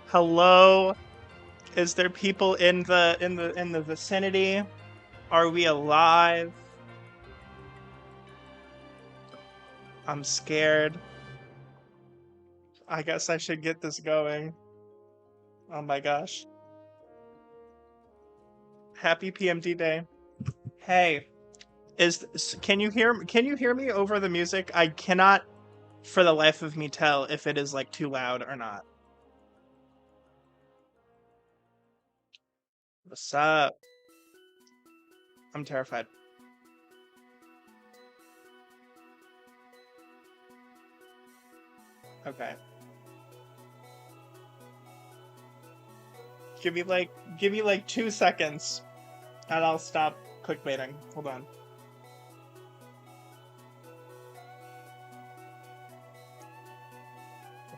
Hello? Is there people in the vicinity? Are we alive? I'm scared. I guess I should get this going. Oh my gosh. Happy PMD day. Hey, can you hear me over the music? I cannot for the life of me tell if it is like too loud or not. What's up? I'm terrified. Okay. Give me like give me like 2 seconds and I'll stop clickbaiting. Hold on.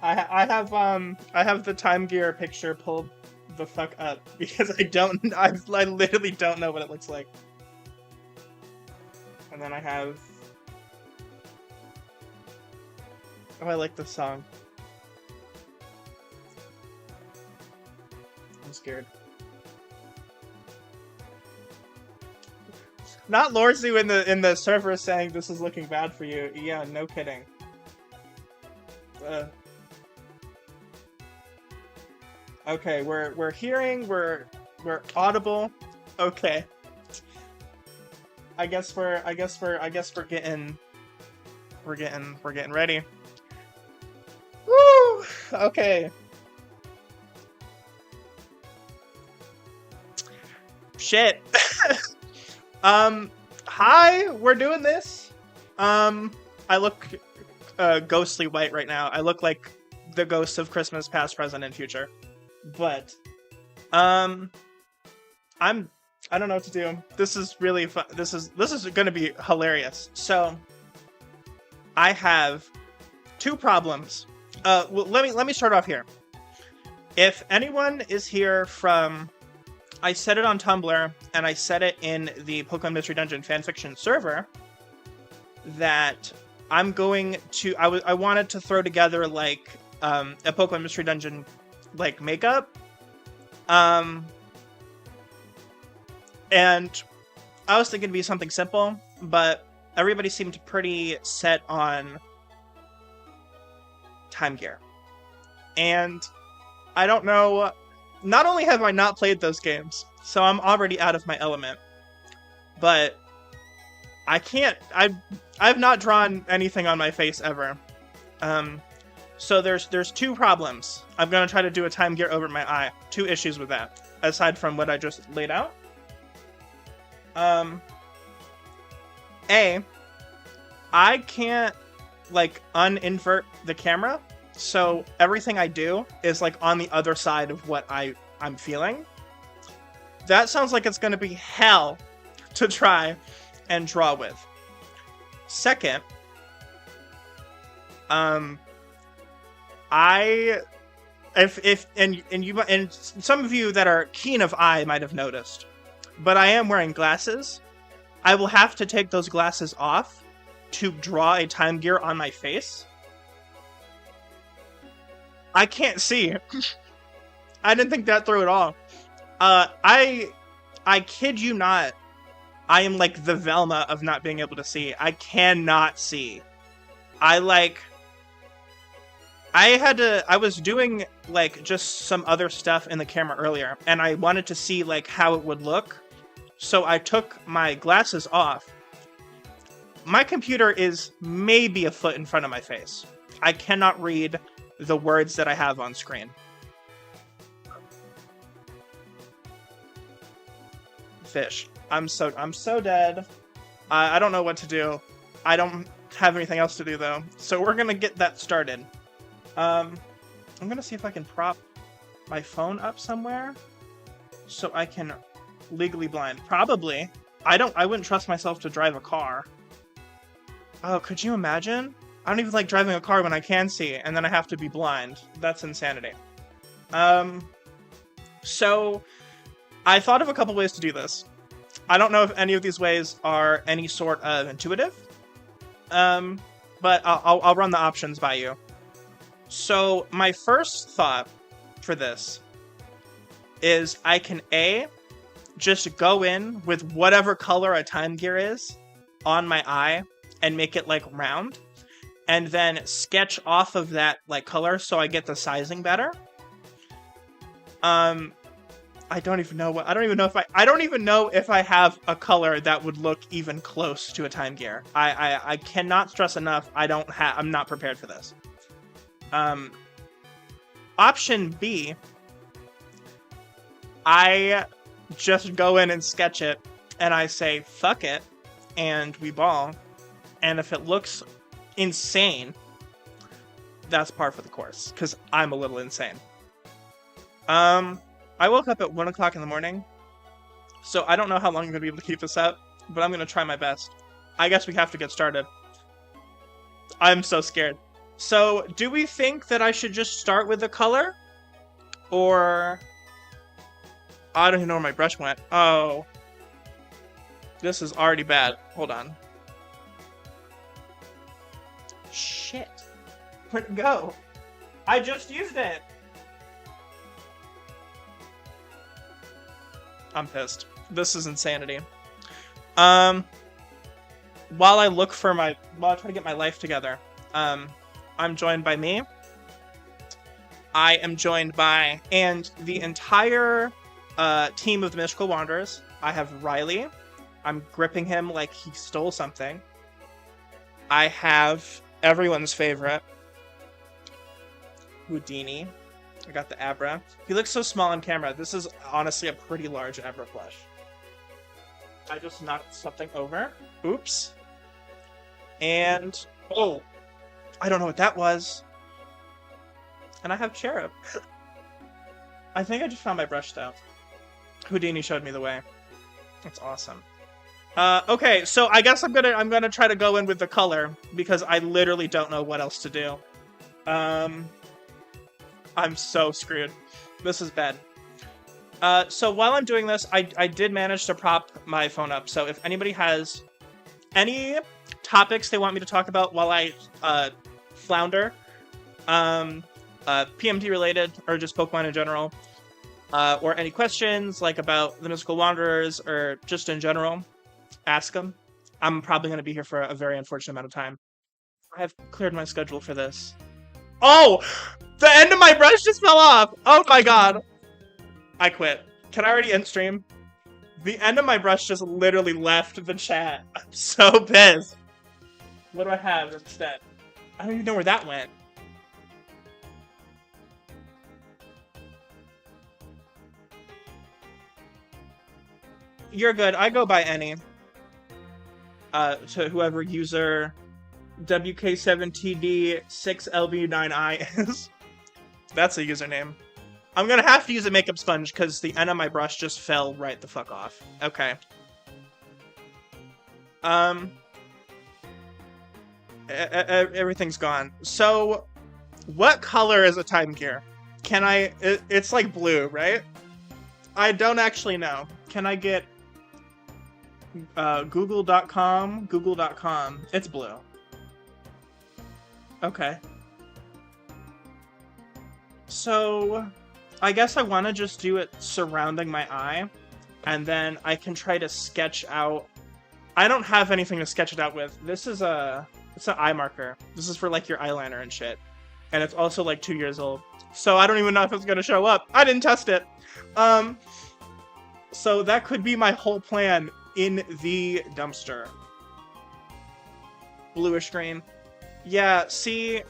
I have the Time Gear picture pulled the fuck up because I literally don't know what it looks like. And then I have I like this song. I'm scared. Not Lordzu in the server saying this is looking bad for you. Yeah, no kidding. Uh, okay, we're hearing, we're audible. Okay. I guess we're getting ready. Woo! Okay. Shit. Hi, we're doing this. I look ghostly white right now. I look like the ghosts of Christmas past, present, and future. But um I'm I don't know what to do. This is really fun. This is going to be hilarious. So, I have two problems. Well, let me start off here. If anyone is here from I said it on Tumblr, and I said it in the Pokemon Mystery Dungeon fanfiction server, that I'm going to... I wanted to throw together, like, a Pokemon Mystery Dungeon, like, makeup. And I was thinking it'd be something simple, but everybody seemed pretty set on Time Gear. And I don't know... Not only have I not played those games, so I'm already out of my element, but I can't... I've not drawn anything on my face ever. So there's two problems. I'm going to try to do a Time Gear over my eye. Two issues with that, aside from what I just laid out. I can't, like, uninvert the camera, so everything I do is, like, on the other side of what I'm feeling. That sounds like it's gonna be hell to try and draw with. Second, and some of you that are keen of eye might have noticed, but I am wearing glasses. I will have to take those glasses off to draw a Time Gear on my face. I can't see. I didn't think that through at all. I kid you not. I am like the Velma of not being able to see. I cannot see. I was doing, like, just some other stuff in the camera earlier, and I wanted to see, like, how it would look. So I took my glasses off. My computer is maybe a foot in front of my face. I cannot read the words that I have on screen. Fish. I'm so dead. I don't know what to do. I don't have anything else to do, though. So we're gonna get that started. I'm gonna see if I can prop my phone up somewhere so I can legally blind. Probably. I wouldn't trust myself to drive a car. Oh, could you imagine? I don't even like driving a car when I can see, and then I have to be blind. That's insanity. So I thought of a couple ways to do this. I don't know if any of these ways are any sort of intuitive, but I'll run the options by you. So my first thought for this is I can just go in with whatever color a time gear is on my eye and make it like round, and then sketch off of that like color so I get the sizing better. I don't even know if I have a color that would look even close to a time gear. I cannot stress enough. I'm not prepared for this. Option B, I just go in and sketch it, and I say, fuck it, and we ball. And if it looks insane, that's par for the course, because I'm a little insane. I woke up at 1 o'clock in the morning, so I don't know how long I'm going to be able to keep this up, but I'm going to try my best. I guess we have to get started. I'm so scared. So, do we think that I should just start with the color? Or... I don't even know where my brush went. Oh. This is already bad. Hold on. Shit. Where'd it go? I just used it! I'm pissed. This is insanity. While I try to get my life together, I'm joined by me. I am joined by, and the entire team of the Mystical Wanderers. I have Riley. I'm gripping him like he stole something. I have everyone's favorite, Houdini. I got the Abra. He looks so small on camera. This is honestly a pretty large Abra plush. I just knocked something over. Oops. And... oh! I don't know what that was. And I have Cherub. I think I just found my brush though. Houdini showed me the way. That's awesome. Okay, so I guess I'm gonna try to go in with the color, because I literally don't know what else to do. I'm so screwed. This is bad. So while I'm doing this, I did manage to prop my phone up. So if anybody has any topics they want me to talk about while I flounder, PMD related or just Pokemon in general, or any questions like about the Mystical Wanderers or just in general, ask them. I'm probably going to be here for a very unfortunate amount of time. I have cleared my schedule for this. Oh! The end of my brush just fell off! Oh my god! I quit. Can I already end stream? The end of my brush just literally left the chat. I'm so pissed. What do I have instead? I don't even know where that went. You're good. I go by any. To whoever user WK7TD6LB9I is. That's a username. I'm gonna have to use a makeup sponge because the end of my brush just fell right the fuck off. Okay. Everything's gone. So, what color is a time gear? Can I... it's like blue, right? I don't actually know. Can I get... Google.com? Google.com. It's blue. Okay. So, I guess I want to just do it surrounding my eye, and then I can try to sketch out... I don't have anything to sketch it out with. This is it's an eye marker. This is for, like, your eyeliner and shit. And it's also, like, 2 years old. So I don't even know if it's gonna show up. I didn't test it! So that could be my whole plan in the dumpster. Bluish green. Yeah, see...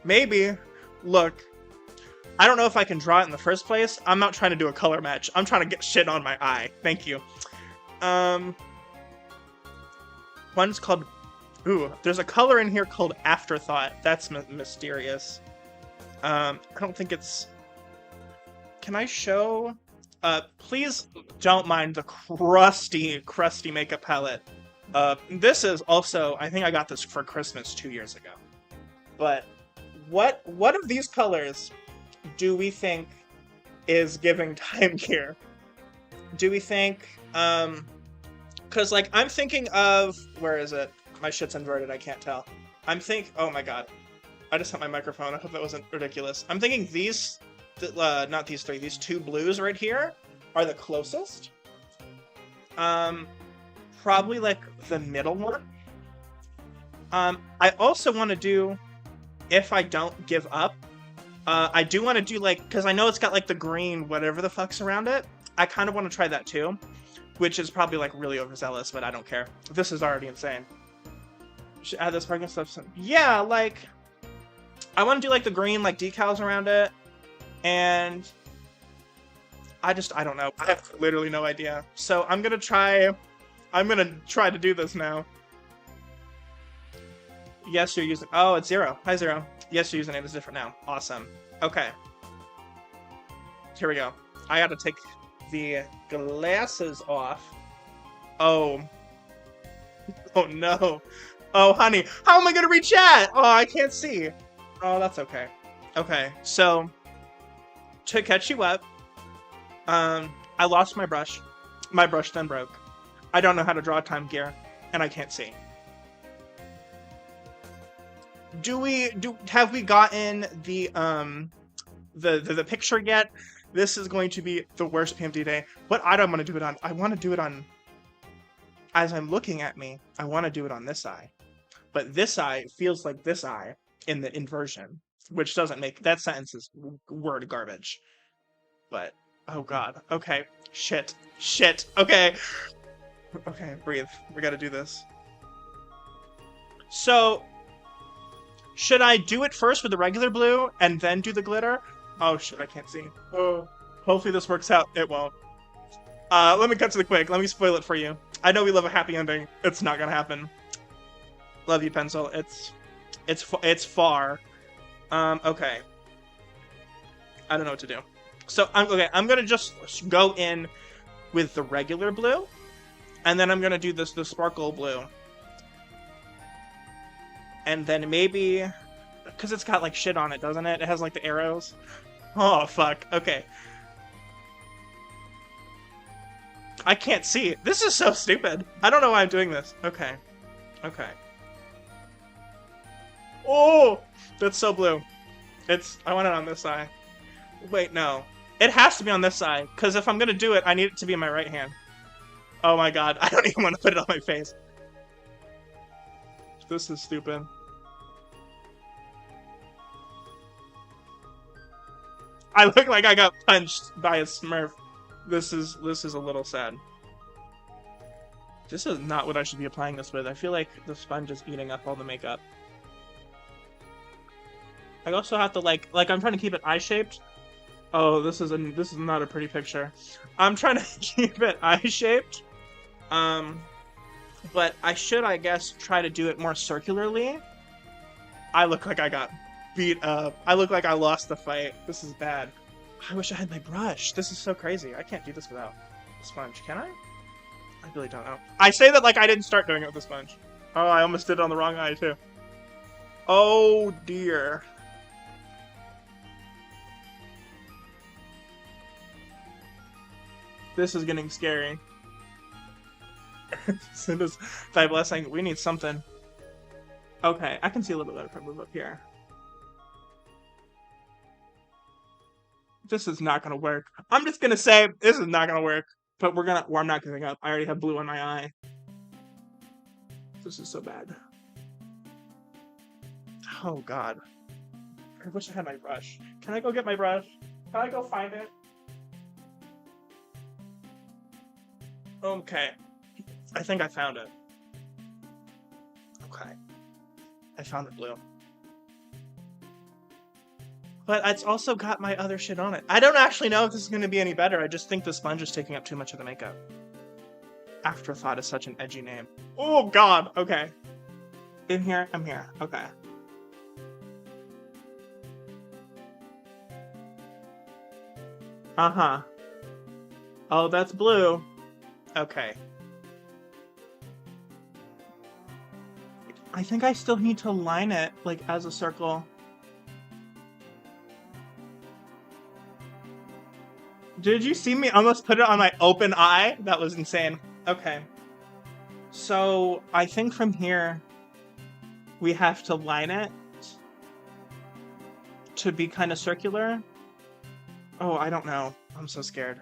Maybe. Look. I don't know if I can draw it in the first place. I'm not trying to do a color match. I'm trying to get shit on my eye. Thank you. One's called... Ooh, there's a color in here called Afterthought. That's mysterious. I don't think it's... Can I show... please don't mind the crusty makeup palette. This is also... I think I got this for Christmas 2 years ago. But what of these colors do we think is giving time gear? Do we think... Because, like, I'm thinking of... Where is it? My shit's inverted, I can't tell. Oh my god. I just hit my microphone. I hope that wasn't ridiculous. I'm thinking these not these three, these two blues right here are the closest. Probably like the middle one. I also want to do, if I don't give up, I do want to do like, because I know it's got like the green whatever the fuck's around it. I kind of want to try that too, which is probably like really overzealous, but I don't care. This is already insane. Should add this parking stuff. Yeah, like I want to do like the green like decals around it, and I don't know. I have literally no idea. So I'm gonna try to do this now. Yes, you're using. Oh, it's 0. Hi, 0. Yes, your username is different now. Awesome. Okay. Here we go. I gotta take the glasses off. Oh. Oh no. Oh, honey. How am I gonna read chat? Oh, I can't see. Oh, that's okay. Okay, so to catch you up, I lost my brush. My brush then broke. I don't know how to draw time gear, and I can't see. Have we gotten the picture yet? This is going to be the worst PMD day. What item I want to do it on? I want to do it on, as I'm looking at me, I want to do it on this eye. But this eye feels like this eye in the inversion, which doesn't make, that sentence is word garbage. But, oh god. Okay. Shit. Okay. Okay, breathe. We gotta do this. So, should I do it first with the regular blue and then do the glitter? Oh shit, I can't see. Oh, hopefully this works out. It won't. Let me cut to the quick. Let me spoil it for you. I know we love a happy ending. It's not gonna happen. Love you, pencil. It's far. Okay. I don't know what to do. So I'm gonna just go in with the regular blue, and then I'm gonna do the sparkle blue. And then maybe, because it's got like shit on it, doesn't it? It has like the arrows. Oh, fuck. Okay. I can't see. This is so stupid. I don't know why I'm doing this. Okay. Okay. Oh! That's so blue. I want it on this side. Wait, no. It has to be on this side, because if I'm going to do it, I need it to be in my right hand. Oh my god. I don't even want to put it on my face. This is stupid. I look like I got punched by a Smurf. This is a little sad. This is not what I should be applying this with. I feel like the sponge is eating up all the makeup. I also have to like I'm trying to keep it eye-shaped. Oh, this is not a pretty picture. I'm trying to keep it eye-shaped. But I should, I guess, try to do it more circularly. I look like I got beat up. I look like I lost the fight. This is bad. I wish I had my brush. This is so crazy. I can't do this without a sponge. Can I? I really don't know. I say that like I didn't start doing it with a sponge. Oh, I almost did it on the wrong eye, too. Oh, dear. This is getting scary. Cinda's thy blessing. We need something. Okay, I can see a little bit better if I move up here. This is not gonna work. I'm just gonna say this is not gonna work. But I'm not giving up. I already have blue on my eye. This is so bad. Oh god. I wish I had my brush. Can I go get my brush? Can I go find it? Okay. I think I found it. Okay. I found the blue. But it's also got my other shit on it. I don't actually know if this is going to be any better. I just think the sponge is taking up too much of the makeup. Afterthought is such an edgy name. Oh god! Okay. In here? I'm here. Okay. Uh-huh. Oh, that's blue. Okay. I think I still need to line it, like, as a circle. Did you see me almost put it on my open eye? That was insane. Okay. So, I think from here, we have to line it to be kind of circular. Oh, I don't know. I'm so scared.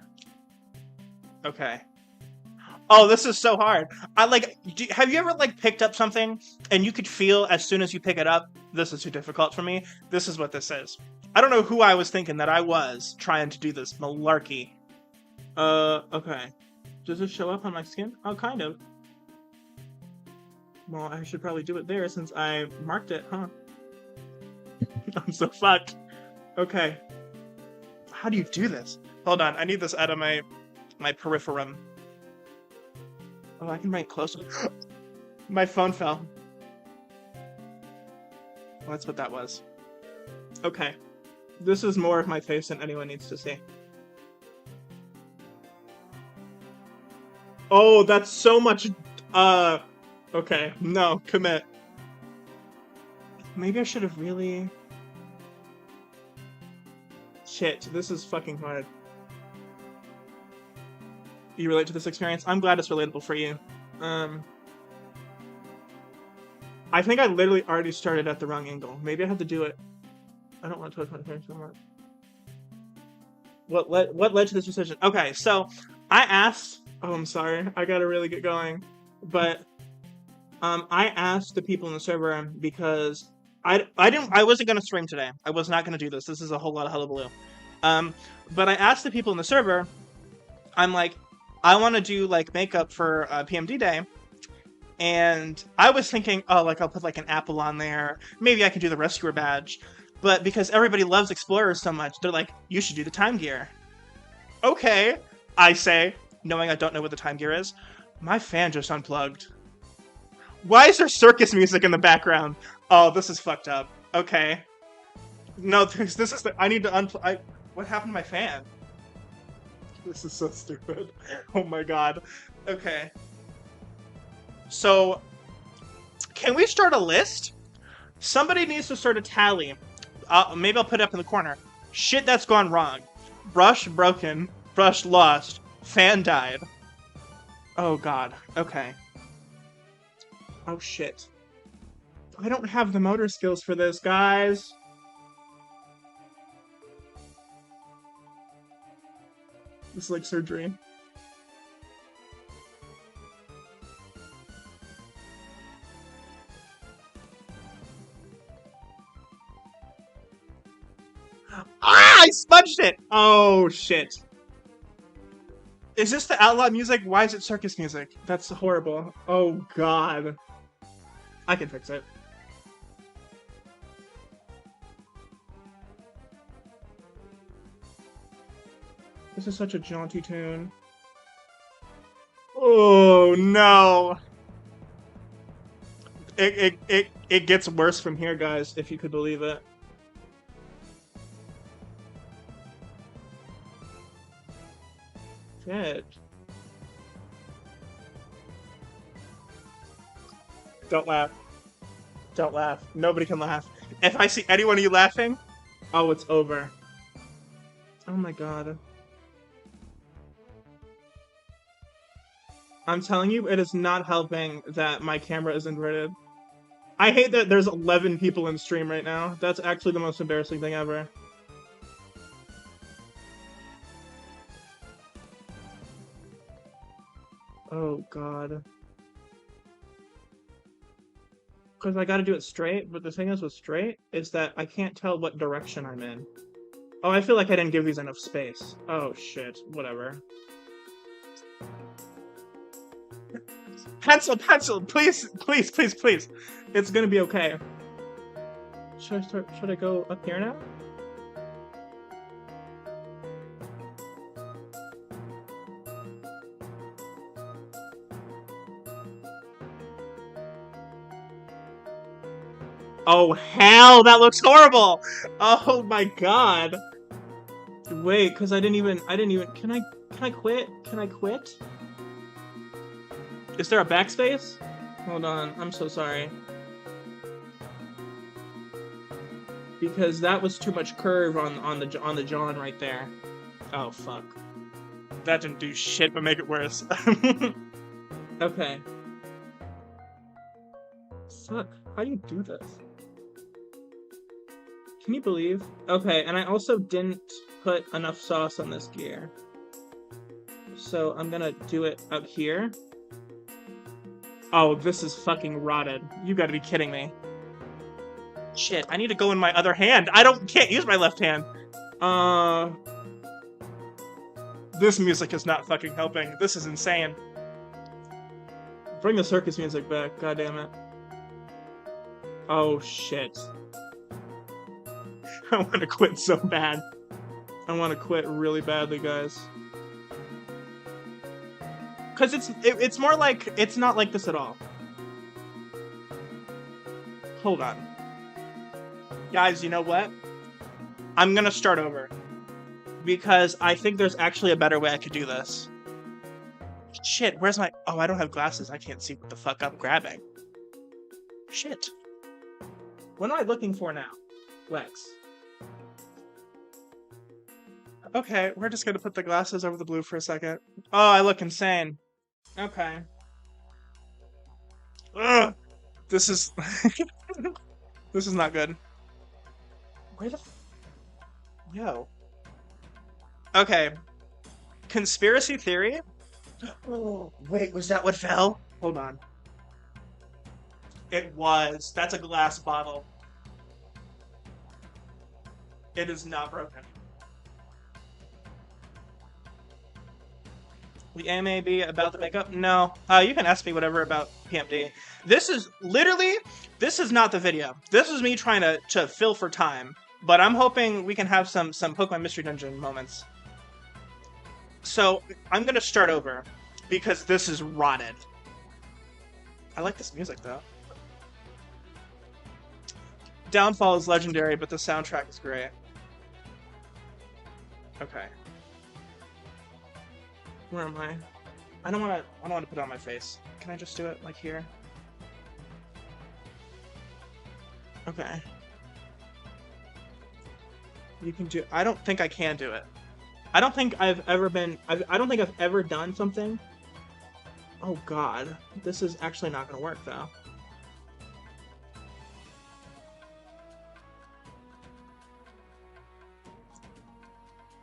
Okay. Oh, this is so hard. I like. Have you ever like picked up something and you could feel as soon as you pick it up, this is too difficult for me. This is what this is. I don't know who I was thinking that I was trying to do this malarkey. Okay. Does this show up on my skin? Oh, kind of. Well, I should probably do it there since I marked it, huh? I'm so fucked. Okay. How do you do this? Hold on, I need this out of my peripherum. Oh, I can bring it closer. My phone fell. Well, that's what that was. Okay. This is more of my face than anyone needs to see. Oh, that's so much... Okay. No, commit. Maybe I should have really... Shit, this is fucking hard. You relate to this experience? I'm glad it's relatable for you. I think I literally already started at the wrong angle. Maybe I have to do it. I don't want to touch my face so much. What led to this decision? Okay, so I asked... Oh, I'm sorry. I gotta really get going. But I asked the people in the server because I wasn't gonna stream today. I was not gonna do this. This is a whole lot of hullabaloo. But I asked the people in the server, I'm like, I want to do like makeup for PMD Day, and I was thinking, oh, like I'll put like an apple on there. Maybe I can do the rescuer badge. But because everybody loves explorers so much, they're like, you should do the time gear. Okay, I say, knowing I don't know what the time gear is. My fan just unplugged. Why is there circus music in the background? Oh, this is fucked up. Okay. No, this is the... I need to unplug... What happened to my fan? This is so stupid. Oh my god. Okay. So, can we start a list? Somebody needs to start a tally. Maybe I'll put it up in the corner. Shit that's gone wrong. Brush broken. Brush lost. Fan died. Oh god. Okay. Oh shit. I don't have the motor skills for this, guys. It's like surgery. Ah! I smudged it! Oh, shit. Is this the outlaw music? Why is it circus music? That's horrible. Oh, God. I can fix it. This is such a jaunty tune. Oh, no. It gets worse from here, guys, if you could believe it. Shit. Don't laugh. Don't laugh. Nobody can laugh. If I see any one of you laughing, oh, it's over. Oh my god. I'm telling you, it is not helping that my camera is inverted. I hate that there's 11 people in stream right now. That's actually the most embarrassing thing ever. Oh god. Because I gotta do it straight, but the thing is with straight is that I can't tell what direction I'm in. Oh, I feel like I didn't give these enough space. Oh shit, whatever. Pencil, please, please, please, please. It's gonna be okay. Should I go up here now? Oh hell, that looks horrible! Oh my god. Wait, because I didn't even, can I quit? Can I quit? Is there a backspace? Hold on, I'm so sorry. Because that was too much curve on the John right there. Oh fuck. That didn't do shit but make it worse. Okay. Fuck, how do you do this? Can you believe? Okay, and I also didn't put enough sauce on this gear. So I'm gonna do it up here. Oh, this is fucking rotted. You gotta be kidding me. Shit, I need to go in my other hand. Can't use my left hand. This music is not fucking helping. This is insane. Bring the circus music back, god damn it. Oh shit. I want to quit so bad. I want to quit really badly, guys. Cause it's more like, it's not like this at all. Hold on. Guys, you know what? I'm gonna start over. Because I think there's actually a better way I could do this. Shit, where's my... Oh, I don't have glasses. I can't see what the fuck I'm grabbing. Shit. What am I looking for now? Lex. Okay, we're just gonna put the glasses over the blue for a second. Oh, I look insane. Okay. Ugh! This is... This is not good. Where the... Yo. Okay. Conspiracy theory? Oh, wait, was that what fell? Hold on. It was. That's a glass bottle. It is not broken. The MAB about the makeup? No. You can ask me whatever about PMD. This is literally, this is not the video. This is me trying to fill for time. But I'm hoping we can have some Pokemon Mystery Dungeon moments. So, I'm gonna start over, because this is rotted. I like this music, though. Downfall is legendary, but the soundtrack is great. Okay. Where am I? I don't wanna put it on my face. Can I just do it, like, here? Okay. You can do... I don't think I can do it. I don't think I've ever been... I don't think I've ever done something... Oh god. This is actually not gonna work, though.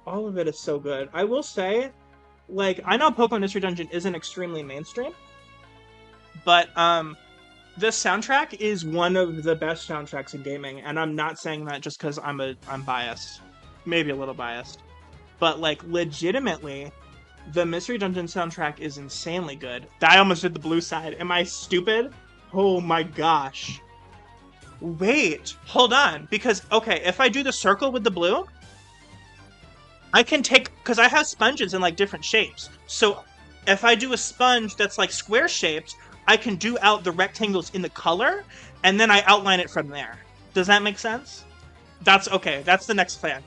All of it is so good. I will say, like, I know Pokemon Mystery Dungeon isn't extremely mainstream, but, this soundtrack is one of the best soundtracks in gaming, and I'm not saying that just because I'm biased. Maybe a little biased. But, like, legitimately, the Mystery Dungeon soundtrack is insanely good. I almost did the blue side. Am I stupid? Oh my gosh. Wait, hold on. Because, okay, if I do the circle with the blue, I can take... Because I have sponges in, like, different shapes. So, if I do a sponge that's, like, square-shaped, I can do out the rectangles in the color, and then I outline it from there. Does that make sense? That's okay. That's the next plan.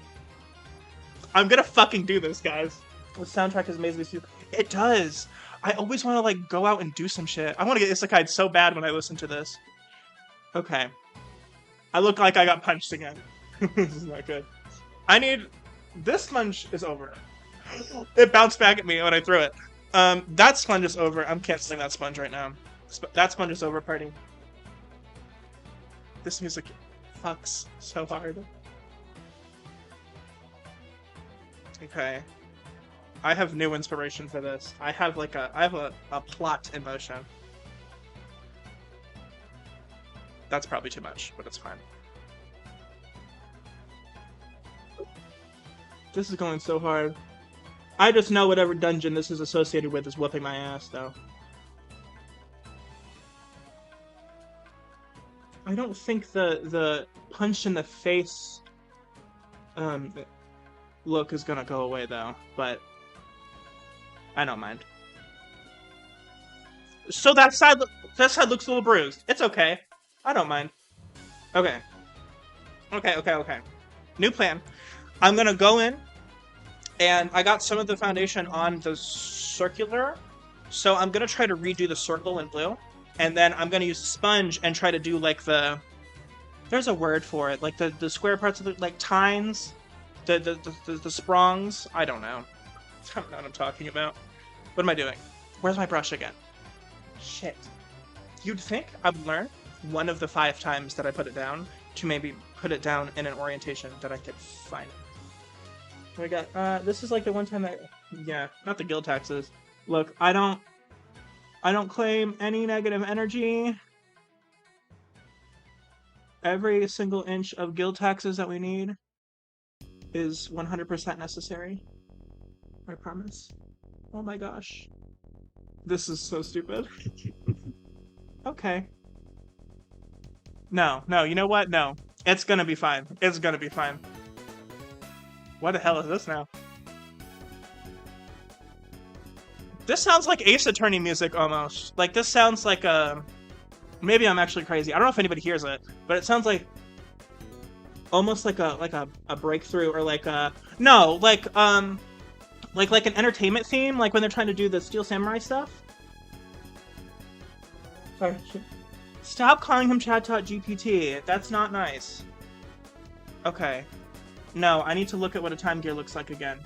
I'm gonna fucking do this, guys. The soundtrack is amazingly super. It does. I always want to, like, go out and do some shit. I want to get isekai'd so bad when I listen to this. Okay. I look like I got punched again. This is not good. I need... This sponge is over. It bounced back at me when I threw it. That sponge is over. I'm canceling that sponge right now. That sponge is over, party. This music fucks so hard. Okay. I have new inspiration for this. I have like a plot in motion. That's probably too much, but it's fine. This is going so hard. I just know whatever dungeon this is associated with is whooping my ass, though. I don't think the punch in the face look is gonna go away, though, but I don't mind. So that side looks a little bruised. It's okay. I don't mind. Okay. Okay. New plan. I'm gonna go in, and I got some of the foundation on the circular, so I'm gonna try to redo the circle in blue, and then I'm gonna use a sponge and try to do like the... There's a word for it, like the square parts of the, like, tines, the sprongs. I don't know. I don't know what I'm talking about. What am I doing? Where's my brush again? Shit. You'd think I would learn one of the 5 times that I put it down to maybe put it down in an orientation that I could find it. We got, this is like the one time that, yeah, not the guild taxes. Look, I don't claim any negative energy. Every single inch of guild taxes that we need is 100% necessary. I promise. Oh my gosh. This is so stupid. Okay. No, you know what? No. It's gonna be fine. It's gonna be fine. What the hell is this now? This sounds like Ace Attorney music almost. Like, this sounds like a... Maybe I'm actually crazy. I don't know if anybody hears it, but it sounds like... Almost like a breakthrough, or like a... No, like an entertainment theme, like when they're trying to do the Steel Samurai stuff. Sorry. Stop calling him Chat.GPT. That's not nice. Okay. No, I need to look at what a time gear looks like again.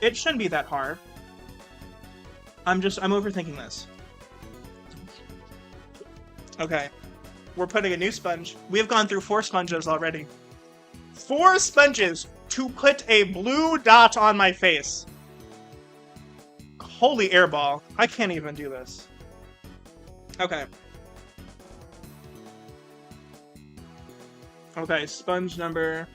It shouldn't be that hard. I'm overthinking this. Okay. We're putting a new sponge. We have gone through 4 sponges already. 4 sponges to put a blue dot on my face. Holy airball. I can't even do this. Okay. Okay, sponge number...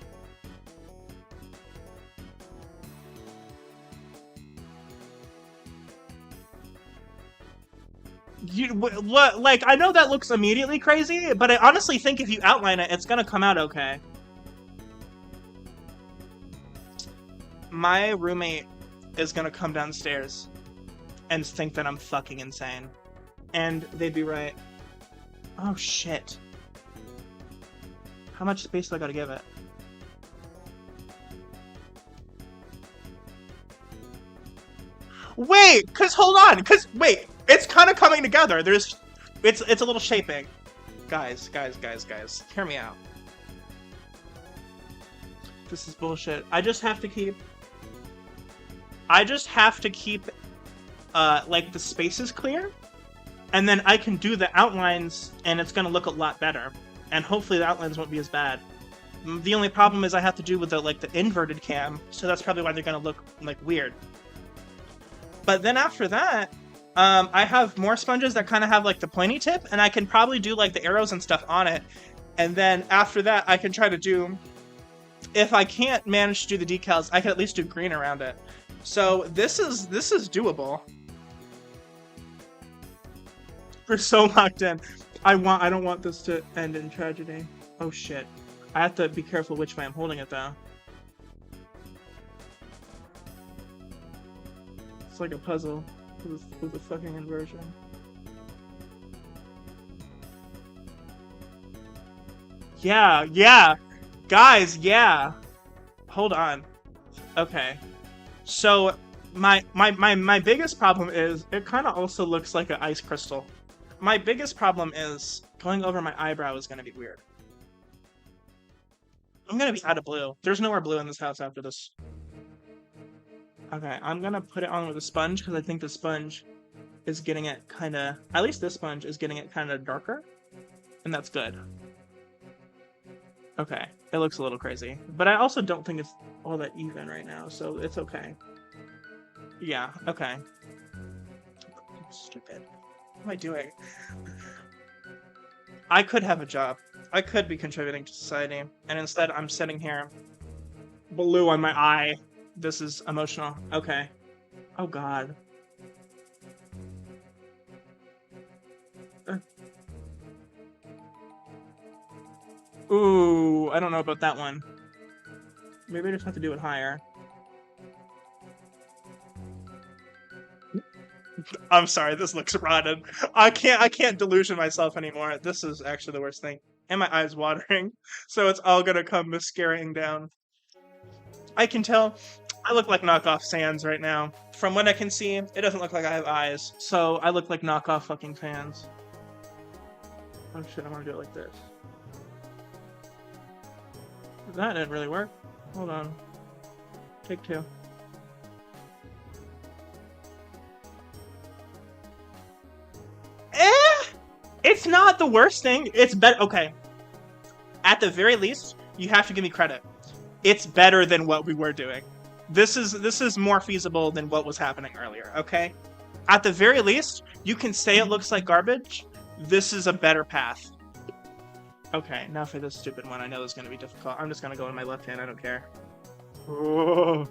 Like, I know that looks immediately crazy, but I honestly think if you outline it, it's gonna come out okay. My roommate is gonna come downstairs and think that I'm fucking insane. And they'd be right. Oh, shit. How much space do I gotta give it? Wait, hold on, wait, it's kind of coming together. It's a little shaping. Guys, hear me out. This is bullshit. I just have to keep, like, the spaces clear, and then I can do the outlines, and it's gonna look a lot better. And hopefully the outlines won't be as bad. The only problem is I have to do with the inverted cam, so that's probably why they're gonna look, like, weird. But then after that, I have more sponges that kind of have, like, the pointy tip, and I can probably do, like, the arrows and stuff on it. And then after that, I can try to do... If I can't manage to do the decals, I can at least do green around it. So this is doable. We're so locked in. I don't want this to end in tragedy. Oh shit. I have to be careful which way I'm holding it, though. It's like a puzzle with a fucking inversion. Yeah! Guys, yeah! Hold on. Okay. So, my biggest problem is, it kind of also looks like an ice crystal. My biggest problem is, going over my eyebrow is gonna be weird. I'm gonna be out of blue. There's no more blue in this house after this. Okay, I'm gonna put it on with a sponge, because I think the sponge is getting it kinda... At least this sponge is getting it kinda darker. And that's good. Okay, it looks a little crazy. But I also don't think it's all that even right now, so it's okay. Yeah, okay. Stupid. What am I doing? I could have a job. I could be contributing to society. And instead, I'm sitting here, blue on my eye. This is emotional. Okay. Oh god. Ooh, I don't know about that one. Maybe I just have to do it higher. I'm sorry, this looks rotten. I can't delusion myself anymore. This is actually the worst thing. And my eyes watering. So it's all gonna come mascaraing down. I can tell I look like knockoff Sans right now. From what I can see, it doesn't look like I have eyes. So I look like knockoff fucking fans. Oh shit, I wanna do it like this. That didn't really work. Hold on. Take 2. It's not the worst thing. It's better. Okay. At the very least, You have to give me credit. It's better than what we were doing. This is more feasible than what was happening earlier, okay? At the very least, you can say it looks like garbage. This is a better path. Okay, now for this stupid one. I know this is going to be difficult. I'm just going to go in my left hand. I don't care. Oh.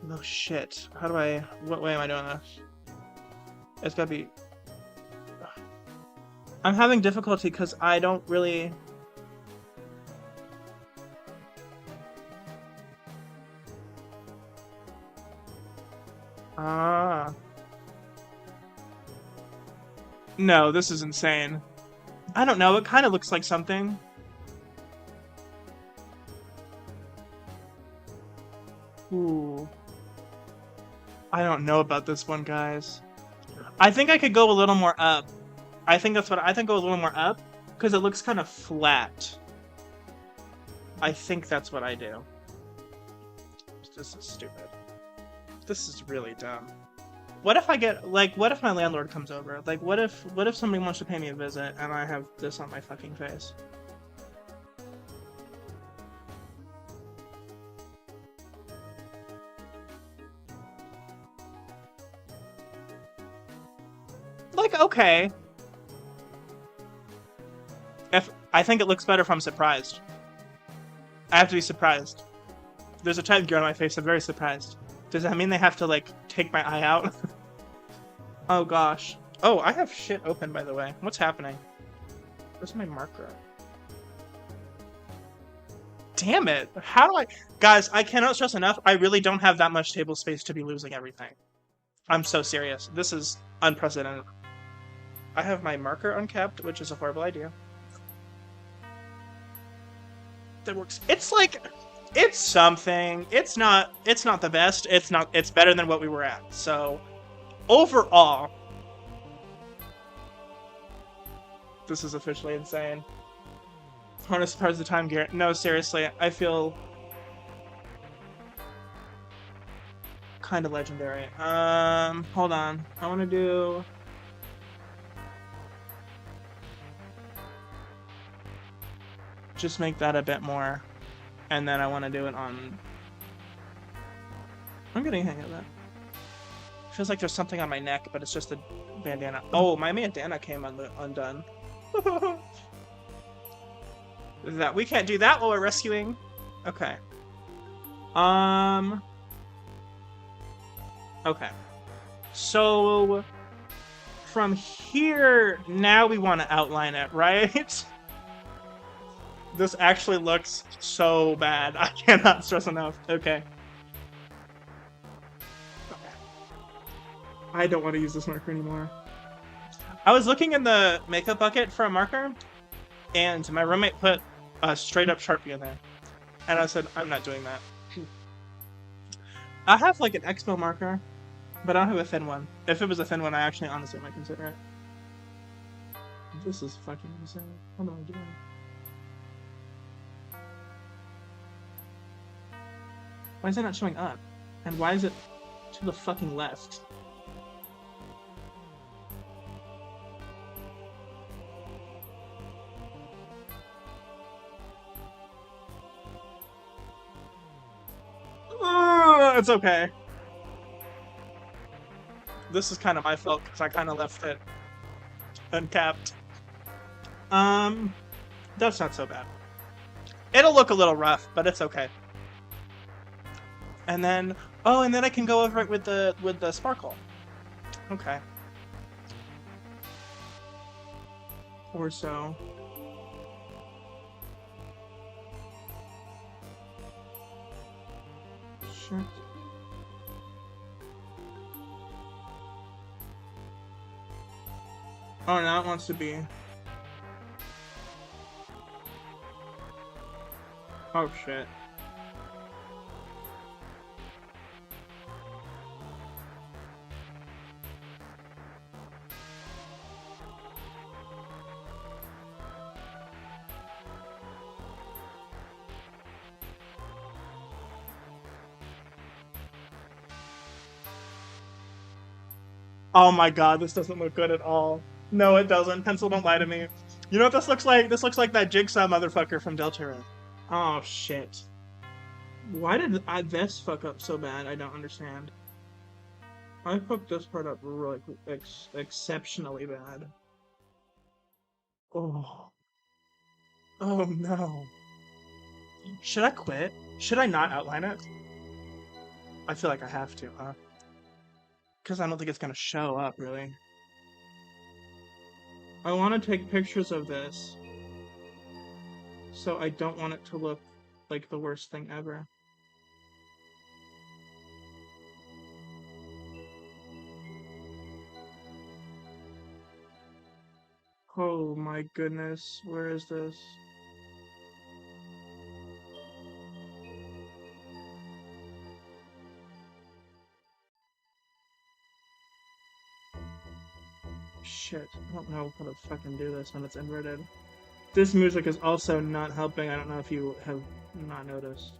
No shit. How do I... What way am I doing this? It's gotta be... I'm having difficulty because I don't really... Ah. No, this is insane. I don't know, it kind of looks like something. Ooh. I don't know about this one, guys. I think I could go a little more up. I think that's what I think. Go a little more up because it looks kind of flat. I think that's what I do. This is stupid. This is really dumb. What if I get like? What if my landlord comes over? Like, what if somebody wants to pay me a visit and I have this on my fucking face? Like, okay. If I think it looks better if I'm surprised. I have to be surprised. There's a child gear on my face. I'm very surprised. Does that mean they have to, like, take my eye out? Oh, gosh. Oh, I have shit open, by the way. What's happening? Where's my marker? Damn it. How do I... Guys, I cannot stress enough. I really don't have that much table space to be losing everything. I'm so serious. This is unprecedented. I have my marker uncapped, which is a horrible idea. That works. It's like... It's something. It's not the best. It's better than what we were at. So, overall, this is officially insane. Harness parts of the time gear. No, seriously, I feel kind of legendary. Hold on. I want to do... Just make that a bit more. And then I want to do it on... I'm getting a hang of that. Feels like there's something on my neck, but it's just a bandana. Oh, my bandana came undone. That we can't do that while we're rescuing. Okay. Okay. So from here, now we want to outline it, right? This actually looks so bad. I cannot stress enough. Okay. I don't want to use this marker anymore. I was looking in the makeup bucket for a marker, and my roommate put a straight up Sharpie in there. And I said, I'm not doing that. I have like an Expo marker, but I don't have a thin one. If it was a thin one, I actually honestly might consider it. This is fucking insane. What am I doing? Why is it not showing up? And why is it to the fucking left? It's okay. This is kind of my fault because I kind of left it uncapped. That's not so bad. It'll look a little rough, but it's okay. And then, oh, and then I can go over it with the sparkle. Okay. Or so. Shit. Oh, now it wants to be. Oh, shit. Oh my god, this doesn't look good at all. No, it doesn't. Pencil, don't lie to me. You know what this looks like? This looks like that Jigsaw motherfucker from Deltarune. Oh, shit. Why did this fuck up so bad? I don't understand. I fucked this part up really exceptionally bad. Oh. Oh, no. Should I quit? Should I not outline it? I feel like I have to, huh? Because I don't think it's gonna show up, really. I want to take pictures of this, so I don't want it to look like the worst thing ever. Oh my goodness, where is this? Shit, I don't know how to fucking do this when it's inverted. This music is also not helping. I don't know if you have not noticed.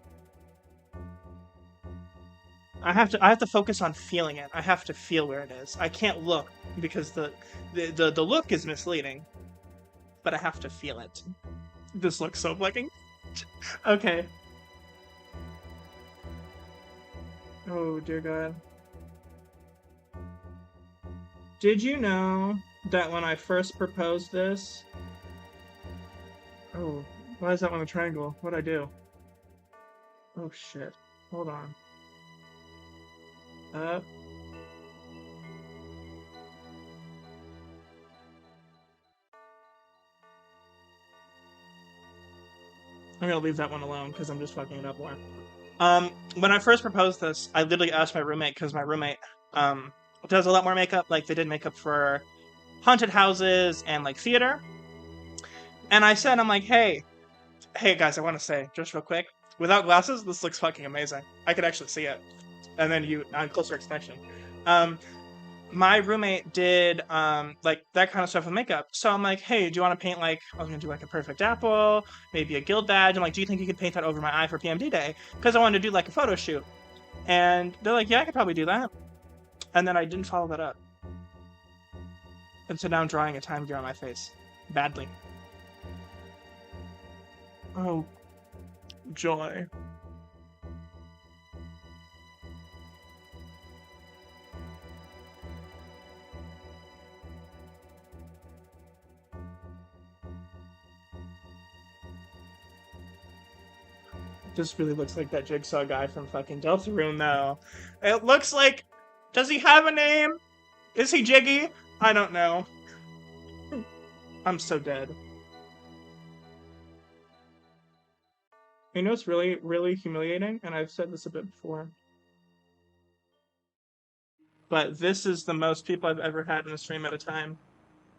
I have to focus on feeling it. I have to feel where it is. I can't look because the look is misleading. But I have to feel it. This looks so fucking okay. Oh dear God. Did you know that when I first proposed this? Oh, why is that one a triangle? What'd I do? Oh shit. Hold on. Up. I'm gonna leave that one alone because I'm just fucking it up more. When I first proposed this, I literally asked my roommate because my roommate does a lot more makeup. Like they did makeup for haunted houses and like theater. And I said, I'm like, hey guys, I want to say just real quick, without glasses, this looks fucking amazing. I could actually see it. And then you on closer inspection. My roommate did like that kind of stuff with makeup. So I'm like, hey, do you want to paint like I was gonna do like a perfect apple, maybe a guild badge? I'm like, do you think you could paint that over my eye for PMD day? Because I wanted to do like a photo shoot. And they're like, yeah, I could probably do that. And then I didn't follow that up. And so now I'm drawing a time gear on my face. Badly. Oh, joy. This really looks like that Jigsaw guy from fucking Deltarune, though. It looks like... Does he have a name? Is he Jiggy? I don't know. I'm so dead. You know what's really, really humiliating? And I've said this a bit before. But this is the most people I've ever had in a stream at a time.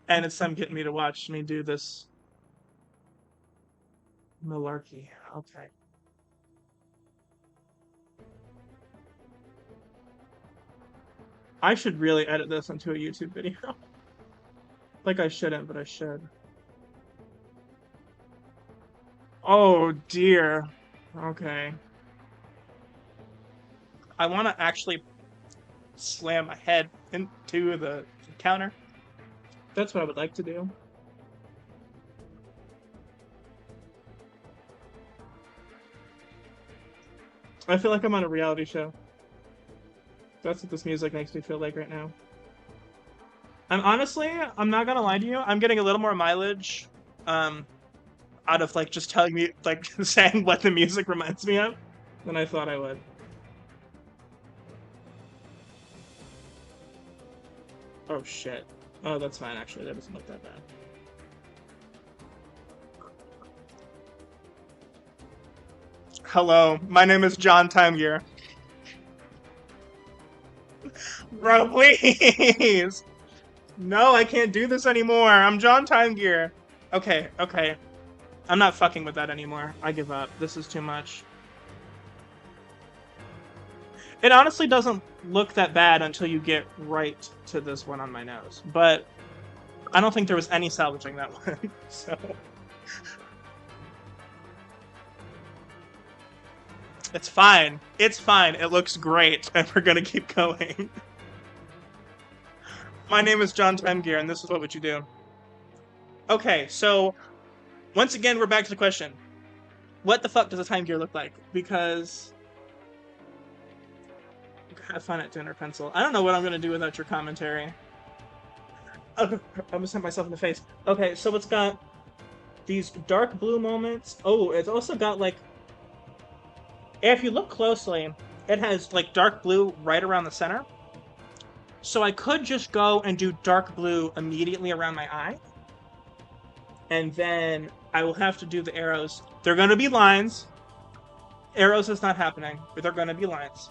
And it's them getting me to watch me do this malarkey. Okay. I should really edit this into a YouTube video. Like I shouldn't, but I should. Oh dear. Okay. I want to actually slam my head into the counter. That's what I would like to do. I feel like I'm on a reality show. That's what this music makes me feel like right now. I'm not gonna lie to you, I'm getting a little more mileage out of like just telling me, like saying what the music reminds me of than I thought I would. Oh shit. Oh, that's fine actually, that doesn't look that bad. Hello, my name is John Timegear. Bro, please! No, I can't do this anymore. I'm John Timegear. Okay. I'm not fucking with that anymore. I give up. This is too much. It honestly doesn't look that bad until you get right to this one on my nose. But I don't think there was any salvaging that one, so... It's fine. It's fine. It looks great, and we're gonna keep going. My name is John Temgear, and this is What Would You Do? Okay, so once again, we're back to the question. What the fuck does a time gear look like? Because have fun at dinner, pencil. I don't know what I'm gonna do without your commentary. I'm gonna hit myself in the face. Okay, so it's got these dark blue moments. Oh, it's also got like, if you look closely, it has like dark blue right around the center. So I could just go and do dark blue immediately around my eye. And then I will have to do the arrows. They're gonna be lines. Arrows is not happening, but they're gonna be lines.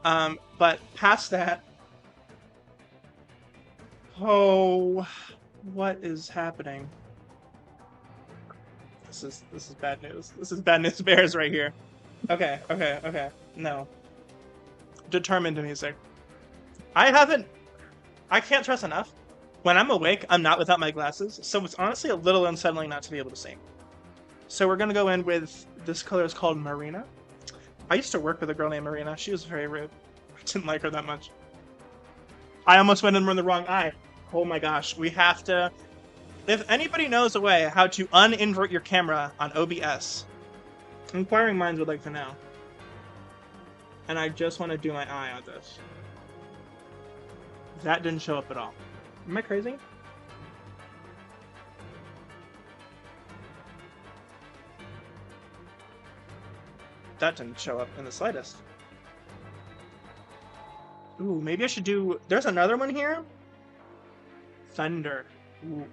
But past that, oh, what is happening? This is bad news. This is bad news bears right here. Okay. No. Determined music. I can't stress enough. When I'm awake, I'm not without my glasses, so it's honestly a little unsettling not to be able to see. So we're gonna go in with, this color is called Marina. I used to work with a girl named Marina. She was very rude. I didn't like her that much. I almost went in the wrong eye. Oh my gosh, we have to... If anybody knows a way how to uninvert your camera on OBS, inquiring minds would like to know. And I just want to do my eye on this. That didn't show up at all. Am I crazy? That didn't show up in the slightest. Ooh, maybe I should do... There's another one here? Thunder. Ooh.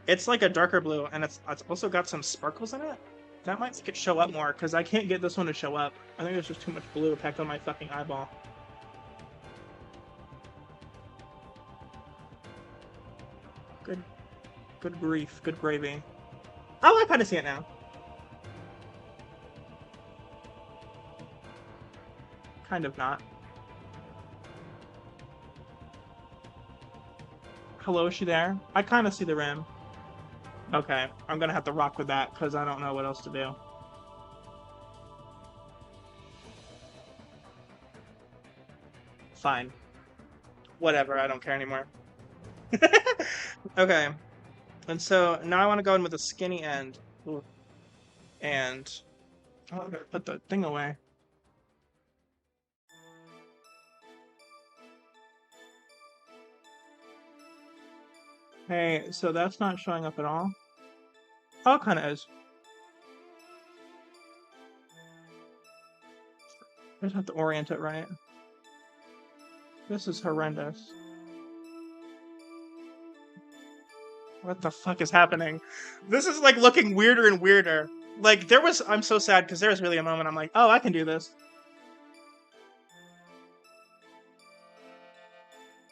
It's like a darker blue, and it's also got some sparkles in it. That might make it show up more, because I can't get this one to show up. I think there's just too much blue packed on my fucking eyeball. Good grief. Good gravy. Oh, I kind of see it now. Kind of not. Hello, is she there? I kind of see the rim. Okay, I'm gonna have to rock with that, because I don't know what else to do. Fine. Whatever, I don't care anymore. Okay. And so, now I want to go in with a skinny end. Ooh. And... Oh, I gotta put the thing away. Hey, so that's not showing up at all? Oh, it kind of is. I just have to orient it right. This is horrendous. What the fuck is happening? This is like looking weirder and weirder. Like I'm so sad because there was really a moment I'm like, oh, I can do this.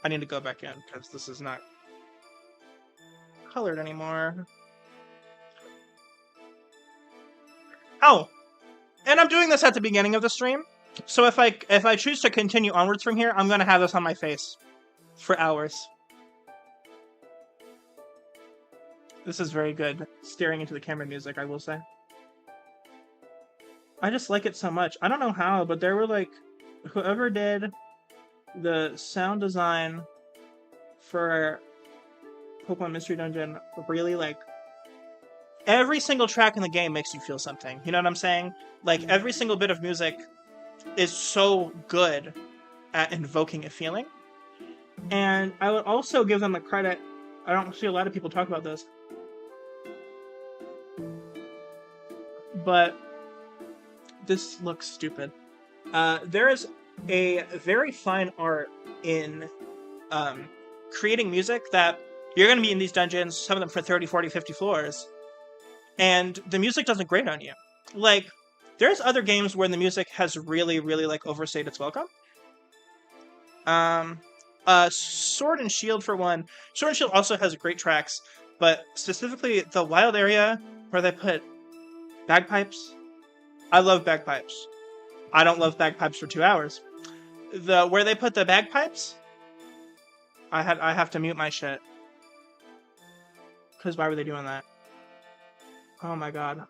I need to go back in because this is not colored anymore. Oh, and I'm doing this at the beginning of the stream. So if I choose to continue onwards from here, I'm gonna have this on my face for hours. This is very good. Staring into the camera music, I will say. I just like it so much. I don't know how, but there were like, whoever did the sound design for Pokemon Mystery Dungeon really like, every single track in the game makes you feel something. You know what I'm saying? Like every single bit of music is so good at invoking a feeling. And I would also give them the credit, I don't see a lot of people talk about this, but this looks stupid. There is a very fine art in creating music that you're going to be in these dungeons, some of them for 30, 40, 50 floors, and the music doesn't grate on you. Like, there's other games where the music has really, really, like, overstayed its welcome. Sword and Shield, for one. Sword and Shield also has great tracks, but specifically the wild area where they put bagpipes. I love bagpipes. I don't love bagpipes for 2 hours. Where they put the bagpipes, I have to mute my shit. Because why were they doing that? Oh my god.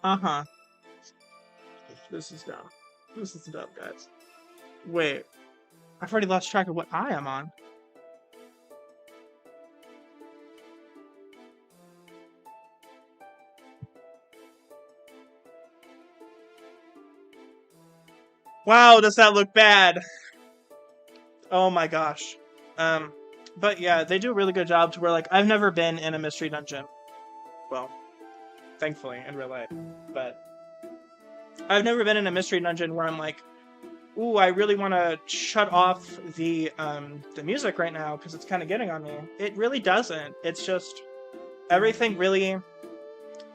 Uh-huh. This is dumb. This is dumb, guys. Wait. I've already lost track of what I am on. Wow, does that look bad? Oh my gosh. Um, but yeah, they do a really good job to where, like, I've never been in a mystery dungeon. Well, thankfully, in real life. But I've never been in a mystery dungeon where I'm like, ooh, I really want to shut off the music right now because it's kind of getting on me. It really doesn't. It's just everything really,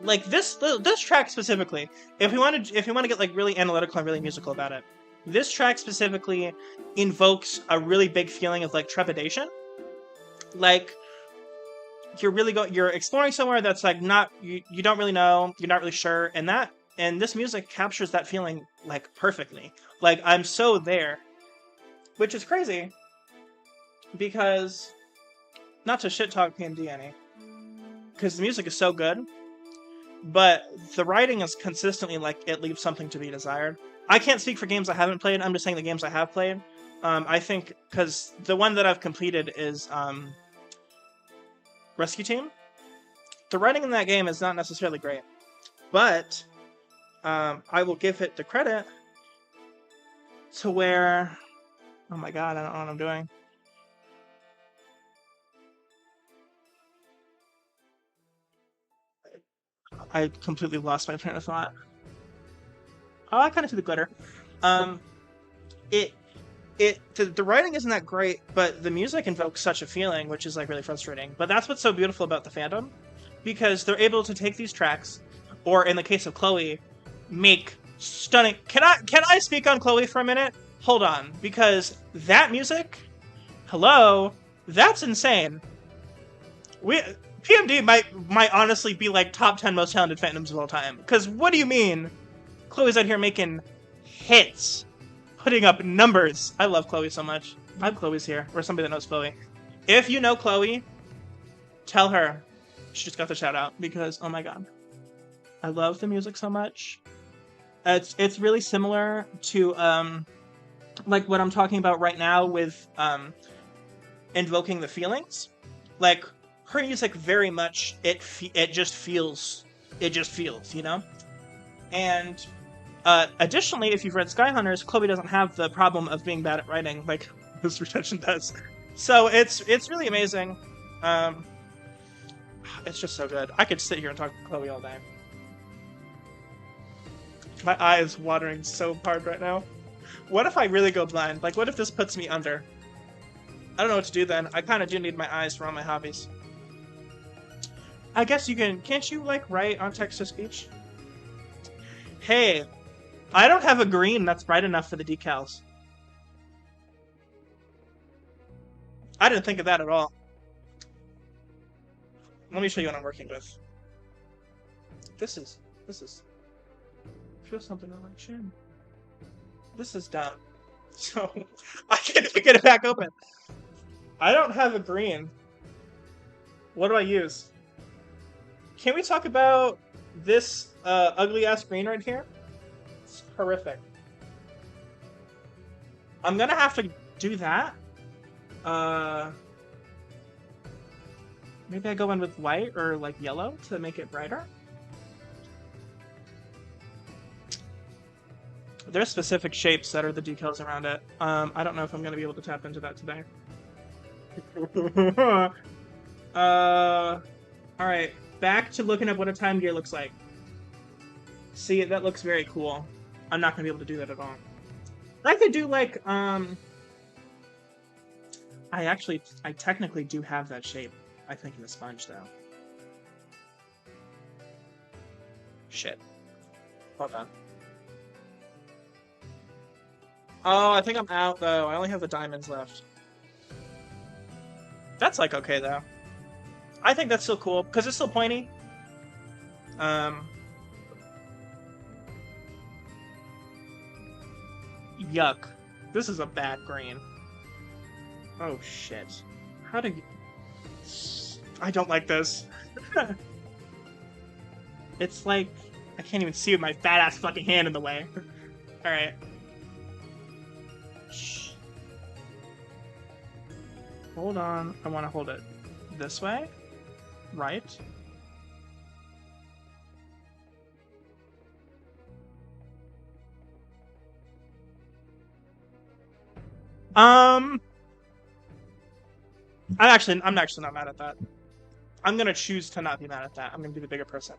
like this track specifically. If you want to get like really analytical and really musical about it, this track specifically invokes a really big feeling of like trepidation. Like you're exploring somewhere that's like not you don't really know, you're not really sure, and this music captures that feeling like perfectly. Like I'm so there, which is crazy because not to shit talk PMD any, because the music is so good, but the writing is consistently like it leaves something to be desired. I can't speak for games I haven't played. I'm just saying the games I have played. I think because the one that I've completed is Rescue Team. The writing in that game is not necessarily great, but I will give it the credit to where, oh my god, I don't know what I'm doing. I completely lost my train of thought. Oh, I kind of see the glitter. Um, it the writing isn't that great, but the music invokes such a feeling, which is like really frustrating. But that's what's so beautiful about the fandom, because they're able to take these tracks, or in the case of Chloe, make stunning. Can I speak on Chloe for a minute? Hold on, because that music, hello, that's insane. We PMD might honestly be like top 10 most talented fandoms of all time. Because what do you mean? Chloe's out here making hits, putting up numbers. I love Chloe so much. I have Chloe's here, or somebody that knows Chloe. If you know Chloe, tell her she just got the shout out because oh my god, I love the music so much. It's really similar to like what I'm talking about right now with invoking the feelings. Like her music very much it just feels, you know. And additionally, if you've read Skyhunters, Chloe doesn't have the problem of being bad at writing like this retention does. So it's really amazing. It's just so good. I could sit here and talk to Chloe all day. My eye is watering so hard right now. What if I really go blind? Like, what if this puts me under? I don't know what to do then. I kind of do need my eyes for all my hobbies. I guess you can... Can't you, like, write on text-to-speech? Hey, I don't have a green that's bright enough for the decals. I didn't think of that at all. Let me show you what I'm working with. This is... I feel something on my chin. This is dumb. So, I can't get it back open. I don't have a green. What do I use? Can we talk about this ugly-ass green right here? It's horrific. I'm gonna have to do that. Maybe I go in with white or, like, yellow to make it brighter? There's specific shapes that are the decals around it. I don't know if I'm gonna be able to tap into that today. Alright. Back to looking at what a time gear looks like. See, that looks very cool. I'm not gonna be able to do that at all. I could do, like, I technically do have that shape, I think, in the sponge, though. Shit. Hold on. Oh, I think I'm out, though. I only have the diamonds left. That's, like, okay, though. I think that's still cool, because it's still pointy. Yuck. This is a bad green. Oh, shit. How did you... I don't like this. It's like I can't even see with my fat ass fucking hand in the way. Alright. Shh. Hold on. I want to hold it this way. Right. I'm actually not mad at that. I'm gonna choose to not be mad at that. I'm gonna be the bigger person.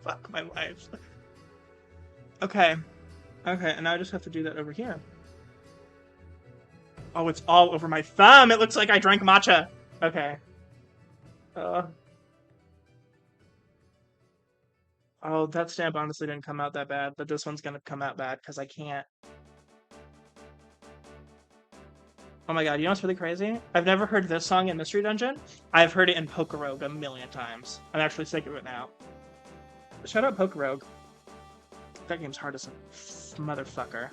Fuck my life. Okay. Okay, and now I just have to do that over here. Oh, it's all over my thumb! It looks like I drank matcha! Okay. Oh, that stamp honestly didn't come out that bad, but this one's gonna come out bad, because I can't. Oh my god, you know what's really crazy? I've never heard this song in Mystery Dungeon. I've heard it in Pokerogue a million times. I'm actually sick of it now. Shout out Pokerogue. That game's hard as a motherfucker.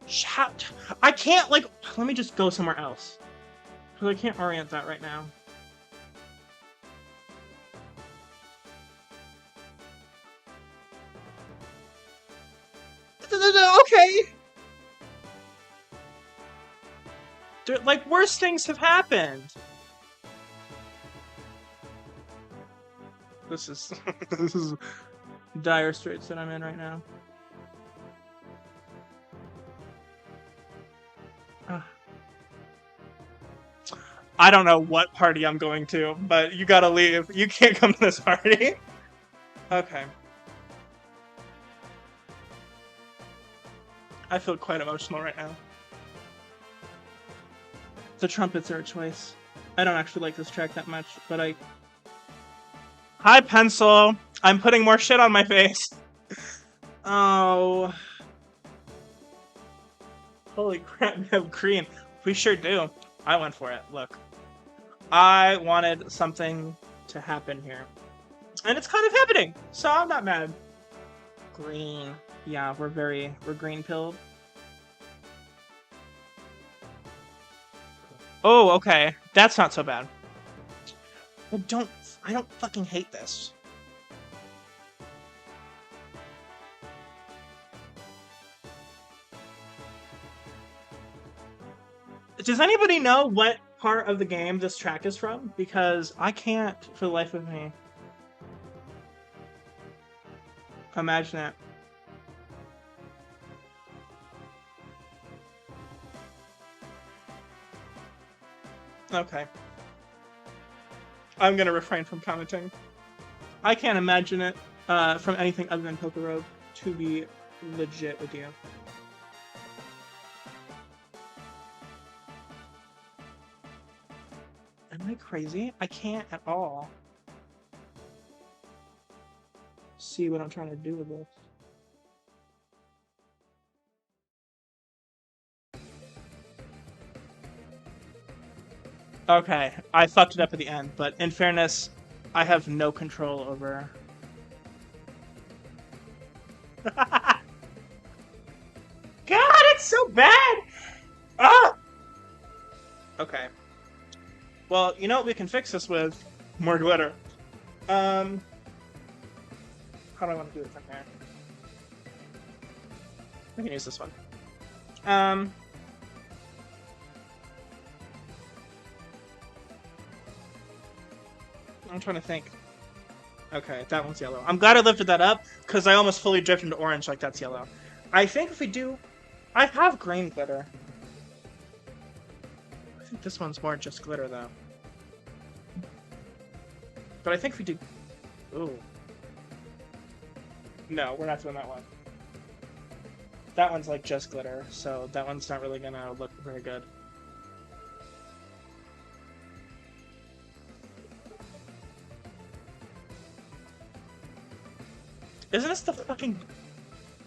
Shout! I can't, like, let me just go somewhere else. Because I can't orient that right now. Okay! Dude, like, worse things have happened. This is this is dire straits that I'm in right now. I don't know what party I'm going to, but you gotta leave. You can't come to this party. Okay. I feel quite emotional right now. The trumpets are a choice. I don't actually like this track that much, but I... Hi, pencil! I'm putting more shit on my face! Oh... Holy crap, we have green. We sure do. I went for it, look. I wanted something to happen here. And it's kind of happening, so I'm not mad. Green. Yeah, we're green-pilled. Oh, okay. That's not so bad. But I don't fucking hate this. Does anybody know what part of the game this track is from? Because I can't, for the life of me, imagine it. Okay. I'm gonna refrain from commenting. I can't imagine it from anything other than Pokerogue, to be legit with you. Am I crazy? I can't at all see what I'm trying to do with this. Okay, I fucked it up at the end, but in fairness, I have no control over... God, it's so bad! Ah! Okay. Well, you know what we can fix this with? More glitter. How do I want to do this in here? We can use this one. I'm trying to think. Okay, that one's yellow. I'm glad I lifted that up, because I almost fully drifted into orange like that's yellow. I think if we do... I have green glitter. I think this one's more just glitter, though. But I think if we do... Ooh. No, we're not doing that one. That one's like just glitter, so that one's not really gonna look very good. Isn't this the fucking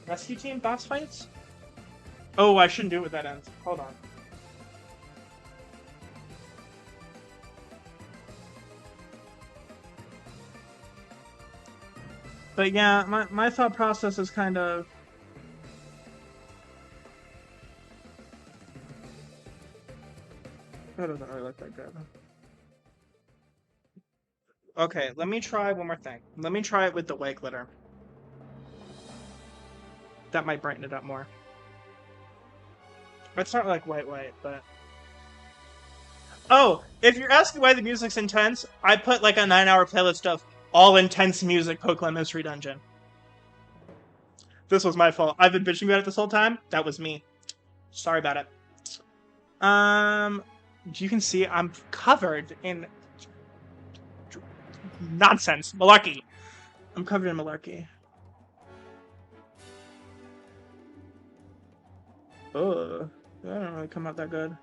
rescue team boss fights? Oh, I shouldn't do it with that end. Hold on. But yeah, my thought process is kind of... That doesn't really look that good. Okay, let me try one more thing. Let me try it with the white glitter. That might brighten it up more. It's not like white, but... Oh, if you're asking why the music's intense, I put like a 9-hour playlist of all intense music Pokemon Mystery Dungeon. This was my fault. I've been bitching about it this whole time. That was me. Sorry about it. You can see I'm covered in nonsense. Malarkey. I'm covered in malarkey. Ugh. That didn't really come out that good.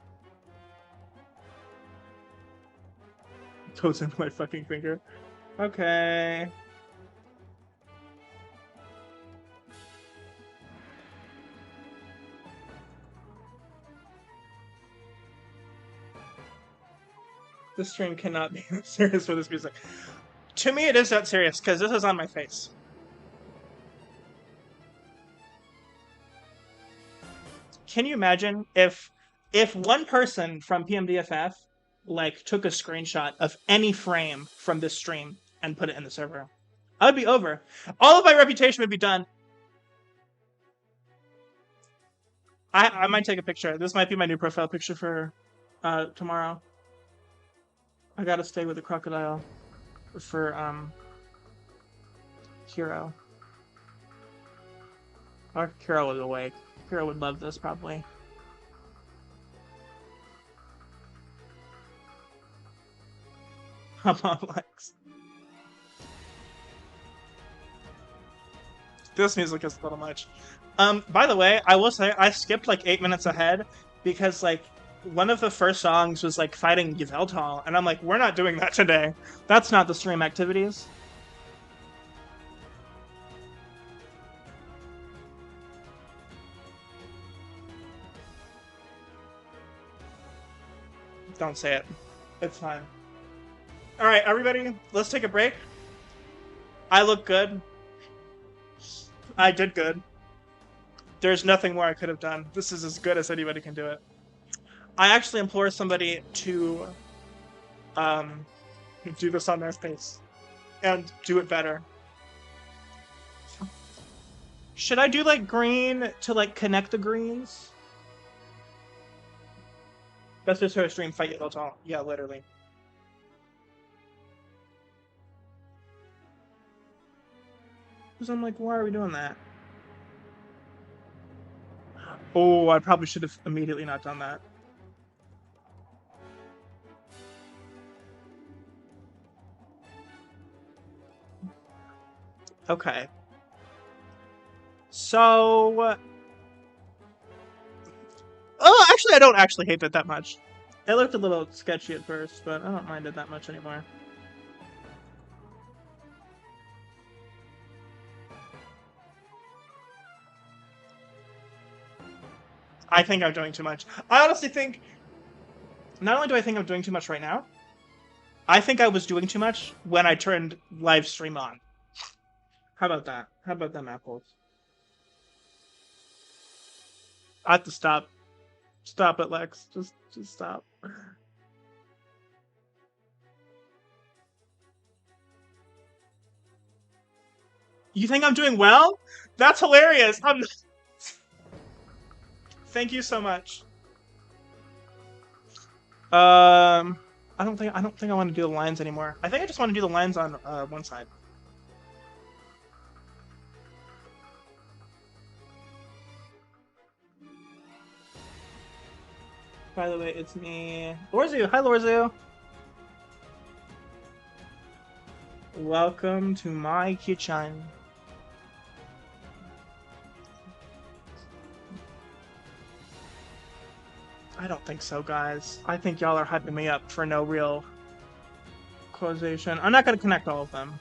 Goes into my fucking finger. Okay. This stream cannot be serious for this music. To me, it is that serious, because this is on my face. Can you imagine if one person from PMDFF like took a screenshot of any frame from this stream and put it in the server? I would be over. All of my reputation would be done. I might take a picture. This might be my new profile picture for tomorrow. I gotta stay with the crocodile for Hero. Our Hero was awake. Hero would love this probably. Come on, Lex. This music is a little much. By the way, I will say I skipped like 8 minutes ahead because like one of the first songs was like fighting Yveltal, and I'm like, we're not doing that today. That's not the stream activities. Don't say it. It's fine. Alright, everybody, let's take a break. I look good. I did good. There's nothing more I could have done. This is as good as anybody can do it. I actually implore somebody to do this on their space and do it better. Should I do like green to like connect the greens? That's just her stream fight Yveltal. Yeah, literally. Because I'm like, why are we doing that? Oh, I probably should have immediately not done that. Okay. So... Oh, actually, I don't actually hate it that much. It looked a little sketchy at first, but I don't mind it that much anymore. I think I'm doing too much. I honestly think... Not only do I think I'm doing too much right now, I think I was doing too much when I turned live stream on. How about that? How about them apples? I have to stop. Stop it, Lex. Just stop. You think I'm doing well? That's hilarious. Thank you so much. I don't think I want to do the lines anymore. I think I just want to do the lines on one side. By the way, it's me, Lorzu. Hi, Lorzu. Welcome to my kitchen. I don't think so, guys. I think y'all are hyping me up for no real causation. I'm not going to connect all of them.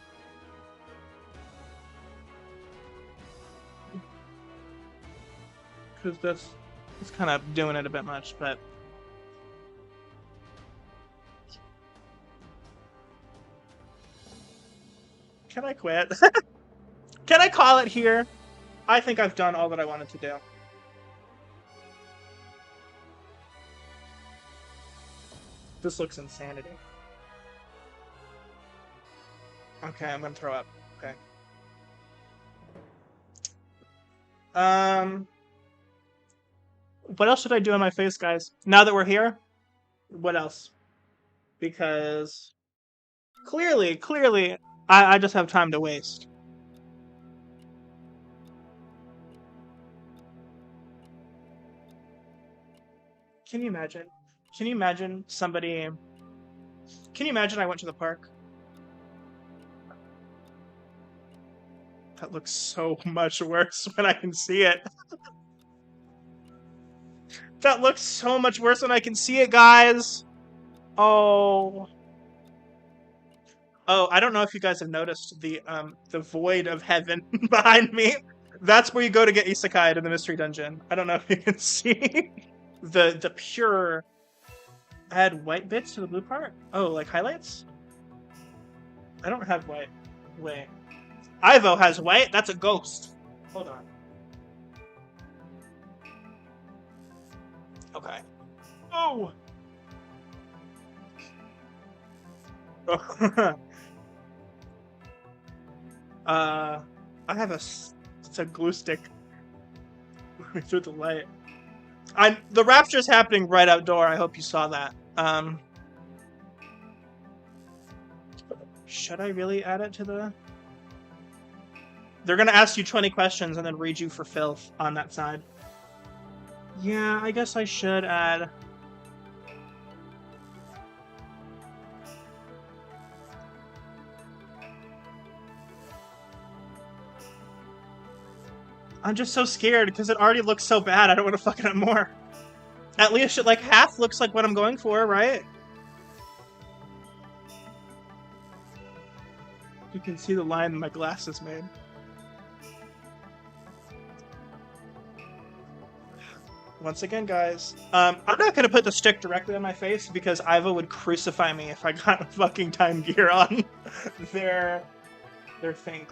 Because that's kind of doing it a bit much, but... Can I quit? Can I call it here? I think I've done all that I wanted to do. This looks insanity. Okay, I'm gonna throw up. Okay. What else should I do on my face, guys? Now that we're here, what else? Because clearly, I just have time to waste. Can you imagine? Can you imagine somebody... Can you imagine I went to the park? That looks so much worse when I can see it. That looks so much worse when I can see it, guys. Oh. Oh, I don't know if you guys have noticed the void of heaven behind me. That's where you go to get isekai to the mystery dungeon. I don't know if you can see the pure... Add white bits to the blue part? Oh, like highlights? I don't have white. Wait. Ivo has white? That's a ghost. Hold on. Okay. Oh! I have it's a glue stick through the light. The rapture's happening right outdoor. I hope you saw that. Should I really add it to the... They're gonna ask you 20 questions and then read you for filth on that side. Yeah, I guess I should add... I'm just so scared because it already looks so bad. I don't want to fuck it up more. At least it, like, half looks like what I'm going for, right? You can see the line my glasses made. Once again, guys, I'm not gonna put the stick directly on my face because Iva would crucify me if I got fucking time gear on their thing.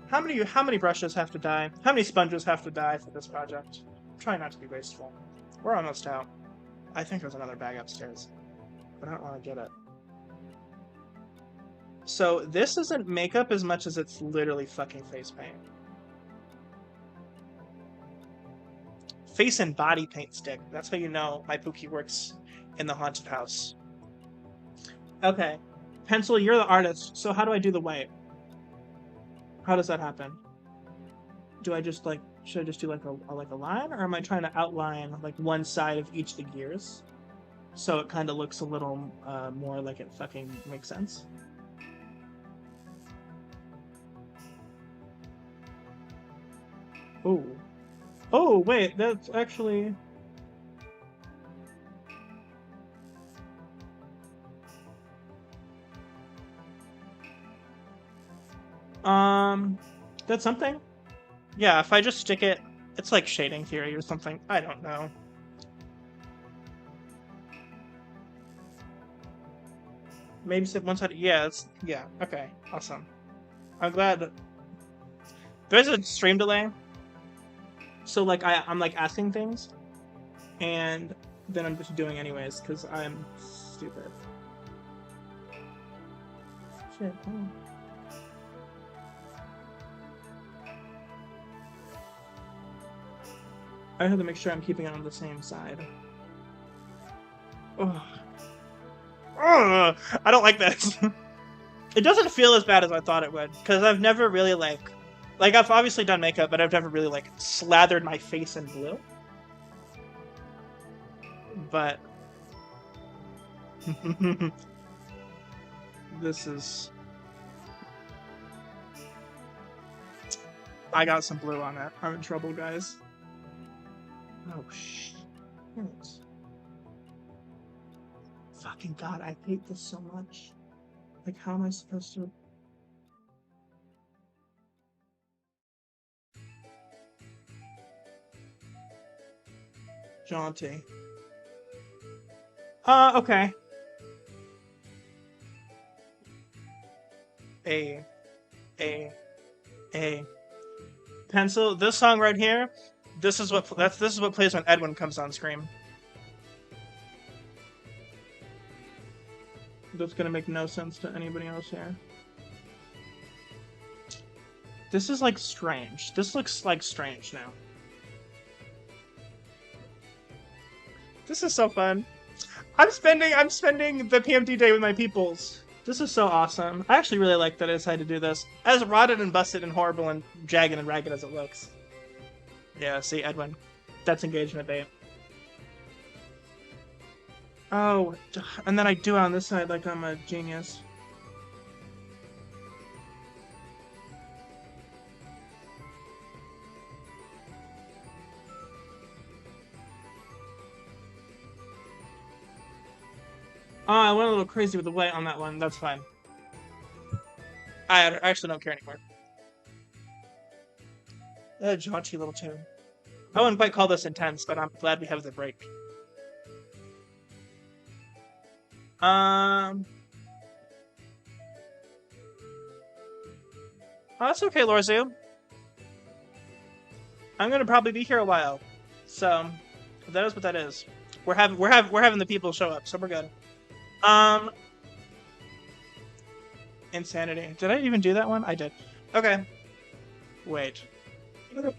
How many brushes have to die? How many sponges have to die for this project? I'm trying not to be wasteful. We're almost out. I think there's another bag upstairs, but I don't want to get it. So this isn't makeup as much as it's literally fucking face paint. Face and body paint stick. That's how you know my Pookie works in the haunted house. Okay. Pencil, you're the artist, so how do I do the white? How does that happen? Do I just like... Should I just do like a line? Or am I trying to outline like one side of each of the gears? So it kind of looks a little more like it fucking makes sense? Oh. Oh, wait, that's actually... That's something? Yeah, if I just stick it... It's like shading theory or something. I don't know. Maybe one side... Yeah, it's... Yeah, okay. Awesome. I'm glad... There's a stream delay. So, like, I'm, like, asking things, and then I'm just doing anyways, because I'm stupid. Shit, oh. I have to make sure I'm keeping it on the same side. Ugh. Ugh, I don't like this. It doesn't feel as bad as I thought it would, because I've never really, like, I've obviously done makeup, but I've never really, like, slathered my face in blue. But... This is... I got some blue on it. I'm in trouble, guys. Oh, shit. Fucking God, I hate this so much. Like, how am I supposed to... Jaunty. Okay. A. Pencil, this song right here, this is what plays when Edwin comes on screen. That's gonna make no sense to anybody else here. This is like strange. This looks like strange now. This is so fun. I'm spending the PMD day with my peoples. This is so awesome. I actually really like that I decided to do this. As rotted and busted and horrible and jagged and ragged as it looks. Yeah, see, Edwin. That's engagement bait. Oh, and then I do it on this side like I'm a genius. Oh, I went a little crazy with the light on that one. That's fine. I actually don't care anymore. A jaunty little tune. I wouldn't quite call this intense, but I'm glad we have the break. Oh, that's okay, Lorzu. I'm gonna probably be here a while, so that is what that is. We're having the people show up, so we're good. Insanity. Did I even do that one? I did. Okay. Wait.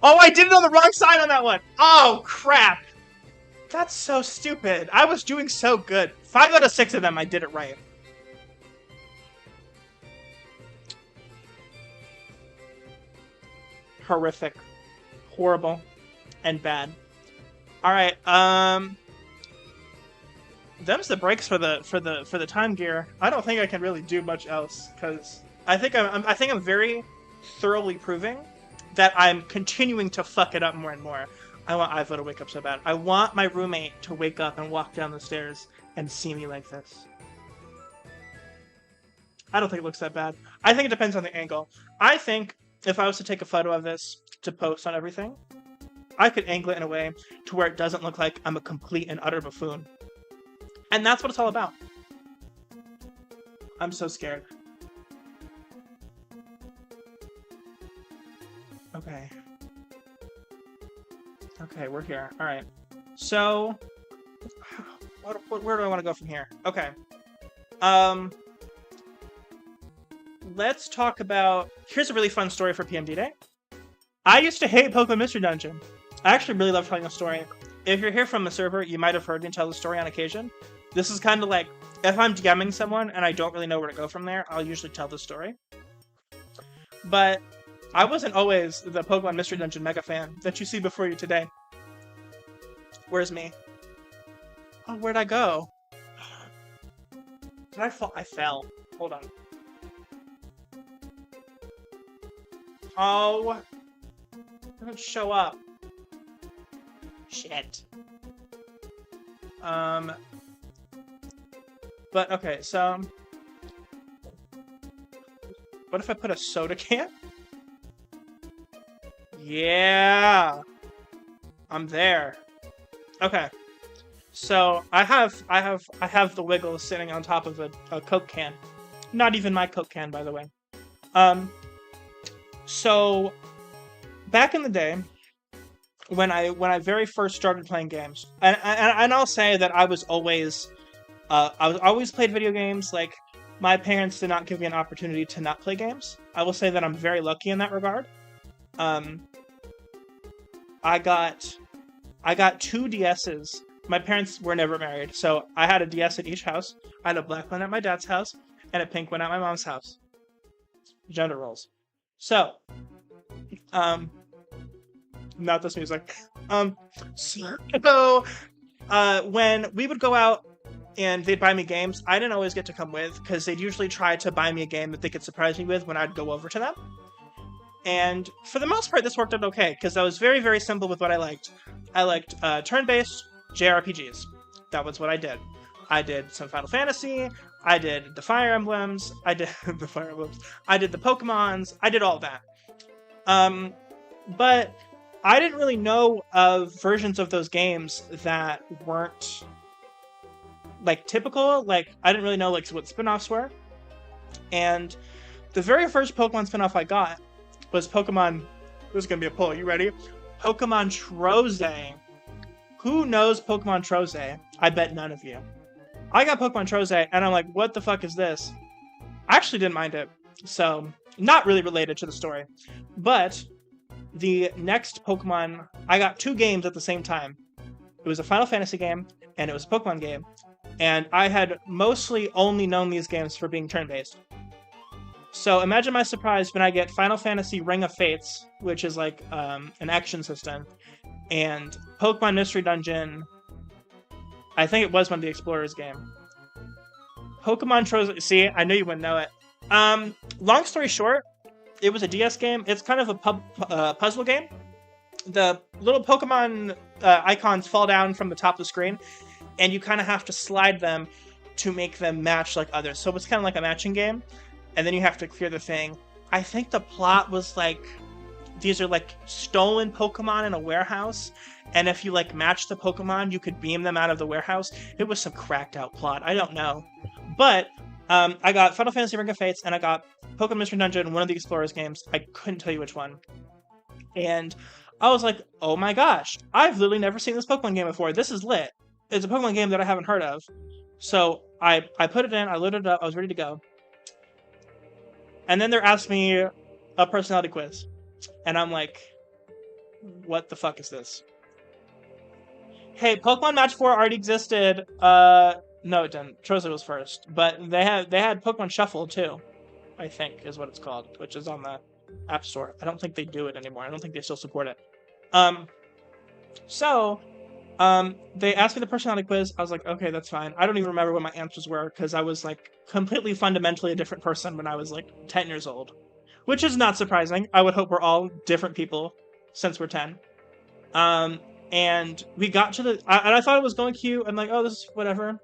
Oh, I did it on the wrong side on that one! Oh, crap! That's so stupid. I was doing so good. 5 out of 6 of them, I did it right. Horrific. Horrible. And bad. Alright, them's the breaks for the time gear. I don't think I can really do much else because I think I'm very thoroughly proving that I'm continuing to fuck it up more and more. I want Ivo to wake up so bad. I want my roommate to wake up and walk down the stairs and see me like this. I don't think it looks that bad. I think it depends on the angle. I think if I was to take a photo of this to post on everything, I could angle it in a way to where it doesn't look like I'm a complete and utter buffoon. And that's what it's all about. I'm so scared. Okay. Okay, we're here. Alright. So, where do I want to go from here? Okay. Let's talk about... Here's a really fun story for PMD Day. I used to hate Pokemon Mystery Dungeon. I actually really love telling a story. If you're here from a server, you might have heard me tell the story on occasion. This is kind of like, if I'm DMing someone and I don't really know where to go from there, I'll usually tell the story. But I wasn't always the Pokemon Mystery Dungeon mega fan that you see before you today. Where's me? Oh, where'd I go? Did I fall? I fell. Hold on. Oh. It doesn't show up. Shit. But, okay, so... What if I put a soda can? Yeah! I'm there. Okay. So, I have the Wiggles sitting on top of a Coke can. Not even my Coke can, by the way. So, back in the day, when I very first started playing games, and I'll say that I was always played video games. Like, my parents did not give me an opportunity to not play games. I will say that I'm very lucky in that regard. I got 2 DSs. My parents were never married, so I had a DS at each house. I had a black one at my dad's house, and a pink one at my mom's house. Gender roles. So, not this music. So, when we would go out and they'd buy me games, I didn't always get to come with, because they'd usually try to buy me a game that they could surprise me with when I'd go over to them. And for the most part, this worked out okay, because I was very, very simple with what I liked. I liked turn-based JRPGs. That was what I did. I did some Final Fantasy, I did the Fire Emblems, I did the Fire Emblems, I did the Pokemons, I did all that. But I didn't really know of versions of those games that weren't, like, typical. Like, I didn't really know, like, what spin-offs were. And the very first Pokemon spin-off I got was Pokemon... This is gonna be a pull. You ready? Pokemon Troze. Who knows Pokemon Troze? I bet none of you. I got Pokemon Troze, and I'm like, what the fuck is this? I actually didn't mind it. So, not really related to the story, but the next Pokemon, I got 2 games at the same time. It was a Final Fantasy game, and it was a Pokemon game. And I had mostly only known these games for being turn-based. So imagine my surprise when I get Final Fantasy Ring of Fates, which is like an action system, and Pokemon Mystery Dungeon. I think it was one of the Explorers game. Pokemon Trojan. See, I knew you wouldn't know it. Long story short, it was a DS game. It's kind of a puzzle game. The little Pokemon icons fall down from the top of the screen, and you kind of have to slide them to make them match like others. So it's kind of like a matching game, and then you have to clear the thing. I think the plot was like, these are like stolen Pokemon in a warehouse, and if you like match the Pokemon, you could beam them out of the warehouse. It was some cracked out plot. I don't know. But I got Final Fantasy Ring of Fates, and I got Pokemon Mystery Dungeon, one of the Explorers games. I couldn't tell you which one. And I was like, oh my gosh, I've literally never seen this Pokemon game before. This is lit. It's a Pokemon game that I haven't heard of. So I put it in, I loaded it up, I was ready to go. And then they're asking me a personality quiz. And I'm like, what the fuck is this? Hey, Pokemon Match 4 already existed. No, it didn't. Troza was first. But they had Pokemon Shuffle, too. I think, is what it's called. Which is on the App Store. I don't think they do it anymore. I don't think they still support it. They asked me the personality quiz. I was like, okay, that's fine. I don't even remember what my answers were, because I was, like, completely fundamentally a different person when I was, like, 10 years old. Which is not surprising. I would hope we're all different people since we're 10. And we got to the... and I thought it was going cute. I'm like, oh, this is whatever.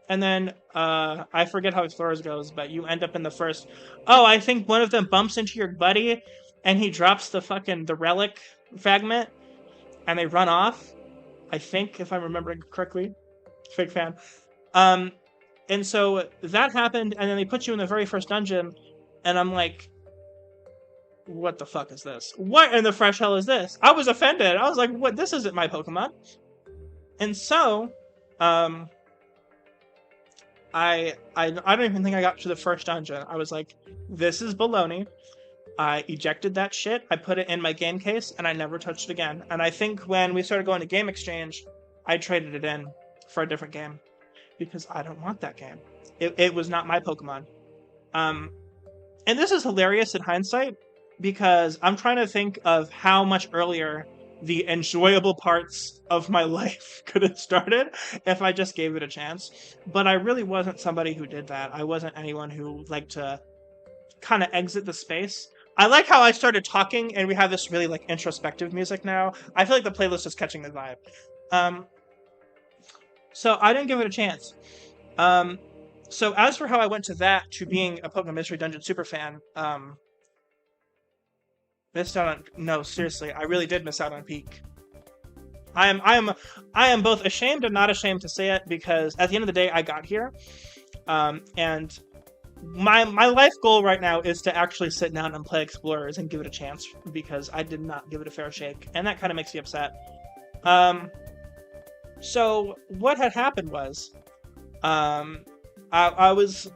And then, I forget how Explorers goes, but you end up in the first... Oh, I think one of them bumps into your buddy, and he drops the relic fragment, and they run off. I think, if I'm remembering correctly. Fake fan. And so that happened, and then they put you in the very first dungeon, and I'm like, what the fuck is this? What in the fresh hell is this? I was offended. I was like, what? This isn't my Pokemon. And so, I don't even think I got to the first dungeon. I was like, this is baloney. I ejected that shit. I put it in my game case, and I never touched it again. And I think when we started going to Game Exchange, I traded it in for a different game. Because I don't want that game. It was not my Pokemon. And this is hilarious in hindsight, because I'm trying to think of how much earlier the enjoyable parts of my life could have started if I just gave it a chance. But I really wasn't somebody who did that. I wasn't anyone who liked to kind of exit the space. I like how I started talking and we have this really like introspective music now. I feel like the playlist is catching the vibe. So I didn't give it a chance. So as for how I went to that, to being a Pokemon Mystery Dungeon superfan, missed out on... No, seriously, I really did miss out on peak. I am both ashamed and not ashamed to say it, because at the end of the day, I got here, and my life goal right now is to actually sit down and play Explorers and give it a chance, because I did not give it a fair shake, and that kind of makes me upset. So what had happened was, I was...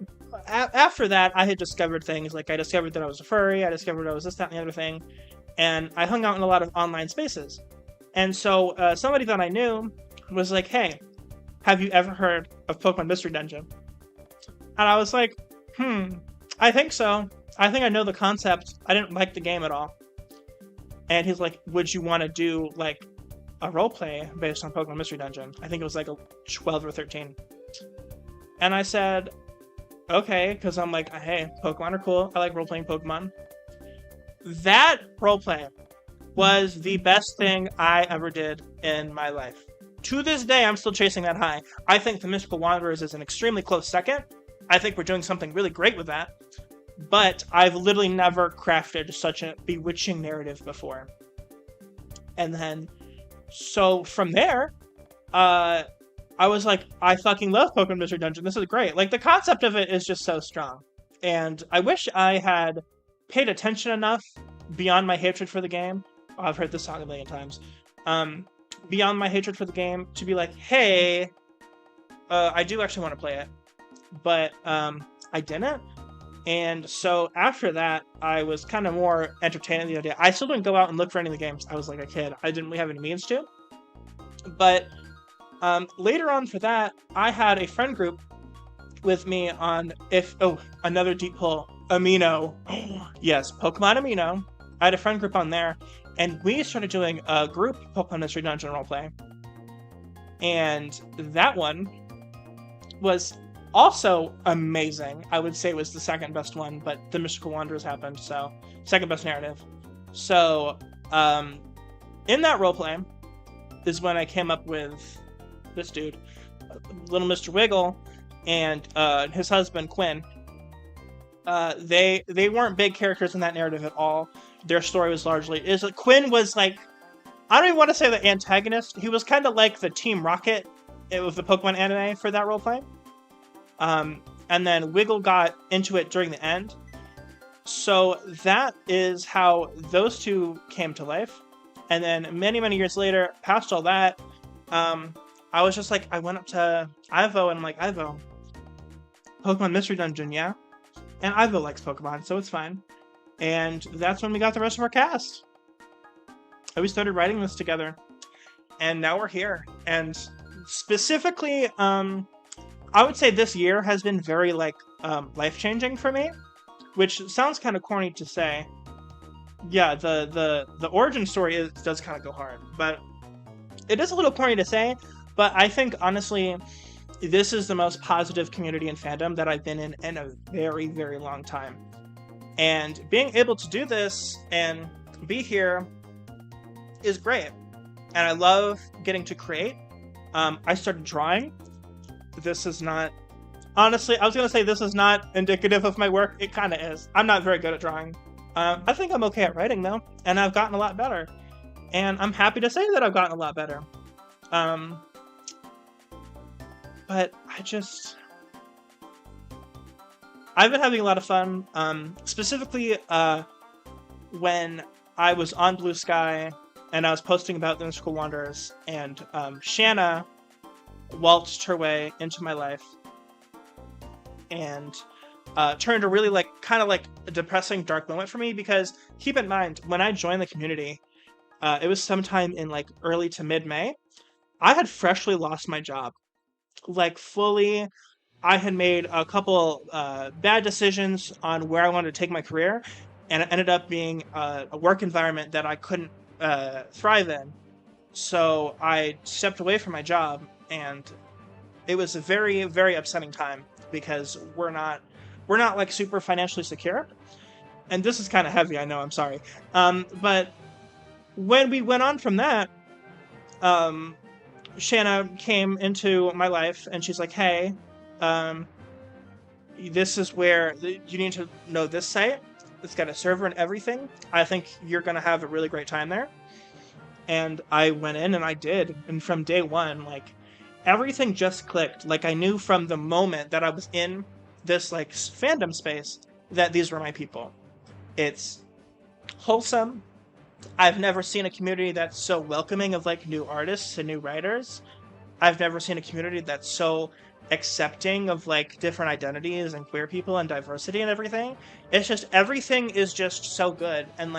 After that, I had discovered things, like I discovered that I was a furry, I discovered I was this, that, and the other thing, and I hung out in a lot of online spaces. And so somebody that I knew was like, hey, have you ever heard of Pokemon Mystery Dungeon? And I was like, I think so. I think I know the concept. I didn't like the game at all. And he's like, would you want to do like a roleplay based on Pokemon Mystery Dungeon? I think it was like a 12 or 13. And I said... okay, because I'm like, hey, Pokemon are cool. I like role-playing Pokemon. That roleplay was the best thing I ever did in my life. To this day, I'm still chasing that high. I think The Mystical Wanderers is an extremely close second. I think we're doing something really great with that. But I've literally never crafted such a bewitching narrative before. And then, so from there, I was like, I fucking love Pokemon Mystery Dungeon. This is great. Like, the concept of it is just so strong. And I wish I had paid attention enough beyond my hatred for the game. Oh, I've heard this song a million times. Beyond my hatred for the game to be like, hey, I do actually want to play it. But I didn't. And so after that, I was kind of more entertained in the idea. I still didn't go out and look for any of the games. I was like a kid. I didn't really have any means to. But later on for that, I had a friend group with me on another deep pull, Amino. Yes, Pokemon Amino. I had a friend group on there, and we started doing a group Pokemon Mystery Dungeon roleplay. And that one was also amazing. I would say it was the second best one, but the Mystical Wanderers happened, so second best narrative. So, in that roleplay is when I came up with this dude, Little Mr. Wiggle, and his husband Quinn. They weren't big characters in that narrative at all. Their story was largely Quinn was like, I don't even want to say the antagonist. He was kind of like the Team Rocket with the Pokemon anime for that roleplay. And then Wiggle got into it during the end. So that is how those two came to life. And then many, many years later, past all that, I was just like, I went up to Ivo and I'm like, Ivo, Pokemon Mystery Dungeon, yeah? And Ivo likes Pokemon, so it's fine. And that's when we got the rest of our cast. And we started writing this together. And now we're here. And specifically, I would say this year has been very, life-changing for me. Which sounds kind of corny to say. Yeah, the origin story does kind of go hard. But it is a little corny to say. But I think, honestly, this is the most positive community and fandom that I've been in a very, very long time. And being able to do this and be here is great. And I love getting to create. I started drawing. This is not... Honestly, I was going to say this is not indicative of my work. It kind of is. I'm not very good at drawing. I think I'm okay at writing, though. And I've gotten a lot better. And I'm happy to say that I've gotten a lot better. But I've been having a lot of fun. Specifically, when I was on Blue Sky and I was posting about the Mystical Wanderers, and Shanna waltzed her way into my life and turned a really a depressing, dark moment for me, because keep in mind, when I joined the community, it was sometime in early to mid-May. I had freshly lost my job. Fully, I had made a couple bad decisions on where I wanted to take my career, and it ended up being a work environment that I couldn't thrive in. So I stepped away from my job, and it was a very, very upsetting time, because we're not super financially secure. And this is kind of heavy, I know, I'm sorry. But when we went on from that, Shanna came into my life, and she's like, hey, this is where you need to know this site. It's got a server and everything. I think you're going to have a really great time there. And I went in and I did. And from day one, everything just clicked. I knew from the moment that I was in this fandom space that these were my people. It's wholesome. I've never seen a community that's so welcoming of new artists and new writers. I've never seen a community that's so accepting of different identities and queer people and diversity and everything. It's just, everything is just so good. And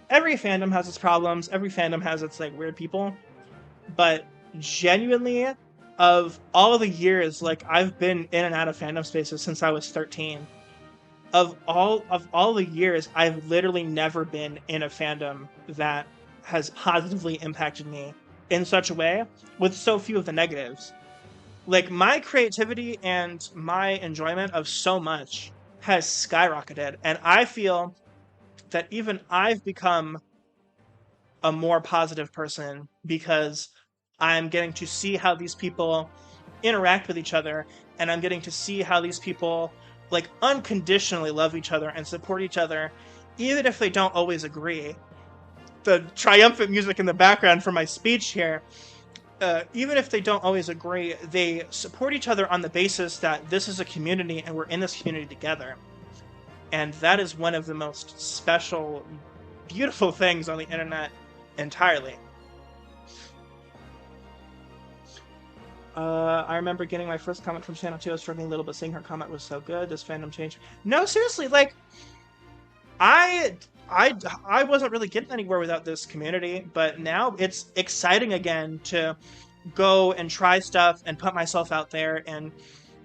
every fandom has its problems. Every fandom has its weird people. But genuinely, of all the years I've been in and out of fandom spaces since I was 13, of all the years, I've literally never been in a fandom that has positively impacted me in such a way, with so few of the negatives. My creativity and my enjoyment of so much has skyrocketed, and I feel that even I've become a more positive person because I'm getting to see how these people interact with each other, and I'm getting to see how these people unconditionally love each other and support each other, even if they don't always agree. The triumphant music in the background for my speech here, even if they don't always agree, they support each other on the basis that this is a community and we're in this community together. And that is one of the most special, beautiful things on the internet entirely. I remember getting my first comment from Channel 2. I was struggling a little, but seeing her comment was so good. This fandom change. No, seriously, like, I I wasn't really getting anywhere without this community, but now it's exciting again to go and try stuff and put myself out there and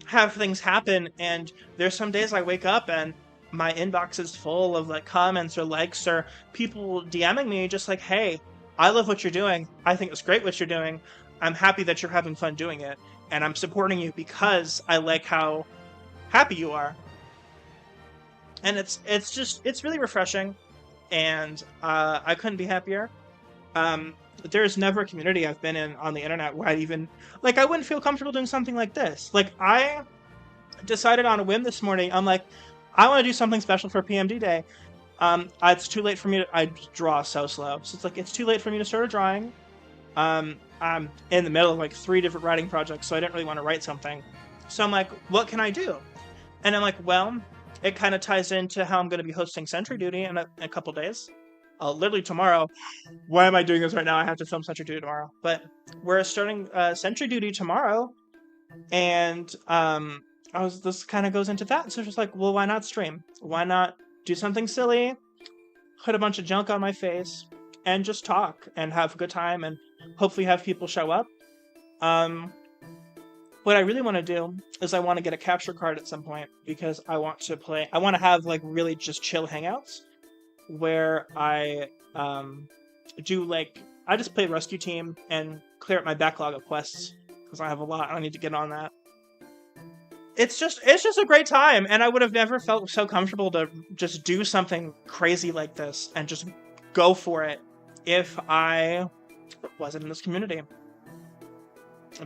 have things happen. And there's some days I wake up and my inbox is full of like comments or likes or people DMing me just like, hey, I love what you're doing. I think it's great what you're doing. I'm happy that you're having fun doing it. And I'm supporting you because I like how happy you are. And it's really refreshing. And I couldn't be happier. There's never a community I've been in on the internet where I wouldn't feel comfortable doing something like this. Like, I decided on a whim this morning, I'm like, I want to do something special for PMD Day. It's too late for me I draw so slow. So it's like, it's too late for me to start a drawing. I'm in the middle of like 3 different writing projects, so I didn't really want to write something. So I'm like, what can I do? And I'm like, well, it kind of ties into how I'm going to be hosting Sentry Duty in a couple days. Literally tomorrow. Why am I doing this right now? I have to film Sentry Duty tomorrow. We're starting Sentry Duty tomorrow, and this kind of goes into that. So it's just like, well, why not stream? Why not do something silly, put a bunch of junk on my face, and just talk and have a good time and hopefully have people show up. What I really want to do is I want to get a capture card at some point because I want to have like really just chill hangouts where I I just play Rescue Team and clear up my backlog of quests because I have a lot. I need to get on that. It's just a great time, and I would have never felt so comfortable to just do something crazy like this and just go for it if I wasn't in this community.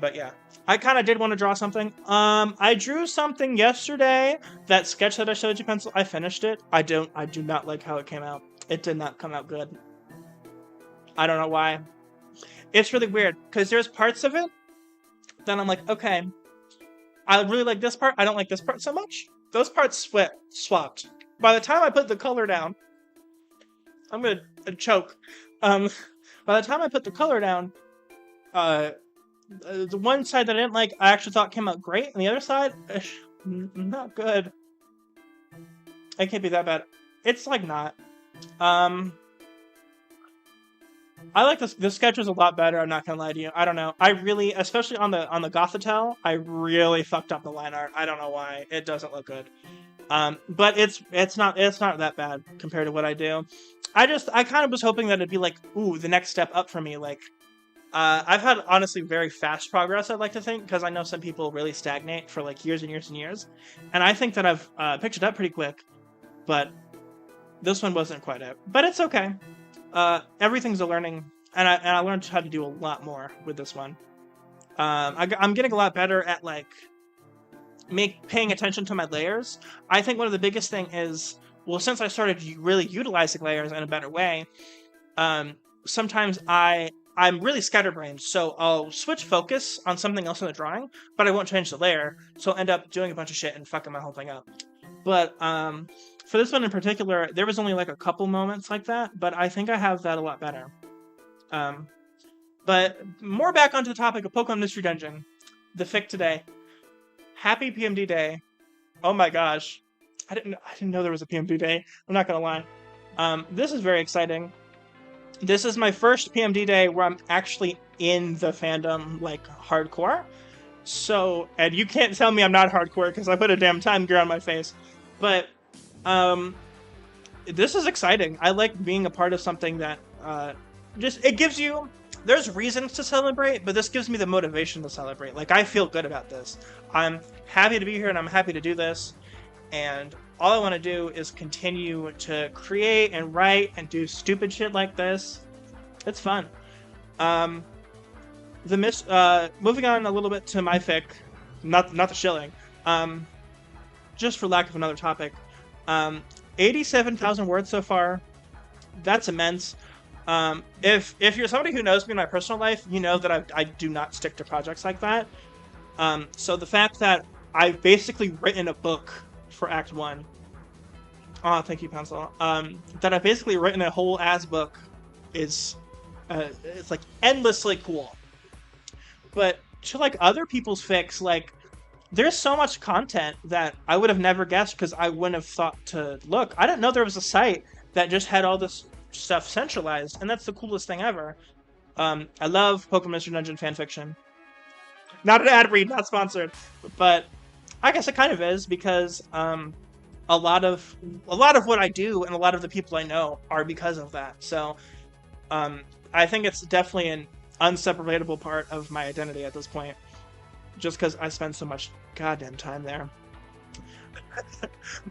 But yeah, I kind of did want to draw something. I drew something yesterday. That sketch that I showed you, pencil. I finished it. I do not like how it came out. It did not come out good. I don't know why. It's really weird because there's parts of it that I'm like, okay, I really like this part. I don't like this part so much. Those parts swapped. By the time I put the color down, I'm gonna choke. By the time I put the color down, the one side that I didn't like, I actually thought came out great, and the other side, not good. It can't be that bad. It's like not. I like this. The sketch was a lot better. I'm not gonna lie to you. I don't know. I really, especially on the Gothitelle, I really fucked up the line art. I don't know why. It doesn't look good. But it's not that bad compared to what I do. I kind of was hoping that it'd be like, ooh, the next step up for me. Like, I've had honestly very fast progress. I'd like to think because I know some people really stagnate for like years and years and years, and I think that I've picked it up pretty quick. But this one wasn't quite it. But it's okay. Everything's a learning, and I learned how to do a lot more with this one. I'm getting a lot better at like paying attention to my layers. I think one of the biggest thing is, well, since I started really utilizing layers in a better way, sometimes I'm really scatterbrained, so I'll switch focus on something else in the drawing, but I won't change the layer, so I'll end up doing a bunch of shit and fucking my whole thing up. But for this one in particular, there was only like a couple moments like that, but I think I have that a lot better. But more back onto the topic of Pokemon Mystery Dungeon. The fic today. Happy PMD Day. Oh my gosh. I didn't know there was a PMD Day. I'm not gonna lie. This is very exciting. This is my first PMD Day where I'm actually in the fandom, like, hardcore. So, and you can't tell me I'm not hardcore because I put a damn time gear on my face. But, this is exciting. I like being a part of something that, it gives you, there's reasons to celebrate, but this gives me the motivation to celebrate. Like, I feel good about this. I'm happy to be here and I'm happy to do this. And all I want to do is continue to create and write and do stupid shit like this. It's fun. Moving on a little bit to my fic, not the shilling. Just for lack of another topic. 87,000 words so far. That's immense. If you're somebody who knows me in my personal life, you know that I do not stick to projects like that. So the fact that I've basically written a book for Act 1. Oh, thank you, Pencil. That I've basically written a whole ass book is it's like endlessly cool. But to like other people's fics, like there's so much content that I would have never guessed because I wouldn't have thought to look. I didn't know there was a site that just had all this stuff centralized, and that's the coolest thing ever. I love Pokemon Mystery Dungeon fanfiction. Not an ad read, not sponsored, but I guess it kind of is because a lot of what I do and a lot of the people I know are because of that. So I think it's definitely an unseparatable part of my identity at this point, just because I spend so much goddamn time there.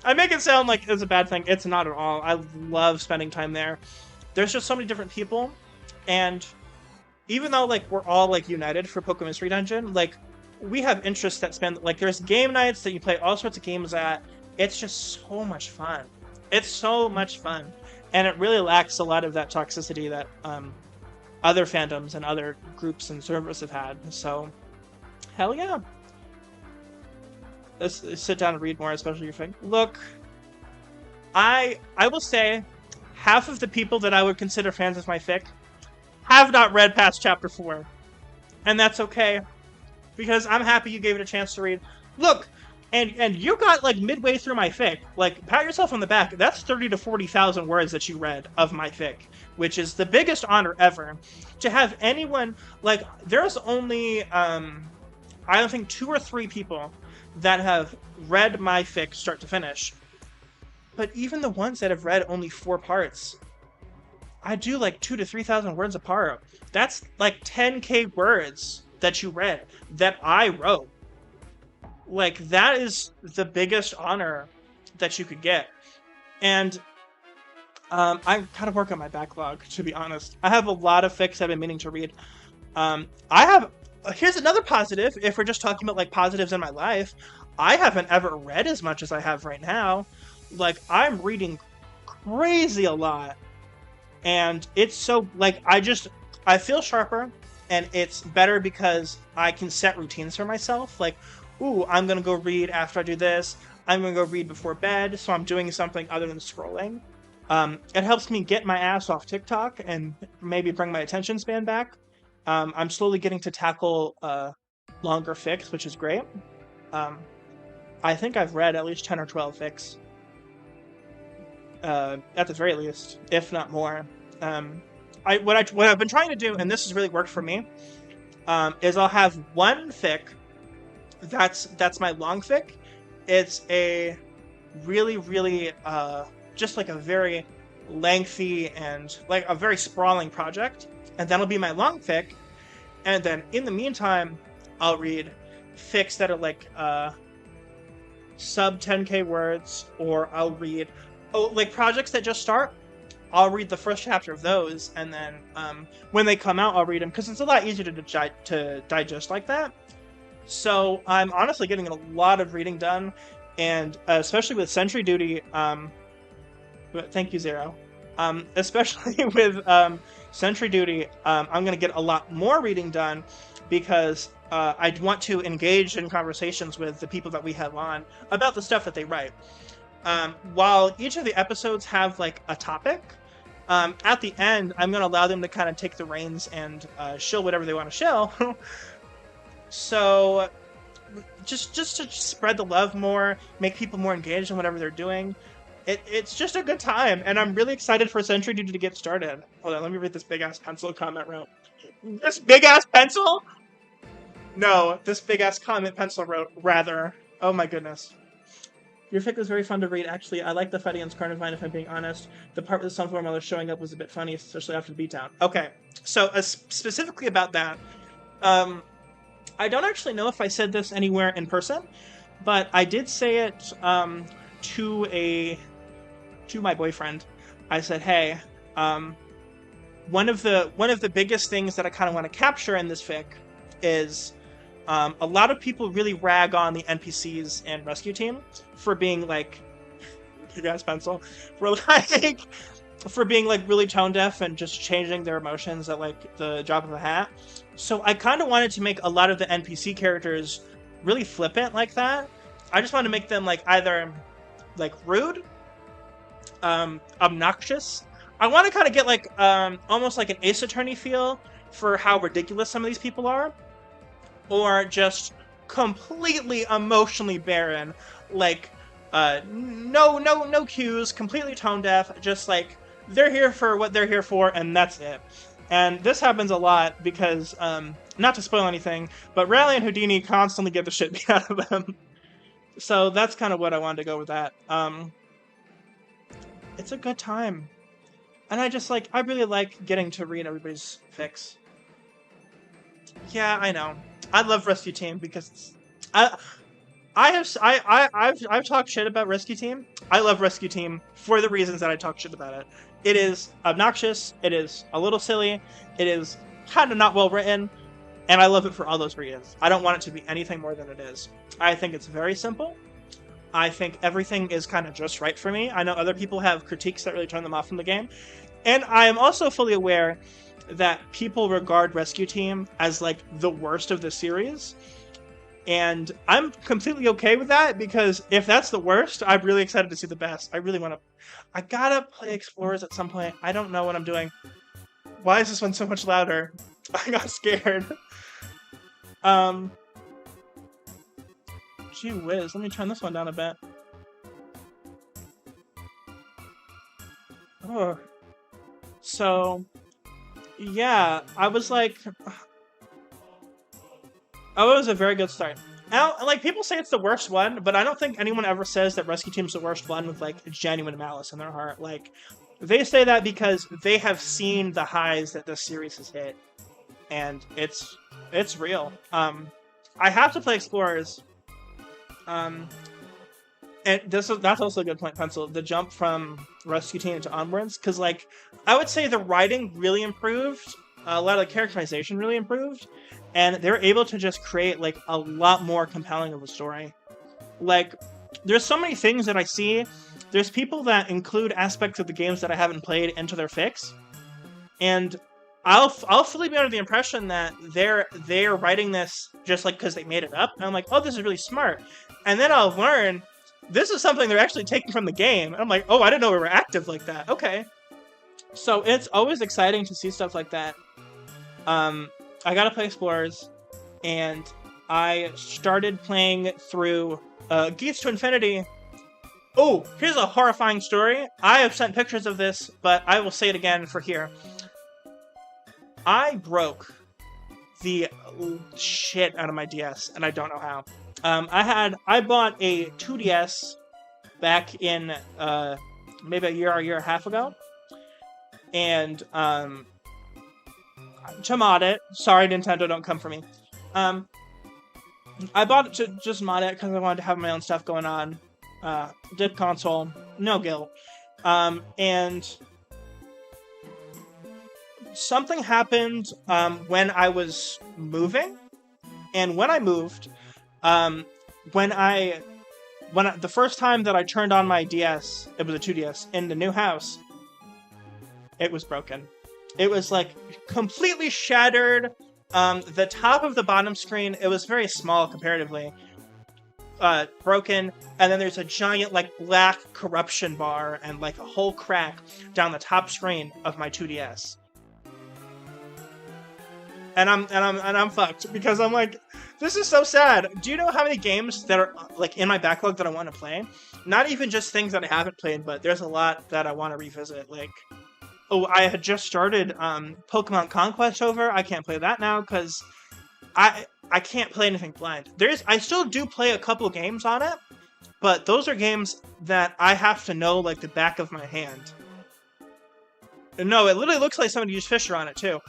I make it sound like it's a bad thing. It's not at all. I love spending time there. There's just so many different people, and even though like we're all like united for Pokemon Mystery Dungeon, like we have interests that span, like there's game nights that you play all sorts of games at. It's just so much fun. It's so much fun, and it really lacks a lot of that toxicity that other fandoms and other groups and servers have had. So hell yeah. Let's sit down and read more, especially your fic. Look, I will say half of the people that I would consider fans of my fic have not read past chapter 4. And that's okay, because I'm happy you gave it a chance to read. Look, and you got like midway through my fic. Like, pat yourself on the back. That's 30 to 40,000 words that you read of my fic, which is the biggest honor ever. To have anyone, like, there's only, I don't think 2 or 3 people that have read my fic start to finish. But even the ones that have read only 4 parts, I do like 2,000 to 3,000 words a part. That's like 10k words that you read that I wrote. Like, that is the biggest honor that you could get. And I'm kind of working on my backlog, to be honest. I have a lot of fics I've been meaning to read. Here's another positive, if we're just talking about like positives in my life. I haven't ever read as much as I have right now. Like, I'm reading crazy a lot. And it's so, like, I feel sharper, and it's better because I can set routines for myself. Like, ooh, I'm going to go read after I do this. I'm going to go read before bed, so I'm doing something other than scrolling. It helps me get my ass off TikTok and maybe bring my attention span back. I'm slowly getting to tackle longer fics, which is great. I think I've read at least 10 or 12 fics. At the very least, if not more. What I've been trying to do, and this has really worked for me, is I'll have one fic that's my long fic. It's a really, really just like a very lengthy and like a very sprawling project, and that'll be my long fic. And then in the meantime, I'll read fics that are like sub 10k words, or I'll read like projects that just start. I'll read the first chapter of those, and then when they come out, I'll read them, because it's a lot easier to digest like that. So I'm honestly getting a lot of reading done, and especially with Sentry Duty, but thank you, Zero. Especially with Sentry Duty, I'm going to get a lot more reading done, because I want to engage in conversations with the people that we have on about the stuff that they write. While each of the episodes have like a topic, at the end, I'm going to allow them to kind of take the reins and shill whatever they want to shill. So just to spread the love more, make people more engaged in whatever they're doing. It's just a good time, and I'm really excited for Sentry Duty to get started. Hold on, let me read this big-ass pencil comment wrote. This big-ass pencil? No, this big-ass comment pencil wrote, rather. Oh my goodness. Your fic was very fun to read. Actually, I like the fight against Carnivine, if I'm being honest. The part with the Sunflower Mother showing up was a bit funny, especially after the beatdown. Okay, so specifically about that, I don't actually know if I said this anywhere in person, but I did say it to my boyfriend. I said, hey, one of the biggest things that I kind of want to capture in this fic is a lot of people really rag on the NPCs and rescue team for being like, big ass pencil, for being like really tone deaf and just changing their emotions at like the drop of a hat. So I kind of wanted to make a lot of the NPC characters really flippant like that. I just wanted to make them like either like rude, obnoxious. I want to kind of get like almost like an Ace Attorney feel for how ridiculous some of these people are. or just completely emotionally barren, like no cues, completely tone deaf, just like they're here for what they're here for, and that's it. And this happens a lot because, not to spoil anything, but Rally and Houdini constantly get the shit beat out of them. So that's kind of what I wanted to go with that. It's a good time. And I really like getting to read everybody's fics. Yeah, I know. I love Rescue Team because I've talked shit about Rescue Team. I love Rescue Team for the reasons that I talk shit about it. It is obnoxious, it is a little silly, it is kind of not well written, and I love it for all those reasons. I don't want it to be anything more than it is. I think it's very simple. I think everything is kind of just right for me. I know other people have critiques that really turn them off from the game. And I am also fully aware that people regard Rescue Team as, like, the worst of the series. And I'm completely okay with that, because if that's the worst, I'm really excited to see the best. I really want to... I gotta play Explorers at some point. I don't know what I'm doing. Why is this one so much louder? I got scared. Gee whiz, let me turn this one down a bit. Oh. So, yeah, I was like... Oh, it was a very good start. Now, like, people say it's the worst one, but I don't think anyone ever says that Rescue Team's the worst one with, like, genuine malice in their heart. Like, they say that because they have seen the highs that this series has hit. And it's real. I have to play Explorers. And that's also a good point, Pencil. The jump from Rescue Team to Onwards, because, like, I would say the writing really improved. A lot of the characterization really improved. And they're able to just create, like, a lot more compelling of a story. Like, there's so many things that I see. There's people that include aspects of the games that I haven't played into their fics. And I'll fully be under the impression that they're writing this just, like, because they made it up. And I'm like, oh, this is really smart. And then I'll learn this is something they're actually taking from the game. And I'm like, oh, I didn't know we were active like that. Okay. So it's always exciting to see stuff like that. I gotta play Explorers, and I started playing through Geats to Infinity. Oh, here's a horrifying story. I have sent pictures of this, but I will say it again for here. I broke the shit out of my DS, and I don't know how. I bought a 2DS back in maybe a year and a half ago, and to mod it. Sorry, Nintendo, don't come for me. I bought it to just mod it because I wanted to have my own stuff going on. Did console, no guilt. And something happened when I was moving, and when I moved, the first time that I turned on my DS, it was a 2DS, in the new house, it was broken. It was, like, completely shattered. The top of the bottom screen, it was very small comparatively. Broken. And then there's a giant, like, black corruption bar and, like, a whole crack down the top screen of my 2DS. And I'm fucked, because I'm like, this is so sad. Do you know how many games that are, like, in my backlog that I want to play? Not even just things that I haven't played, but there's a lot that I want to revisit, like... Oh, I had just started Pokemon Conquest Over. I can't play that now because I can't play anything blind. I still do play a couple games on it, but those are games that I have to know like the back of my hand. No, it literally looks like somebody used Fisher on it too.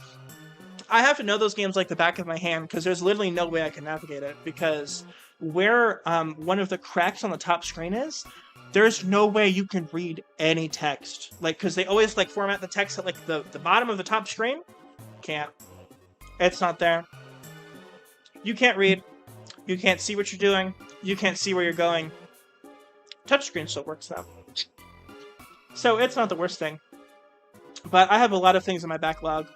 I have to know those games like the back of my hand because there's literally no way I can navigate it, because where one of the cracks on the top screen is, there's no way you can read any text. Like, because they always, like, format the text at, like, the bottom of the top screen. Can't. It's not there. You can't read. You can't see what you're doing. You can't see where you're going. Touchscreen still works, though. So, it's not the worst thing. But I have a lot of things in my backlog.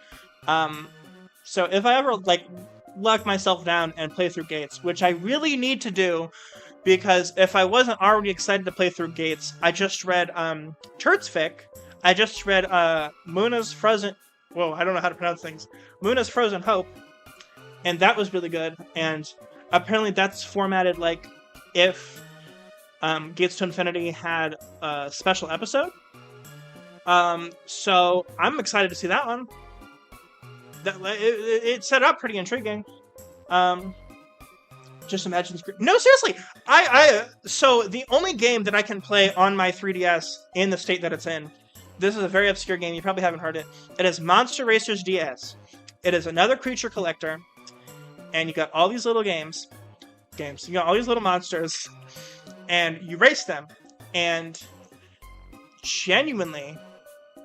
So, if I ever, like, lock myself down and play through Gates, which I really need to do... Because if I wasn't already excited to play through Gates, I just read Turt's fic. I just read Muna's Frozen... Whoa, I don't know how to pronounce things. Muna's Frozen Hope. and that was really good. And apparently, that's formatted like if Gates to Infinity had a special episode. So I'm excited to see that one. It set up pretty intriguing. Just imagine the screen. No, seriously, so the only game that I can play on my 3DS in the state that it's in, this is a very obscure game. You probably haven't heard it. It is Monster Racers DS. It is another creature collector, and you got all these little games. You got all these little monsters, and you race them. And genuinely,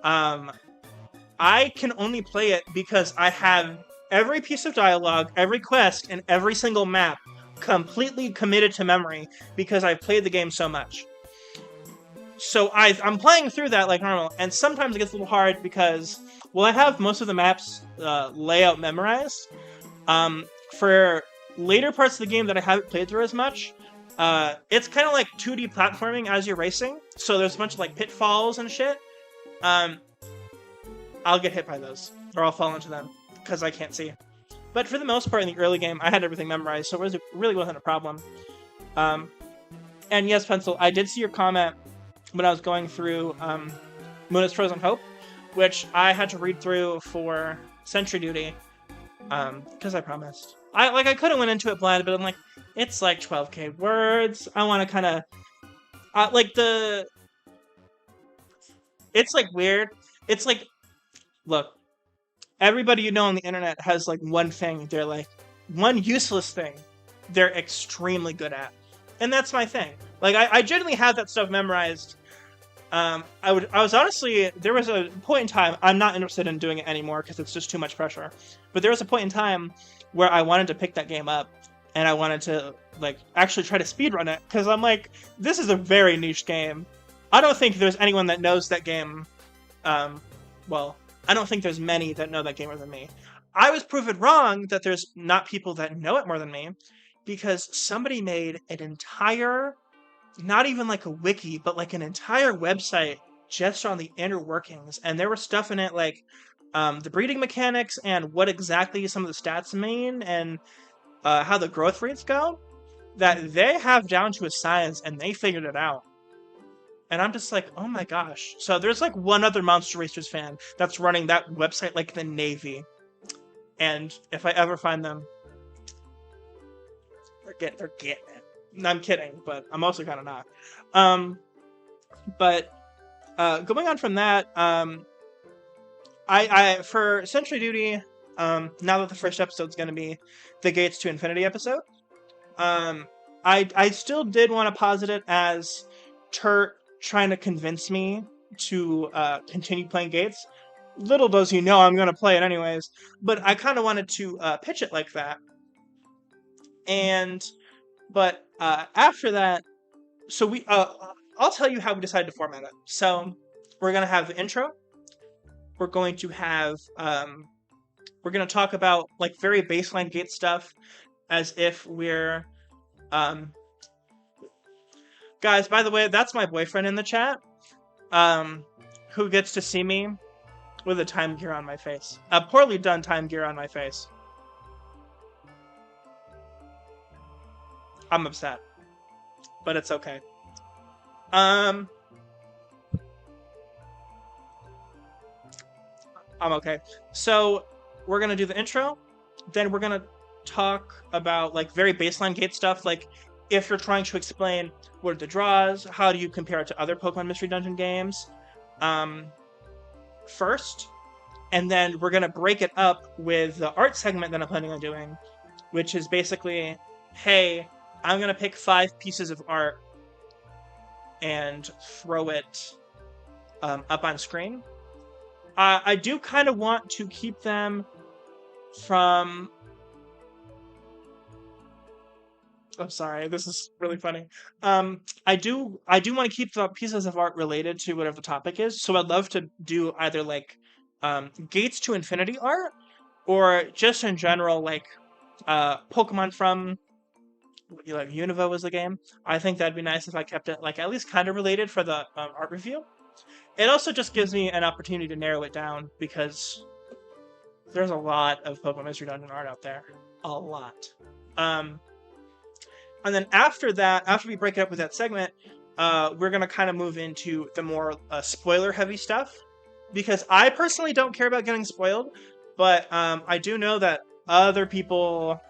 I can only play it because I have every piece of dialogue, every quest, and every single map completely committed to memory because I've played the game so much. So I'm playing through that like normal, and sometimes it gets a little hard because, well, I have most of the maps layout memorized. For later parts of the game that I haven't played through as much, it's kind of like 2D platforming as you're racing, so there's a bunch of like pitfalls and shit. I'll get hit by those, or I'll fall into them, because I can't see. But for the most part, in the early game, I had everything memorized, so it really wasn't a problem. And yes, Pencil, I did see your comment when I was going through Muna's Frozen Hope, which I had to read through for Sentry Duty, because I promised. I could have went into it blind, but I'm like, it's like 12k words. I want to kind of... It's like weird. It's like, look, everybody you know on the internet has like one thing, they're like, one useless thing they're extremely good at. And that's my thing. Like, I genuinely have that stuff memorized. I was honestly, there was a point in time, I'm not interested in doing it anymore because it's just too much pressure. But there was a point in time where I wanted to pick that game up, and I wanted to, like, actually try to speedrun it, because I'm like, this is a very niche game. I don't think there's anyone that knows that game, well, I don't think there's many that know that game more than me. I was proven wrong that there's not people that know it more than me, because somebody made an entire, not even like a wiki, but like an entire website just on the inner workings, and there was stuff in it like the breeding mechanics and what exactly some of the stats mean, and how the growth rates go, that they have down to a science, and they figured it out. And I'm just like, oh my gosh. So there's like one other Monster Racers fan that's running that website like the Navy. And if I ever find them, they're getting it. No, I'm kidding, but I'm also kind of not. But going on from that, I for Sentry Duty, now that the first episode's going to be the Gates to Infinity episode, I still did want to posit it as Turt trying to convince me to continue playing Gates. Little does he know I'm going to play it anyways, but I kind of wanted to pitch it like that. But after that, so I'll tell you how we decided to format it. So we're going to have the intro. We're going to have, we're going to talk about like very baseline Gate stuff as if we're, guys, by the way, that's my boyfriend in the chat, who gets to see me with a time gear on my face. A poorly done time gear on my face. I'm upset, but it's okay. I'm okay. So we're gonna do the intro, then we're gonna talk about like very baseline Gate stuff, like if you're trying to explain what are the draws, how do you compare it to other Pokemon Mystery Dungeon games, first, and then we're gonna break it up with the art segment that I'm planning on doing, which is basically, hey, I'm gonna pick 5 pieces of art and throw it up on screen. I do kind of want to keep them from... I'm sorry, this is really funny. I do want to keep the pieces of art related to whatever the topic is, so I'd love to do either like Gates to Infinity art, or just in general like Pokemon from like Unova was the game. I think that'd be nice if I kept it like at least kind of related for the art review. It also just gives me an opportunity to narrow it down because there's a lot of Pokemon Mystery Dungeon art out there. a lot. And then after that, after we break it up with that segment, we're gonna kind of move into the more spoiler-heavy stuff, because I personally don't care about getting spoiled, but I do know that other people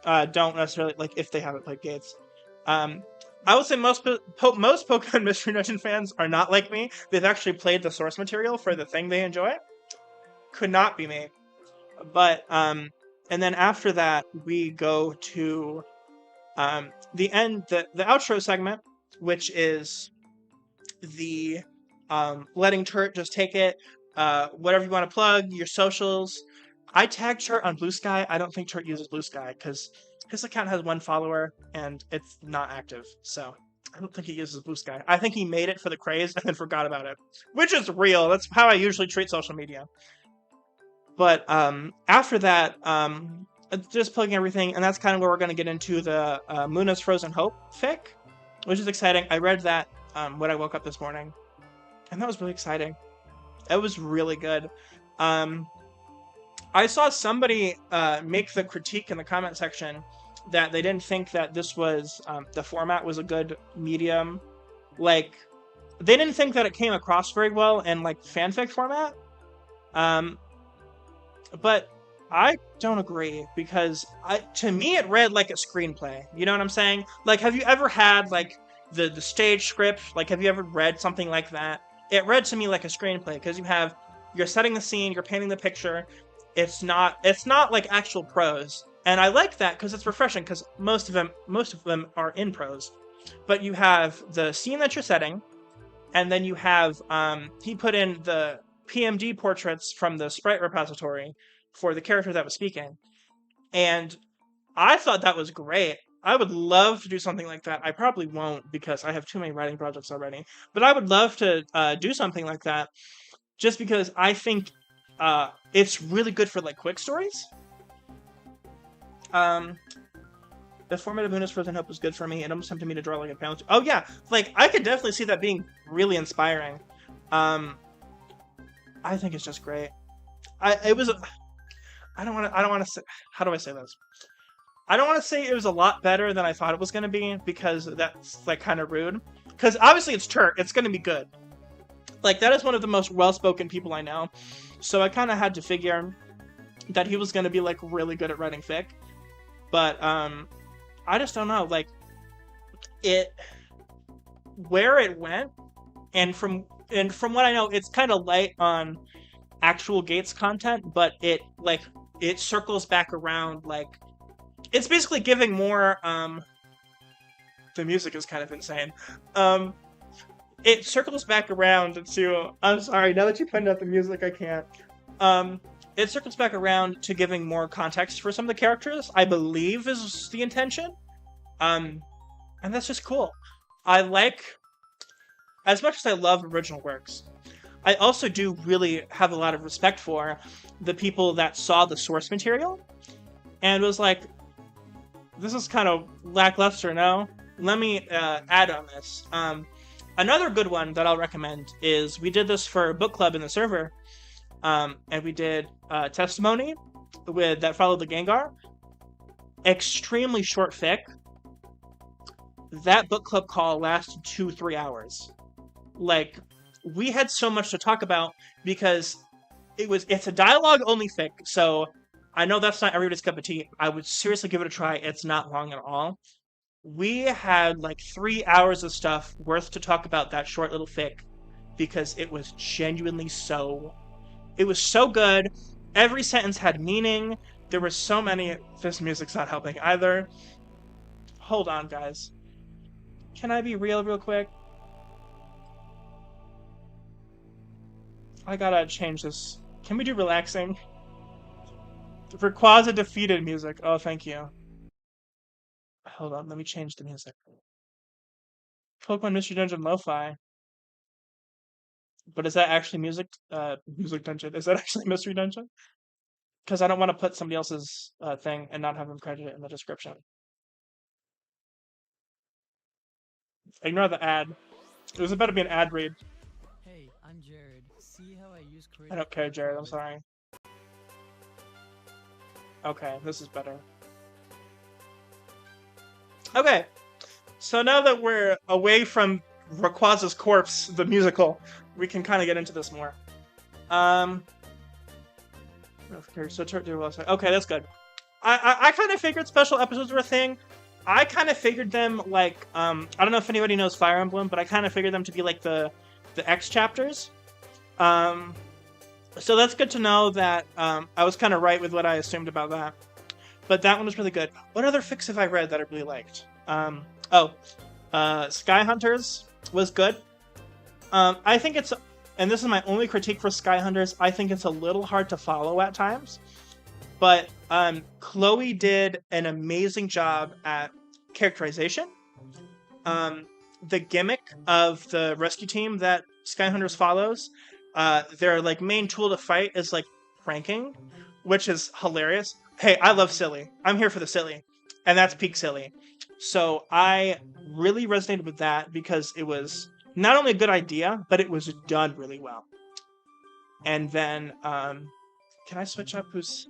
don't necessarily, like, if they haven't played Gates. I would say most Pokemon Mystery Dungeon fans are not like me. They've actually played the source material for the thing they enjoy. Could not be me. But and then after that, we go to the end, the outro segment, which is the letting Turt just take it. Whatever you want to plug, your socials. I tagged Turt on Blue Sky. I don't think Turt uses Blue Sky because his account has 1 follower and it's not active. So I don't think he uses Blue Sky. I think he made it for the craze and then forgot about it, which is real. That's how I usually treat social media. But after that, just plugging everything, and that's kind of where we're going to get into the Muna's Frozen Hope fic, which is exciting. I read that when I woke up this morning, and that was really exciting. It was really good. I saw somebody make the critique in the comment section that they didn't think that this was, the format was a good medium. Like, they didn't think that it came across very well in, like, fanfic format. But I don't agree, because to me it read like a screenplay. You know what I'm saying? Like, have you ever had, like, the stage script? Like, have you ever read something like that? It read to me like a screenplay, because you're setting the scene, you're painting the picture. It's not like actual prose. And I like that because it's refreshing, because most of them are in prose. But you have the scene that you're setting, and then you have he put in the PMD portraits from the sprite repository for the character that was speaking. And I thought that was great. I would love to do something like that. I probably won't, because I have too many writing projects already. But I would love to do something like that, just because I think it's really good for, like, quick stories. The format of Muna's Frozen Hope was good for me. It almost tempted me to draw, like, a panel. Oh yeah, like, I could definitely see that being really inspiring. I think it's just great. I don't want to say, how do I say this? I don't want to say it was a lot better than I thought it was going to be, because that's, like, kind of rude. Because obviously it's Turt. It's going to be good. Like, that is one of the most well-spoken people I know. So I kind of had to figure that he was going to be, like, really good at writing fic. But I just don't know. Like, where it went, and from what I know, it's kind of light on actual Gates content, but it circles back around. Like, it's basically giving more. The music is kind of insane. It circles back around to. I'm sorry. Now that you pointed out the music, I can't. It circles back around to giving more context for some of the characters, I believe is the intention. And that's just cool. I like, as much as I love original works, I also do really have a lot of respect for the people that saw the source material and was like, this is kind of lackluster, no? Let me add on this. Another good one that I'll recommend is, we did this for book club in the server, and we did Testimony that followed the Gengar. Extremely short fic. That book club call lasted 2-3 hours. Like, we had so much to talk about, because it's a dialogue only fic, so I know that's not everybody's cup of tea. I would seriously give it a try. It's not long at all. We had like 3 hours of stuff worth to talk about that short little fic, because it was genuinely it was so good. Every sentence had meaning. There were so many. This music's not helping either. Hold on, guys. Can I be real quick? I gotta change this. Can we do relaxing? Rayquaza defeated music. Oh, thank you. Hold on, let me change the music. Pokemon Mystery Dungeon Lo-Fi. But is that actually music? Music Dungeon. Is that actually Mystery Dungeon? Because I don't want to put somebody else's thing and not have them credit it in the description. Ignore the ad. It was about to be an ad read. Hey, I'm Jared. See how I use I don't care, Jared. I'm sorry. Okay, this is better. Okay, so now that we're away from Rayquaza's corpse, the musical, we can kind of get into this more. Okay, so okay, that's good. I kind of figured special episodes were a thing. I kind of figured them like I don't know if anybody knows Fire Emblem, but I kind of figured them to be like the X chapters. So that's good to know that I was kind of right with what I assumed about that. But that one was really good. What other fics have I read that I really liked? Sky Hunters was good. I think it's, and this is my only critique for Sky Hunters, I think it's a little hard to follow at times. But Chloe did an amazing job at characterization. The gimmick of the rescue team that Sky Hunters follows, their like main tool to fight is like pranking, which is hilarious. Hey, I love silly. I'm here for the silly, and that's peak silly. So I really resonated with that because it was not only a good idea, but it was done really well. And then, can I switch up who's...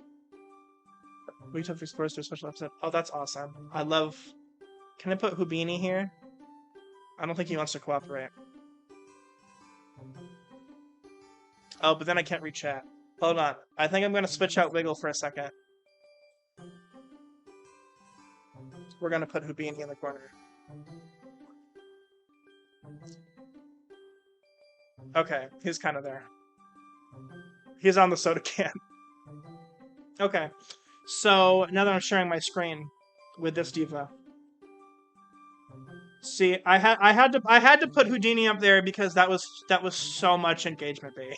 We took Explorers to a special episode. Oh, that's awesome. I love... Can I put Houdini here? I don't think he wants to cooperate. Oh, but then I can't read chat. Hold on. I think I'm going to switch out Wiggle for a second. We're going to put Houdini in the corner. Okay, he's kind of there. He's on the soda can. Okay, so now that I'm sharing my screen with this diva. See, I had to put Houdini up there because that was so much engagement bait.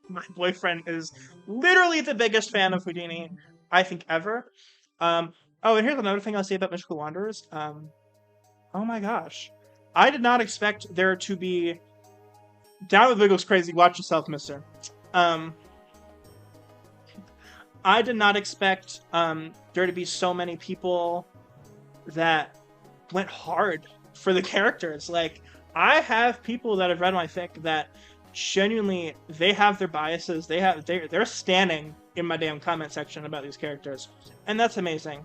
My boyfriend is literally the biggest fan of Houdini, I think, ever. Oh, and here's another thing I'll say about Mystical Wanderers. Oh my gosh. I did not expect there to be... Down with Wiggles Crazy, watch yourself, mister. I did not expect there to be so many people that went hard for the characters. Like, I have people that have read my fic that genuinely, they have their biases. They're standing in my damn comment section about these characters. And that's amazing.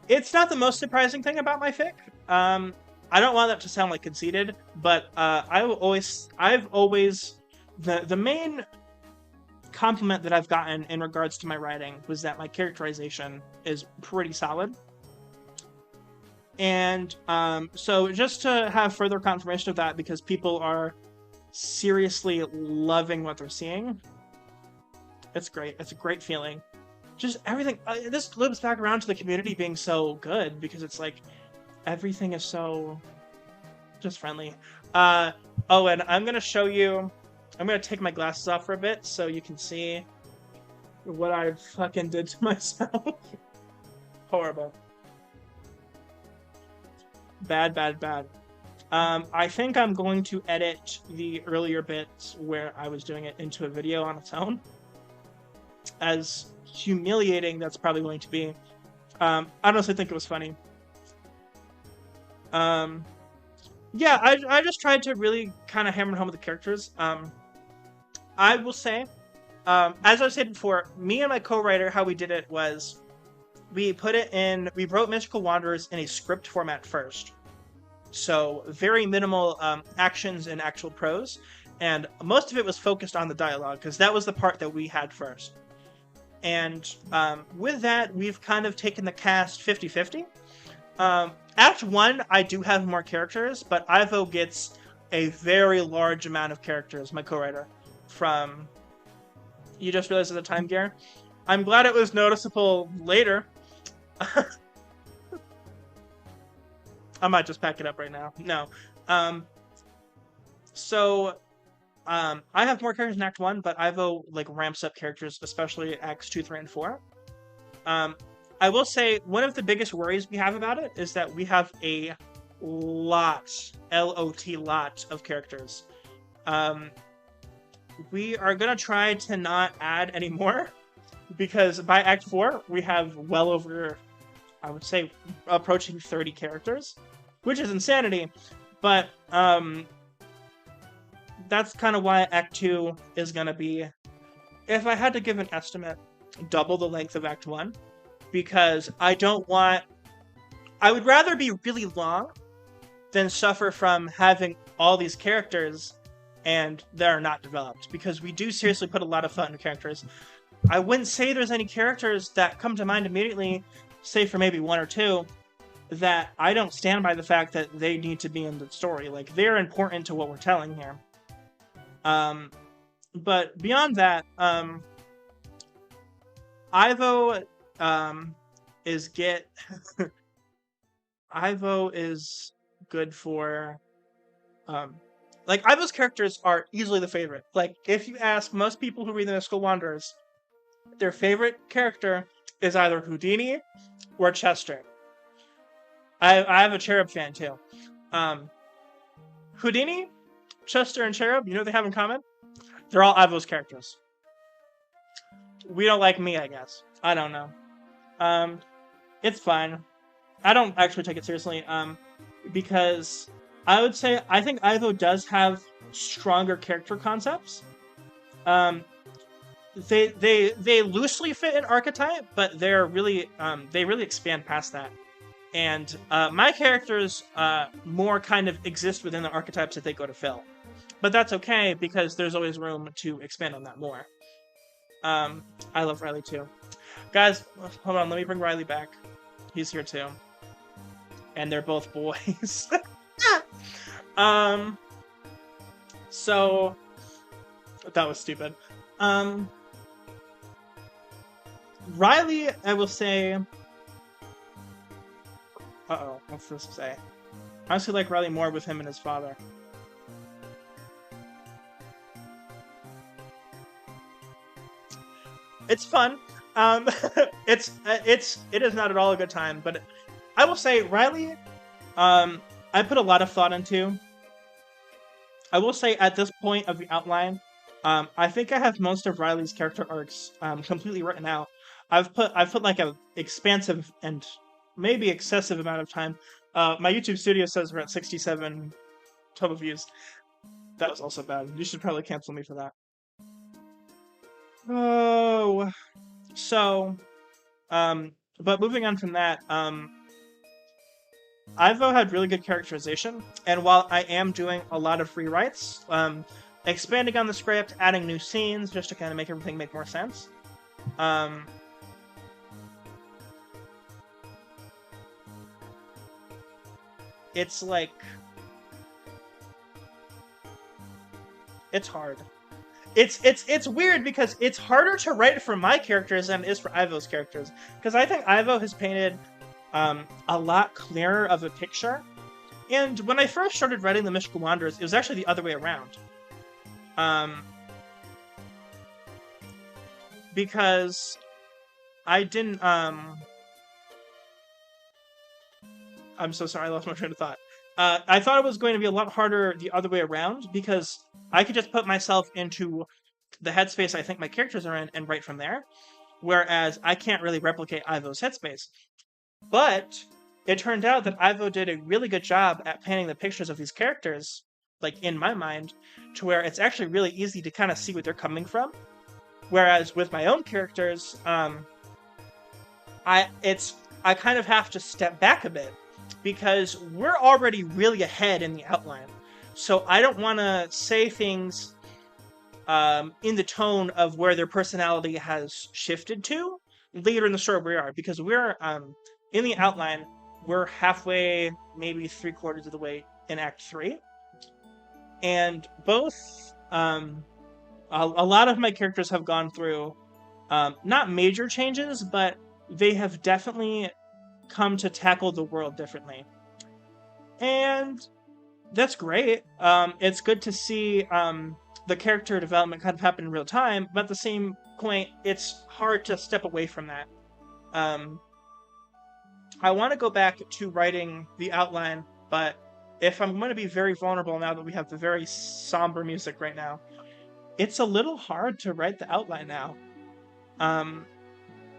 It's not the most surprising thing about my fic. I don't want that to sound like conceited, but I've always the main compliment that I've gotten in regards to my writing was that my characterization is pretty solid. And so just to have further confirmation of that, because people are seriously loving what they're seeing, it's great. It's a great feeling. Just everything. This loops back around to the community being so good, because it's like everything is so just friendly. Oh, and I'm gonna show you. I'm gonna take my glasses off for a bit so you can see what I fucking did to myself. Horrible. Bad, bad, bad. I think I'm going to edit the earlier bits where I was doing it into a video on its own. As humiliating that's probably going to be. I honestly think it was funny. Yeah, I just tried to really kind of hammer home with the characters. I will say, as I said before, me and my co-writer, how we did it was, we wrote Mystical Wanderers in a script format first. So, very minimal actions and actual prose, and most of it was focused on the dialogue, because that was the part that we had first. And with that, we've kind of taken the cast 50-50. Act 1, I do have more characters, but Ivo gets a very large amount of characters, my co-writer, from... You just realized the time gear? I'm glad it was noticeable later. I might just pack it up right now. No. I have more characters in Act 1, but Ivo like ramps up characters, especially Acts 2, 3, and 4. I will say, one of the biggest worries we have about it is that we have a lot, L-O-T, lot of characters. We are going to try to not add any more, because by Act 4, we have well over, I would say, approaching 30 characters, which is insanity, but that's kind of why Act 2 is going to be, if I had to give an estimate, double the length of Act 1. because I would rather be really long than suffer from having all these characters and they're not developed, because we do seriously put a lot of thought into characters. I wouldn't say there's any characters that come to mind immediately, say for maybe one or two, that I don't stand by the fact that they need to be in the story. Like, they're important to what we're telling here. But beyond that, Ivo is Ivo is good for like, Ivo's characters are easily the favorite. Like, if you ask most people who read the Mystical Wanderers, their favorite character is either Houdini or Chester. I have a Cherub fan too. Houdini, Chester, and Cherub, you know what they have in common? They're all Ivo's characters. We don't like me, I guess. I don't know. It's fine. I don't actually take it seriously, because I would say I think Ivo does have stronger character concepts. They loosely fit an archetype, but they're really they really expand past that. And my characters more kind of exist within the archetypes that they go to fill. But that's okay, because there's always room to expand on that more. I love Riley too. Guys, hold on, let me bring Riley back. He's here too. And they're both boys. So that was stupid. Riley, I will say, what's this say? I honestly like Riley more with him and his father. It's fun. It is not at all a good time, but I will say Riley, I put a lot of thought into. I will say at this point of the outline, I think I have most of Riley's character arcs completely written out. I've put like a expansive and maybe excessive amount of time. My YouTube studio says we're at 67 total views. That was also bad. You should probably cancel me for that. Oh, so, but moving on from that, Ivo had really good characterization, and while I am doing a lot of rewrites, expanding on the script, adding new scenes, just to kind of make everything make more sense, it's like, it's hard. It's weird because it's harder to write for my characters than it is for Ivo's characters. Because I think Ivo has painted a lot clearer of a picture. And when I first started writing the Mystical Wanderers, it was actually the other way around. Because I didn't... I'm so sorry, I lost my train of thought. I thought it was going to be a lot harder the other way around, because I could just put myself into the headspace I think my characters are in and write from there, whereas I can't really replicate Ivo's headspace. But it turned out that Ivo did a really good job at painting the pictures of these characters, like in my mind, to where it's actually really easy to kind of see what they're coming from. Whereas with my own characters, I kind of have to step back a bit, because we're already really ahead in the outline. So I don't want to say things in the tone of where their personality has shifted to later in the story we are, because we're in the outline, we're halfway, maybe 3/4 of the way in Act 3. And both, a lot of my characters have gone through, not major changes, but they have definitely come to tackle the world differently. And that's great. It's good to see the character development kind of happen in real time, but at the same point, it's hard to step away from that. I want to go back to writing the outline, but if I'm going to be very vulnerable now that we have the very somber music right now, it's a little hard to write the outline now. And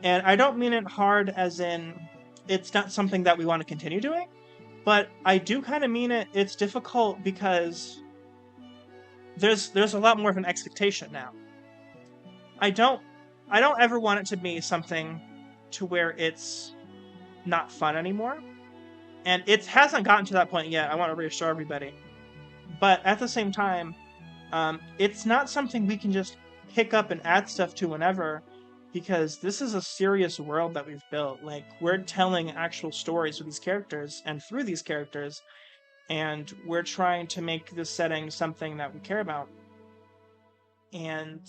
I don't mean it hard as in it's not something that we want to continue doing, but I do kind of mean it's difficult because there's a lot more of an expectation now. I don't ever want it to be something to where it's not fun anymore. And it hasn't gotten to that point yet. I want to reassure everybody. But at the same time, it's not something we can just pick up and add stuff to whenever, because this is a serious world that we've built. Like, we're telling actual stories with these characters and through these characters, and we're trying to make this setting something that we care about. And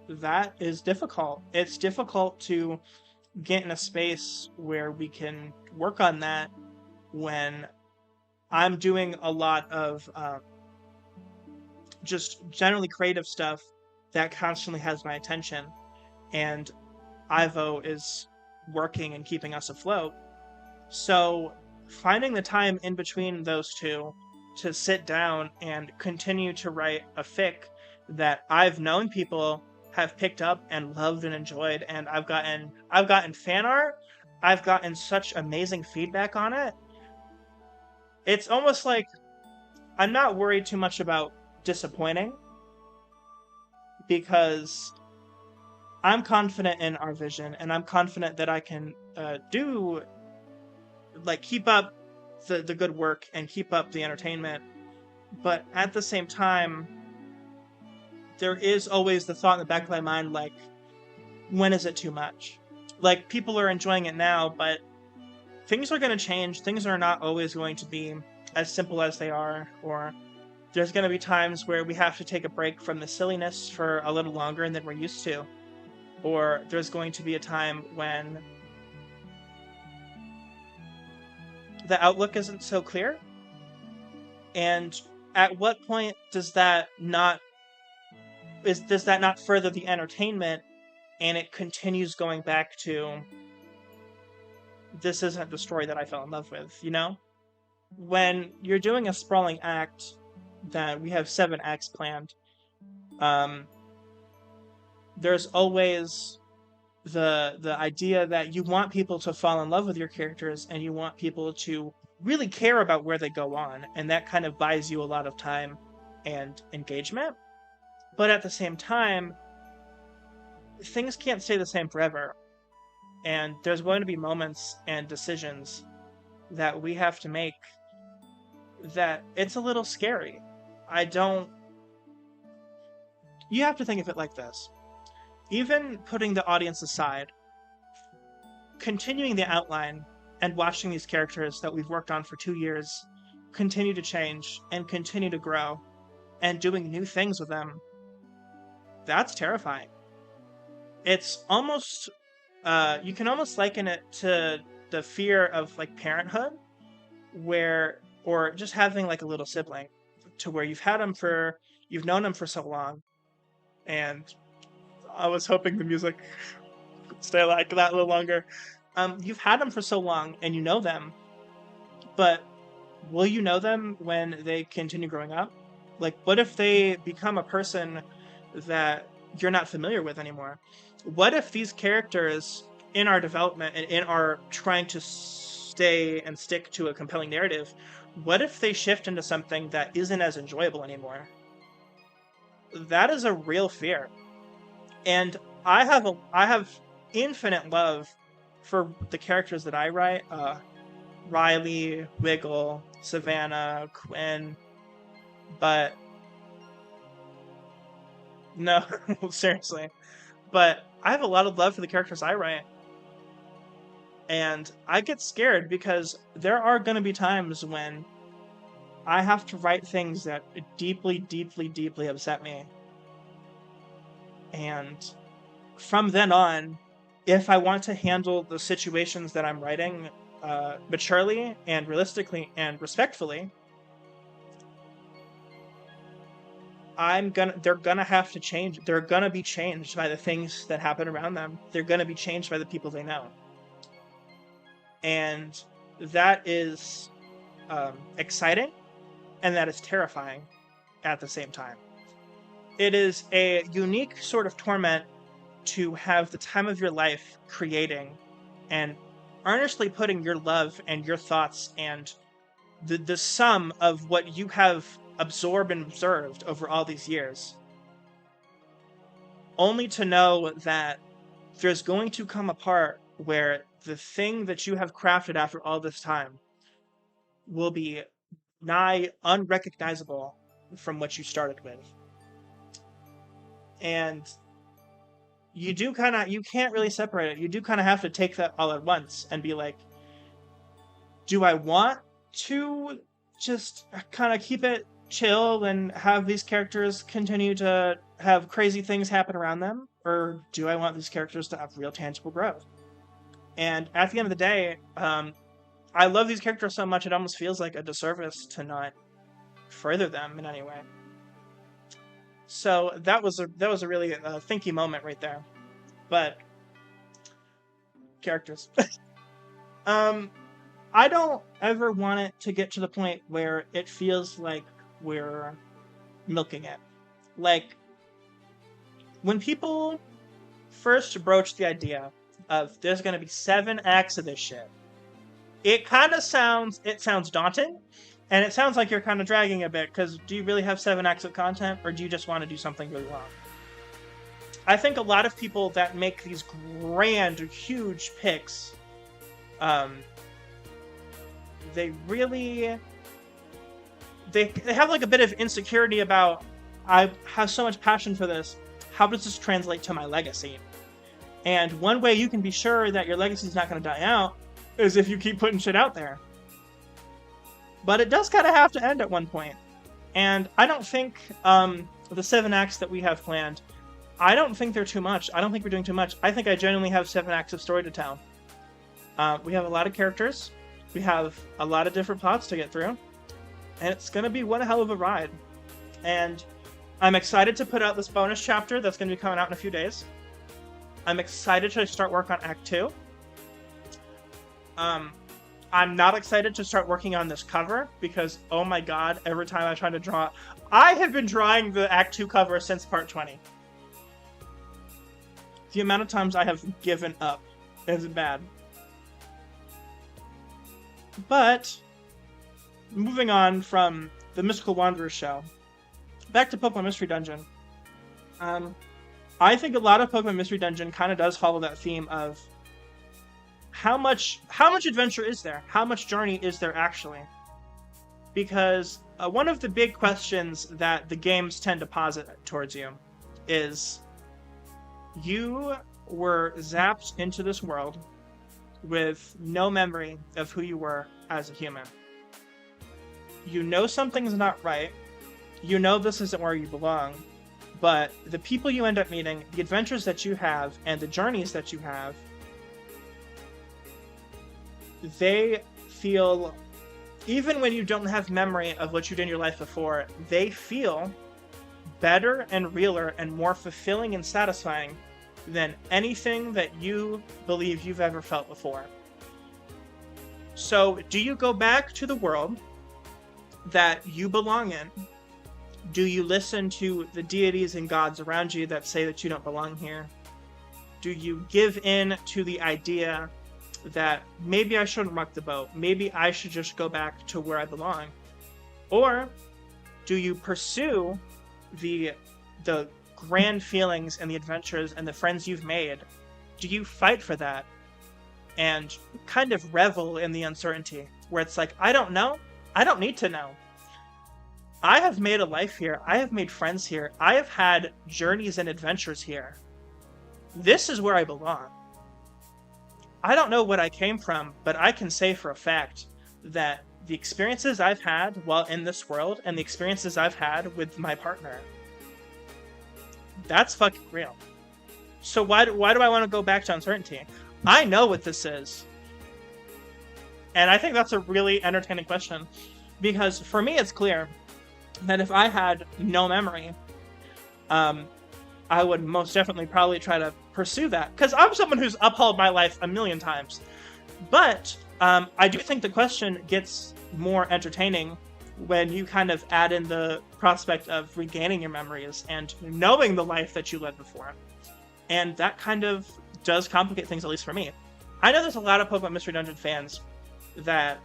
that is difficult. It's difficult to get in a space where we can work on that when I'm doing a lot of just generally creative stuff that constantly has my attention, and Ivo is working and keeping us afloat. So finding the time in between those two to sit down and continue to write a fic that I've known people have picked up and loved and enjoyed, and I've gotten fan art, I've gotten such amazing feedback on it. It's almost like I'm not worried too much about disappointing, because I'm confident in our vision, and I'm confident that I can keep up the good work and keep up the entertainment. But at the same time, there is always the thought in the back of my mind, like, when is it too much? Like, people are enjoying it now, but things are going to change. Things are not always going to be as simple as they are, or there's going to be times where we have to take a break from the silliness for a little longer than we're used to. Or there's going to be a time when the outlook isn't so clear. And at what point does that not further the entertainment, and it continues going back to, this isn't the story that I fell in love with, you know? When you're doing a sprawling act, that we have 7 acts planned, there's always the idea that you want people to fall in love with your characters, and you want people to really care about where they go on, and that kind of buys you a lot of time and engagement. But at the same time, things can't stay the same forever, and there's going to be moments and decisions that we have to make that it's a little scary. You have to think of it like this. Even putting the audience aside, continuing the outline and watching these characters that we've worked on for 2 years continue to change and continue to grow, and doing new things with them, that's terrifying. It's almost, you can almost liken it to the fear of, like, parenthood, or just having, like, a little sibling, to where you've known them for so long. And I was hoping the music would stay like that a little longer. You've had them for so long, and you know them, but will you know them when they continue growing up? Like, what if they become a person that you're not familiar with anymore? What if these characters, in our development and in our trying to stay and stick to a compelling narrative, what if they shift into something that isn't as enjoyable anymore? That is a real fear. And I have infinite love for the characters that I write. Riley, Wiggle, Savannah, Quinn, but no, seriously. But I have a lot of love for the characters I write. And I get scared because there are going to be times when I have to write things that deeply, deeply, deeply upset me. And from then on, if I want to handle the situations that I'm writing maturely and realistically and respectfully, they're gonna have to change. They're gonna be changed by the things that happen around them. They're gonna be changed by the people they know. And that is exciting, and that is terrifying at the same time. It is a unique sort of torment to have the time of your life creating and earnestly putting your love and your thoughts and the sum of what you have absorbed and observed over all these years, only to know that there's going to come a part where the thing that you have crafted after all this time will be nigh unrecognizable from what you started with. And you can't really separate it. You do kind of have to take that all at once and be like, do I want to just kind of keep it chill and have these characters continue to have crazy things happen around them? Or do I want these characters to have real tangible growth? And at the end of the day, I love these characters so much it almost feels like a disservice to not further them in any way. So that was a really thinky moment right there. But characters. I don't ever want it to get to the point where it feels like we're milking it. Like, when people first broached the idea of there's going to be 7 acts of this shit, it sounds daunting, and it sounds like you're kind of dragging a bit, because do you really have 7 acts of content, or do you just want to do something really long? I think a lot of people that make these grand, huge picks, they have like a bit of insecurity about, I have so much passion for this, how does this translate to my legacy? And one way you can be sure that your legacy is not going to die out is if you keep putting shit out there. But it does kind of have to end at one point. And I don't think the 7 acts that we have planned, I don't think they're too much. I don't think we're doing too much. I think I genuinely have 7 acts of story to tell. We have a lot of characters. We have a lot of different plots to get through. And it's going to be one hell of a ride. And I'm excited to put out this bonus chapter that's going to be coming out in a few days. I'm excited to start work on Act 2. I'm not excited to start working on this cover because, oh my god, every time I try to draw... I have been drawing the Act 2 cover since Part 20. The amount of times I have given up is bad. But, moving on from the Mystical Wanderers show, back to Pokemon Mystery Dungeon. I think a lot of Pokemon Mystery Dungeon kind of does follow that theme of how much adventure is there? How much journey is there actually? Because one of the big questions that the games tend to posit towards you is you were zapped into this world with no memory of who you were as a human. You know something's not right. You know this isn't where you belong. But the people you end up meeting, the adventures that you have, and the journeys that you have, they feel, even when you don't have memory of what you did in your life before, they feel better and realer and more fulfilling and satisfying than anything that you believe you've ever felt before. So, do you go back to the world that you belong in? Do you listen to the deities and gods around you that say that you don't belong here? Do you give in to the idea that maybe I shouldn't rock the boat, maybe I should just go back to where I belong? Or do you pursue the grand feelings and the adventures and the friends you've made? Do you fight for that and kind of revel in the uncertainty where it's like, I don't know, I don't need to know. I have made a life here, I have made friends here, I have had journeys and adventures here. This is where I belong. I don't know what I came from, but I can say for a fact that the experiences I've had while in this world and the experiences I've had with my partner, that's fucking real. So why do I want to go back to uncertainty? I know what this is. And I think that's a really entertaining question. Because for me, it's clear that if I had no memory, I would most definitely probably try to pursue that. Because I'm someone who's upheld my life a million times. But I do think the question gets more entertaining when you kind of add in the prospect of regaining your memories and knowing the life that you led before. And that kind of does complicate things, at least for me. I know there's a lot of Pokemon Mystery Dungeon fans that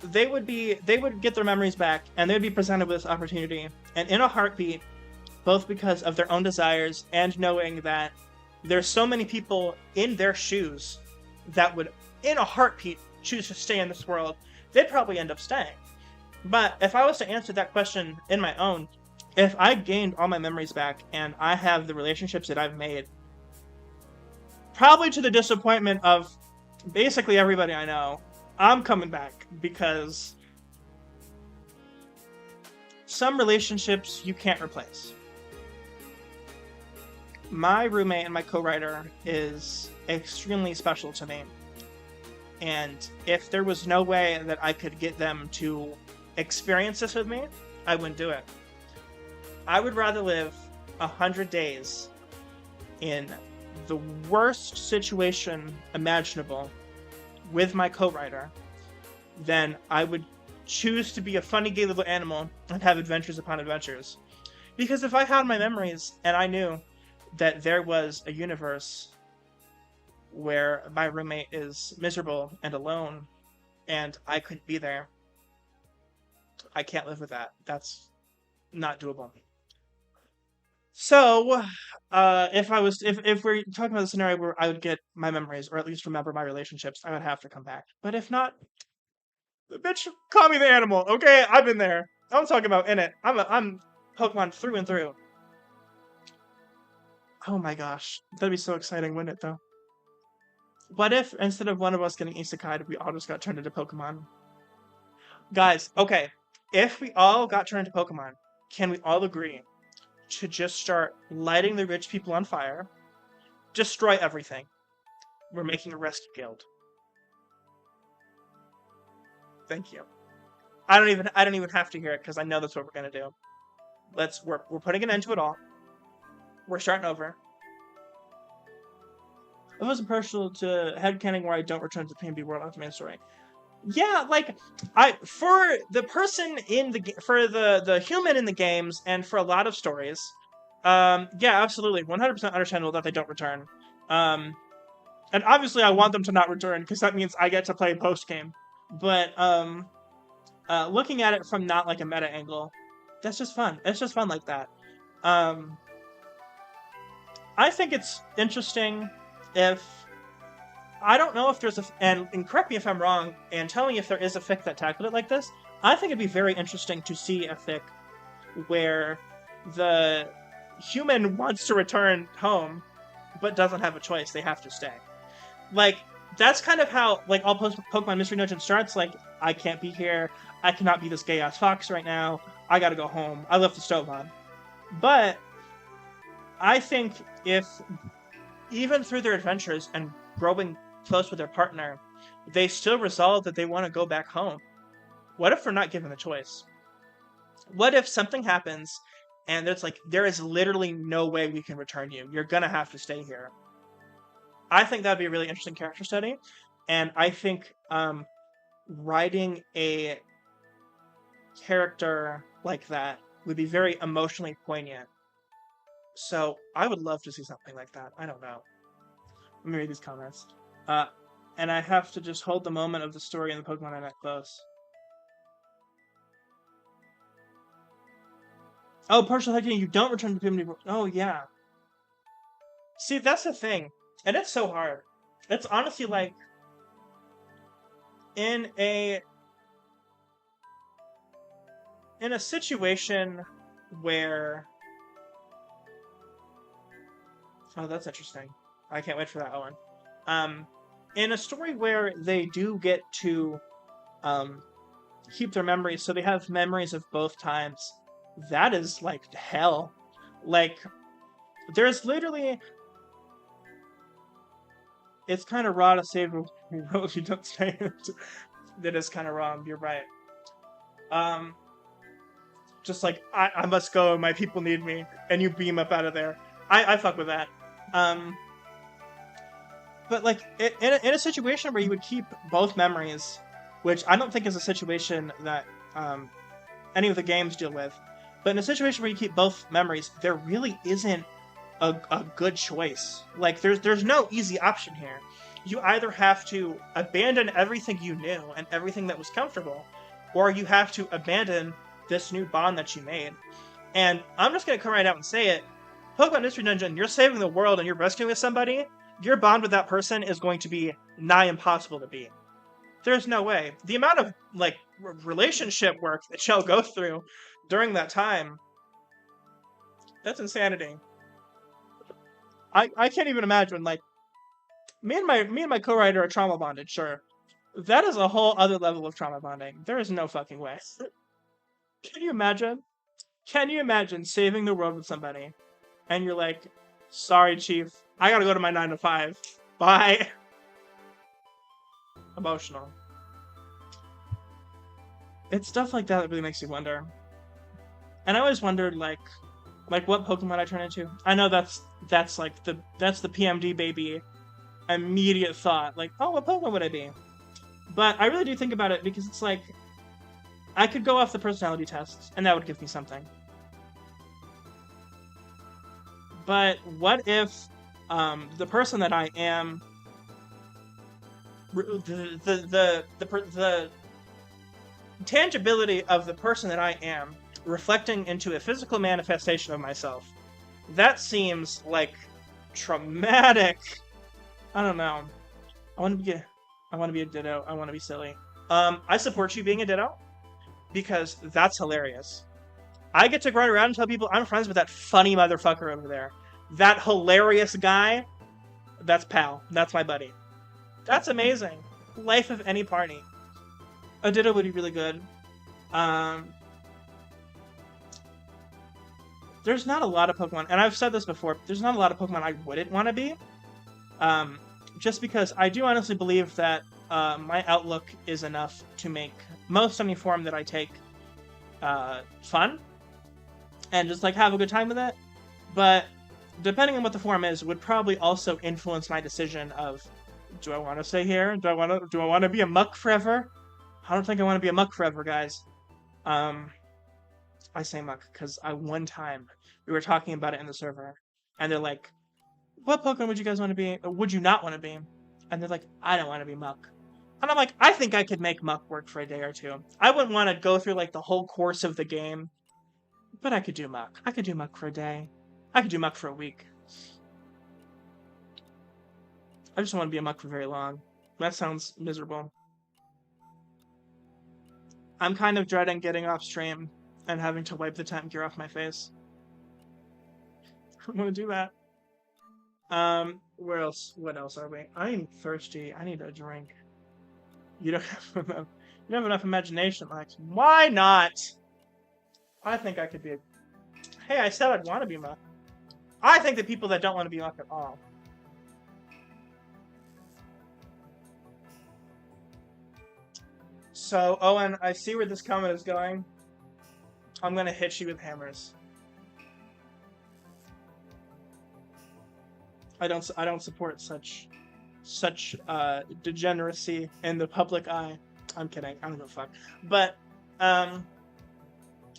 they would get their memories back and they would be presented with this opportunity, and in a heartbeat, both because of their own desires and knowing that there's so many people in their shoes that would, in a heartbeat, choose to stay in this world. They'd probably end up staying. But if I was to answer that question in my own, if I gained all my memories back and I have the relationships that I've made, probably to the disappointment of basically everybody I know, I'm coming back, because some relationships you can't replace. My roommate and my co-writer is extremely special to me. And if there was no way that I could get them to experience this with me, I wouldn't do it. I would rather live 100 days in the worst situation imaginable with my co-writer than I would choose to be a funny gay little animal and have adventures upon adventures. Because if I had my memories and I knew that there was a universe where my roommate is miserable and alone and I couldn't be there, I can't live with that. That's not doable. So, if we're talking about the scenario where I would get my memories, or at least remember my relationships, I would have to come back. But if not, bitch, call me the animal, okay? I've been there. I'm talking about in it. I'm Pokemon through and through. Oh my gosh, that'd be so exciting, wouldn't it? Though. What if instead of one of us getting isekai'd, we all just got turned into Pokemon? Guys, okay, if we all got turned into Pokemon, can we all agree to just start lighting the rich people on fire, destroy everything? We're making a rescue guild. Thank you. I don't even have to hear it, because I know that's what we're gonna do. We're putting an end to it all. We're starting over. It wasn't partial to headcanon where I don't return to PMD world after main story. Yeah, like for the person in for the human in the games and for a lot of stories, yeah, absolutely, 100% understandable that they don't return. And obviously I want them to not return, because that means I get to play post game. But looking at it from not like a meta angle, that's just fun. It's just fun like that. I think it's interesting if, I don't know if there's and correct me if I'm wrong, and tell me if there is a fic that tackled it like this. I think it'd be very interesting to see a fic where the human wants to return home, but doesn't have a choice. They have to stay. Like, that's kind of how, like, all Pokemon Mystery Dungeon starts. Like, I can't be here. I cannot be this gay-ass fox right now. I gotta go home. I left the stove on. But I think if, even through their adventures and growing close with their partner, they still resolve that they want to go back home. What if they're not given the choice? What if something happens and it's like, there is literally no way we can return you. You're gonna have to stay here. I think that'd be a really interesting character study, and I think writing a character like that would be very emotionally poignant. So I would love to see something like that. I don't know. Let me read these comments. And I have to just hold the moment of the story in the Pokemon I'm at close. Oh, partial headcanon, you don't return to PMD. Oh, yeah. See, that's the thing. And it's so hard. It's honestly like, in a situation where... Oh, that's interesting. I can't wait for that one. In a story where they do get to keep their memories, so they have memories of both times, that is like hell. Like, there's literally... It's kind of raw to save a world you don't stay in. That is kind of wrong, you're right. Just like, I must go, my people need me, and you beam up out of there. I fuck with that. But like, in a situation where you would keep both memories, which I don't think is a situation that any of the games deal with, but in a situation where you keep both memories, there really isn't a good choice. Like, there's no easy option here. You either have to abandon everything you knew and everything that was comfortable, or you have to abandon this new bond that you made. And I'm just gonna come right out and say it. Pokemon Mystery Dungeon, you're saving the world and you're rescuing somebody, your bond with that person is going to be nigh impossible to beat. There's no way. The amount of, like, relationship work that y'all go through during that time, that's insanity. I can't even imagine, like, me and my co-writer are trauma bonded, sure. That is a whole other level of trauma bonding. There is no fucking way. Can you imagine? Can you imagine saving the world with somebody, and you're like, sorry, Chief, I gotta go to my 9 to 5. Bye. Emotional. It's stuff like that that really makes you wonder. And I always wondered, like what Pokemon I turn into. I know that's like the PMD baby immediate thought, like, oh, what Pokemon would I be? But I really do think about it because it's like, I could go off the personality tests, and that would give me something. But what if the person that I am, the tangibility of the person that I am reflecting into a physical manifestation of myself? That seems like traumatic. I don't know. I want to be a Ditto. I want to be silly. I support you being a Ditto because that's hilarious. I get to run around and tell people I'm friends with that funny motherfucker over there. That hilarious guy. That's pal. That's my buddy. That's amazing. Life of any party. A Ditto would be really good. There's not a lot of Pokemon, and I've said this before, there's not a lot of Pokemon I wouldn't want to be. Just because I do honestly believe that my outlook is enough to make most any form that I take fun, and just like have a good time with it. But depending on what the form is, would probably also influence my decision of, do I want to stay here? Do I want to be a muck forever? I don't think I want to be a muck forever, guys. I say muck because one time we were talking about it in the server, and they're like, what Pokemon would you guys want to be? Or would you not want to be? And they're like, I don't want to be muck. And I'm like, I think I could make muck work for a day or two. I wouldn't want to go through like the whole course of the game, but I could do muck. I could do muck for a day. I could do muck for a week. I just don't want to be a muck for very long. That sounds miserable. I'm kind of dreading getting off stream and having to wipe the temp gear off my face. I don't want to do that. Where else? What else are we? I'm thirsty. I need a drink. You don't have enough imagination, Lex. Why not? I think I could be a... Hey, I said I'd want to be muck. I think that people that don't want to be muck at all. So, Owen, I see where this comment is going. I'm gonna hit you with hammers. I don't support such degeneracy in the public eye. I'm kidding. I don't give a fuck. But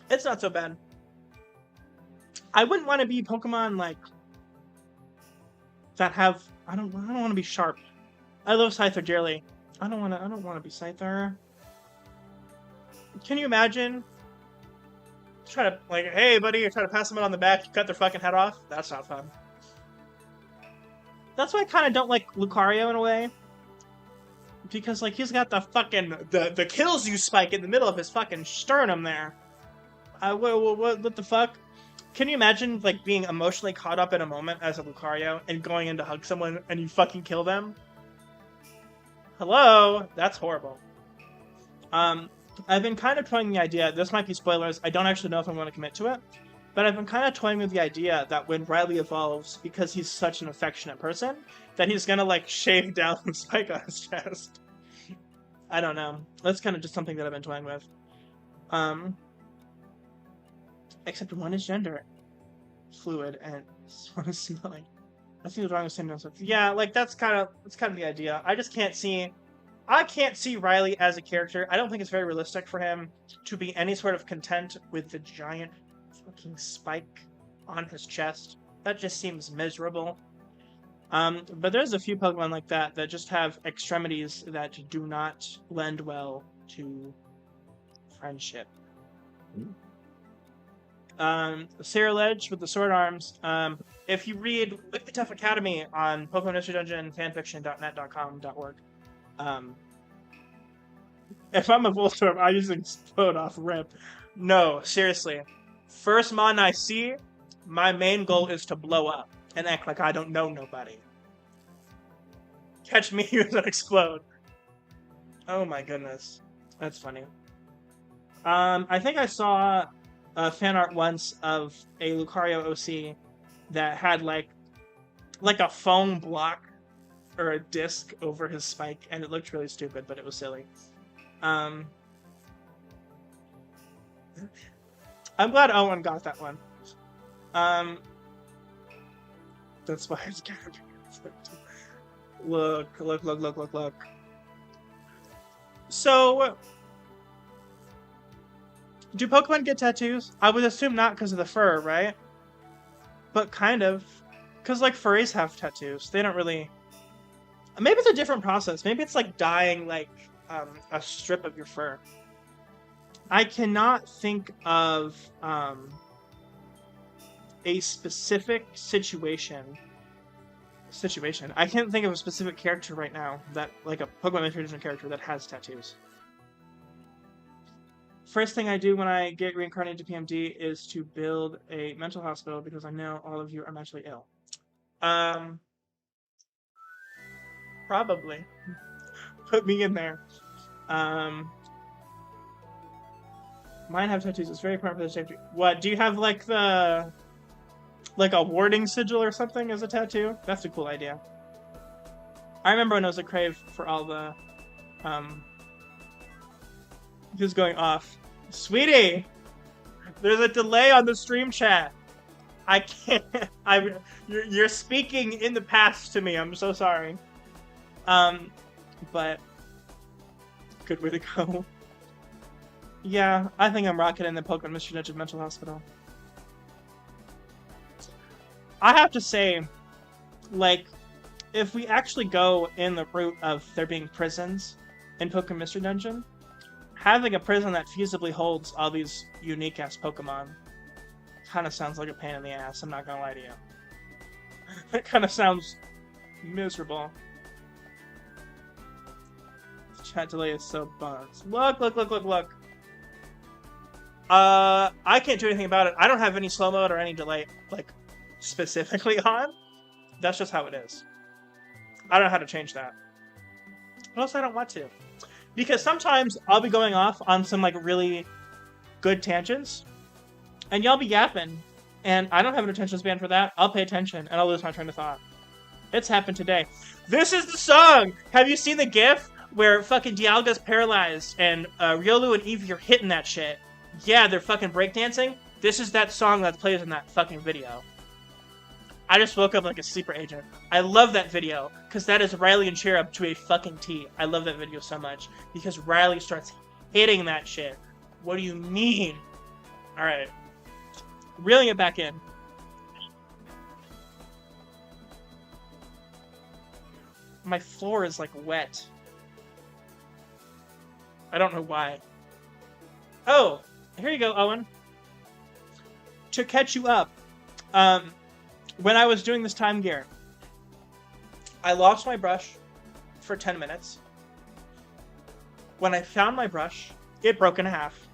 it's not so bad. I wouldn't want to be Pokemon like that have. I don't want to be Sharp. I love Scyther dearly. I don't want to be Scyther. Can you imagine? Try to like, hey buddy, you try to pass someone on the back, you cut their fucking head off. That's not fun. That's why I kind of don't like Lucario in a way. Because, like, he's got the fucking... The kills you spike in the middle of his fucking sternum there. What the fuck? Can you imagine, like, being emotionally caught up in a moment as a Lucario and going in to hug someone and you fucking kill them? Hello? That's horrible. I've been kind of toying the idea... This might be spoilers. I don't actually know if I'm going to commit to it. But I've been kind of toying with the idea that when Riley evolves, because he's such an affectionate person, that he's gonna, like, shave down the spike on his chest. I don't know. That's kind of just something that I've been toying with. Except one is gender fluid and one is smelling. I think the wrong with syndrome. Yeah, like, that's kind of the idea. I just can't see... I can't see Riley as a character. I don't think it's very realistic for him to be any sort of content with the giant fucking spike on his chest. That just seems miserable. But there's a few Pokemon like that that just have extremities that do not lend well to friendship. Cyril Edge with the sword arms. If you read Wicked Tough Academy on Pokemon Mystery Dungeon fanfiction.net.com.org, if I'm a Voltorb, I just explode off rip. No, seriously. First mon I see, my main goal is to blow up and act like I don't know nobody. Catch me as I explode. Oh my goodness. That's funny. I think I saw a fan art once of a Lucario OC that had like a foam block or a disc over his spike, and it looked really stupid, but it was silly. I'm glad Owen got that one. That's why it's gotta be. Look. So, do Pokemon get tattoos? I would assume not because of the fur, right? But kind of. Because, like, furries have tattoos. They don't really... Maybe it's a different process. Maybe it's like dyeing, like, a strip of your fur. I cannot think of a specific situation. I can't think of a specific character right now that, like a Pokemon Mystery Dungeon character that has tattoos. First thing I do when I get reincarnated to PMD is to build a mental hospital because I know all of you are mentally ill. Probably. Put me in there. Mine have tattoos. It's very important for the safety. What, do you have like a warding sigil or something as a tattoo? That's a cool idea. I remember when I was a crave for all the, just going off. Sweetie! There's a delay on the stream chat. I can't, you're speaking in the past to me. I'm so sorry. But, good way to go. Yeah, I think I'm rocking in the Pokemon Mystery Dungeon Mental Hospital. I have to say, like, if we actually go in the route of there being prisons in Pokemon Mystery Dungeon, having a prison that feasibly holds all these unique-ass Pokemon kind of sounds like a pain in the ass, I'm not gonna lie to you. It kind of sounds miserable. The chat delay is so buzzed. Look. I can't do anything about it. I don't have any slow mode or any delay, like, specifically on. That's just how it is. I don't know how to change that. But also I don't want to. Because sometimes I'll be going off on some, like, really good tangents, and y'all be yapping, and I don't have an attention span for that. I'll pay attention, and I'll lose my train of thought. It's happened today. This is the song! Have you seen the gif where fucking Dialga's paralyzed, and Riolu and Eevee are hitting that shit? Yeah, they're fucking breakdancing. This is that song that plays in that fucking video. I just woke up like a sleeper agent. I love that video, because that is Riley and Cherub to a fucking T. I love that video so much, because Riley starts hitting that shit. What do you mean? Alright. Reeling it back in. My floor is, like, wet. I don't know why. Oh! Here you go, Owen. To catch you up, when I was doing this time gear, I lost my brush for 10 minutes. When I found my brush, it broke in half.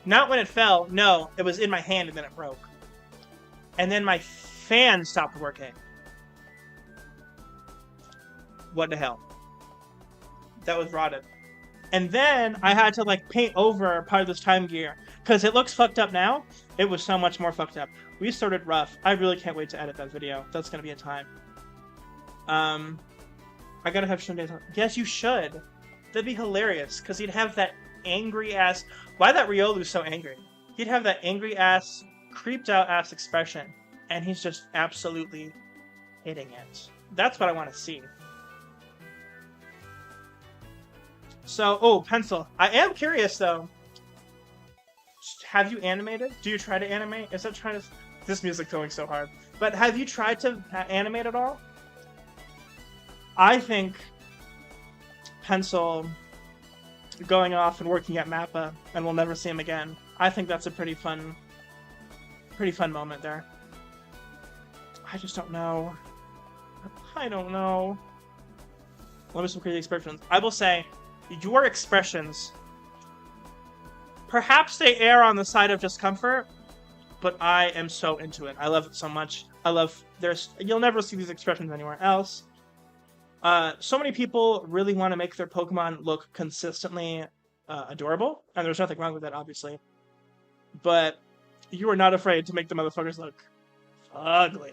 Not when it fell, no, it was in my hand and then it broke. And then my fan stopped working. What the hell? That was rotted. And then I had to, like, paint over part of this time gear. Because it looks fucked up now. It was so much more fucked up. We started rough. I really can't wait to edit that video. That's gonna be a time. I gotta have Shunde's... Yes, you should. That'd be hilarious. Because he'd have that angry-ass... Why that Riolu's so angry? He'd have that angry-ass, creeped-out-ass expression. And he's just absolutely hitting it. That's what I want to see. So, oh, pencil. I am curious, though. Have you animated? Do you try to animate? Is that trying to... This music's going so hard. But have you tried to animate at all? I think Pencil going off and working at Mappa and we'll never see him again. I think that's a pretty fun pretty fun moment there. I just don't know. I don't know. What are some crazy expressions? I will say, your expressions, perhaps they err on the side of discomfort, but I am so into it. I love it so much. You'll never see these expressions anywhere else. So many people really want to make their Pokemon look consistently adorable, and there's nothing wrong with that, obviously. But you are not afraid to make the motherfuckers look ugly.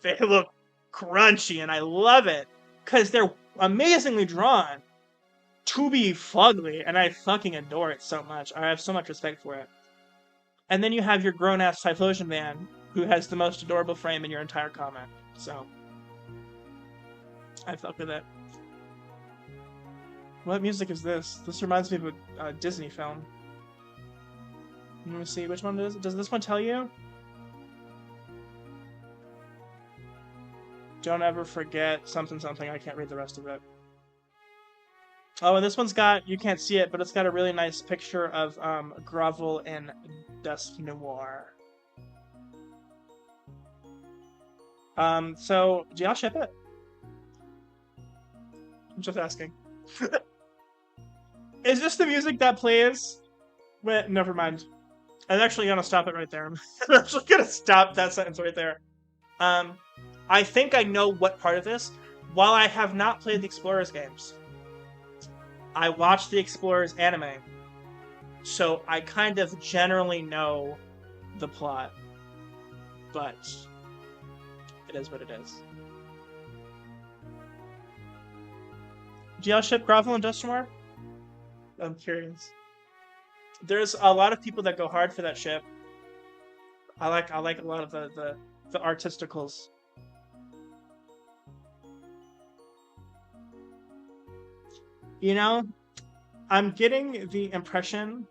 They look crunchy, and I love it, because they're amazingly drawn to be fugly, and I fucking adore it so much. I have so much respect for it. And then you have your grown-ass Typhlosion man, who has the most adorable frame in your entire comic. So, I fuck with it. What music is this? This reminds me of a Disney film. Let me see, which one is it? Does this one tell you? Don't ever forget something something. I can't read the rest of it. Oh, and this one's got, you can't see it, but it's got a really nice picture of Grovel and Dusk Noir. So, do y'all ship it? I'm just asking. Is this the music that plays? Wait, never mind. I'm actually gonna stop it right there. I'm actually gonna stop that sentence right there. I think I know what part of this. While I have not played the Explorers games, I watched the Explorers anime, so I kind of generally know the plot, but it is what it is. Do y'all ship Grovel and Dusk Noir? I'm curious. There's a lot of people that go hard for that ship. I like a lot of the artisticals. You know, I'm getting the impression...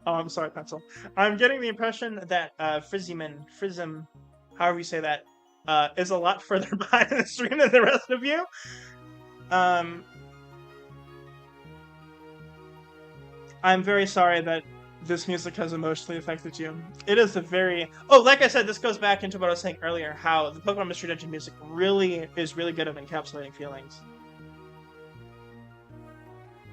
Oh, I'm sorry, Pencil. I'm getting the impression that Frism, however you say that, is a lot further behind in the stream than the rest of you. I'm very sorry that this music has emotionally affected you. It is a very... Oh, like I said, this goes back into what I was saying earlier, how the Pokemon Mystery Dungeon music is really good at encapsulating feelings.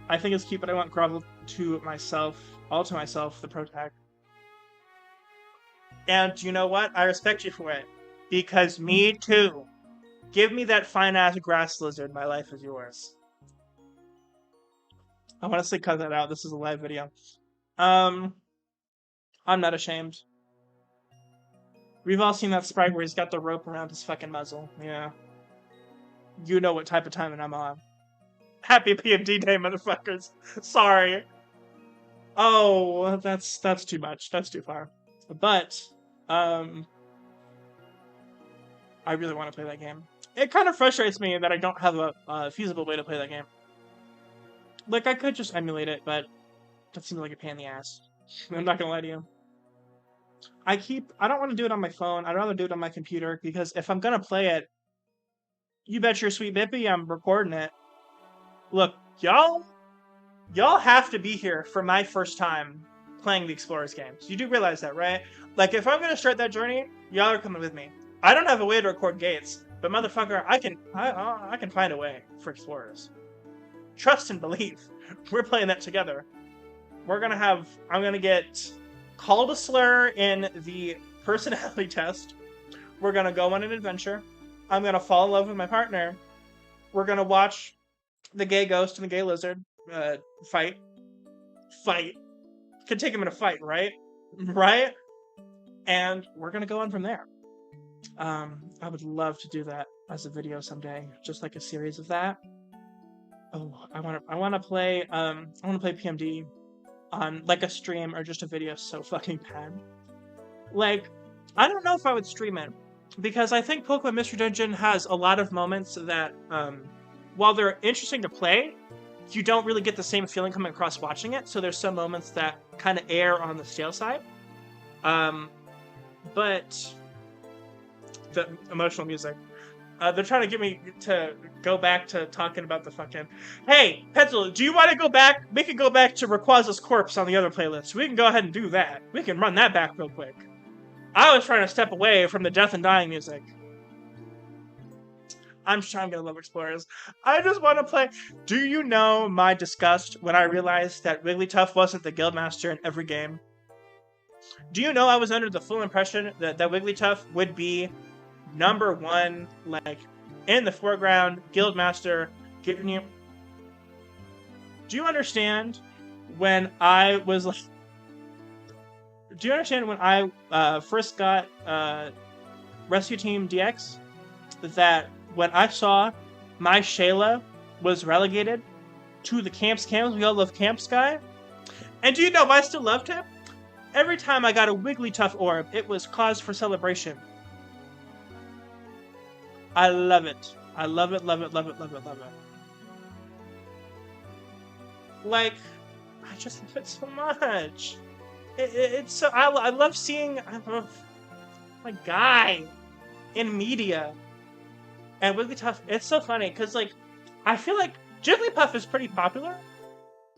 I think it's cute, but I want Grovel to myself, all to myself, the Protag. And you know what? I respect you for it. Because me too. Give me that fine-ass grass lizard, my life is yours. I honestly cut that out, this is a live video. I'm not ashamed. We've all seen that sprite where he's got the rope around his fucking muzzle, yeah. You know what type of timing I'm on. Happy PMD day, motherfuckers. Sorry. Oh, that's too much. That's too far. But, I really want to play that game. It kind of frustrates me that I don't have a feasible way to play that game. Like, I could just emulate it, but that seems like a pain in the ass. I'm not gonna lie to you. I don't want to do it on my phone. I'd rather do it on my computer, because if I'm gonna play it, you bet your sweet bippy I'm recording it. Look, y'all have to be here for my first time playing the Explorers games. You do realize that, right? Like, if I'm gonna start that journey, y'all are coming with me. I don't have a way to record Gates, but motherfucker, I can find a way for Explorers. Trust and believe. We're playing that together. I'm gonna get called a slur in the personality test. We're gonna go on an adventure. I'm gonna fall in love with my partner. We're gonna watch the gay ghost and the gay lizard fight. Could take him in a fight, right? Right? And we're gonna go on from there. I would love to do that as a video someday, just like a series of that. Oh, I want to play PMD on like a stream or just a video so fucking bad. Like, I don't know if I would stream it, because I think Pokemon Mystery Dungeon has a lot of moments that while they're interesting to play, you don't really get the same feeling coming across watching it, so there's some moments that kind of err on the stale side. But the emotional music. They're trying to get me to go back to talking about the fucking. Hey, Pencil, do you want to go back? We can go back to Rayquaza's corpse on the other playlist. We can go ahead and do that. We can run that back real quick. I was trying to step away from the death and dying music. I'm just trying to get Love Explorers. I just want to play. Do you know my disgust when I realized that Wigglytuff wasn't the guildmaster in every game? Do you know I was under the full impression that Wigglytuff would be number one, like, in the foreground, guildmaster, giving you... Do you understand when I was like... Do you understand when I first got Rescue Team DX? That when I saw my Shayla was relegated to the Camps, we all love Camps guy. And do you know I still loved him? Every time I got a Wigglytuff orb, it was cause for celebration. I love it. I love it, love it, love it, love it, love it. Like, I just love it so much. It's so... I love seeing... I love my guy in media. And Wigglytuff, it's so funny, because, like, I feel like Jigglypuff is pretty popular.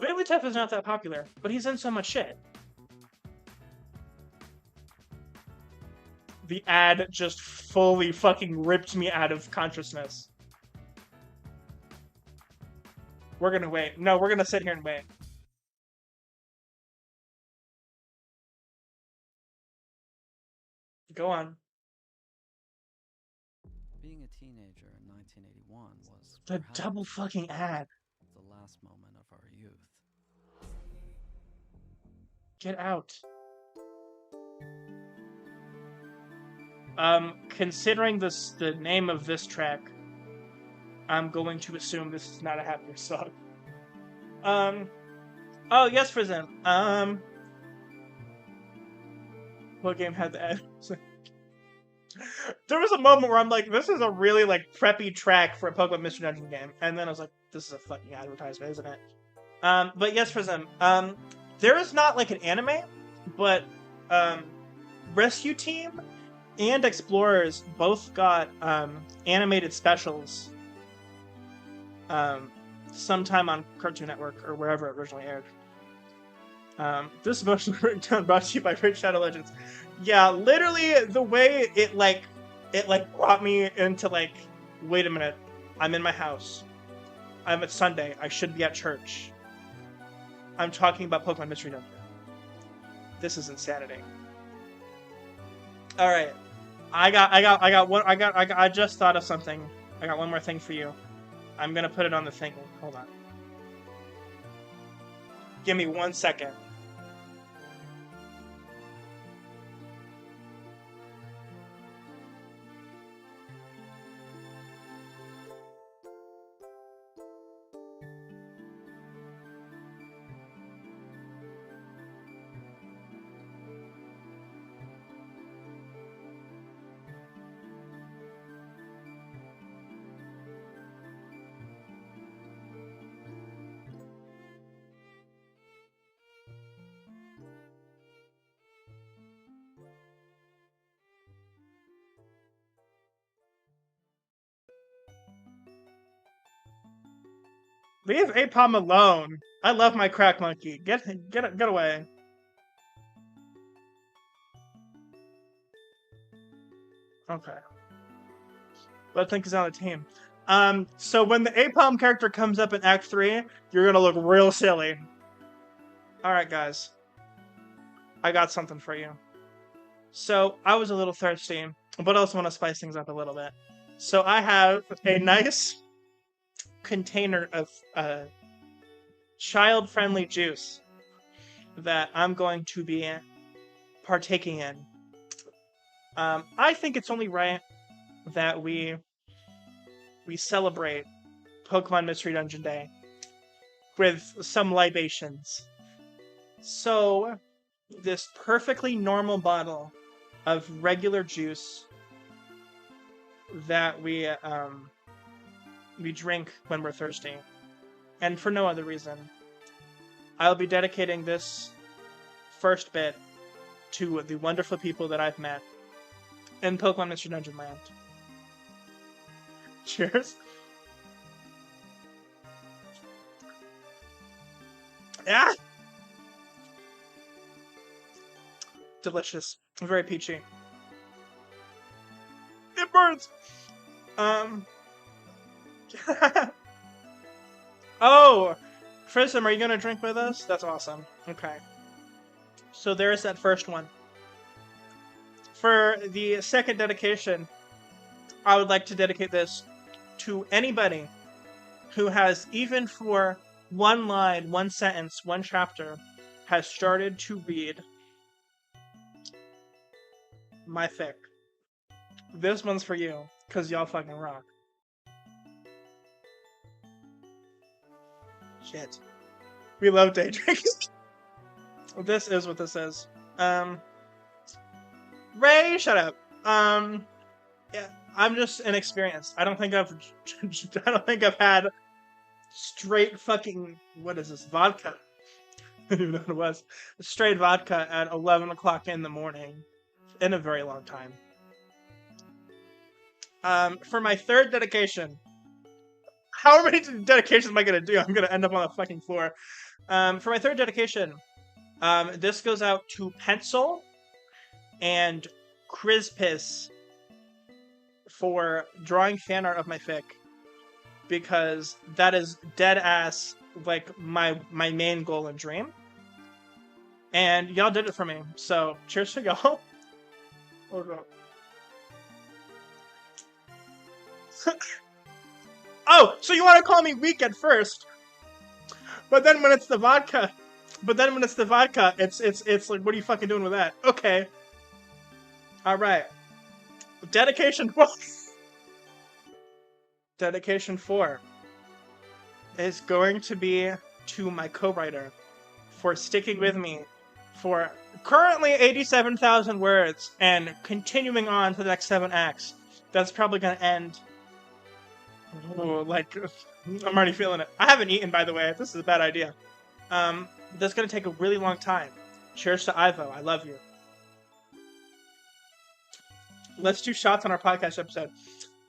Wigglytuff is not that popular, but he's in so much shit. The ad just fully fucking ripped me out of consciousness. We're gonna wait. No, we're gonna sit here and wait. Go on. Being a teenager in 1981 was The perhaps double fucking ad. the last moment of our youth. Get out. Considering this, the name of this track, I'm going to assume this is not a happier song. Oh, yes, Frizen. What game had the ad? There was a moment where I'm like, this is a really, like, preppy track for a Pokemon Mystery Dungeon game. And then I was like, this is a fucking advertisement, isn't it? But yes, Frizen. There is not, like, an anime, but, Rescue Team and Explorers both got, animated specials, sometime on Cartoon Network, or wherever it originally aired. This emotional breakdown brought to you by Raid Shadow Legends. Yeah, literally, the way it brought me into, like, wait a minute, I'm in my house. It's Sunday, I should be at church. I'm talking about Pokemon Mystery Dungeon. This is insanity. Alright. I just thought of something. I got one more thing for you. I'm gonna put it on the thing. Hold on. Give me 1 second. Leave Apom alone. I love my crack monkey. Get away. Okay. Let's think he's on the team. So when the Apom character comes up in Act 3, you're gonna look real silly. Alright, guys. I got something for you. So, I was a little thirsty, but I also want to spice things up a little bit. So I have a nice container of child-friendly juice that I'm going to be partaking in. I think it's only right that we celebrate Pokemon Mystery Dungeon Day with some libations. So, this perfectly normal bottle of regular juice that we drink when we're thirsty, and for no other reason, I'll be dedicating this first bit to the wonderful people that I've met in Pokemon Mystery Dungeon Land. Cheers. Yeah. Delicious. Very peachy. It burns. Oh, Prism, are you gonna drink with us? That's awesome. Okay. So there's that first one. For the second dedication, I would like to dedicate this to anybody who has, even for one line, one sentence, one chapter, has started to read my fic. This one's for you, because y'all fucking rock. Shit. We love day drinking. This is what this is. Ray, shut up. Yeah, I'm just inexperienced. I don't think I've had straight fucking, what is this, vodka? I don't even know what it was. Straight vodka at 11 o'clock in the morning in a very long time. For my third dedication, how many dedications am I gonna do? I'm gonna end up on the fucking floor. For my third dedication, this goes out to Pencil and Crispus for drawing fan art of my fic, because that is dead ass like my main goal and dream. And y'all did it for me, so cheers to y'all. Oh, so you want to call me weak at first, but then when it's the vodka, it's like, what are you fucking doing with that? Okay. Alright. Dedication 4. Dedication 4 is going to be to my co-writer for sticking with me for currently 87,000 words and continuing on to the next 7 acts. That's probably going to end... like, I'm already feeling it. I haven't eaten, by the way. This is a bad idea. That's going to take a really long time. Cheers to Ivo. I love you. Let's do shots on our podcast episode.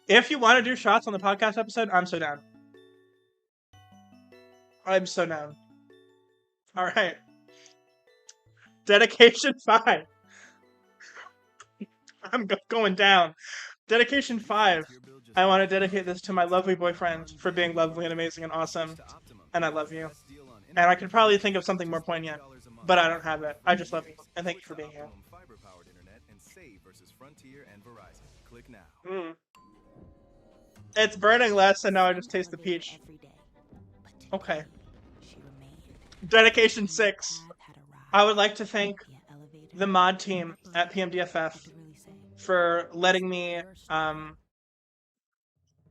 If you want to do shots on the podcast episode, I'm so down. I'm so down. Alright. Dedication 5. I'm going down. Dedication 5. I want to dedicate this to my lovely boyfriend for being lovely and amazing and awesome. And I love you. And I could probably think of something more poignant, but I don't have it. I just love you. And thank you for being here. It's burning less, and now I just taste the peach. Okay. Dedication 6. I would like to thank the mod team at PMDFF for letting me,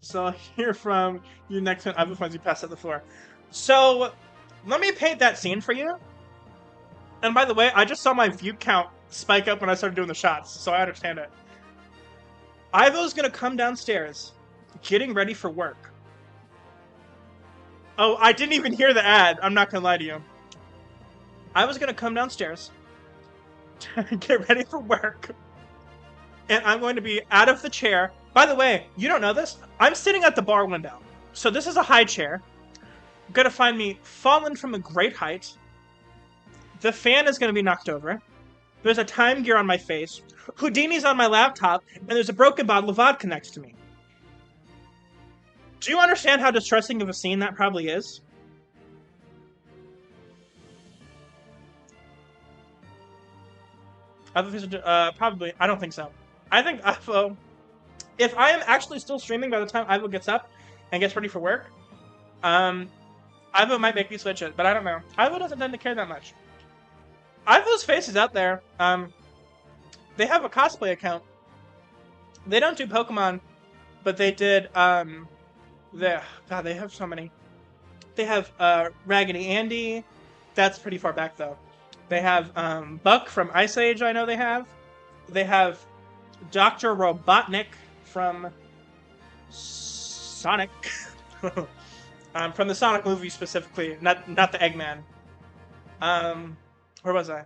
so I'll hear from you next time. I have once you pass out the floor. So, let me paint that scene for you. And by the way, I just saw my view count spike up when I started doing the shots, so I understand it. Ivo's gonna come downstairs, getting ready for work. Oh, I didn't even hear the ad. I'm not gonna lie to you. I was gonna come downstairs, get ready for work, and I'm going to be out of the chair. By the way, you don't know this. I'm sitting at the bar window, so this is a high chair. You're gonna find me fallen from a great height. The fan is gonna be knocked over. There's a time gear on my face. Houdini's on my laptop, and there's a broken bottle of vodka next to me. Do you understand how distressing of a scene that probably is? Probably. I don't think so. I think Ivo... If I am actually still streaming by the time Ivo gets up and gets ready for work, Ivo might make me switch it, but I don't know. Ivo doesn't tend to care that much. Ivo's face is out there. They have a cosplay account. They don't do Pokemon, but they did, God, they have so many. They have, Raggedy Andy. That's pretty far back, though. They have, Buck from Ice Age, I know they have. They have Dr. Robotnik from Sonic. From the Sonic movie specifically, not the Eggman. Where was I?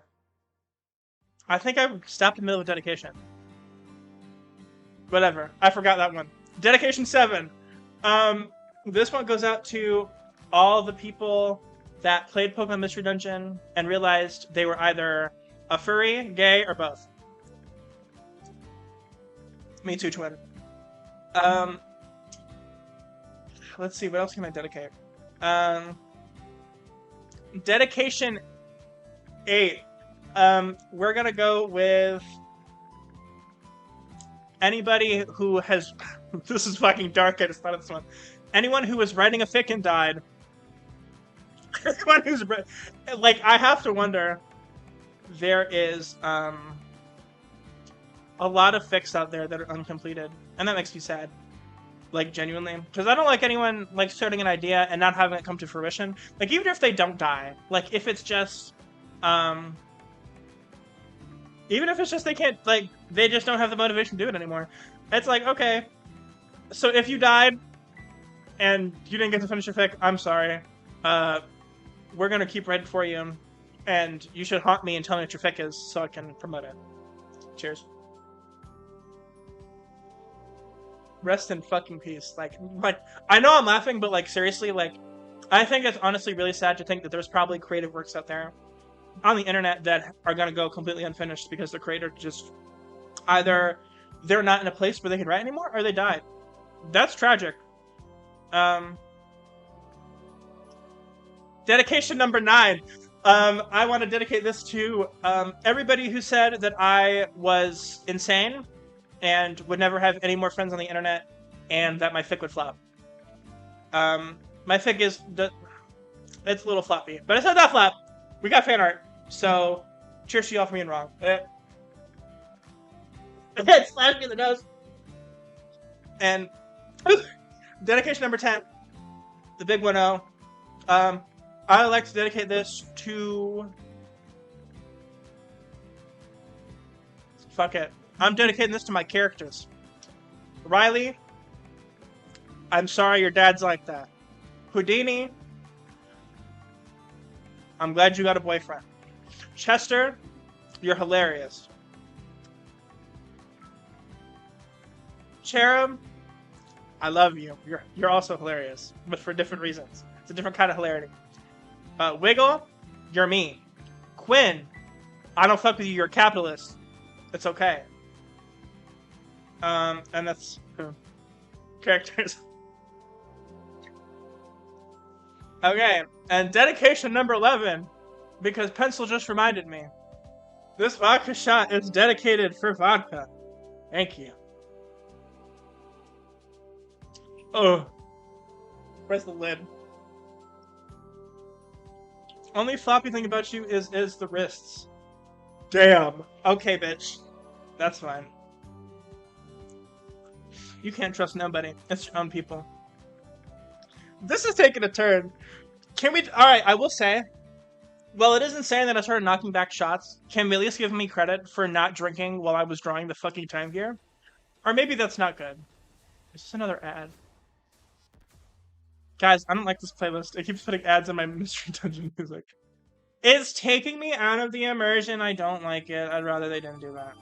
I think I stopped in the middle of dedication. Whatever. I forgot that one. Dedication 7. This one goes out to all the people that played Pokemon Mystery Dungeon and realized they were either a furry, gay, or both. Me too, twin. Let's see, what else can I dedicate? Dedication 8. We're gonna go with anybody who has... This is fucking dark, I just thought of this one. Anyone who was writing a fic and died. Anyone who's... Like, I have to wonder... There is, a lot of fics out there that are uncompleted. And that makes me sad. Like, genuinely. Because I don't like anyone, like, starting an idea and not having it come to fruition. Like, even if they don't die. Like, if it's just, even if it's just they can't, like, they just don't have the motivation to do it anymore. It's like, okay. So if you died and you didn't get to finish your fic, I'm sorry. We're gonna keep writing for you. And you should haunt me and tell me what your fic is so I can promote it. Cheers. Rest in fucking peace. Like, I know I'm laughing, but, like, seriously, like, I think it's honestly really sad to think that there's probably creative works out there on the internet that are gonna go completely unfinished because the creator just either they're not in a place where they can write anymore or they died. That's tragic. Dedication number 9. I want to dedicate this to everybody who said that I was insane and would never have any more friends on the internet and that my fic would flop. My fic is... It's a little floppy. But it's not that flop. We got fan art. So, cheers to y'all for being wrong. It slashed me in the nose. And dedication number 10. The big 1-0. I would like to dedicate this to... Fuck it. I'm dedicating this to my characters. Riley, I'm sorry your dad's like that. Houdini, I'm glad you got a boyfriend. Chester, you're hilarious. Cherub, I love you. You're also hilarious, but for different reasons. It's a different kind of hilarity. Wiggle, you're me. Quinn, I don't fuck with you, you're a capitalist. It's okay. And that's characters. Okay, and dedication number 11, because Pencil just reminded me. This vodka shot is dedicated for vodka. Thank you. Oh. Where's the lid? Only floppy thing about you is the wrists. Damn. Okay, bitch. That's fine. You can't trust nobody. It's your own people. This is taking a turn. Can we... Alright, I will say... Well, it is insane that I started knocking back shots. Can we at least give me credit for not drinking while I was drawing the fucking time gear? Or maybe that's not good. Is this another ad? Guys, I don't like this playlist. It keeps putting ads in my Mystery Dungeon music. It's taking me out of the immersion. I don't like it. I'd rather they didn't do that.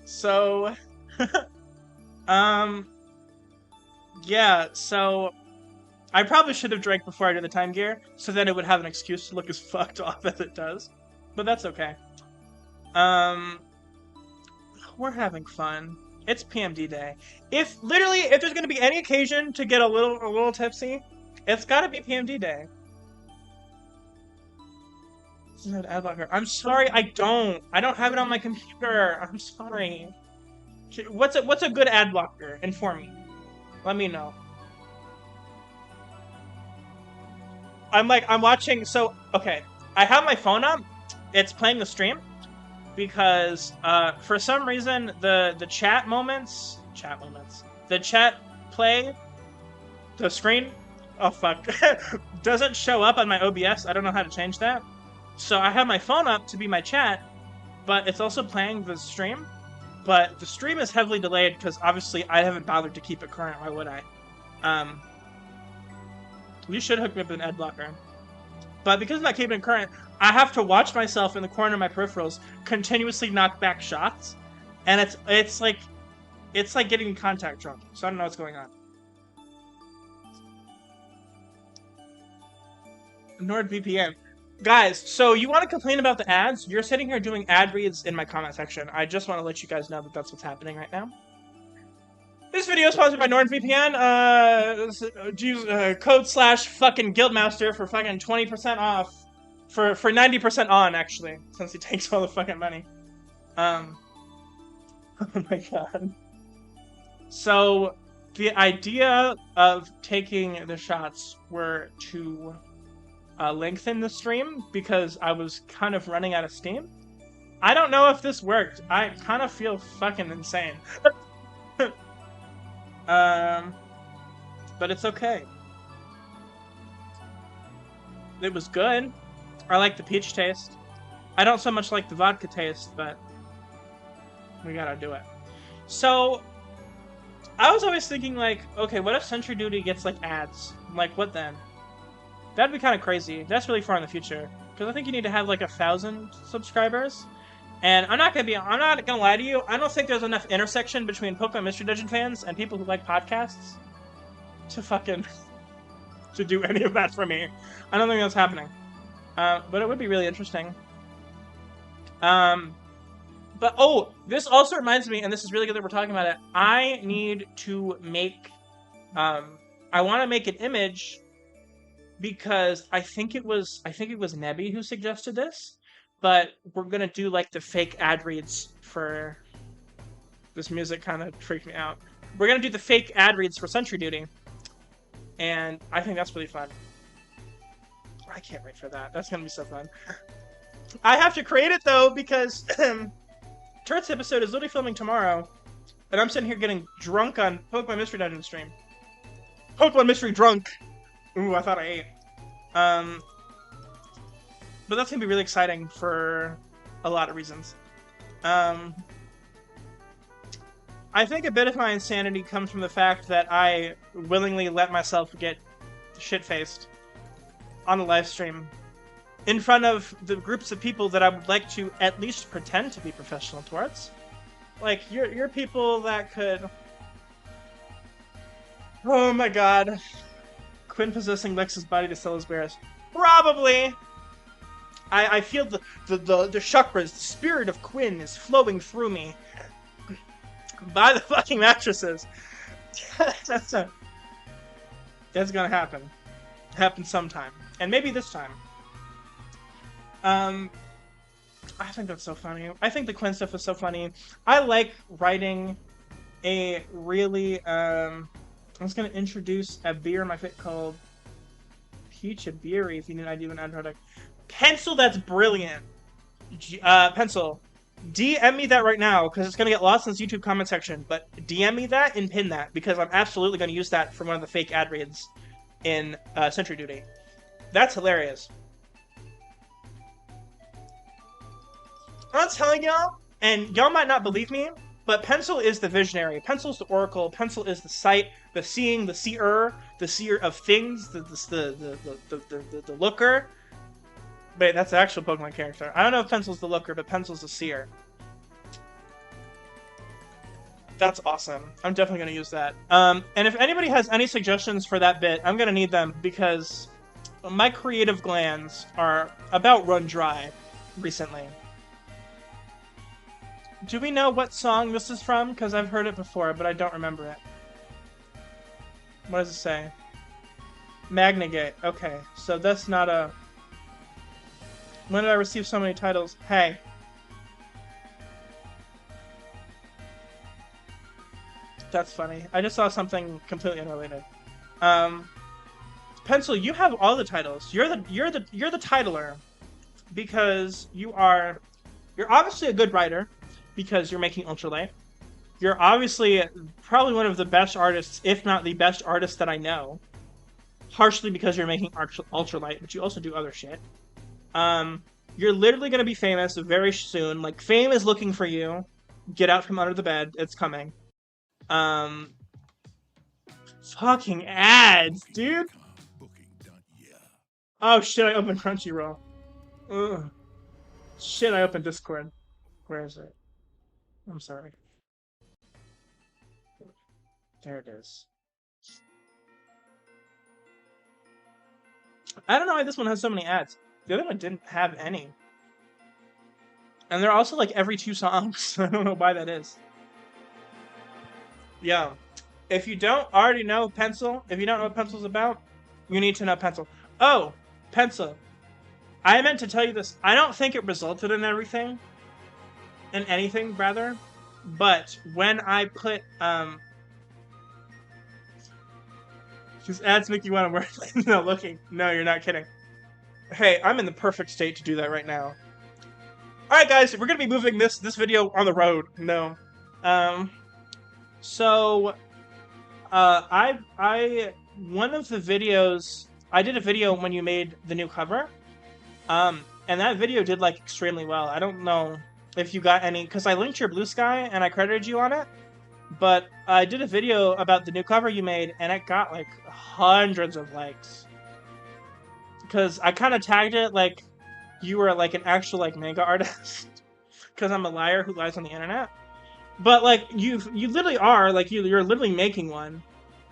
So... yeah, so... I probably should have drank before I did the time gear, so then it would have an excuse to look as fucked off as it does. But that's okay. We're having fun. It's PMD day. If there's gonna be any occasion to get a little tipsy, it's gotta be PMD day. I'm sorry, I don't have it on my computer. I'm sorry. What's a good ad blocker? Inform me. Let me know. I'm watching, so, okay. I have my phone up. It's playing the stream. Because, for some reason, the chat moments, the chat play, the screen, oh fuck, doesn't show up on my OBS. I don't know how to change that. So I have my phone up to be my chat, but it's also playing the stream. But the stream is heavily delayed because obviously I haven't bothered to keep it current. Why would I? You should hook me up with an ad blocker. But because I'm not keeping it current, I have to watch myself in the corner of my peripherals continuously knock back shots. and it's like getting contact drunk. So I don't know what's going on. NordVPN. Guys, so you want to complain about the ads? You're sitting here doing ad reads in my comment section. I just want to let you guys know that that's what's happening right now. This video is sponsored by NordVPN. Use code / fucking Guildmaster for fucking 20% off. For 90% on, actually, since he takes all the fucking money. Oh my god. So, the idea of taking the shots were to lengthen the stream because I was kind of running out of steam. I don't know if this worked. I kind of feel fucking insane. But it's okay. It was good. I like the peach taste. I don't so much like the vodka taste, but we gotta do it. So, I was always thinking, like, okay, what if Sentry Duty gets, like, ads? Like, what then? That'd be kind of crazy. That's really far in the future. Because I think you need to have, like, 1,000 subscribers. And I'm not gonna lie to you, I don't think there's enough intersection between Pokemon Mystery Dungeon fans and people who like podcasts to fucking to do any of that for me. I don't think that's happening. But it would be really interesting. But oh, this also reminds me, and this is really good that we're talking about it. I need to make, I want to make an image because I think it was Nebby who suggested this. But we're gonna do like the fake ad reads for this music. Kind of freaked me out. We're gonna do the fake ad reads for Sentry Duty, and I think that's really fun. I can't wait for that. That's gonna be so fun. I have to create it though because Turret's episode is literally filming tomorrow, and I'm sitting here getting drunk on Pokemon Mystery Dungeon stream. Pokemon Mystery Drunk. Ooh, I thought I ate. But that's gonna be really exciting for a lot of reasons. I think a bit of my insanity comes from the fact that I willingly let myself get shit-faced on a live stream in front of the groups of people that I would like to at least pretend to be professional towards. Like, you're people that could... Oh my god. Quinn possessing Lex's body to sell his wares. Probably! I feel the chakras, the spirit of Quinn is flowing through me. By the fucking mattresses. That's gonna happen. Happen sometime. And maybe this time. I think that's so funny. I think the Quinn stuff is so funny. I like writing a really, I was gonna introduce a beer in my fit called Peach a Beery if you need an idea of an ad product. Pencil, that's brilliant. Pencil, DM me that right now, because it's going to get lost in this YouTube comment section, but DM me that and pin that, because I'm absolutely going to use that for one of the fake ad reads in Sentry Duty. That's hilarious. I'm telling y'all, and y'all might not believe me, but Pencil is the visionary. Pencil's the oracle. Pencil is the sight, the seeing, the seer of things, the looker. Wait, that's the actual Pokemon character. I don't know if Pencil's the looker, but Pencil's the seer. That's awesome. I'm definitely going to use that. And if anybody has any suggestions for that bit, I'm going to need them because my creative glands are about run dry recently. Do we know what song this is from? Because I've heard it before, but I don't remember it. What does it say? Magnagate. Okay, so that's not a... When did I receive so many titles? Hey. That's funny. I just saw something completely unrelated. Pencil, you have all the titles. You're the titler because you're obviously a good writer because you're making Ultralight. You're obviously probably one of the best artists, if not the best artist that I know. Partially because you're making Ultralight, but you also do other shit. You're literally going to be famous very soon. Like, fame is looking for you. Get out from under the bed. It's coming. Fucking ads, dude. Oh, shit, I opened Crunchyroll. Ugh. Shit, I opened Discord. Where is it? I'm sorry. There it is. I don't know why this one has so many ads. The other one didn't have any. And they're also like every 2 songs. I don't know why that is. Yeah. If you don't already know Pencil, if you don't know what Pencil's about, you need to know Pencil. Oh, Pencil. I meant to tell you this. I don't think it resulted in anything, rather. But when I put, these ads make you want to work. No, looking. No, you're not kidding. Hey, I'm in the perfect state to do that right now. Alright, guys, we're gonna be moving this video on the road. No. So, one of the videos, I did a video when you made the new cover, and that video did, like, extremely well. I don't know if you got any, because I linked your Blue Sky, and I credited you on it, but I did a video about the new cover you made, and it got, like, hundreds of likes. Because I kind of tagged it, like, you were, like, an actual, like, manga artist, because I'm a liar who lies on the internet. But, like, you literally are, like, you're literally making one.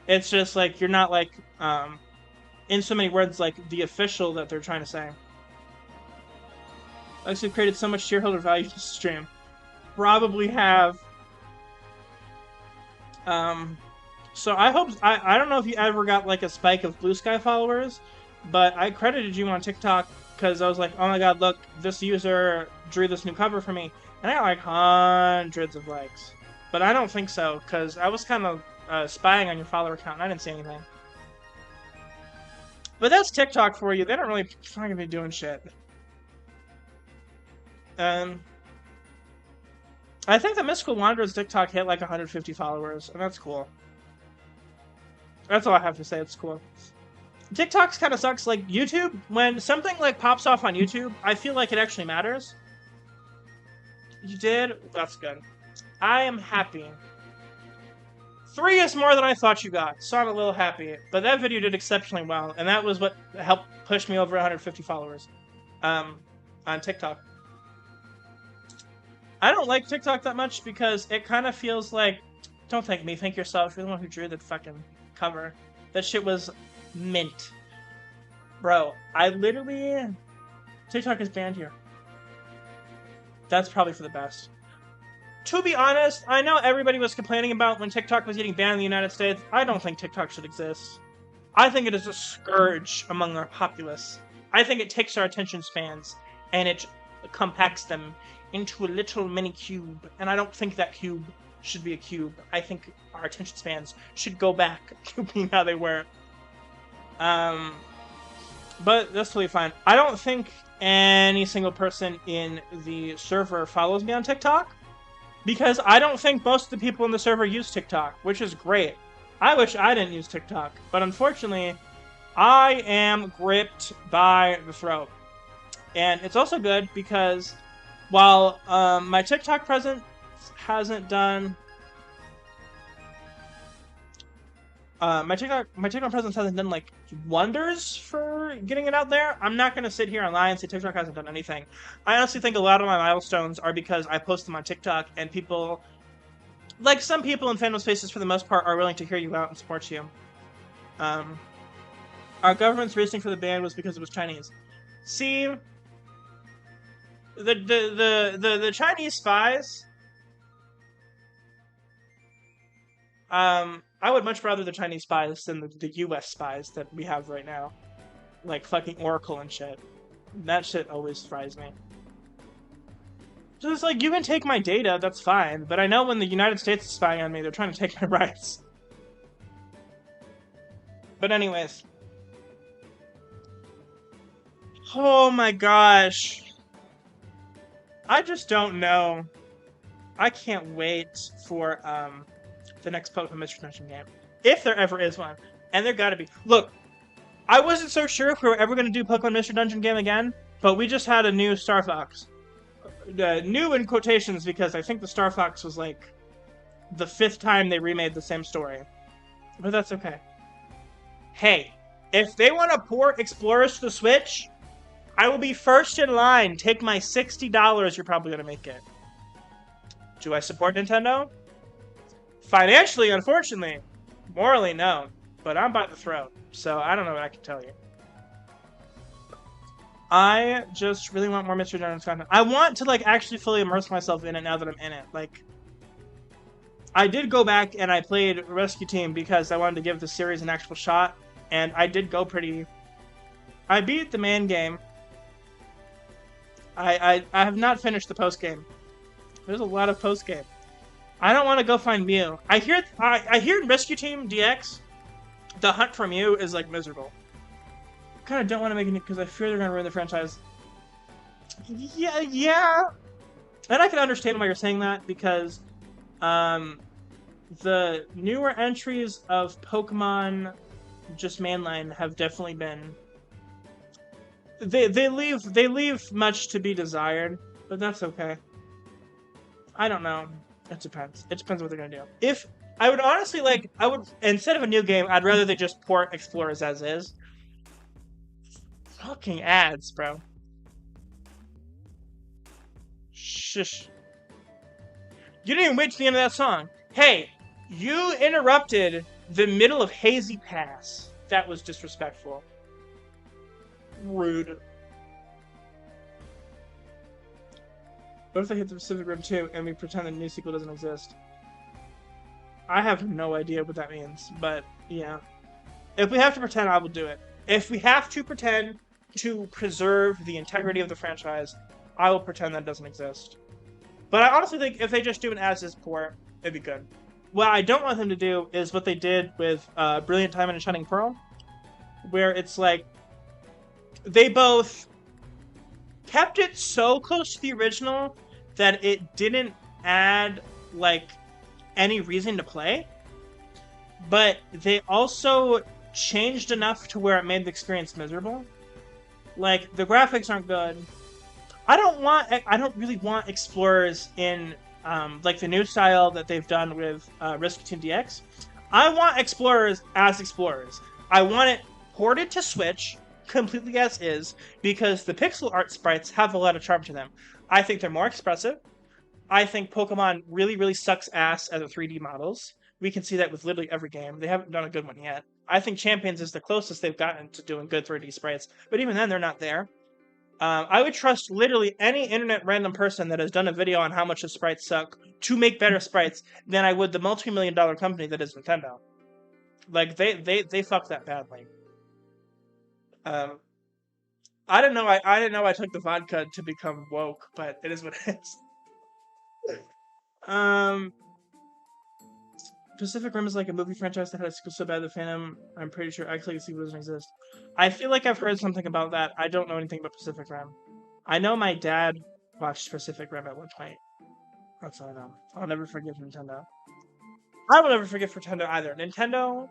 It's just, like, you're not, like, in so many words, like, the official that they're trying to say. Actually created so much shareholder value to stream. Probably have. So I hope, I don't know if you ever got, like, a spike of Blue Sky followers, but I credited you on TikTok because I was like, oh my god, look, this user drew this new cover for me. And I got like hundreds of likes. But I don't think so, because I was kind of spying on your follower count and I didn't see anything. But that's TikTok for you. They don't really fucking be doing shit. I think the Mystical Wanderer's TikTok hit like 150 followers, and that's cool. That's all I have to say. It's cool. TikTok's kind of sucks. Like, YouTube, when something, like, pops off on YouTube, I feel like it actually matters. You did? That's good. I am happy. 3 is more than I thought you got, so I'm a little happy. But that video did exceptionally well, and that was what helped push me over 150 followers on TikTok. I don't like TikTok that much because it kind of feels like, don't thank me, thank yourself. You're the one who drew the fucking cover. That shit was mint. Bro, I literally... TikTok is banned here. That's probably for the best. To be honest, I know everybody was complaining about when TikTok was getting banned in the United States. I don't think TikTok should exist. I think it is a scourge among our populace. I think it takes our attention spans and it compacts them into a little mini cube. And I don't think that cube should be a cube. I think our attention spans should go back to being how they were. But that's totally fine. I don't think any single person in the server follows me on TikTok, because I don't think most of the people in the server use TikTok, which is great. I wish I didn't use TikTok, but unfortunately, I am gripped by the throat. And it's also good because while my TikTok presence hasn't done... my TikTok presence hasn't done, like, wonders for getting it out there. I'm not going to sit here and lie and say TikTok hasn't done anything. I honestly think a lot of my milestones are because I post them on TikTok, and people, like, some people in fandom spaces, for the most part, are willing to hear you out and support you. Our government's reasoning for the ban was because it was Chinese. See, the Chinese spies... I would much rather the Chinese spies than the US spies that we have right now. Like fucking Oracle and shit. That shit always fries me. So it's like, you can take my data, that's fine, but I know when the United States is spying on me, they're trying to take my rights. But anyways. Oh my gosh. I just don't know. I can't wait for, the next Pokemon Mystery Dungeon game. If there ever is one. And there gotta be. Look, I wasn't so sure if we were ever going to do Pokemon Mystery Dungeon game again, but we just had a new Star Fox. New in quotations, because I think the Star Fox was like the 5th time they remade the same story. But that's okay. Hey, if they want to port Explorers to the Switch, I will be first in line. Take my $60, you're probably going to make it. Do I support Nintendo? Financially, unfortunately. Morally, no. But I'm by the throat, so I don't know what I can tell you. I just really want more Mystery Dungeons content. I want to like actually fully immerse myself in it now that I'm in it. Like, I did go back and I played Rescue Team because I wanted to give the series an actual shot, and I did go pretty. I beat the main game. I have not finished the post game. There's a lot of post game. I don't want to go find Mew. I hear in Rescue Team DX, the hunt for Mew is like miserable. Kind of don't want to make it because I fear they're gonna ruin the franchise. Yeah, and I can understand why you're saying that because, the newer entries of Pokemon, just mainline, have definitely been. They leave much to be desired, but that's okay. I don't know. It depends. It depends what they're gonna do. If I would honestly like, I would instead of a new game, I'd rather they just port Explorers as is. Fucking ads, bro. Shush. You didn't even wait to the end of that song. Hey, you interrupted the middle of Hazy Pass. That was disrespectful. Rude. What if they hit the Pacific Rim 2 and we pretend the new sequel doesn't exist? I have no idea what that means, but yeah. If we have to pretend, I will do it. If we have to pretend to preserve the integrity of the franchise, I will pretend that doesn't exist. But I honestly think if they just do an as-is port, it'd be good. What I don't want them to do is what they did with Brilliant Diamond and Shining Pearl, where it's like they both kept it so close to the original that it didn't add like any reason to play, but they also changed enough to where it made the experience miserable. Like, the graphics aren't good. I don't really want Explorers in like the new style that they've done with Rescue Team DX. I want Explorers as Explorers. I want it ported to Switch completely as is because the pixel art sprites have a lot of charm to them. I think they're more expressive. I think Pokemon really, really sucks ass as a 3D models. We can see that with literally every game. They haven't done a good one yet. I think Champions is the closest they've gotten to doing good 3D sprites, but even then, they're not there. I would trust literally any internet random person that has done a video on how much the sprites suck to make better sprites than I would the multi-million-dollar company that is Nintendo. Like, they fucked that badly. I didn't know I didn't know I took the vodka to become woke, but it is what it is. Pacific Rim is like a movie franchise that had a sequel so bad the fandom, I'm pretty sure actually a sequel doesn't exist. I feel like I've heard something about that. I don't know anything about Pacific Rim. I know my dad watched Pacific Rim at one point. That's all I know. I'll never forgive Nintendo. I will never forgive Nintendo either. Nintendo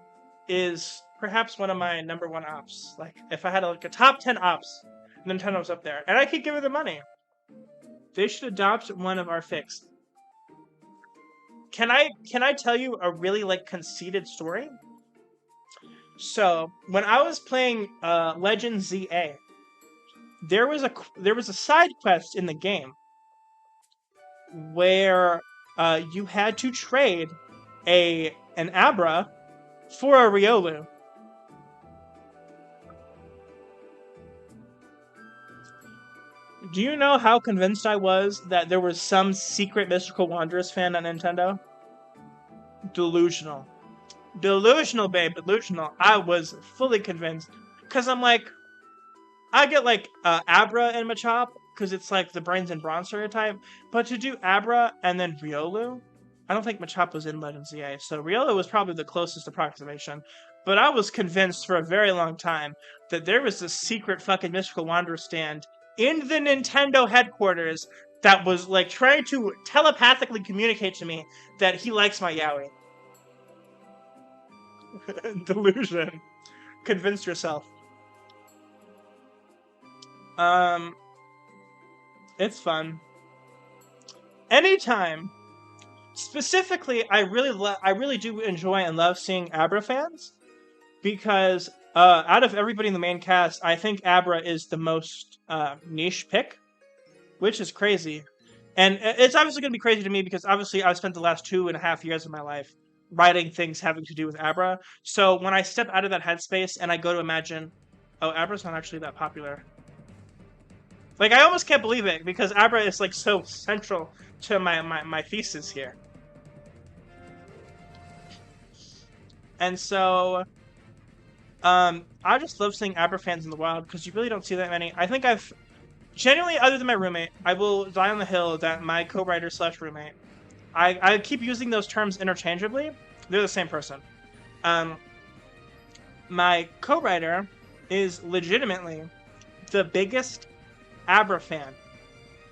is perhaps one of my number one ops. Like, if I had like a top 10 ops, Nintendo's up there. And I keep giving them money. They should adopt one of our fixed. Can I tell you a really like conceited story? So when I was playing Legend ZA, there was a side quest in the game where you had to trade an Abra for a Riolu. Do you know how convinced I was that there was some secret Mystical Wanderers fan on Nintendo? Delusional. Delusional, babe. Delusional. I was fully convinced. Because I'm like, I get like Abra and Machop, because it's like the brains and bronze stereotype. But to do Abra and then Riolu, I don't think Machop was in Legend ZA, so Riolu was probably the closest approximation. But I was convinced for a very long time that there was this secret fucking Mystical Wanderer stand in the Nintendo headquarters that was like trying to telepathically communicate to me that he likes my yaoi. Delusion. Convince yourself. It's fun. Anytime. Specifically, I really do enjoy and love seeing Abra fans because out of everybody in the main cast, I think Abra is the most niche pick, which is crazy. And it's obviously going to be crazy to me because obviously I've spent the last 2.5 years of my life writing things having to do with Abra. So when I step out of that headspace and I go to imagine, oh, Abra's not actually that popular. Like, I almost can't believe it because Abra is like so central to my thesis here. And so, I just love seeing Abra fans in the wild because you really don't see that many. I think I've genuinely, other than my roommate, I will die on the hill that my co-writer / roommate. I keep using those terms interchangeably. They're the same person. My co-writer is legitimately the biggest Abra fan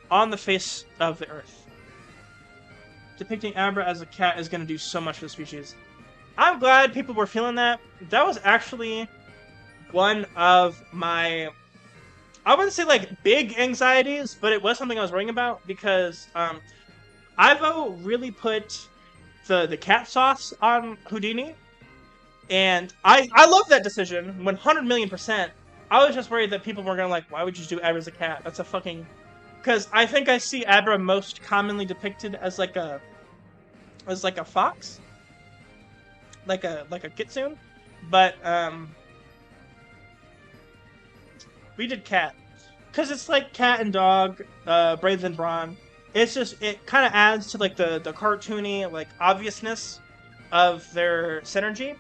on the face of the earth. Depicting Abra as a cat is going to do so much for the species. I'm glad people were feeling that. That was actually one of my, I wouldn't say like big anxieties, but it was something I was worrying about because Ivo really put the cat sauce on Houdini, and I love that decision 100,000,000%. I was just worried that people were gonna like, why would you do Abra as a cat? That's a fucking, because I think I see Abra most commonly depicted as like a fox, like a kitsune, but we did cat because it's like cat and dog, brave and brawn. It's just, it kind of adds to like the cartoony like obviousness of their synergy.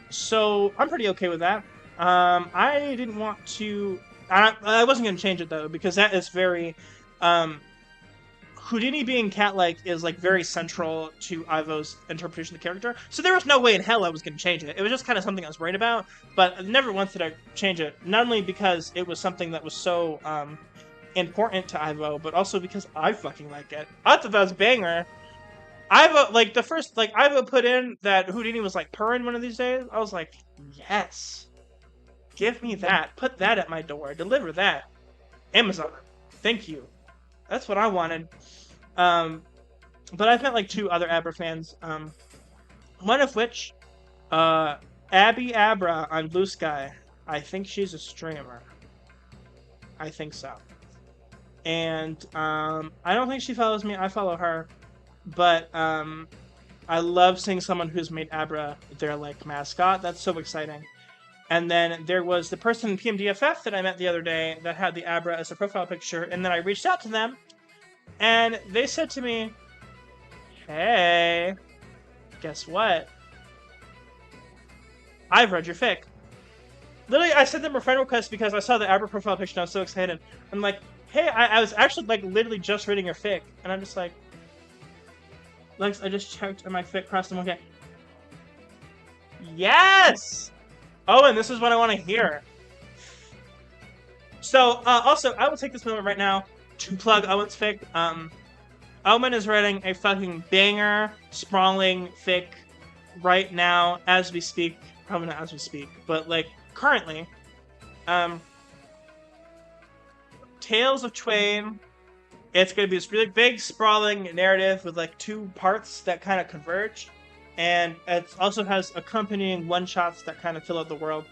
So I'm pretty okay with that. I didn't want to. I wasn't going to change it though because that is very. Houdini being cat-like is like very central to Ivo's interpretation of the character. So there was no way in hell I was going to change it. It was just kind of something I was worried about, but never once did I change it. Not only because it was something that was so important to Ivo, but also because I fucking like it. I thought that was a banger. Ivo, like the first, like Ivo put in that Houdini was like purring one of these days. I was like, yes, give me that. Put that at my door. Deliver that. Amazon, thank you. That's what I wanted. But I've met like 2 other Abra fans. One of which, Abby Abra on Blue Sky. I think she's a streamer. I think so. And I don't think she follows me. I follow her. But I love seeing someone who's made Abra their like mascot. That's so exciting. And then there was the person in PMDFF that I met the other day that had the Abra as a profile picture, and then I reached out to them, and they said to me, hey, guess what? I've read your fic. Literally, I sent them a friend request because I saw the Abra profile picture and I was so excited. I'm like, hey, I was actually like literally just reading your fic, and I'm just like, Lex, I just checked and my fic crossed them, okay. Yes! Oh, and this is what I want to hear. So, also, I will take this moment right now to plug Owen's fic. Owen is writing a fucking banger, sprawling fic right now, as we speak. Probably not as we speak, but, like, currently. Tales of Twain. It's going to be this really big, sprawling narrative with, like, 2 parts that kind of converge. And it also has accompanying one-shots that kind of fill out the world.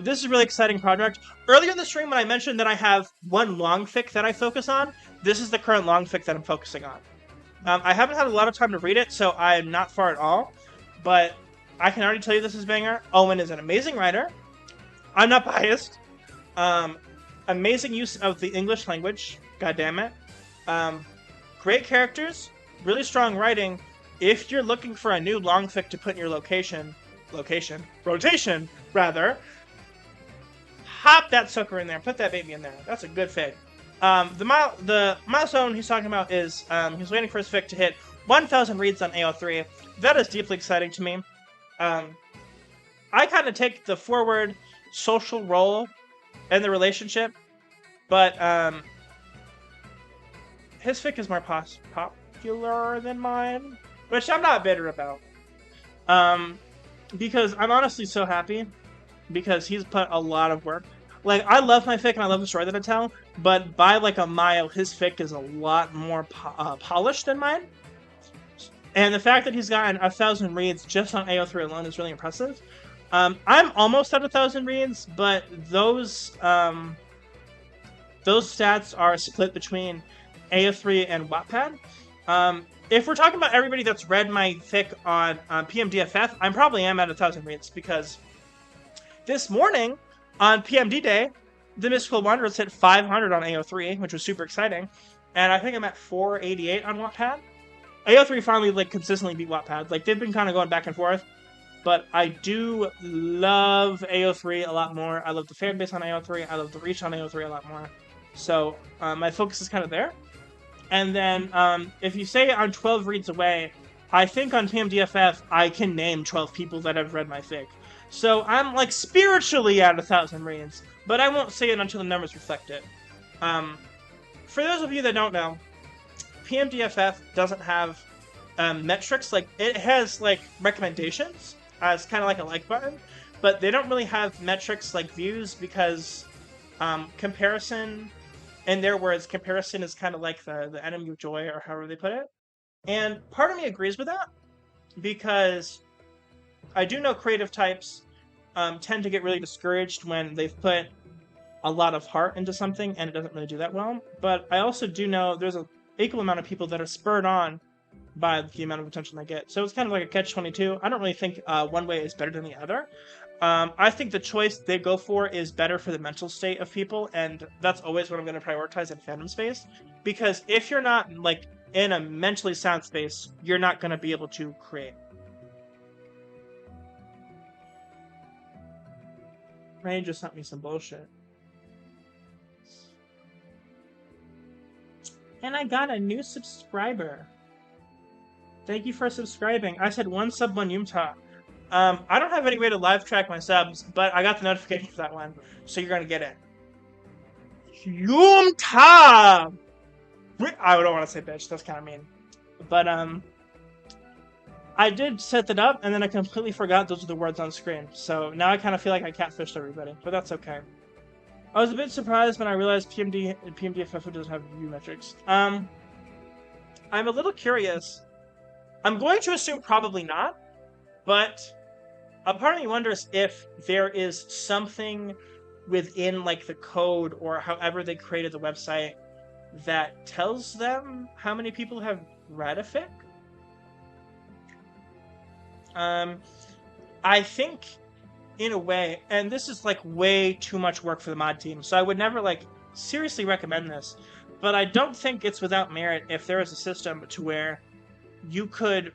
This is a really exciting project. Earlier in the stream, when I mentioned that I have one long fic that I focus on, this is the current long fic that I'm focusing on. I haven't had a lot of time to read it, so I'm not far at all. But I can already tell you this is banger. Owen is an amazing writer. I'm not biased. Amazing use of the English language. God damn it. Great characters. Really strong writing. If you're looking for a new long fic to put in your rotation, rather, hop that sucker in there. Put that baby in there. That's a good fic. The milestone he's talking about is he's waiting for his fic to hit 1,000 reads on AO3. That is deeply exciting to me. I kind of take the forward social role in the relationship, but his fic is more popular than mine. Which I'm not bitter about. Because I'm honestly so happy. Because he's put a lot of work. Like, I love my fic and I love the story that I tell. But by like a mile, his fic is a lot more polished than mine. And the fact that he's gotten 1,000 reads just on AO3 alone is really impressive. I'm almost at 1,000 reads, but those stats are split between AO3 and Wattpad. If we're talking about everybody that's read my fic on PMDFF, I probably am at 1,000 reads, because this morning on PMD Day, the Mystical Wanderers hit 500 on AO3, which was super exciting, and I think I'm at 488 on Wattpad. AO3 finally like consistently beat Wattpad. Like they've been kind of going back and forth, but I do love AO3 a lot more. I love the fan base on AO3. I love the reach on AO3 a lot more. So my focus is kind of there. And then if you say I'm 12 reads away, I think on PMDFF I can name 12 people that have read my fic. So I'm like spiritually at 1,000 reads, but I won't say it until the numbers reflect it. For those of you that don't know, PMDFF doesn't have metrics. Like it has like recommendations as kind of like a like button, but they don't really have metrics like views, because comparison, in their words, comparison is kind of like the enemy of joy, or however they put it. And part of me agrees with that, because I do know creative types tend to get really discouraged when they've put a lot of heart into something and it doesn't really do that well. But I also do know there's an equal amount of people that are spurred on by the amount of attention they get. So it's kind of like a catch-22. I don't really think one way is better than the other. I think the choice they go for is better for the mental state of people, and that's always what I'm going to prioritize in fandom space. Because if you're not like in a mentally sound space, you're not going to be able to create. Ray just sent me some bullshit. And I got a new subscriber. Thank you for subscribing. I said 1 sub, 1 Yumta. I don't have any way to live track my subs, but I got the notification for that one, so you're gonna get it. Yumta! I don't want to say bitch, that's kind of mean. But, I did set that up, and then I completely forgot those are the words on screen. So now I kind of feel like I catfished everybody, but that's okay. I was a bit surprised when I realized PMDFF doesn't have view metrics. I'm a little curious. I'm going to assume probably not, but a part of me wonders if there is something within like the code or however they created the website that tells them how many people have read a fic. I think in a way, and this is like way too much work for the mod team, so I would never like seriously recommend this, but I don't think it's without merit if there is a system to where you could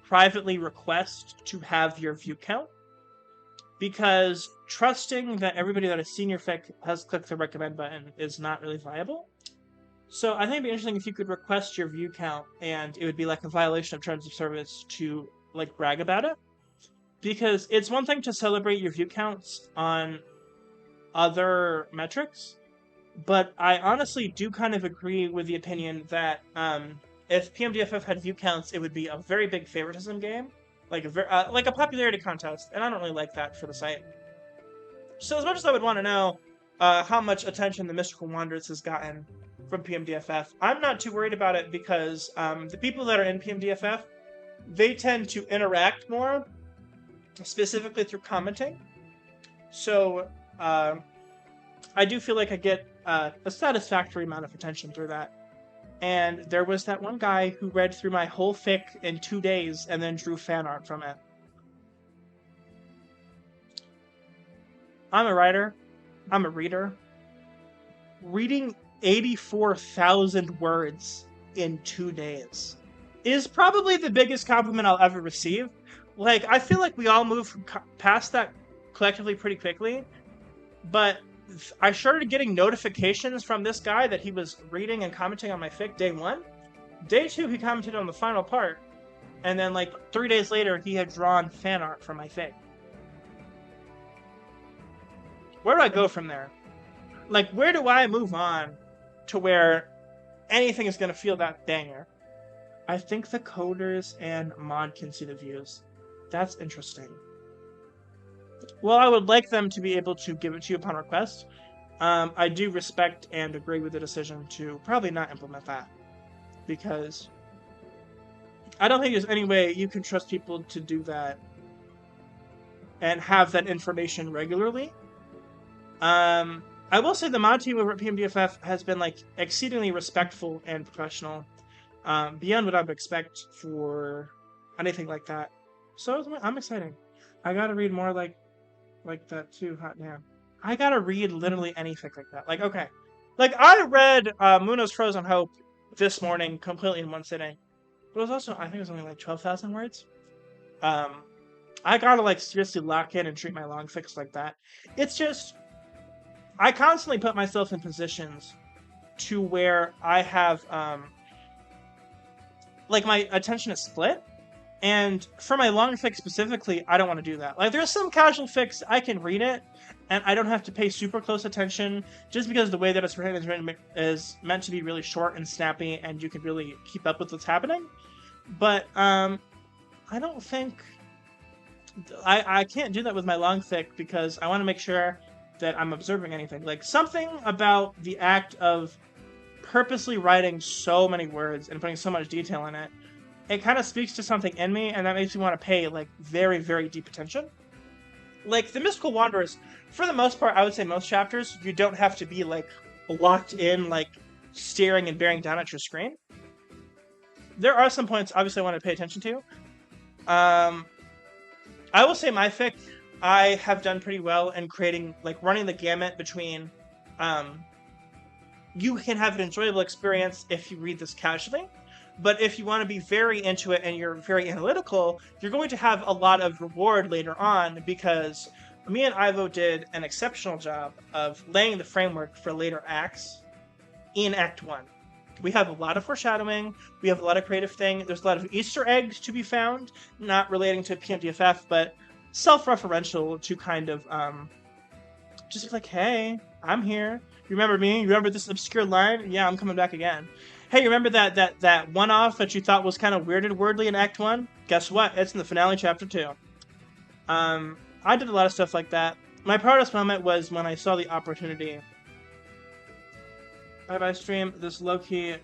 privately request to have your view count, because trusting that everybody that has seen your fic has clicked the recommend button is not really viable. So I think it'd be interesting if you could request your view count, and it would be like a violation of terms of service to like brag about it. Because it's one thing to celebrate your view counts on other metrics, but I honestly do kind of agree with the opinion that if PMDFF had view counts, it would be a very big favoritism game, like a popularity contest, and I don't really like that for the site. So as much as I would want to know how much attention the Mystical Wanderers has gotten from PMDFF, I'm not too worried about it, because the people that are in PMDFF, they tend to interact more, specifically through commenting. So I do feel like I get a satisfactory amount of attention through that. And there was that one guy who read through my whole fic in 2 days and then drew fan art from it. I'm a writer. I'm a reader. Reading 84,000 words in 2 days is probably the biggest compliment I'll ever receive. Like, I feel like we all move past that collectively pretty quickly, but I started getting notifications from this guy that he was reading and commenting on my fic day 1. Day 2, he commented on the final part, and then like 3 days later, he had drawn fan art from my fic. Where do I go from there? Like, where do I move on to where anything is going to feel that banger? I think the coders and mod can see the views. That's interesting. Well, I would like them to be able to give it to you upon request. I do respect and agree with the decision to probably not implement that, because I don't think there's any way you can trust people to do that and have that information regularly. I will say the mod team over at PMDFF has been like exceedingly respectful and professional, beyond what I would expect for anything like that. So I'm excited. I gotta read more like that too. Hot damn! I gotta read literally anything like that. Like okay, like I read Muno's Frozen Hope this morning completely in one sitting. But it was also I think it was only like 12,000 words. Um, I gotta like seriously lock in and treat my long fix like that. It's just I constantly put myself in positions to where I have like my attention is split. And for my long fix specifically, I don't want to do that. Like there's some casual fix I can read it and I don't have to pay super close attention just because the way that it's written is meant to be really short and snappy and you can really keep up with what's happening. But I don't think I can't do that with my long fic because I want to make sure that I'm observing anything. Like something about the act of purposely writing so many words and putting so much detail in it, it kind of speaks to something in me, and that makes me want to pay like very, very deep attention. Like the Mystical Wanderers, for the most part, I would say most chapters, you don't have to be like locked in, like staring and bearing down at your screen. There are some points, obviously, I want to pay attention to. I will say my fic, I have done pretty well in creating, like, running the gamut between, you can have an enjoyable experience if you read this casually, but if you want to be very into it and you're very analytical, you're going to have a lot of reward later on because me and Ivo did an exceptional job of laying the framework for later acts in Act 1. We have a lot of foreshadowing, we have a lot of creative thing, there's a lot of Easter eggs to be found, not relating to PMDFF, but self-referential to kind of, just like, hey, I'm here. You remember me? You remember this obscure line? Yeah, I'm coming back again. Hey, you remember that one-off that you thought was kind of weirdly in Act 1? Guess what? It's in the finale, Chapter 2. I did a lot of stuff like that. My proudest moment was when I saw the opportunity. Bye-bye, stream. This low-key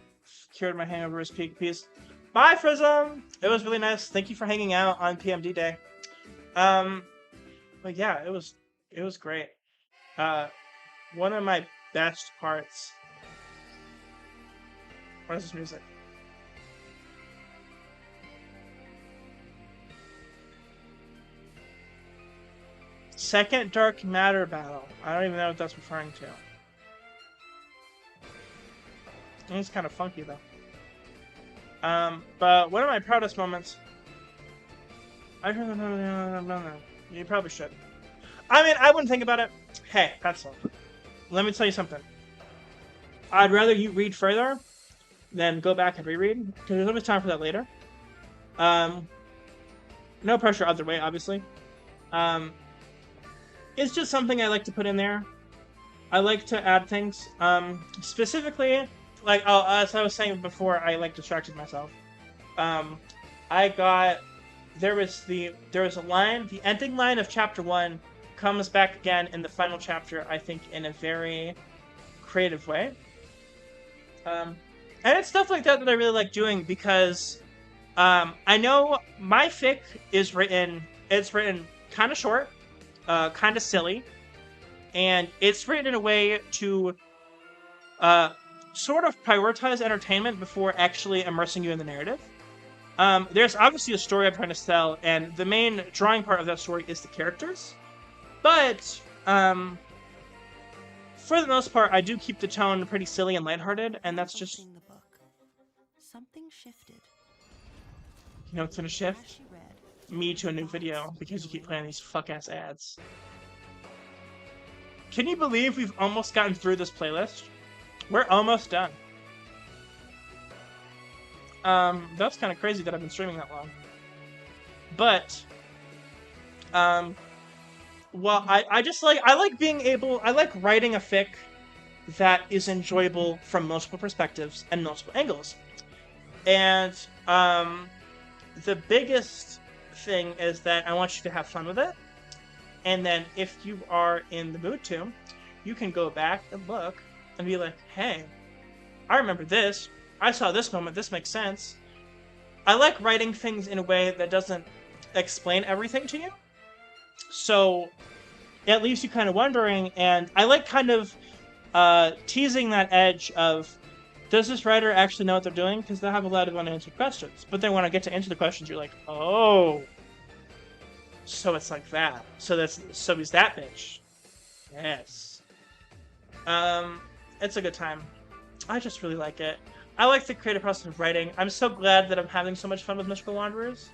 cured my hangover as peak. Peace. Bye, Prism! It was really nice. Thank you for hanging out on PMD Day. But yeah, it was great. One of my best parts. What is this music? Second Dark Matter battle. I don't even know what that's referring to. It's kind of funky though. But one of my proudest moments. You probably should. I mean, I wouldn't think about it. Hey, Petzl. Let me tell you something. I'd rather you read further than go back and reread, because there's always time for that later. No pressure either way, obviously. It's just something I like to put in there. I like to add things. Specifically, like, as I was saying before, I like distracted myself. There was a line, the ending line of Chapter 1 comes back again in the final chapter, I think, in a very creative way. And it's stuff like that that I really like doing because I know my fic is written kind of short, kind of silly, and it's written in a way to sort of prioritize entertainment before actually immersing you in the narrative. There's obviously a story I'm trying to sell, and the main drawing part of that story is the characters. But, for the most part, I do keep the tone pretty silly and lighthearted, and that's just... The book. Something shifted. You know what's gonna shift? Me to a new video, because you keep playing these fuck-ass ads. Can you believe we've almost gotten through this playlist? We're almost done. That's kind of crazy that I've been streaming that long. But, well, I like writing a fic that is enjoyable from multiple perspectives and multiple angles. And, the biggest thing is that I want you to have fun with it. And then if you are in the mood to, you can go back and look and be like, hey, I remember this. I saw this moment. This makes sense. I like writing things in a way that doesn't explain everything to you. So it leaves you kind of wondering, and I like kind of teasing that edge of, does this writer actually know what they're doing? Because they have a lot of unanswered questions. But then when I get to answer the questions, you're like, oh, so it's like that. So he's that bitch. Yes. It's a good time. I just really like it. I like the creative process of writing. I'm so glad that I'm having so much fun with Mystical Wanderers.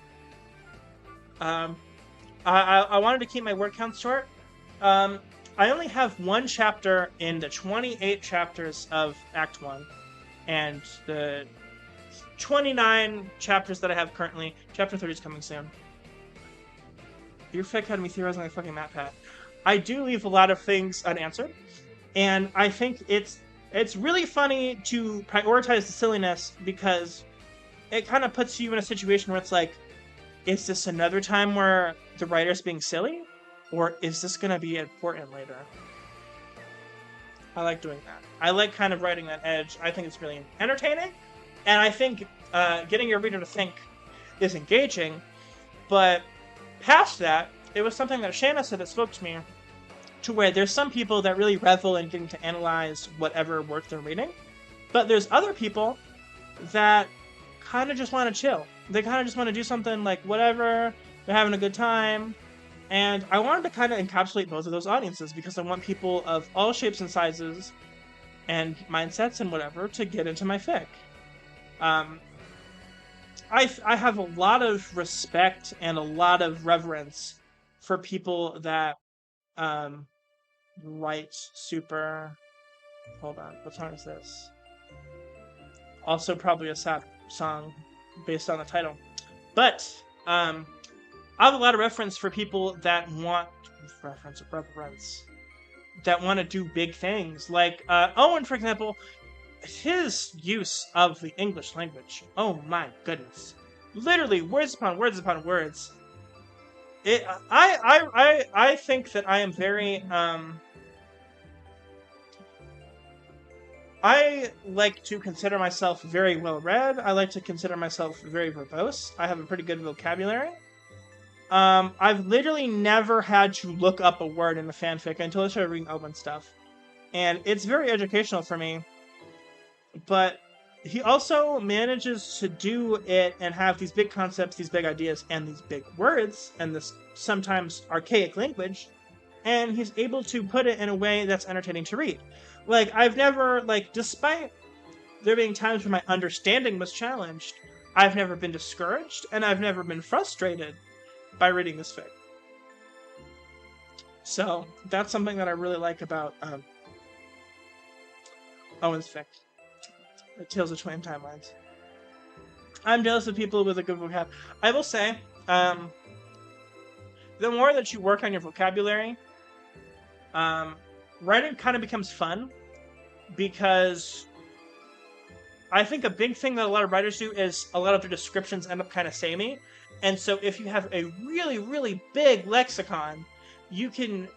I wanted to keep my word count short. I only have one chapter in the 28 chapters of Act 1. And the 29 chapters that I have currently. Chapter 30 is coming soon. Your fic had me theorizing like fucking Matt Pat. I do leave a lot of things unanswered. And I think it's really funny to prioritize the silliness because it kind of puts you in a situation where it's like, is this another time where the writer's being silly? Or is this going to be important later? I like doing that. I like kind of writing that edge. I think it's really entertaining. And I think getting your reader to think is engaging. But past that, it was something that Shanna said that spoke to me, to where there's some people that really revel in getting to analyze whatever work they're reading. But there's other people that kind of just want to chill. They kind of just want to do something like whatever. They're having a good time. And I wanted to kind of encapsulate both of those audiences because I want people of all shapes and sizes and mindsets and whatever to get into my fic. I have a lot of respect and a lot of reverence for people that write super... Hold on, what song is this? Also probably a sad song based on the title. But I have a lot of reference for people that want reverence that want to do big things. Like Owen, for example, his use of the English language. Oh my goodness. Literally words upon words upon words. I think that I am very I like to consider myself very well read. I like to consider myself very verbose. I have a pretty good vocabulary. I've literally never had to look up a word in a fanfic until I started reading Owen stuff. And it's very educational for me. But he also manages to do it and have these big concepts, these big ideas, and these big words, and this sometimes archaic language, and he's able to put it in a way that's entertaining to read. Like, I've never, despite there being times when my understanding was challenged, I've never been discouraged, and I've never been frustrated by reading this fic. So, that's something that I really like about Owen's fic. Tales of Twin Timelines. I'm jealous of people with a good vocab. I will say, the more that you work on your vocabulary, writing kind of becomes fun, because I think a big thing that a lot of writers do is a lot of their descriptions end up kind of samey, and so if you have a really, really big lexicon, you can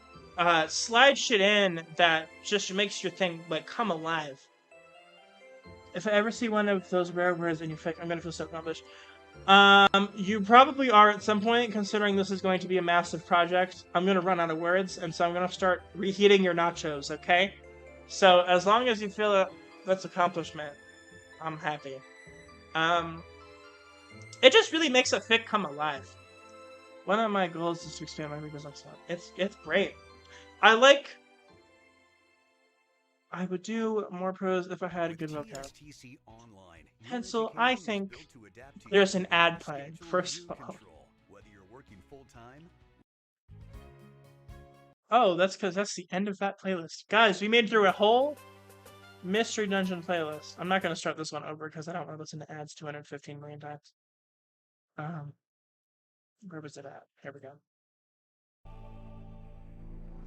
slide shit in that just makes your thing come alive. If I ever see one of those rare words in your fic, I'm gonna feel so accomplished. You probably are at some point, considering this is going to be a massive project. I'm gonna run out of words, and so I'm gonna start reheating your nachos, okay? So, as long as you feel that's accomplishment, I'm happy. It just really makes a fic come alive. One of my goals is to expand my readers' lexicon. It's great. I would do more prose if I had a good vocab. Pencil, I think there's an ad playing, first of all. Oh, that's because that's the end of that playlist. Guys, we made it through a whole Mystery Dungeon playlist. I'm not going to start this one over because I don't want to listen to ads 215 million times. Where was it at? Here we go.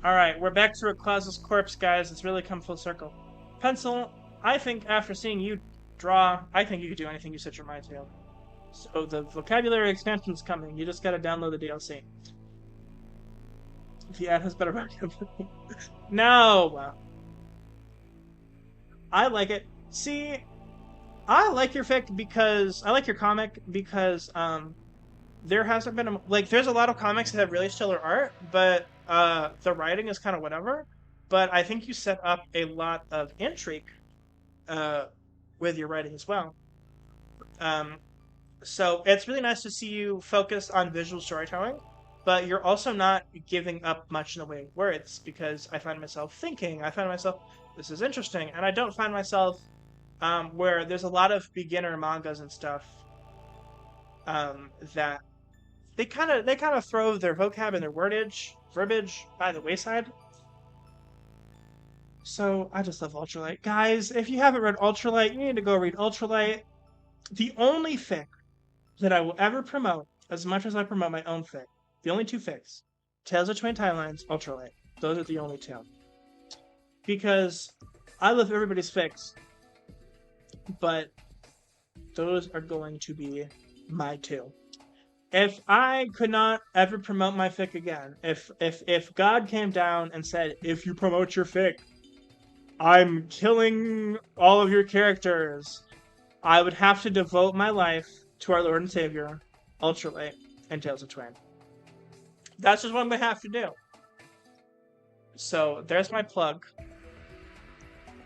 Alright, we're back to Reclause's corpse, guys. It's really come full circle. Pencil, I think after seeing you draw, I think you could do anything you set your mind to. So the vocabulary expansion's coming. You just gotta download the DLC. The ad has better vocabulary. No! I like it. See, I like your fic because... I like your comic because, there hasn't been... there's a lot of comics that have really stellar art, but the writing is kind of whatever. but I think you set up a lot of intrigue with your writing as well. Um, so it's really nice to see you focus on visual storytelling, but you're also not giving up much in the way of words, because I find myself thinking, I find myself, this is interesting, and I don't find myself where there's a lot of beginner mangas and stuff that they kind of throw their vocab and their verbiage by the wayside. So I just love Ultralight. Guys, if you haven't read Ultralight, you need to go read Ultralight. The only fic that I will ever promote, as much as I promote my own fic, the only two fics, Tales of Twin Timelines, Ultralight. Those are the only two. Because I love everybody's fics, but those are going to be my two. If I could not ever promote my fic again, if God came down and said, if you promote your fic, I'm killing all of your characters, I would have to devote my life to our Lord and Savior, Ultralight, and Tales of Twin. That's just what I'm going to have to do. So, there's my plug.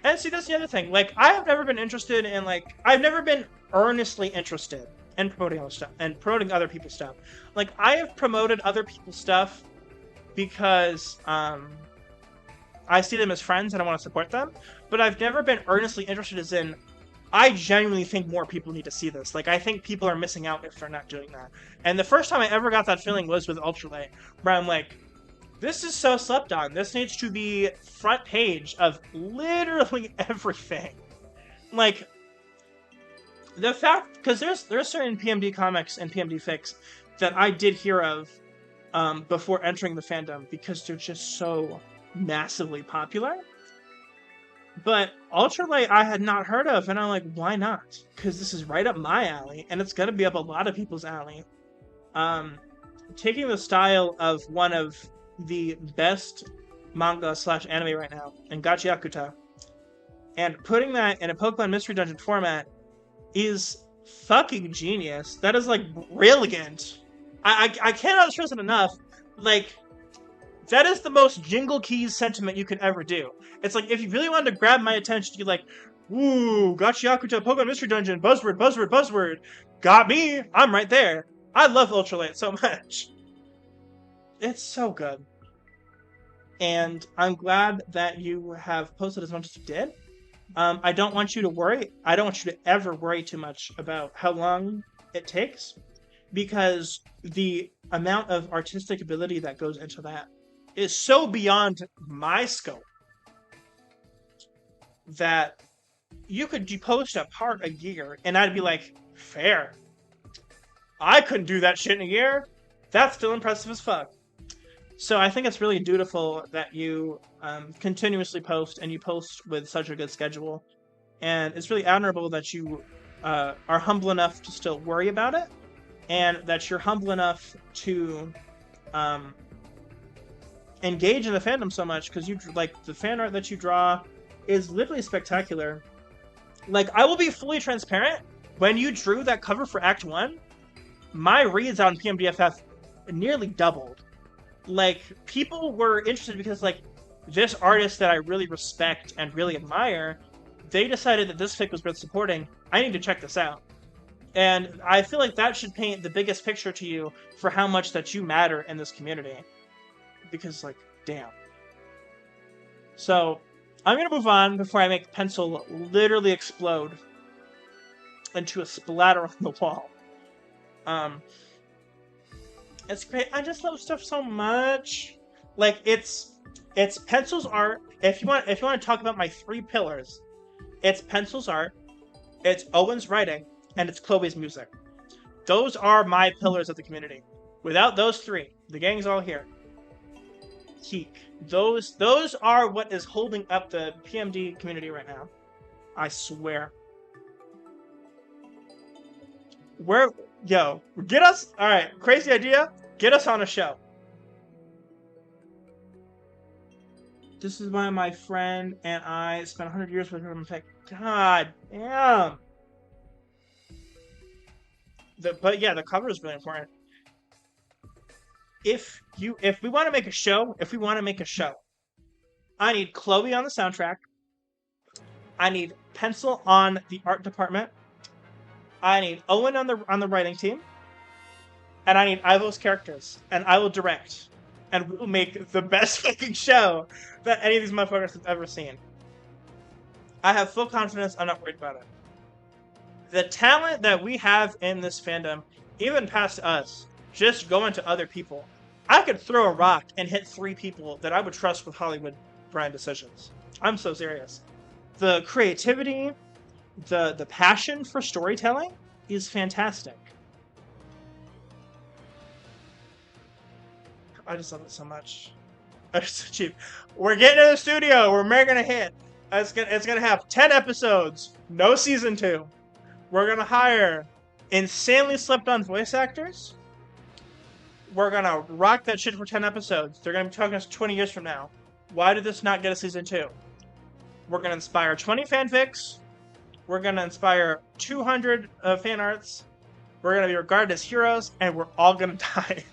And see, that's the other thing. Like, I have never been interested in, like, I've never been earnestly interested in promoting other stuff, and promoting other people's stuff. Like, I have promoted other people's stuff because, I see them as friends and I want to support them, but I've never been earnestly interested as in, I genuinely think more people need to see this. Like, I think people are missing out if they're not doing that. And the first time I ever got that feeling was with Ultralight, where I'm like, this is so slept on. This needs to be front page of literally everything. Like, the fact, because there's certain PMD comics and PMD fics that I did hear of before entering the fandom because they're just so massively popular. But Ultralight I had not heard of, and I'm like, why not? Because this is right up my alley, and it's gonna be up a lot of people's alley. Taking the style of one of the best manga / anime right now, in Gachiakuta, and putting that in a Pokemon Mystery Dungeon format is fucking genius. That is, like, brilliant. I cannot stress it enough. Like, that is the most Jingle Keys sentiment you could ever do. It's like, if you really wanted to grab my attention, you're like, ooh, Gachiakuta, Pokemon Mystery Dungeon, buzzword, buzzword, buzzword. Got me. I'm right there. I love Ultralight so much. It's so good. And I'm glad that you have posted as much as you did. I don't want you to worry. I don't want you to ever worry too much about how long it takes, because the amount of artistic ability that goes into that is so beyond my scope that you could post a part a year and I'd be like, fair. I couldn't do that shit in a year. That's still impressive as fuck. So I think it's really dutiful that you continuously post, and you post with such a good schedule. And it's really admirable that you are humble enough to still worry about it, and that you're humble enough to engage in the fandom so much, because you, like, the fan art that you draw is literally spectacular. Like, I will be fully transparent. When you drew that cover for Act 1, my reads on PMDFF nearly doubled. Like, people were interested because, like, this artist that I really respect and really admire, they decided that this fic was worth supporting. I need to check this out. And I feel like that should paint the biggest picture to you for how much that you matter in this community. Because, like, damn. So, I'm gonna move on before I make pencil literally explode into a splatter on the wall. It's great. I just love stuff so much. Like, it's Pencil's art. If you want to talk about my 3 pillars, it's Pencil's art, it's Owen's writing, and it's Chloe's music. Those are my pillars of the community. Without those 3, the gang's all here. Keek. Those are what is holding up the PMD community right now. I swear. Get us. All right, crazy idea. Get us on a show. This is why my friend and I spent 100 years with her. I'm like, God damn. But yeah, the cover is really important. If we want to make a show, I need Chloe on the soundtrack. I need Pencil on the art department. I need Owen on the writing team. And I need Ivo's characters. And I will direct. And we will make the best fucking show that any of these motherfuckers have ever seen. I have full confidence. I'm not worried about it. The talent that we have in this fandom, even past us, just going to other people. I could throw a rock and hit 3 people that I would trust with Hollywood brand decisions. I'm so serious. The creativity, the passion for storytelling is fantastic. I just love it so much. It's so cheap. We're getting in the studio. We're making a hit. It's gonna have 10 episodes. No season 2. We're gonna hire insanely slept-on voice actors. We're gonna rock that shit for 10 episodes. They're gonna be talking to us 20 years from now. Why did this not get a season 2? We're gonna inspire 20 fanfics. We're gonna inspire 200 fan arts. We're gonna be regarded as heroes, and we're all gonna die.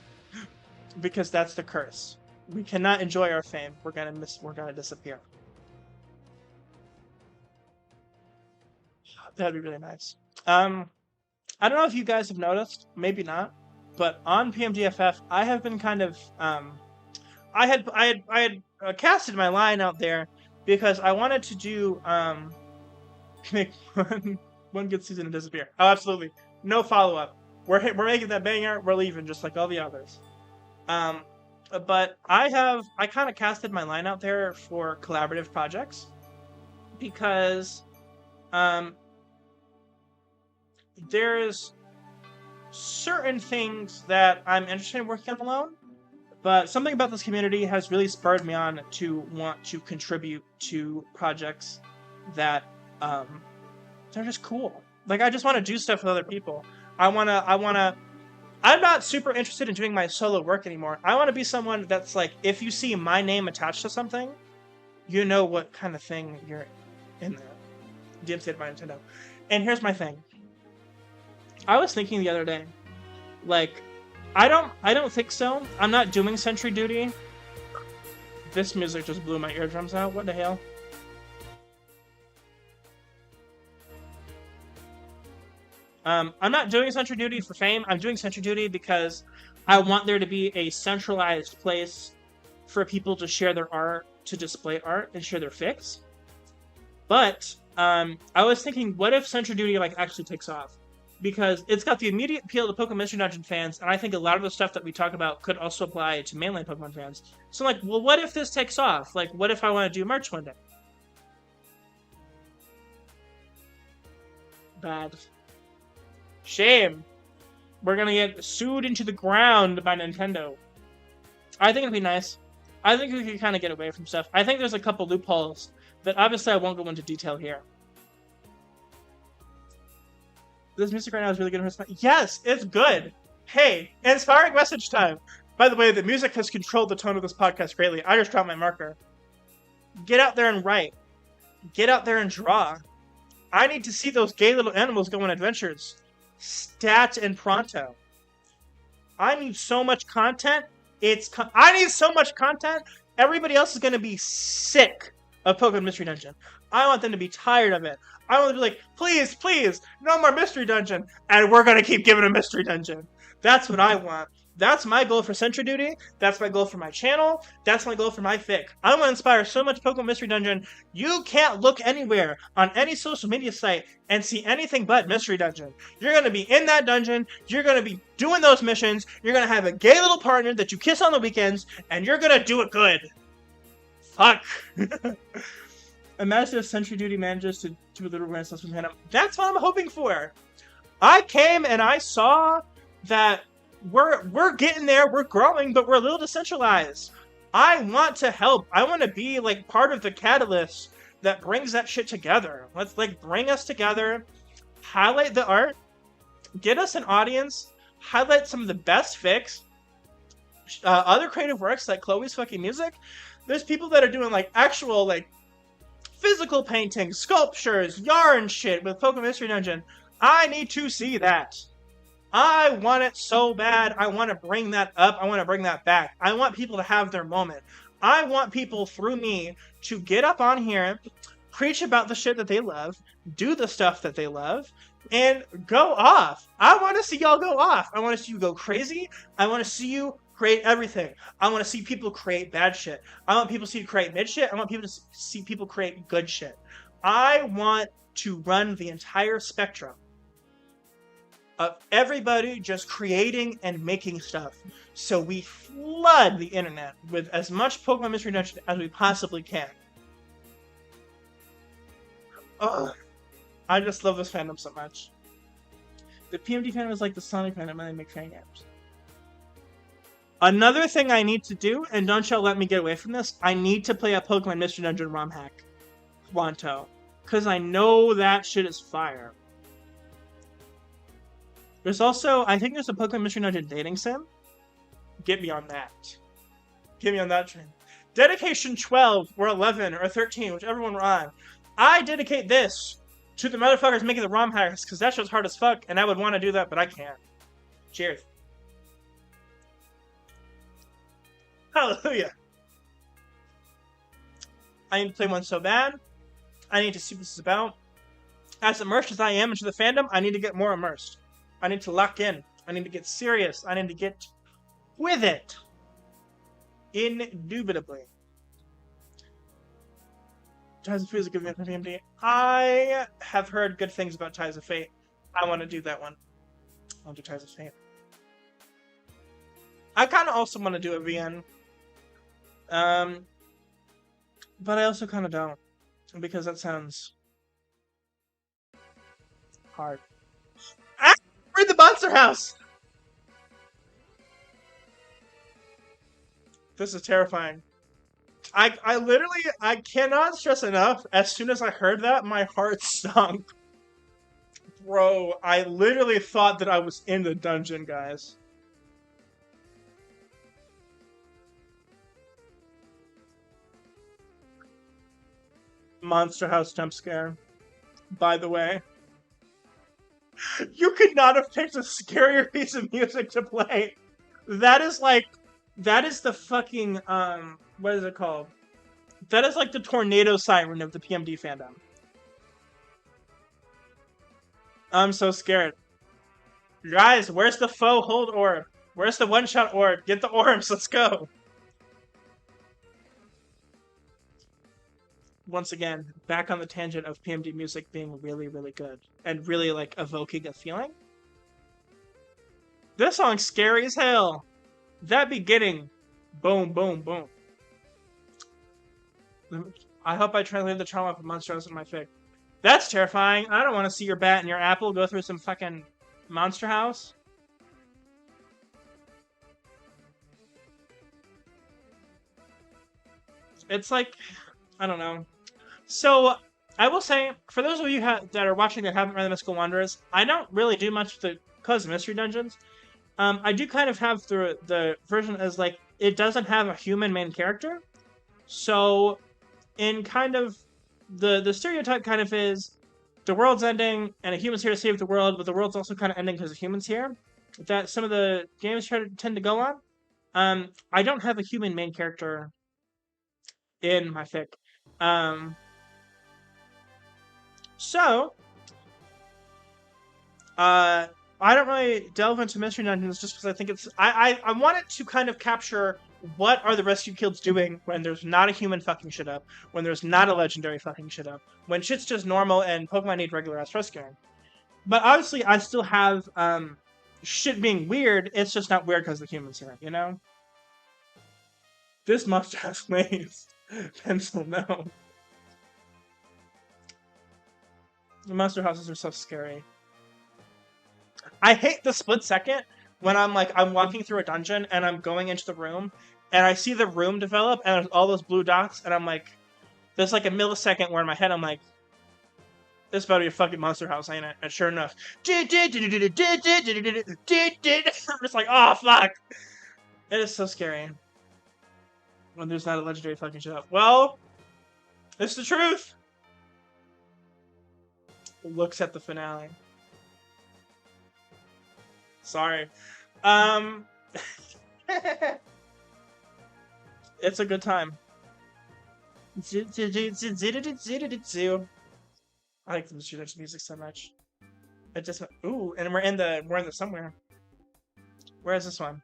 Because that's the curse. We cannot enjoy our fame. We're gonna disappear. That'd be really nice. I don't know if you guys have noticed, maybe not, but on PMDFF, I have been kind of, I had casted my line out there because I wanted to do, make one good season and disappear. Oh, absolutely. No follow-up. We're making that banger, we're leaving, just like all the others. But I kind of casted my line out there for collaborative projects because, there's certain things that I'm interested in working on alone, but something about this community has really spurred me on to want to contribute to projects that, they're just cool. Like, I just want to do stuff with other people. I'm not super interested in doing my solo work anymore. I want to be someone that's like, if you see my name attached to something, you know what kind of thing you're in there. DMC by Nintendo. And here's my thing. I was thinking the other day, like, I don't think so. I'm not doing Sentry Duty. This music just blew my eardrums out. What the hell? I'm not doing Sentry Duty for fame. I'm doing Sentry Duty because I want there to be a centralized place for people to share their art, to display art, and share their fics. But I was thinking, what if Sentry Duty like actually takes off? Because it's got the immediate appeal to Pokemon Mystery Dungeon fans, and I think a lot of the stuff that we talk about could also apply to mainline Pokemon fans. So I'm like, well, what if this takes off? Like, what if I want to do merch one day? Bad. Shame. We're gonna get sued into the ground by Nintendo. I think it'd be nice. I think we could kind of get away from stuff. I think there's a couple loopholes that obviously I won't go into detail here. This music right now is really good. Yes, it's good. Hey, inspiring message time. By the way, the music has controlled the tone of this podcast greatly. I just dropped my marker. Get out there and write. Get out there and draw. I need to see those gay little animals go on adventures. Stat and pronto. I need so much content. I need so much content. Everybody else is going to be sick of Pokemon Mystery Dungeon. I want them to be tired of it. I want them to be like, please, please, no more Mystery Dungeon. And we're going to keep giving them Mystery Dungeon. That's what I want. That's my goal for Sentry Duty. That's my goal for my channel. That's my goal for my fic. I want to inspire so much Pokemon Mystery Dungeon, you can't look anywhere on any social media site and see anything but Mystery Dungeon. You're going to be in that dungeon. You're going to be doing those missions. You're going to have a gay little partner that you kiss on the weekends, and you're going to do it good. Fuck. Imagine if Sentry Duty manages to do a little renaissance from Hannah. That's what I'm hoping for. I came and I saw that we're getting there, we're growing, but we're a little decentralized. I want to help. I want to be like part of the catalyst that brings that shit together. Let's like bring us together, highlight the art, get us an audience, highlight some of the best fics, other creative works like Chloe's fucking music. There's people that are doing like actual like physical paintings, sculptures, yarn shit with Pokemon Mystery Dungeon. I need to see that. I want it so bad. I want to bring that up. I want to bring that back. I want people to have their moment. I want people through me to get up on here, preach about the shit that they love, do the stuff that they love, and go off. I want to see y'all go off. I want to see you go crazy. I want to see you create everything. I want to see people create bad shit. I want people to see you create mid shit. I want people to see people create good shit. I want to run the entire spectrum of everybody just creating and making stuff. So we flood the internet with as much Pokemon Mystery Dungeon as we possibly can. Ugh. I just love this fandom so much. The PMD fandom is like the Sonic fandom when they make fan games. Another thing I need to do, and don't y'all let me get away from this, I need to play a Pokemon Mystery Dungeon ROM hack. Quanto. Because I know that shit is fire. There's also, I think there's a Pokemon Mystery Dungeon dating sim. Get me on that. Get me on that train. Dedication 12, or 11, or 13, whichever one we're on. I dedicate this to the motherfuckers making the ROM hacks, because that shit's hard as fuck, and I would want to do that, but I can't. Cheers. Hallelujah. I need to play one so bad. I need to see what this is about. As immersed as I am into the fandom, I need to get more immersed. I need to lock in. I need to get serious. I need to get with it. Indubitably. Ties of Fate is a good event for PMD. I have heard good things about Ties of Fate. I want to do that one. I want to do Ties of Fate. I kind of also want to do a VN. But I also kind of don't. Because that sounds hard. Ah! We're in the monster house! This is terrifying. I literally, I cannot stress enough, as soon as I heard that, my heart sunk. Bro, I literally thought that I was in the dungeon, guys. Monster House jump scare. By the way. You could not have picked a scarier piece of music to play. That is like, that is the fucking, what is it called? That is like the tornado siren of the PMD fandom. I'm so scared. Guys, where's the faux hold orb? Where's the one-shot orb? Get the orbs, let's go! Once again, back on the tangent of PMD music being really, really good. And really, like, evoking a feeling. This song's scary as hell! That beginning. Boom, boom, boom. I hope I translated the trauma from Monster House in my fic. That's terrifying. I don't want to see your bat and your apple go through some fucking Monster House. It's like, I don't know. So, I will say, for those of you that are watching that haven't read The Mystical Wanderers, I don't really do much with the Cause of Mystery Dungeons. I do kind of have the version as, like, it doesn't have a human main character. So, in kind of, the stereotype kind of is, the world's ending, and a human's here to save the world, but the world's also kind of ending because a human's here. That some of the games tend to go on. I don't have a human main character in my fic. So, I don't really delve into Mystery Dungeons just because I think it's... I want it to kind of capture what are the rescue guilds doing when there's not a human fucking shit up, when there's not a legendary fucking shit up, when shit's just normal and Pokemon need regular-ass rescuing. But obviously, I still have shit being weird, it's just not weird because the humans here, you know? This must have waves. Pencil, no. The monster houses are so scary. I hate the split second when I'm walking through a dungeon and I'm going into the room and I see the room develop and there's all those blue dots and I'm like, there's like a millisecond where in my head I'm like, this better be a fucking monster house, ain't it? And sure enough, I'm just like, oh fuck. It is so scary when there's not a legendary fucking shit up. Well, it's the truth. Looks at the finale. Sorry. It's a good time. I like the music so much. It just ooh, and we're in the somewhere. Where is this one?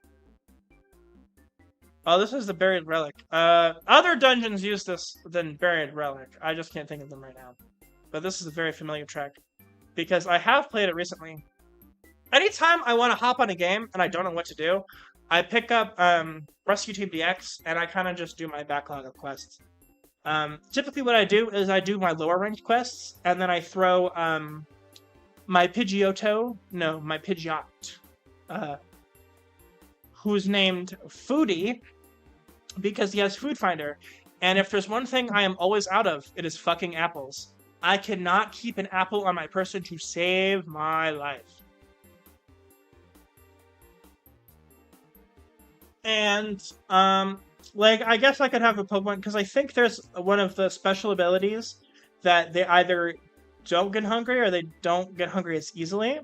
Oh, this is the buried relic. Other dungeons use this than buried relic. I just can't think of them right now. But this is a very familiar track because I have played it recently. Anytime I want to hop on a game and I don't know what to do, I pick up Rescue Team DX and I kind of just do my backlog of quests. Typically, what I do is I do my lower ranked quests and then I throw my Pidgeot, who's named Foodie because he has Food Finder. And if there's one thing I am always out of, it is fucking apples. I cannot keep an apple on my person to save my life. And, like, I guess I could have a Pokemon, because I think there's one of the special abilities that they either don't get hungry or they don't get hungry as easily.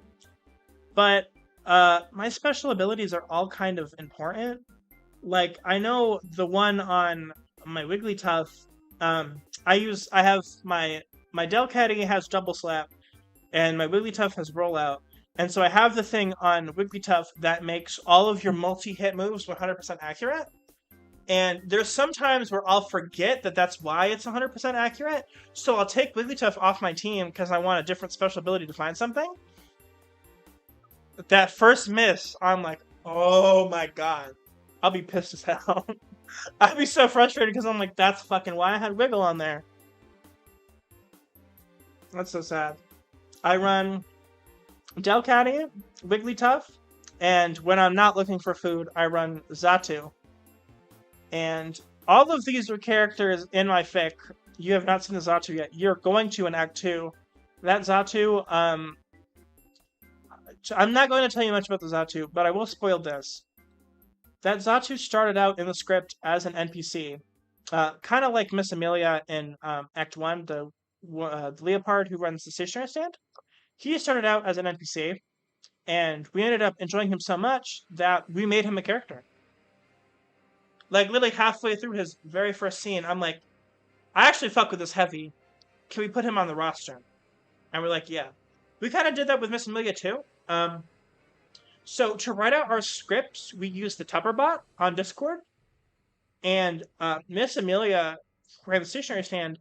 But, my special abilities are all kind of important. Like, I know the one on my Wigglytuff, I have my Delcatty has Double Slap, and my Wigglytuff has Rollout. And so I have the thing on Wigglytuff that makes all of your multi-hit moves 100% accurate. And there's some times where I'll forget that that's why it's 100% accurate. So I'll take Wigglytuff off my team because I want a different special ability to find something. That first miss, I'm like, oh my god. I'll be pissed as hell. I'd be so frustrated because I'm like, that's fucking why I had Wiggle on there. That's so sad. I run Delcatty, Wigglytuff, and when I'm not looking for food, I run Xatu. And all of these are characters in my fic. You have not seen the Xatu yet. You're going to in Act 2. That Xatu, I'm not going to tell you much about the Xatu, but I will spoil this. That Xatu started out in the script as an NPC. Kind of like Miss Amelia in Act 1, the leopard who runs the stationery stand. He started out as an NPC, and we ended up enjoying him so much that we made him a character. Like, literally halfway through his very first scene, I'm like, I actually fuck with this heavy. Can we put him on the roster? And we're like, yeah. We kind of did that with Miss Amelia, too. So, to write out our scripts, we used the Tupperbot on Discord. And Miss Amelia, who had the stationery stand,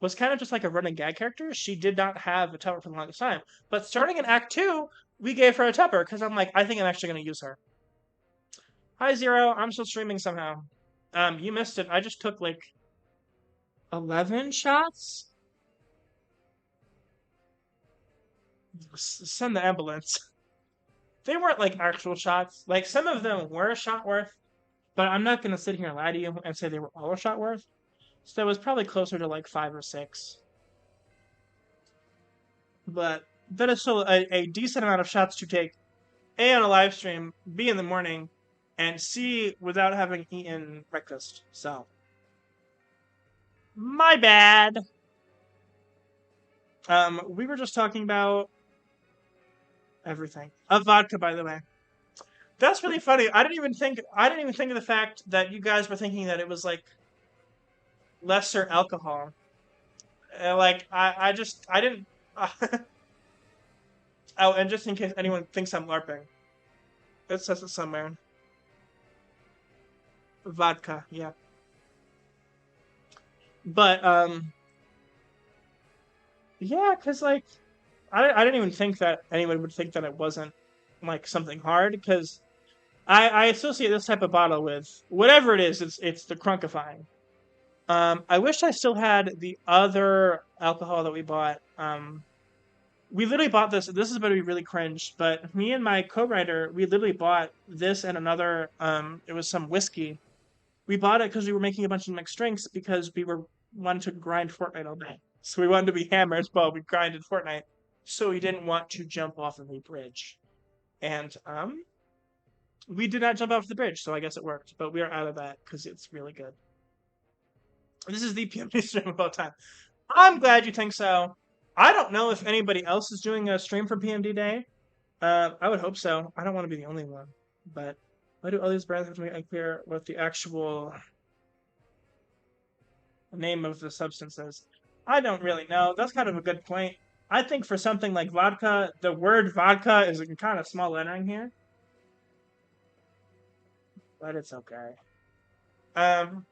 was kind of just like a running gag character. She did not have a Tupper for the longest time. But starting in Act 2, we gave her a Tupper, because I'm like, I think I'm actually going to use her. Hi, Zero. I'm still streaming somehow. You missed it. I just took, like, 11 shots? Send the ambulance. They weren't, like, actual shots. Like, some of them were a shot worth, but I'm not going to sit here and lie to you and say they were all a shot worth. So it was probably closer to like 5 or 6. But that is still a decent amount of shots to take, A, on a live stream, B, in the morning, and C, without having eaten breakfast. So, my bad. We were just talking about everything. Vodka, by the way. That's really funny. I didn't even think of the fact that you guys were thinking that it was like lesser alcohol. I didn't. Oh, and just in case anyone thinks I'm LARPing, it says it somewhere. Vodka, yeah. But yeah, cause like I didn't even think that anyone would think that it wasn't like something hard, because I associate this type of bottle with whatever it is. It's the crunkifying. I wish I still had the other alcohol that we bought. We literally bought this. This is going to be really cringe, but me and my co-writer, we literally bought this and another. It was some whiskey. We bought it because we were making a bunch of mixed drinks because we wanted to grind Fortnite all day. So we wanted to be hammered while we grinded Fortnite. So we didn't want to jump off of the bridge, and we did not jump off the bridge. So I guess it worked. But we are out of that because it's really good. This is the PMD stream of all time. I'm glad you think so. I don't know if anybody else is doing a stream for PMD Day. I would hope so. I don't want to be the only one. But why do all these brands have to make unclear what the actual name of the substances. I don't really know. That's kind of a good point. I think for something like vodka, the word vodka is in kind of small lettering here, but it's okay. Um,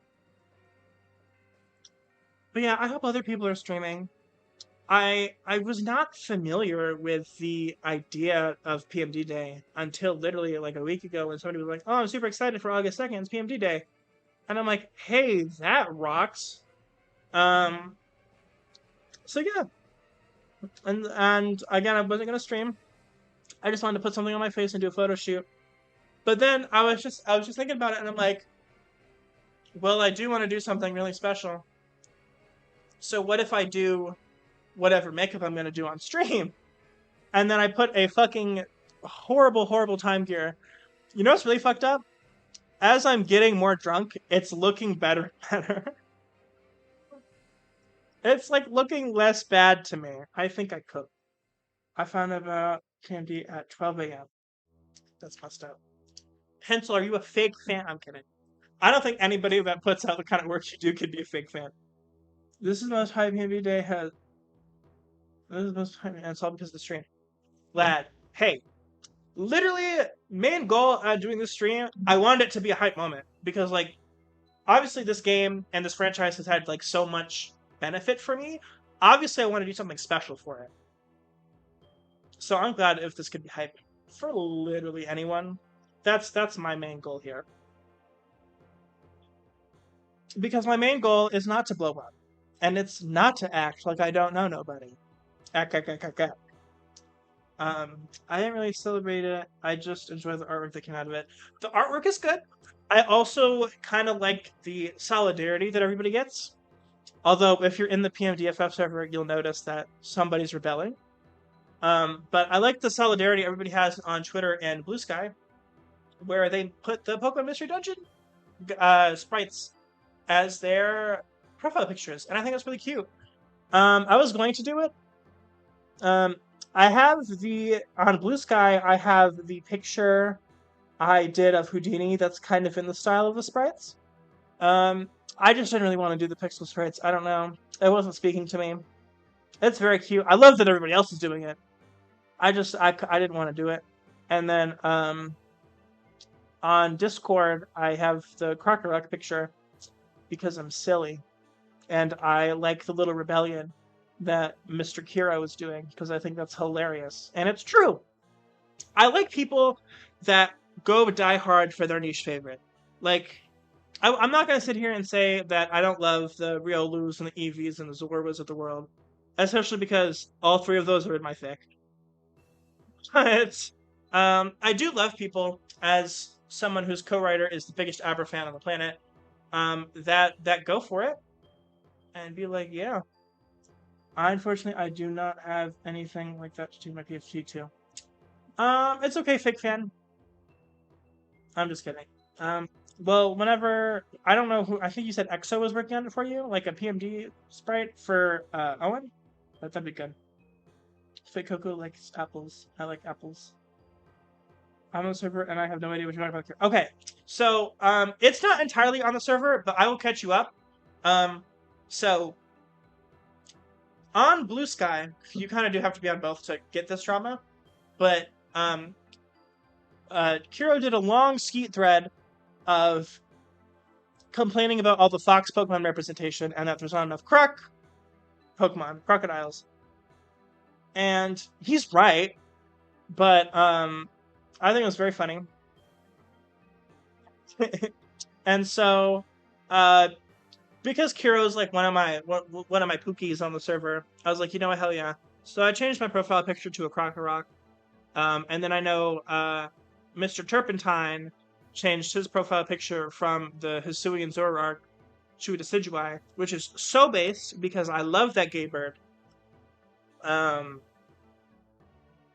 but yeah, I hope other people are streaming. I was not familiar with the idea of PMD Day until literally like a week ago when somebody was like, "Oh, I'm super excited for August 2nd, it's PMD Day," and I'm like, "Hey, that rocks!" Um, so yeah, and again, I wasn't gonna stream. I just wanted to put something on my face and do a photo shoot. But then I was just thinking about it, and I'm like, well, I do want to do something really special. So what if I do whatever makeup I'm gonna do on stream? And then I put a fucking horrible, horrible time gear. You know what's really fucked up? As I'm getting more drunk, it's looking better and better. It's like looking less bad to me. I think I could. I found out about candy at 12 a.m. That's messed up. Pencil, are you a fake fan? I'm kidding. I don't think anybody that puts out the kind of work you do could be a fake fan. This is the most hype PMD Day has. This is the most hype, and it's all because of the stream. Lad, hey, literally, main goal at doing this stream, I wanted it to be a hype moment because, like, obviously this game and this franchise has had like so much benefit for me. Obviously, I want to do something special for it. So I'm glad if this could be hype for literally anyone. That's my main goal here. Because my main goal is not to blow up, and it's not to act like I don't know nobody. Act, act, act, act, act. I didn't really celebrate it. I just enjoy the artwork that came out of it. The artwork is good. I also kind of like the solidarity that everybody gets. Although, if you're in the PMDFF server, you'll notice that somebody's rebelling. But I like the solidarity everybody has on Twitter and Blue Sky, where they put the Pokemon Mystery Dungeon sprites as their profile pictures, and I think that's really cute. I was going to do it. I have on Blue Sky. I have the picture I did of Houdini. That's kind of in the style of the sprites. I just didn't really want to do the pixel sprites. I don't know. It wasn't speaking to me. It's very cute. I love that everybody else is doing it. I didn't want to do it. And then on Discord, I have the Crocorock picture because I'm silly. And I like the little rebellion that Mr. Kira was doing because I think that's hilarious. And it's true. I like people that go die hard for their niche favorite. Like, I'm not going to sit here and say that I don't love the Riolus and the Eevees and the Zorwas of the world, especially because all three of those are in my fic. But I do love people, as someone whose co-writer is the biggest Aber fan on the planet, that go for it and be like, yeah. Unfortunately, I do not have anything like that to do my PhD to. It's okay, fake fan. I'm just kidding. Well, whenever I don't know who I think you said EXO was working on it for you, like a PMD sprite for Owen. That'd be good. Fake Coco likes apples. I like apples. I'm on the server and I have no idea what you're talking about here. Okay, so it's not entirely on the server, but I will catch you up. So on Blue Sky, you kind of do have to be on both to get this drama, but Kiro did a long skeet thread of complaining about all the Fox Pokemon representation and that there's not enough crocodiles. And he's right, but I think it was very funny. And so, because Kiro's like one of my pookies on the server, I was like, you know what, hell yeah. So I changed my profile picture to a Crocorock. And then I know Mr. Turpentine changed his profile picture from the Hisui and Zoroark to a Decidueye, which is so based because I love that gay bird. And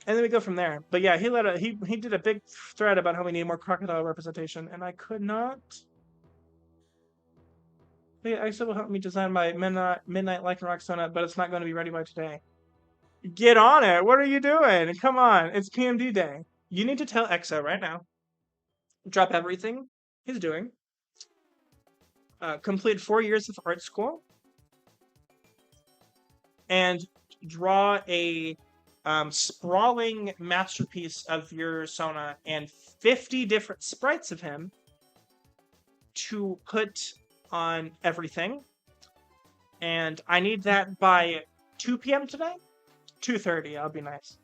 then we go from there. But yeah, he did a big thread about how we need more crocodile representation, and I could not. But yeah, Iso will help me design my midnight Lycanroc Sonnet, but it's not going to be ready by today. Get on it! What are you doing? Come on, it's PMD day. You need to tell EXO right now. Drop everything he's doing. Complete 4 years of art school. and draw a sprawling masterpiece of your Sona and 50 different sprites of him to put on everything. And I need that by 2 p.m. today? 2:30, I'll be nice.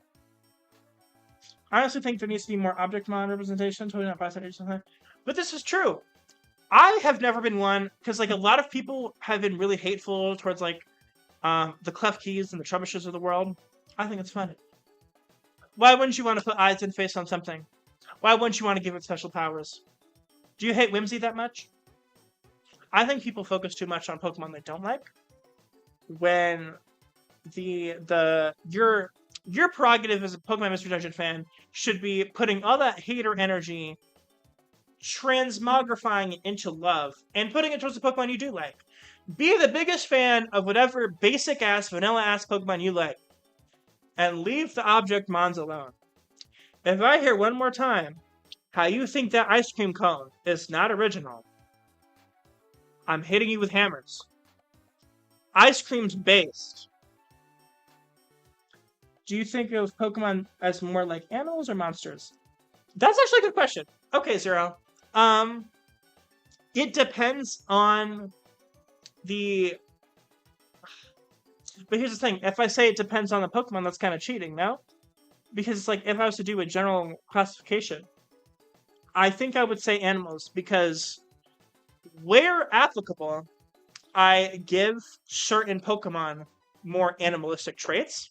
I honestly think there needs to be more object mod representation, totally not bias or something. But this is true. I have never been one, because like a lot of people have been really hateful towards like the clef keys and the trebuchets of the world. I think it's funny. Why wouldn't you want to put eyes and face on something? Why wouldn't you want to give it special powers? Do you hate Whimsy that much? I think people focus too much on Pokemon they don't like. When your prerogative as a Pokemon Mystery Dungeon fan should be putting all that hater energy, transmogrifying it into love, and putting it towards the Pokemon you do like. Be the biggest fan of whatever basic-ass, vanilla-ass Pokemon you like, and leave the object mons alone. If I hear one more time how you think that ice cream cone is not original, I'm hitting you with hammers. Ice cream's based. Do you think of Pokemon as more like animals or monsters? That's actually a good question. Okay, Zero. It depends on the... But here's the thing. If I say it depends on the Pokemon, that's kind of cheating, no? Because it's like, if I was to do a general classification, I think I would say animals, because where applicable, I give certain Pokemon more animalistic traits.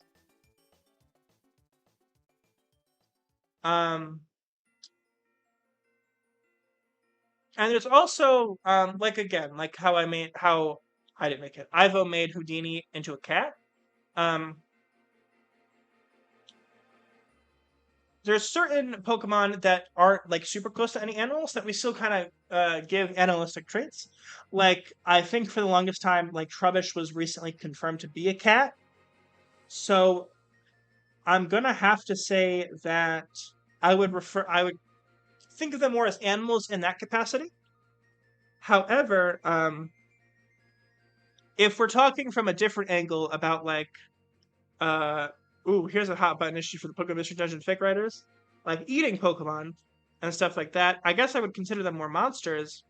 And there's also, like again, like how I didn't make it. Ivo made Houdini into a cat. There's certain Pokemon that aren't like super close to any animals that we still kind of give animalistic traits. Like I think for the longest time, like Trubbish was recently confirmed to be a cat. So I'm gonna have to say that I would think of them more as animals in that capacity. However, if we're talking from a different angle about like, here's a hot button issue for the Pokemon Mystery Dungeon fake writers, like eating Pokemon and stuff like that, I guess I would consider them more monsters,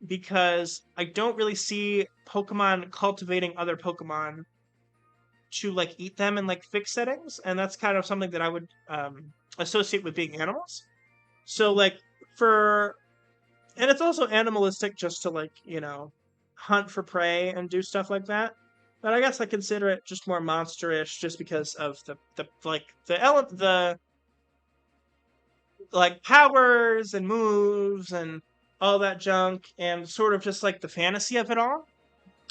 because I don't really see Pokemon cultivating other Pokemon to like eat them in like fixed settings, and that's kind of something that I would associate with being animals. So like and it's also animalistic just to like, hunt for prey and do stuff like that. But I guess I consider it just more monsterish just because of the powers and moves and all that junk, and sort of just like the fantasy of it all.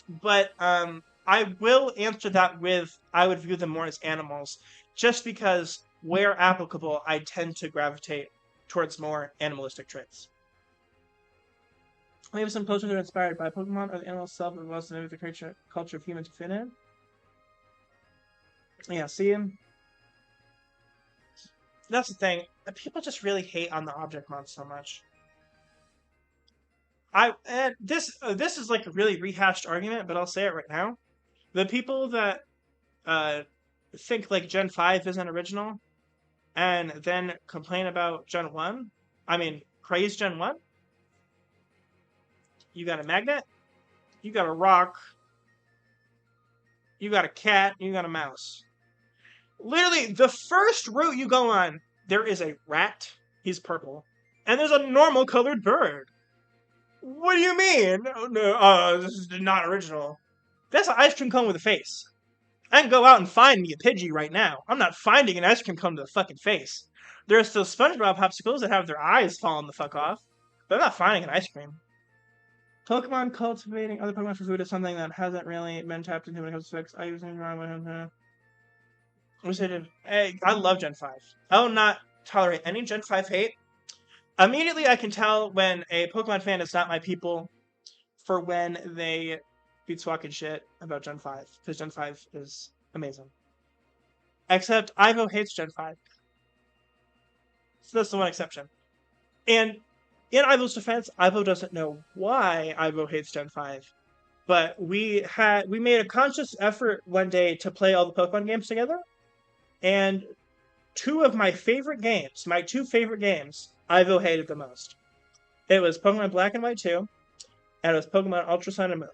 But I will answer that with, I would view them more as animals, just because where applicable, I tend to gravitate towards more animalistic traits. Maybe some posters are inspired by Pokemon or the animal itself, as well as the culture of humans to fit in. Yeah, see? That's the thing. People just really hate on the object mod so much. This is like a really rehashed argument, but I'll say it right now. The people that think like Gen 5 isn't original, and then complain about Gen 1, praise Gen 1, you got a magnet, you got a rock, you got a cat, you got a mouse. Literally, the first route you go on, there is a rat, he's purple, and there's a normal colored bird. What do you mean? No, this is not original. That's an ice cream cone with a face. I can go out and find me a Pidgey right now. I'm not finding an ice cream cone to the fucking face. There are still SpongeBob popsicles that have their eyes falling the fuck off, but I'm not finding an ice cream. Pokemon cultivating other Pokemon for food is something that hasn't really been tapped into when it comes to fix. I use wrong with him. Hey, I love Gen 5. I will not tolerate any Gen 5 hate. Immediately I can tell when a Pokemon fan is not my people for when they be talking shit about Gen 5, because Gen 5 is amazing. Except Ivo hates Gen 5. So that's the one exception. And in Ivo's defense, Ivo doesn't know why Ivo hates Gen 5. but we made a conscious effort one day to play all the Pokemon games together, and two of my favorite games, my two favorite games, Ivo hated the most. It was Pokemon Black and White 2, and it was Pokemon Ultra Sun and Moon.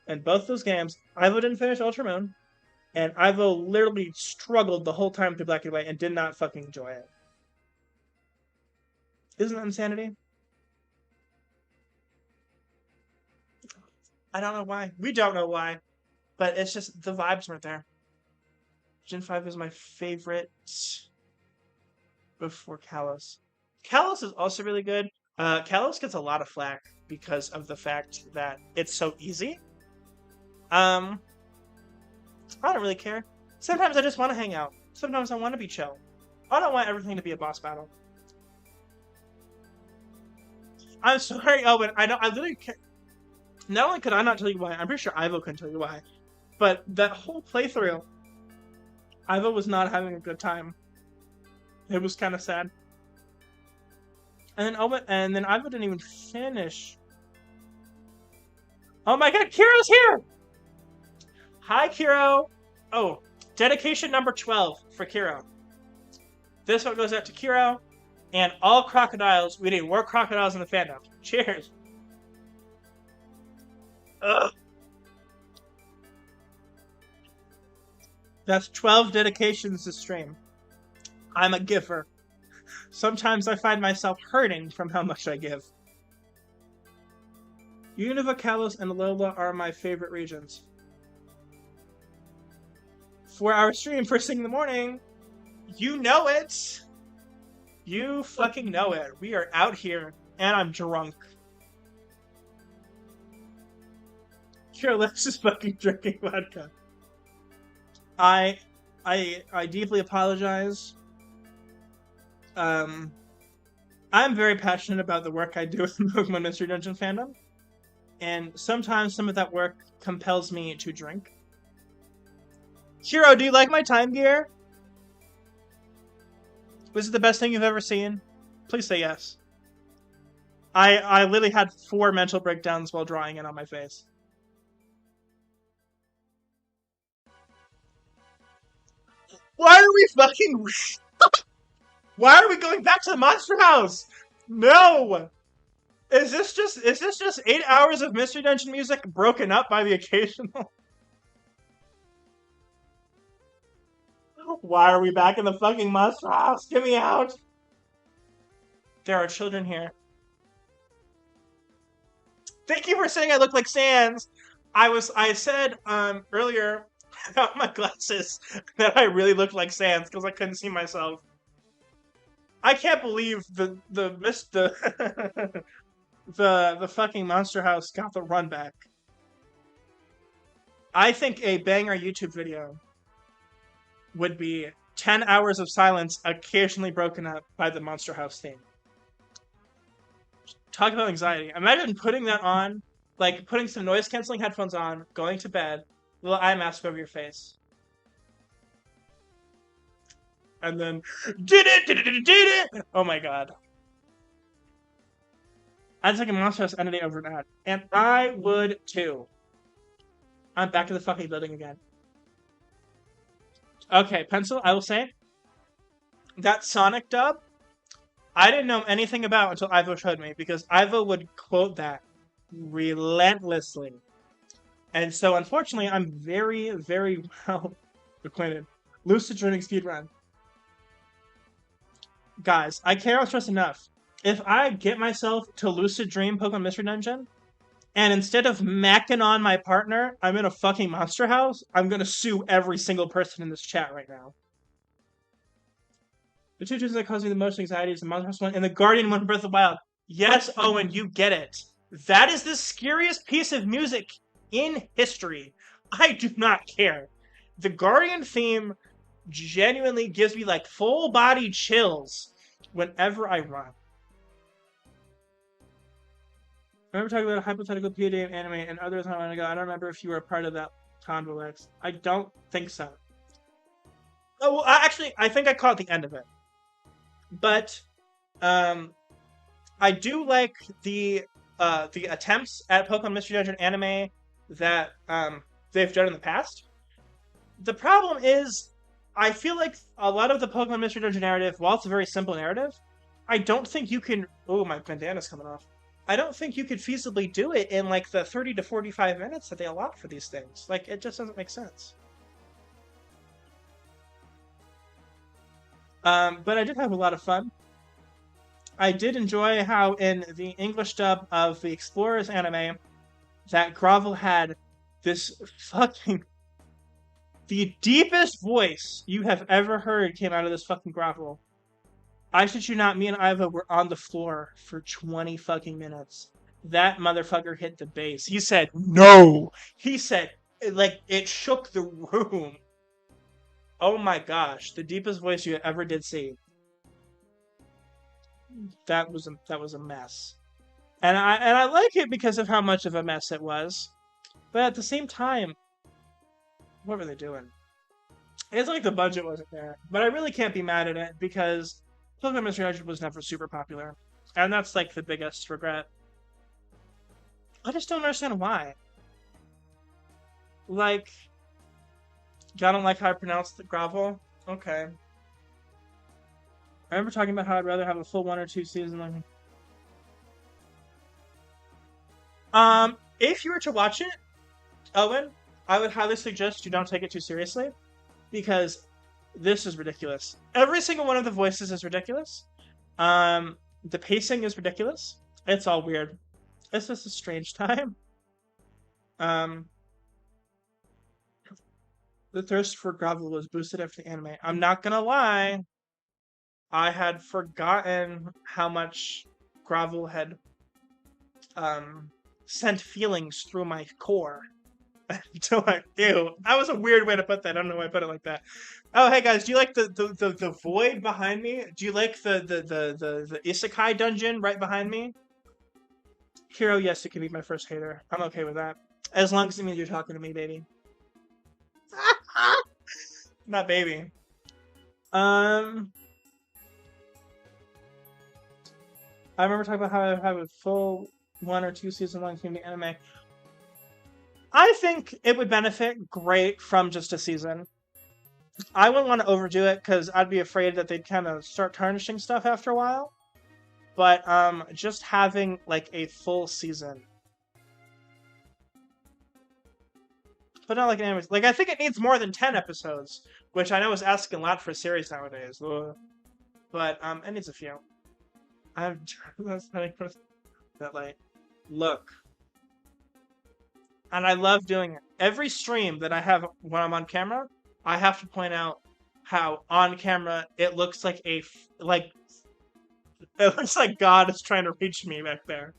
And both those games, Ivo didn't finish Ultra Moon, and Ivo literally struggled the whole time through Black and White and did not fucking enjoy it. Isn't that insanity? I don't know why. We don't know why. But it's just, the vibes weren't there. Gen 5 is my favorite before Kalos. Kalos is also really good. Kalos gets a lot of flack because of the fact that it's so easy. I don't really care. Sometimes I just want to hang out. Sometimes I want to be chill. I don't want everything to be a boss battle. I'm sorry, Owen. I know I literally can't. Not only could I not tell you why, I'm pretty sure Ivo couldn't tell you why. But that whole playthrough, Ivo was not having a good time. It was kind of sad. And then Ivo didn't even finish. Oh my god, Kiro's here! Hi, Kiro! Oh, dedication number 12 for Kiro. This one goes out to Kiro and all crocodiles. We need more crocodiles in the fandom. Cheers! Ugh. That's 12 dedications to stream. I'm a giver. Sometimes I find myself hurting from how much I give. Unova, Kalos, and Alola are my favorite regions. 4-hour stream first thing in the morning. You know it. You fucking know it. We are out here, and I'm drunk. Kira is fucking drinking vodka. I deeply apologize. I'm very passionate about the work I do in the Pokemon Mystery Dungeon fandom, and sometimes some of that work compels me to drink. Hiro, do you like my time gear? Was it the best thing you've ever seen? Please say yes. I literally had 4 mental breakdowns while drawing it on my face. Why are we fucking... Why are we going back to the monster house? No! Is this just 8 hours of Mystery Dungeon music broken up by the occasional? Why are we back in the fucking monster house? Get me out! There are children here. Thank you for saying I look like Sans. I said earlier about my glasses that I really looked like Sans because I couldn't see myself. I can't believe the the fucking monster house got the run back. I think a banger YouTube video would be 10 hours of silence occasionally broken up by the monster house theme. Talk about anxiety. Imagine putting that on, like putting some noise canceling headphones on, going to bed, little eye mask over your face. And then, did it! Oh my god. I'd take a monster house entity over an ad. And I would too. I'm back to the fucking building again. Okay, Pencil, I will say, that Sonic dub, I didn't know anything about until Ivo showed me, because Ivo would quote that relentlessly. And so, unfortunately, I'm very, very well acquainted. Lucid Dreaming Speedrun. Guys, I cannot stress enough. If I get myself to Lucid Dream Pokemon Mystery Dungeon, and instead of macking on my partner, I'm in a fucking monster house, I'm gonna sue every single person in this chat right now. The two choices that cause me the most anxiety is the Monster House one and the Guardian one from Breath of the Wild. Yes, Owen, you get it. That is the scariest piece of music in history. I do not care. The Guardian theme genuinely gives me like full body chills whenever I run. I remember talking about a hypothetical PMD anime and others not long ago. I don't remember if you were a part of that convo, Lex. I don't think so. Oh, well, actually, I think I caught the end of it. But I do like the attempts at Pokemon Mystery Dungeon anime that they've done in the past. The problem is, I feel like a lot of the Pokemon Mystery Dungeon narrative, while it's a very simple narrative, I don't think you can. Oh, my bandana's coming off. I don't think you could feasibly do it in like the 30 to 45 minutes that they allot for these things. Like, it just doesn't make sense. But I did have a lot of fun. I did enjoy how in the English dub of the Explorers anime, that Grovel had this fucking... The deepest voice you have ever heard came out of this fucking Grovel. I shit you not, me and Iva were on the floor for 20 fucking minutes. That motherfucker hit the bass. He said, no! He said, like, it shook the room. Oh my gosh, the deepest voice you ever did see. That was a mess. And I like it because of how much of a mess it was. But at the same time, what were they doing? It's like the budget wasn't there. But I really can't be mad at it because Pokemon Mystery Dungeon was never super popular. And that's like the biggest regret. I just don't understand why. Like, y'all don't like how I pronounce the Grovel? Okay. I remember talking about how I'd rather have a full 1 or 2 season. If you were to watch it, Owen, I would highly suggest you don't take it too seriously, because this is ridiculous. Every single one of the voices is ridiculous. The pacing is ridiculous. It's all weird. It's just a strange time. The thirst for Grovel was boosted after the anime. I'm not gonna lie. I had forgotten how much Grovel had sent feelings through my core. Until ew. That was a weird way to put that. I don't know why I put it like that. Oh, hey guys, do you like the void behind me? Do you like the isekai dungeon right behind me? Hero, yes, it can be my first hater. I'm okay with that. As long as it means you're talking to me, baby. Not baby. I remember talking about how I have a full 1 or 2 season long PMD anime. I think it would benefit great from just a season. I wouldn't want to overdo it because I'd be afraid that they'd kind of start tarnishing stuff after a while. But just having like a full season. But not like an anime. Like, I think it needs more than 10 episodes, which I know is asking a lot for a series nowadays. Ugh. But it needs a few. I'm that like, look. And I love doing it. Every stream that I have when I'm on camera, I have to point out how on camera it looks like it looks like God is trying to reach me back there.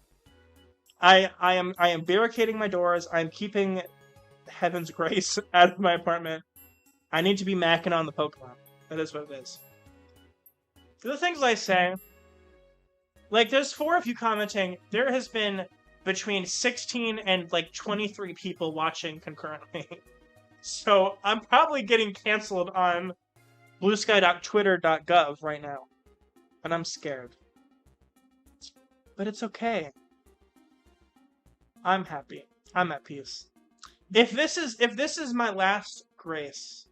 I am barricading my doors. I'm keeping Heaven's Grace out of my apartment. I need to be macking on the Pokemon. That is what it is. The things I say, like, there's 4 of you commenting. There has been between 16 and like 23 people watching concurrently. So I'm probably getting canceled on bluesky.twitter.gov right now. And I'm scared. But it's okay. I'm happy. I'm at peace. If this is my last grace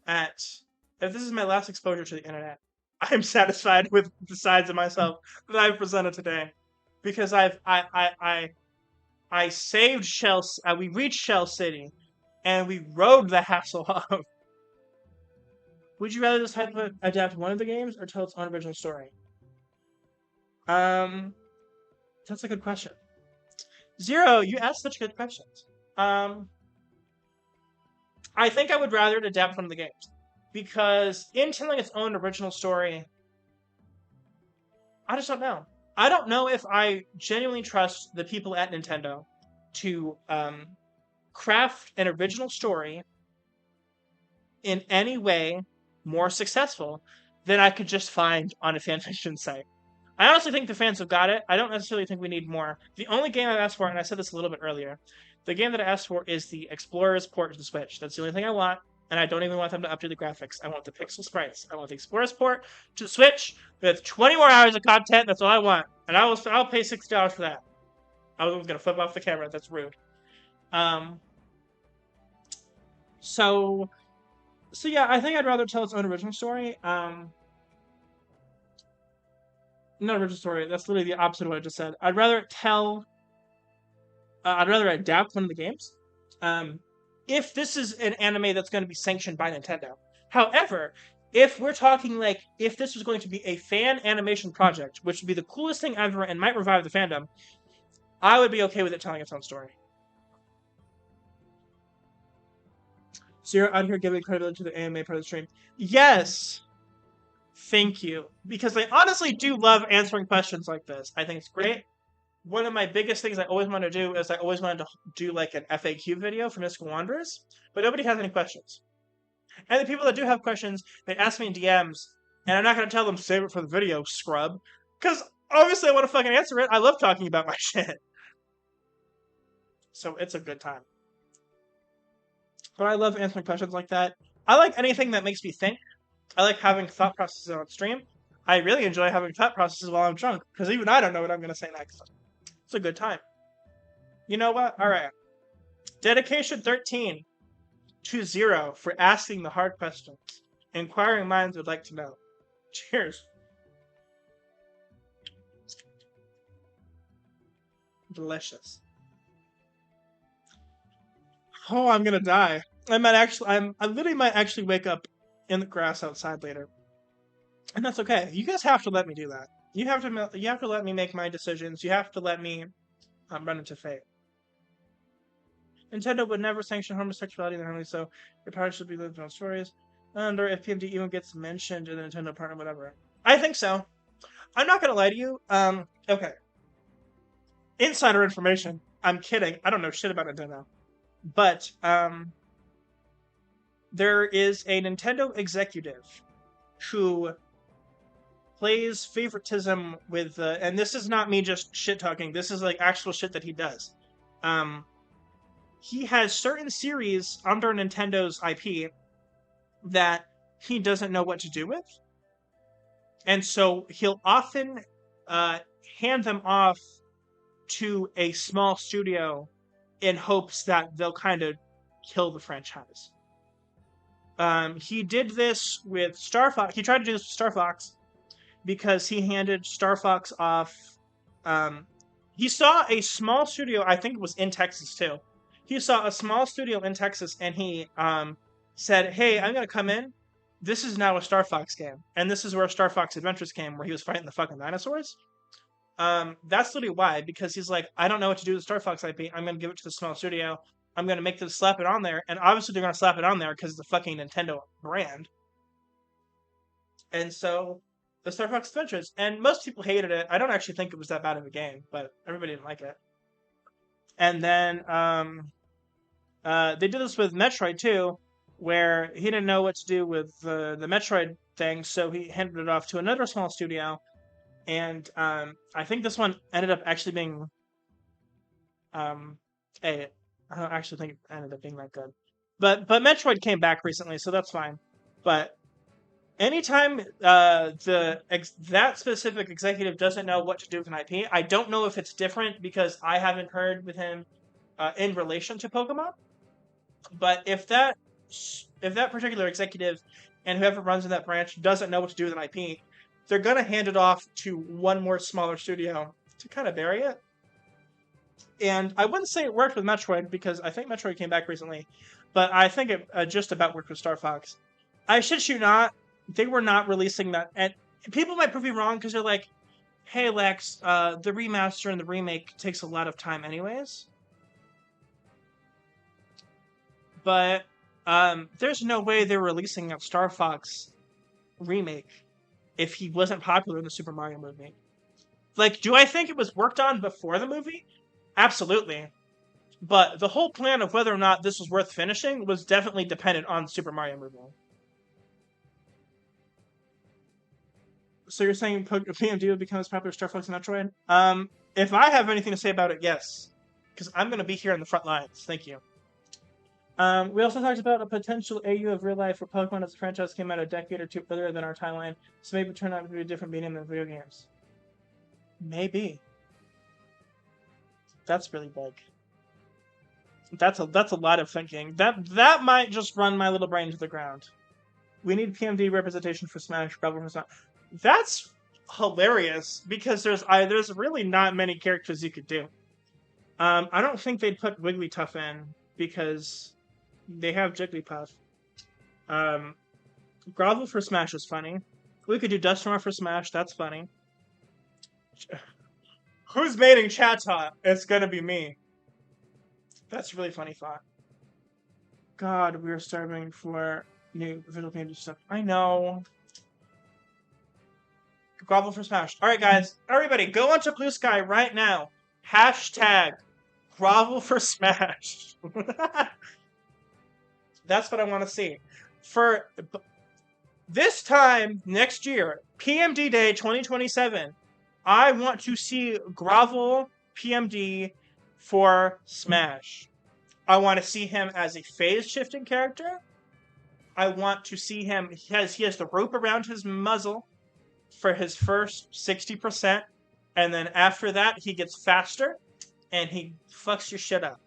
if this is my last exposure to the internet, I'm satisfied with the sides of myself that I've presented today. Because I saved we reached Shell City, and we rode the hassle off. Would you rather just adapt one of the games or tell its own original story? That's a good question. Zero, you asked such good questions. I think I would rather it adapt one of the games, because in telling its own original story, I just don't know. I don't know if I genuinely trust the people at Nintendo to craft an original story in any way more successful than I could just find on a fanfiction site. I honestly think the fans have got it. I don't necessarily think we need more. The only game I've asked for, and I said this a little bit earlier, the game that I asked for is the Explorers port to the Switch. That's the only thing I want. And I don't even want them to update the graphics. I want the pixel sprites. I want the Explorers port to the Switch with 20 more hours of content. That's all I want. And I'll pay $60 for that. I was going to flip off the camera. That's rude. Um, so yeah, I think I'd rather tell its own original story. Not original story. That's literally the opposite of what I just said. I'd rather tell. I'd rather adapt one of the games. Um, if this is an anime that's going to be sanctioned by Nintendo. However, if we're talking like if this was going to be a fan animation project, which would be the coolest thing ever and might revive the fandom, I would be okay with it telling its own story. So you're out here giving credit to the anime part of the stream. Yes, thank you. Because I honestly do love answering questions like this. I think it's great. One of my biggest things I always wanted to do is I always wanted to do like an FAQ video for Mystical Wanderers, but nobody has any questions. And the people that do have questions, they ask me in DMs, and I'm not going to tell them save it for the video, scrub. Because obviously I want to fucking answer it. I love talking about my shit. So it's a good time. But I love answering questions like that. I like anything that makes me think. I like having thought processes on stream. I really enjoy having thought processes while I'm drunk, because even I don't know what I'm going to say next. It's a good time. You know what? Alright. Dedication 13 to 0 for asking the hard questions. Inquiring minds would like to know. Cheers. Delicious. Oh, I'm gonna die. I literally might actually wake up in the grass outside later. And that's okay. You guys have to let me do that. You have to let me make my decisions. You have to let me run into fate. Nintendo would never sanction homosexuality inherently, so your parents should be lived on stories. Or if PMD even gets mentioned in the Nintendo partner, whatever. I think so. I'm not gonna lie to you. Okay. Insider information. I'm kidding. I don't know shit about Nintendo. But, there is a Nintendo executive who plays favoritism with, and this is not me just shit talking. This is like actual shit that he does. He has certain series under Nintendo's IP that he doesn't know what to do with, and so he'll often hand them off to a small studio in hopes that they'll kind of kill the franchise. He did this with Star Fox. He tried to do this with Star Fox because he handed Star Fox off. He saw a small studio, I think it was in Texas too. He saw a small studio in Texas and he said, hey, I'm going to come in. This is now a Star Fox game. And this is where Star Fox Adventures came, where he was fighting the fucking dinosaurs. That's literally why, because he's like, I don't know what to do with Star Fox IP. I'm going to give it to the small studio. I'm going to make them slap it on there. And obviously they're going to slap it on there because it's a fucking Nintendo brand. And so, the Star Fox Adventures. And most people hated it. I don't actually think it was that bad of a game, but everybody didn't like it. And then, they did this with Metroid too, where he didn't know what to do with the Metroid thing, so he handed it off to another small studio. And I think this one ended up actually being, I don't actually think it ended up being that good. But Metroid came back recently, so that's fine. But anytime that specific executive doesn't know what to do with an IP, I don't know if it's different because I haven't heard with him in relation to Pokemon. But if that particular executive and whoever runs in that branch doesn't know what to do with an IP, they're gonna hand it off to one more smaller studio to kind of bury it. And I wouldn't say it worked with Metroid because I think Metroid came back recently, but I think it just about worked with Star Fox. I shit you not, they were not releasing that. And people might prove me wrong because they're like, hey Lex, the remaster and the remake takes a lot of time anyways. But there's no way they're releasing a Star Fox remake if he wasn't popular in the Super Mario movie. Like, do I think it was worked on before the movie? Absolutely. But the whole plan of whether or not this was worth finishing was definitely dependent on the Super Mario movie. So you're saying PMD would become as popular as Star Fox and Metroid? If I have anything to say about it, yes. Because I'm going to be here in the front lines. Thank you. We also talked about a potential AU of real life where Pokemon as a franchise came out a decade or two earlier than our timeline, so maybe turn out to be a different medium than video games. Maybe. That's really big. That's a lot of thinking. That might just run my little brain to the ground. We need PMD representation for Smash. Gravel for Smash. That's hilarious because there's really not many characters you could do. I don't think they'd put Wigglytuff in because they have Jigglypuff. Grovel for Smash is funny. We could do Dusknoir for Smash. That's funny. Who's mating Chatot? It's gonna be me. That's a really funny thought. God, we're starving for new visual PMD stuff. I know. Grovel for Smash. Alright, guys. Everybody, go onto Blue Sky right now. Hashtag Grovel for Smash. That's what I want to see. For this time next year, PMD Day 2027, I want to see Grovel PMD for Smash. I want to see him as a phase-shifting character. I want to see him... He has the rope around his muzzle for his first 60%, and then after that, he gets faster, and he fucks your shit up.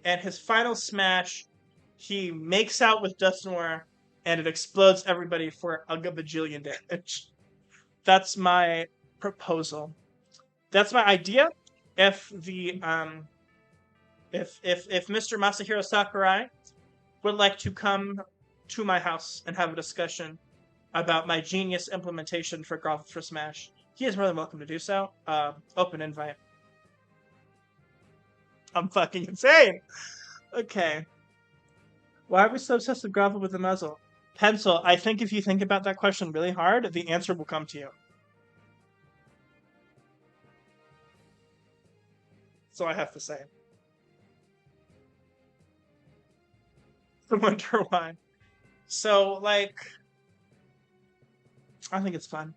And his final smash, he makes out with Dusknoir, and it explodes everybody for a bajillion damage. That's my proposal. That's my idea. If the if Mr. Masahiro Sakurai would like to come to my house and have a discussion about my genius implementation for Grovel for Smash, he is more than welcome to do so. Open invite. I'm fucking insane. Okay. Why are we so obsessed with Grovel with the muzzle? Pencil, I think if you think about that question really hard, the answer will come to you. So I have to say. I wonder why. So, like, I think it's fun.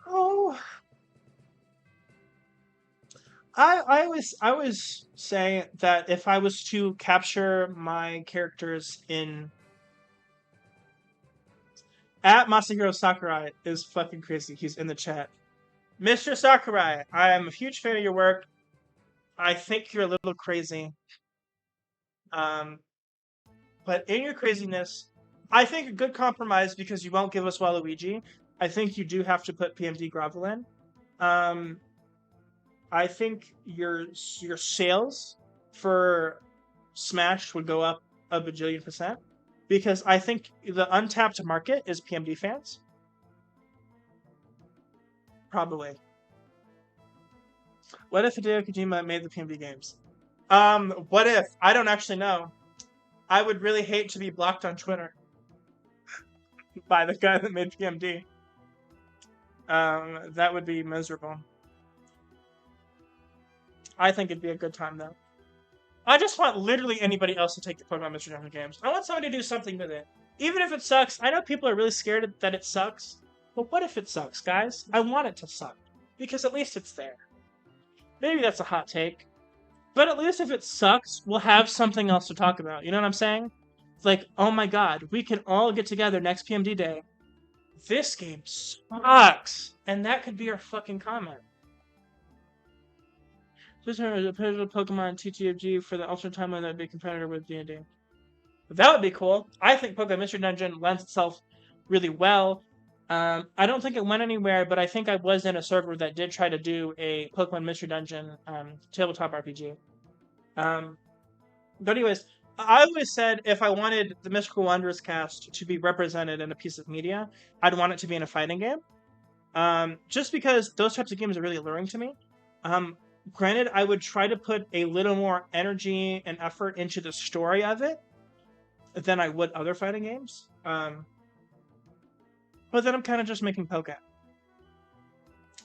Oh, I always say that if I was to capture my characters in at Masahiro Sakurai is fucking crazy. He's in the chat. Mr. Sakurai, I am a huge fan of your work. I think you're a little crazy. But in your craziness, I think a good compromise, because you won't give us Waluigi, I think you do have to put PMD Grovel in. I think your sales for Smash would go up a bajillion%, because I think the untapped market is PMD fans. Probably. What if Hideo Kojima made the PMD games? What if? I don't actually know. I would really hate to be blocked on Twitter by the guy that made PMD. That would be miserable. I think it'd be a good time, though. I just want literally anybody else to take the Pokemon Mystery Dungeon games. I want somebody to do something with it. Even if it sucks, I know people are really scared that it sucks, but what if it sucks, guys? I want it to suck, because at least it's there. Maybe that's a hot take. But at least if it sucks, we'll have something else to talk about. You know what I'm saying? It's like, oh my god, we can all get together next PMD day. This game sucks! And that could be our fucking comment. Just a pivotal Pokemon TTFG for the alternate timeline that would be a competitor with D&D. That would be cool. I think Pokemon Mystery Dungeon lends itself really well. I don't think it went anywhere, but I think I was in a server that did try to do a Pokemon Mystery Dungeon tabletop RPG. But anyways, I always said if I wanted the Mystical Wanderers cast to be represented in a piece of media, I'd want it to be in a fighting game. Just because those types of games are really alluring to me. Granted, I would try to put a little more energy and effort into the story of it than I would other fighting games. But then I'm kind of just making Pokken.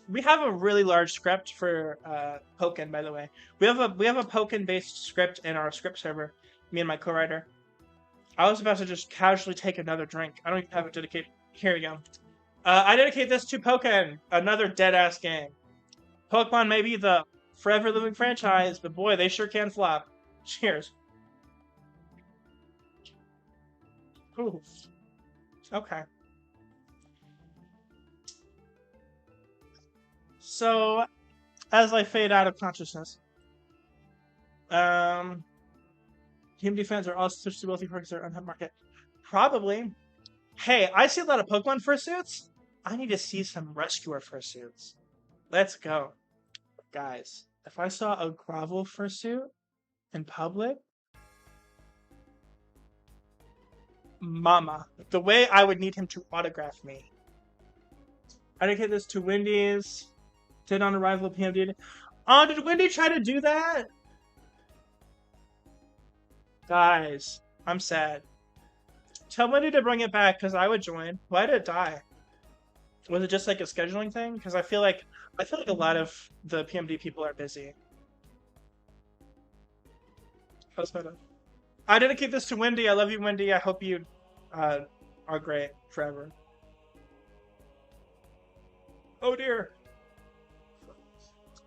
We have a really large script for Pokken, by the way. We have a Pokken-based script in our script server, me and my co-writer. I was about to just casually take another drink. I don't even have it dedicated. Here we go. I dedicate this to Pokken, another dead-ass game. Pokemon may be the forever living franchise, but boy, they sure can flop. Cheers. Ooh. Okay. So, as I fade out of consciousness, PMD fans are also switched to wealthy perks or untapped market. Probably. Hey, I see a lot of Pokemon fursuits. I need to see some Rescuer fursuits. Let's go. Guys, if I saw a Gravel fursuit in public, mama, the way I would need him to autograph me. I dedicate this to Wendy's. Did on arrival of PMD. Oh, did Wendy try to do that? Guys, I'm sad. Tell Wendy to bring it back because I would join. Why did it die? Was it just like a scheduling thing? Because I feel like a lot of the PMD people are busy. How's better? I dedicate this to Wendy. I love you, Wendy. I hope you are great forever. Oh dear.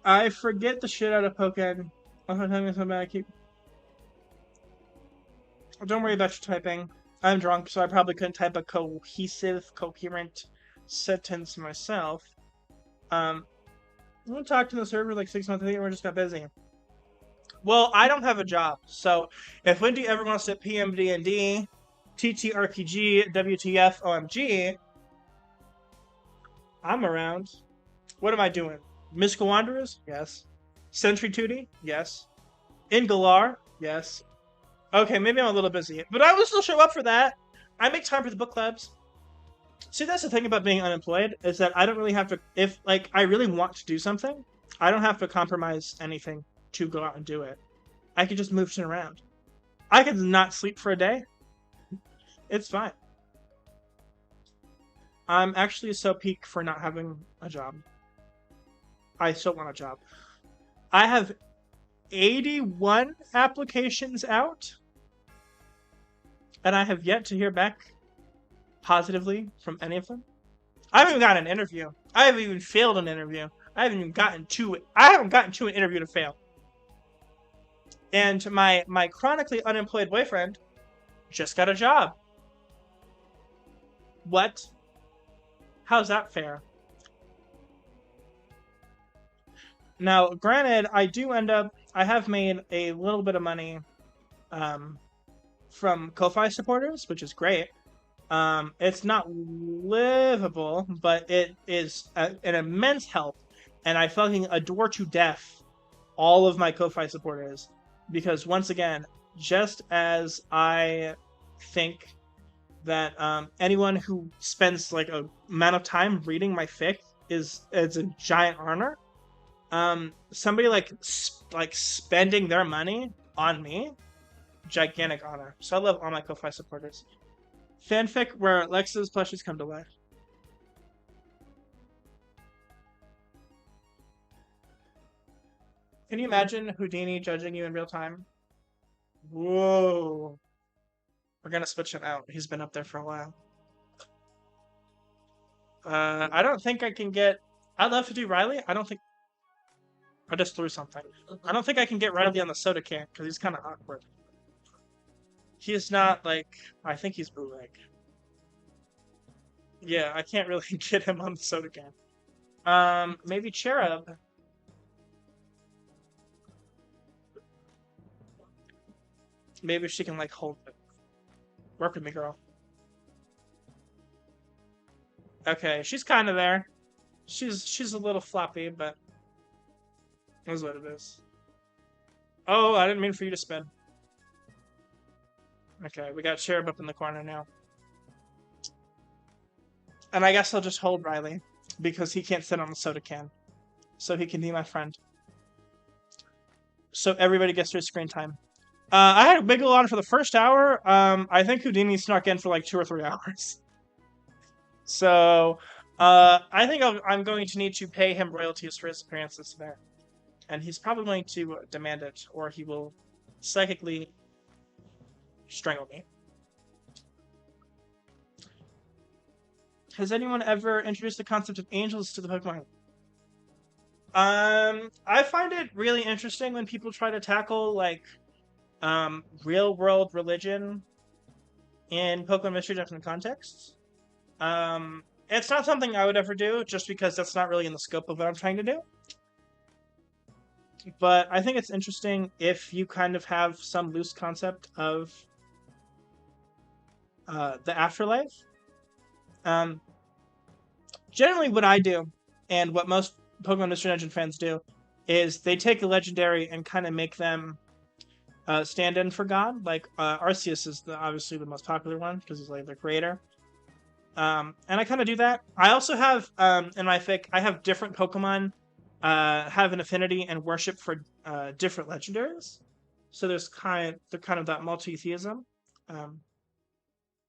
I forget the shit out of Pokemon. I keep. Don't worry about your typing. I'm drunk, so I probably couldn't type a coherent sentence myself. I'm gonna talk to the server like 6 months ago, and we just got busy. Well, I don't have a job, so if Wendy ever wants to PMD&D, TTRPG, WTF, OMG, I'm around. What am I doing? Mystical Wanderers? Yes. Sentry Tootie? Yes. Ingalar? Yes. Okay, maybe I'm a little busy, but I will still show up for that. I make time for the book clubs. See, that's the thing about being unemployed, is that I don't really have to, if, like, I really want to do something, I don't have to compromise anything to go out and do it. I could just move shit around. I could not sleep for a day. It's fine. I'm actually so peak for not having a job. I still want a job. I have 81 applications out, and I have yet to hear back positively from any of them. I haven't even gotten an interview. I haven't even failed an interview. I haven't gotten to an interview to fail. And my chronically unemployed boyfriend just got a job. What? How's that fair? Now, granted, I have made a little bit of money from Ko-Fi supporters, which is great. It's not livable, but it is an immense help, and I fucking adore to death all of my Ko-Fi supporters, because once again, just as I think that anyone who spends like a amount of time reading my fic is a giant honor, somebody like spending their money on me, gigantic honor. So I love all my Ko-Fi supporters. Fanfic where Lex's plushies come to life. Can you imagine Houdini judging you in real time? Whoa. We're gonna switch him out. He's been up there for a while. I don't think I can get... I'd love to do Riley. I don't think... I just threw something. I don't think I can get Riley on the soda can, because he's kind of awkward. He's not, like... I think he's bootleg. Yeah, I can't really get him on the soda can. Maybe Cherub. Maybe she can, like, hold it. Work with me, girl. Okay, she's kind of there. She's a little floppy, but that's what it is. Oh, I didn't mean for you to spin. Okay, we got Cherub up in the corner now. And I guess I'll just hold Riley, because he can't sit on the soda can. So he can be my friend. So everybody gets their screen time. I had a big on for the first hour. I think Houdini snuck in for like 2 or 3 hours. So, I think I'm going to need to pay him royalties for his appearances there. And he's probably going to demand it, or he will psychically strangle me. Has anyone ever introduced the concept of angels to the Pokemon? I find it really interesting when people try to tackle, like, real-world religion in Pokemon Mystery Dungeon contexts. It's not something I would ever do, just because that's not really in the scope of what I'm trying to do. but I think it's interesting if you kind of have some loose concept of the afterlife. Um, Generally, what I do, and what most Pokemon Mystery Dungeon fans do, is they take a legendary and kind of make them stand in for God. Like Arceus is obviously the most popular one because he's like the creator. And I kind of do that. I also have in my fic, I have different Pokemon have an affinity and worship for different legendaries. So there's kind of that multi-theism. Um,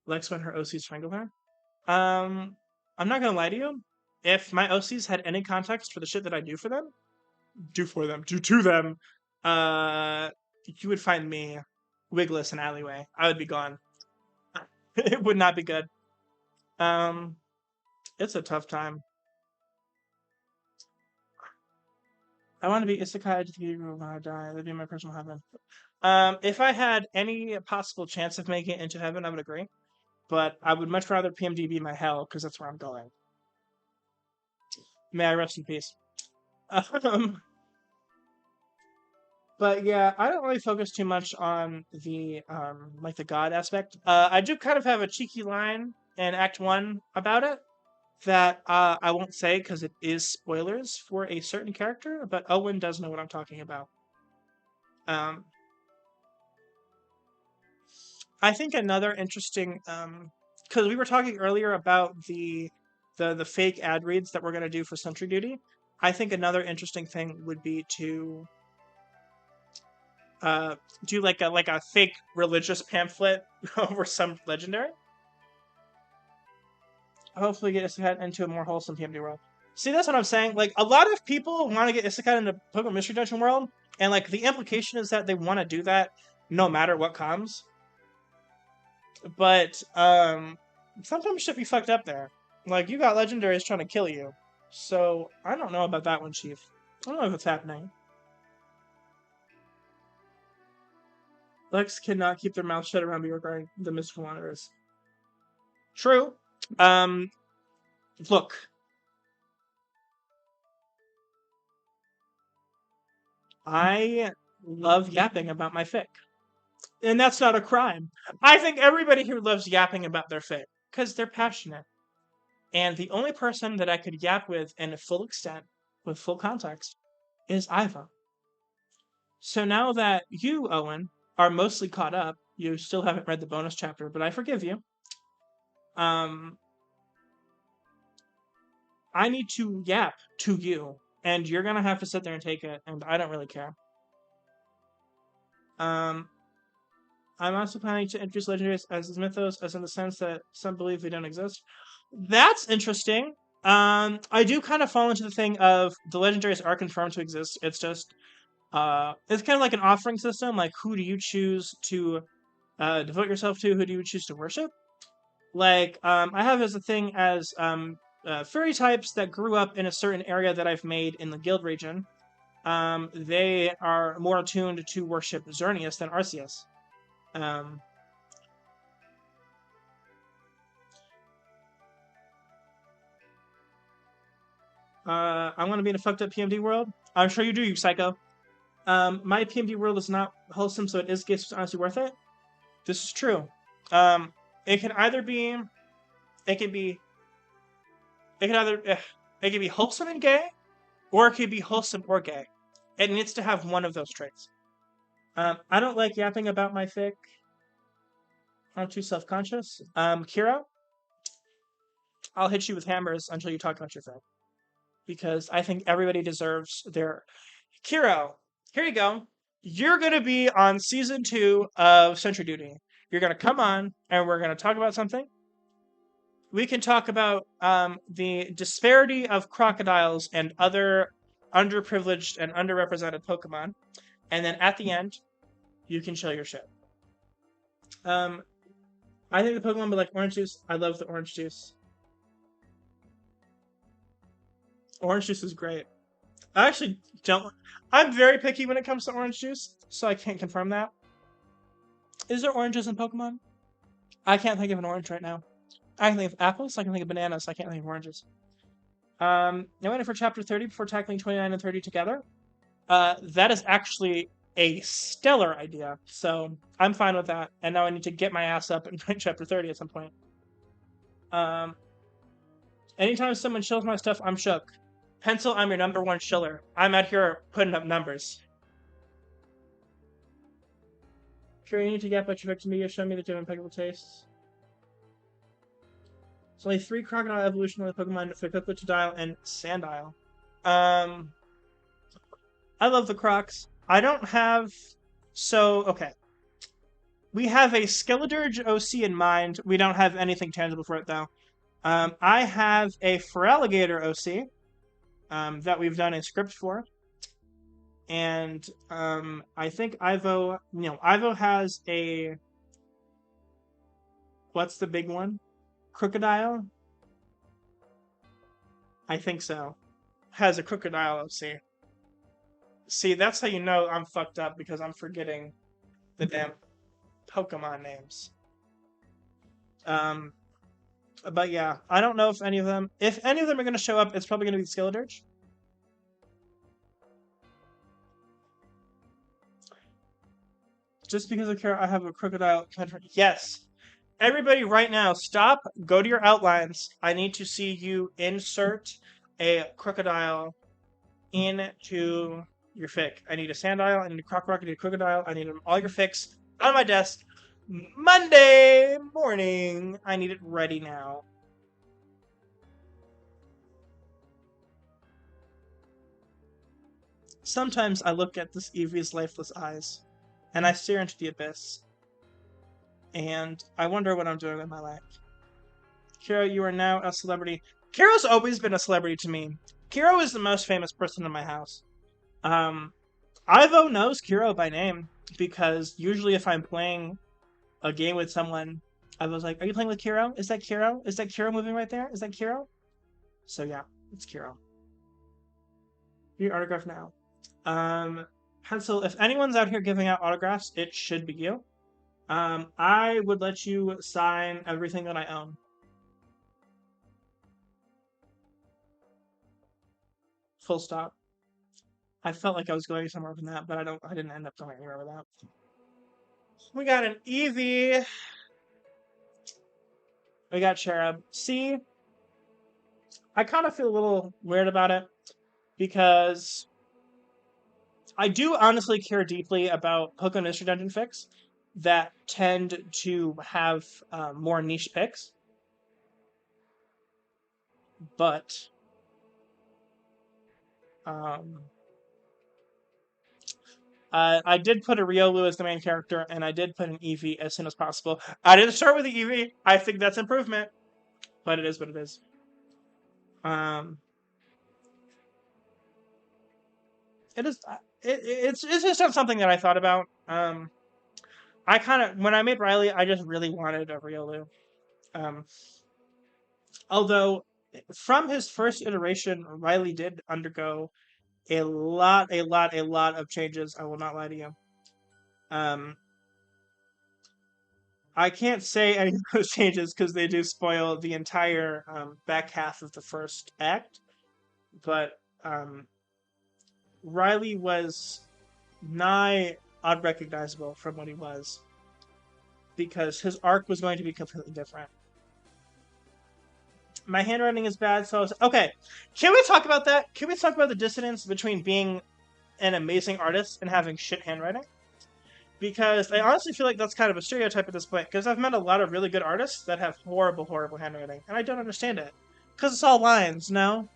Lex when her OCs strangle her. I'm not gonna lie to you. If my OCs had any context for the shit that I do to them, you would find me wigless in alleyway. I would be gone. It would not be good. Um, it's a tough time. I want to be isekai to the when I die. That'd be my personal heaven. If I had any possible chance of making it into heaven, I would agree. But I would much rather PMD be my hell because that's where I'm going. May I rest in peace. Um, but yeah, I don't really focus too much on the like the god aspect. I do kind of have a cheeky line in Act 1 about it that I won't say because it is spoilers for a certain character, but Owen does know what I'm talking about. Um, I think another interesting because we were talking earlier about the fake ad reads that we're gonna do for Sentry Duty. I think another interesting thing would be to do like a fake religious pamphlet over some legendary. Hopefully get Isekai into a more wholesome PMD world. See, that's what I'm saying. Like, a lot of people want to get Isekai into Pokemon Mystery Dungeon world, and like the implication is that they want to do that no matter what comes. But sometimes shit be fucked up there. Like, you got legendaries trying to kill you. So I don't know about that one, Chief. I don't know if it's happening. Lex cannot keep their mouth shut around me regarding the mystical monitors. True. Look. I love yapping about my fic. And that's not a crime. I think everybody here loves yapping about their fic because they're passionate. And the only person that I could yap with in a full extent, with full context, is Iva. So now that you, Owen, are mostly caught up, you still haven't read the bonus chapter, but I forgive you. I need to yap to you, and you're gonna have to sit there and take it, and I don't really care. I'm also planning to introduce legendaries as mythos, as in the sense that some believe they don't exist. That's interesting. I do kind of fall into the thing of the legendaries are confirmed to exist. It's just, it's kind of like an offering system. Like, who do you choose to devote yourself to? Who do you choose to worship? Like, I have as a thing as fairy types that grew up in a certain area that I've made in the guild region. They are more attuned to worship Xerneas than Arceus. I'm going to be in a fucked up PMD world. I'm sure you do, you psycho. My PMD world is not wholesome, so it is honestly worth it. This is true. It can either be, it can be, it can either, it can be wholesome and gay, or it can be wholesome or gay. It needs to have one of those traits. I don't like yapping about my fic. I'm too self-conscious. Kira, I'll hit you with hammers until you talk about your fic. Because I think everybody deserves their... Kiro, here you go. You're going to be on season 2 of Sentry Duty. You're going to come on, and we're going to talk about something. We can talk about the disparity of crocodiles and other underprivileged and underrepresented Pokemon. And then at the end, you can show your shit. I think the Pokemon be like orange juice. I love the orange juice. Orange juice is great. I actually don't... I'm very picky when it comes to orange juice, so I can't confirm that. Is there oranges in Pokemon? I can't think of an orange right now. I can think of apples, I can think of bananas, I can't think of oranges. Now waiting for chapter 30 before tackling 29 and 30 together. That is actually a stellar idea. So I'm fine with that. And now I need to get my ass up and write chapter 30 at some point. Anytime someone shills my stuff, I'm shook. Pencil, I'm your #1 shiller. I'm out here putting up numbers. Sure, you need to get but your victim media. Show me the two impeccable tastes. There's only 3 crocodile evolution with Pokemon for Crocodile and Sandile. I love the Crocs. I don't have... So, okay. We have a Skeledirge OC in mind. We don't have anything tangible for it, though. I have a Feraligatr OC that we've done a script for. And I think Ivo... Ivo has a... What's the big one? Crocodile? I think so. Has a Crocodile OC. See, that's how you know I'm fucked up, because I'm forgetting the damn Pokemon names. But yeah, I don't know if any of them... If any of them are going to show up, it's probably going to be Skeledirge. Just because of care, I have a Crocodile... Yes! Everybody right now, stop, go to your outlines. I need to see you insert a Crocodile into your fic. I need a Sandile, I need a Crocrock, I need a Crocodile, I need all your fics on my desk. Monday morning. I need it ready now. Sometimes I look at this Eevee's lifeless eyes, and I stare into the abyss. And I wonder what I'm doing with my life. Kiro, you are now a celebrity. Kiro's always been a celebrity to me. Kiro is the most famous person in my house. Ivo knows Kiro by name, because usually if I'm playing a game with someone, I was like, are you playing with Kiro? Is that Kiro? Is that Kiro moving right there? Is that Kiro? So yeah, it's Kiro. Your autograph now. Pencil, if anyone's out here giving out autographs, it should be you. I would let you sign everything that I own. Full stop. I felt like I was going somewhere with that, but I didn't end up going anywhere with that. We got an Eevee. We got Cherub. See, I kind of feel a little weird about it, because I do honestly care deeply about Pokemon Mystery Dungeon fics that tend to have more niche picks. But I did put a Riolu as the main character, and I did put an Eevee as soon as possible. I didn't start with the Eevee. I think that's improvement, but it is what it is. It is. It's just not something that I thought about. I kind of, when I made Riley, I just really wanted a Riolu. Although, from his first iteration, Riley did undergo a lot of changes. I will not lie to you. I can't say any of those changes because they do spoil the entire back half of the first act. But Riley was nigh unrecognizable from what he was, because his arc was going to be completely different. My handwriting is bad, so okay. Can we talk about that? Can we talk about the dissonance between being an amazing artist and having shit handwriting? Because I honestly feel like that's kind of a stereotype at this point, because I've met a lot of really good artists that have horrible handwriting, and I don't understand it. Because it's all lines, no?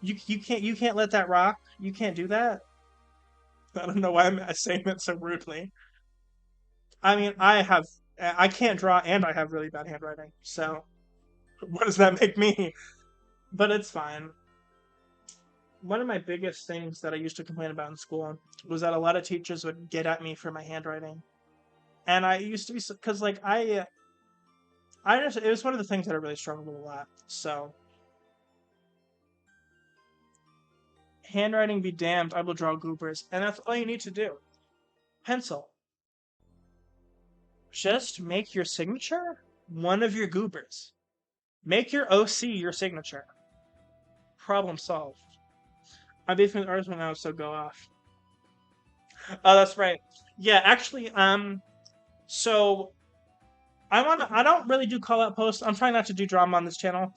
You can't let that rock? You can't do that? I don't know why I'm saying that so rudely. I mean, I can't draw and I have really bad handwriting, so what does that make me? But it's fine. One of my biggest things that I used to complain about in school was that a lot of teachers would get at me for my handwriting. And I used to be, because like I just, it was one of the things that I really struggled with a lot. So, handwriting be damned, I will draw goobers. And that's all you need to do. Pencil. Just make your signature one of your goobers. Make your OC your signature. Problem solved. My beef with artist now, so go off. Oh, that's right. Yeah, actually, so I don't really do call out posts. I'm trying not to do drama on this channel,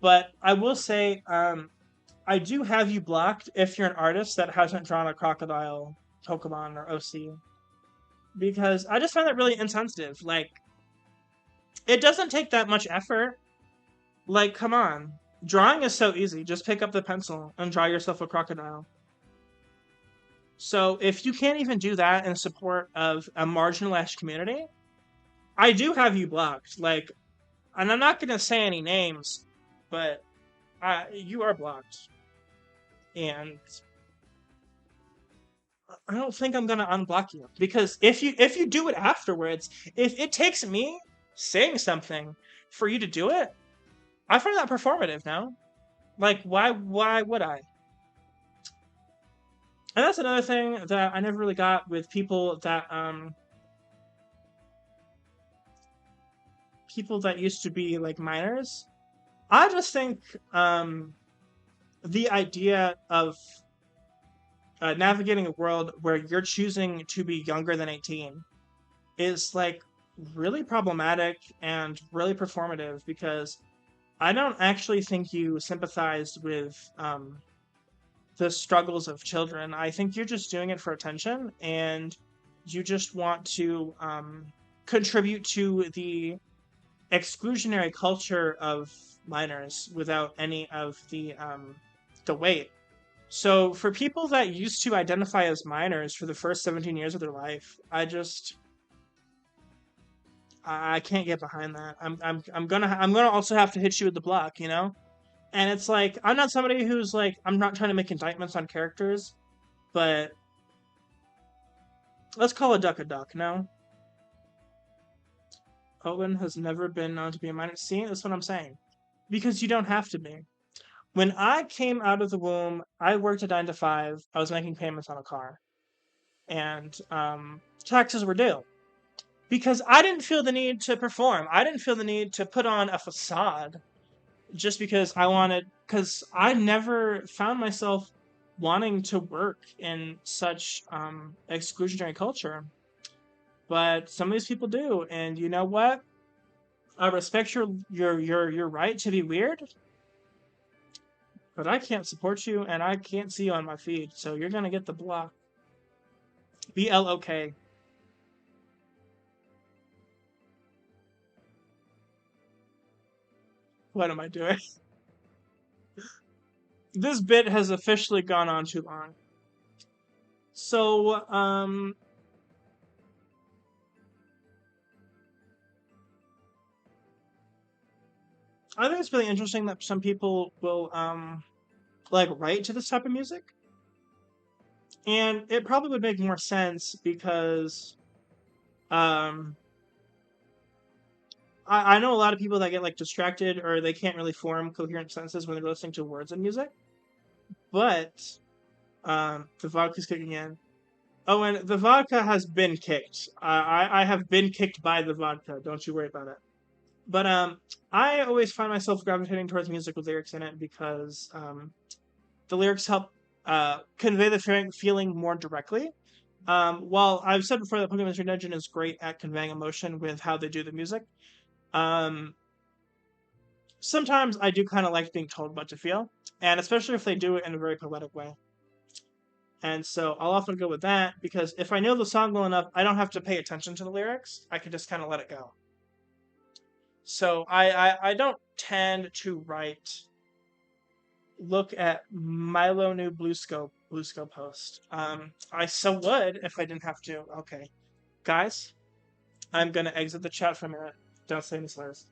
but I will say, I do have you blocked if you're an artist that hasn't drawn a crocodile, Pokemon, or OC, because I just find that really insensitive. Like, it doesn't take that much effort. Like, come on. Drawing is so easy. Just pick up the pencil and draw yourself a crocodile. So if you can't even do that in support of a marginalized community, I do have you blocked. Like, and I'm not gonna say any names, but you are blocked. And I don't think I'm gonna unblock you because if you do it afterwards, if it takes me saying something for you to do it, I find that performative now. Like, why would I? And that's another thing that I never really got with people that used to be like minors. I just think the idea of navigating a world where you're choosing to be younger than 18 is like really problematic and really performative because I don't actually think you sympathized with the struggles of children. I think you're just doing it for attention and you just want to contribute to the exclusionary culture of minors without any of the weight. So for people that used to identify as minors for the first 17 years of their life, I can't get behind that. I'm gonna also have to hit you with the block, you know? And it's like I'm not somebody who's like I'm not trying to make indictments on characters, but let's call a duck, no? Owen has never been known to be a minor. See, that's what I'm saying. Because you don't have to be. When I came out of the womb, I worked at 9 to 5. I was making payments on a car, and taxes were due. Because I didn't feel the need to perform. I didn't feel the need to put on a facade just because because I never found myself wanting to work in such exclusionary culture. But some of these people do, and you know what? I respect your right to be weird, but I can't support you, and I can't see you on my feed, so you're gonna get the block. BLOK. What am I doing? This bit has officially gone on too long. So, I think it's really interesting that some people will, like, write to this type of music. And it probably would make more sense because, um, I know a lot of people that get, like, distracted or they can't really form coherent sentences when they're listening to words in music. But, the vodka's kicking in. Oh, and the vodka has been kicked. I have been kicked by the vodka. Don't you worry about it. But I always find myself gravitating towards music with lyrics in it because the lyrics help convey the feeling more directly. While I've said before that Pokemon Mystery Dungeon is great at conveying emotion with how they do the music, um, sometimes I do kind of like being told what to feel, and especially if they do it in a very poetic way. And so I'll often go with that because if I know the song well enough, I don't have to pay attention to the lyrics. I can just kind of let it go. So I don't tend to write. Look at Milo new Blue Scope post. I so would if I didn't have to. Okay, guys, I'm gonna exit the chat for a minute. Don't say any slurs.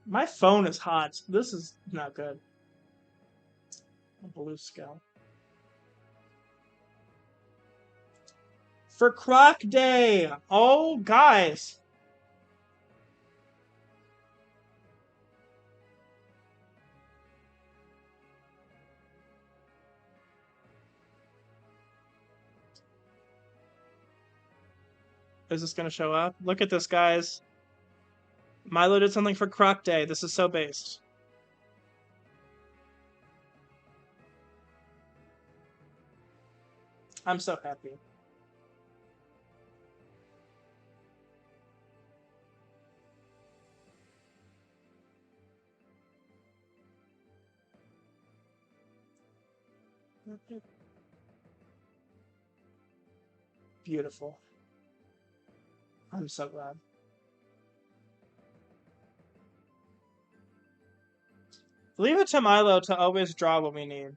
My phone is hot. This is not good. Blue Scope. For Croc Day! Oh, guys! Is this gonna show up? Look at this, guys. Milo did something for Croc Day. This is so based. I'm so happy. Beautiful. I'm so glad. Leave it to Milo to always draw what we need.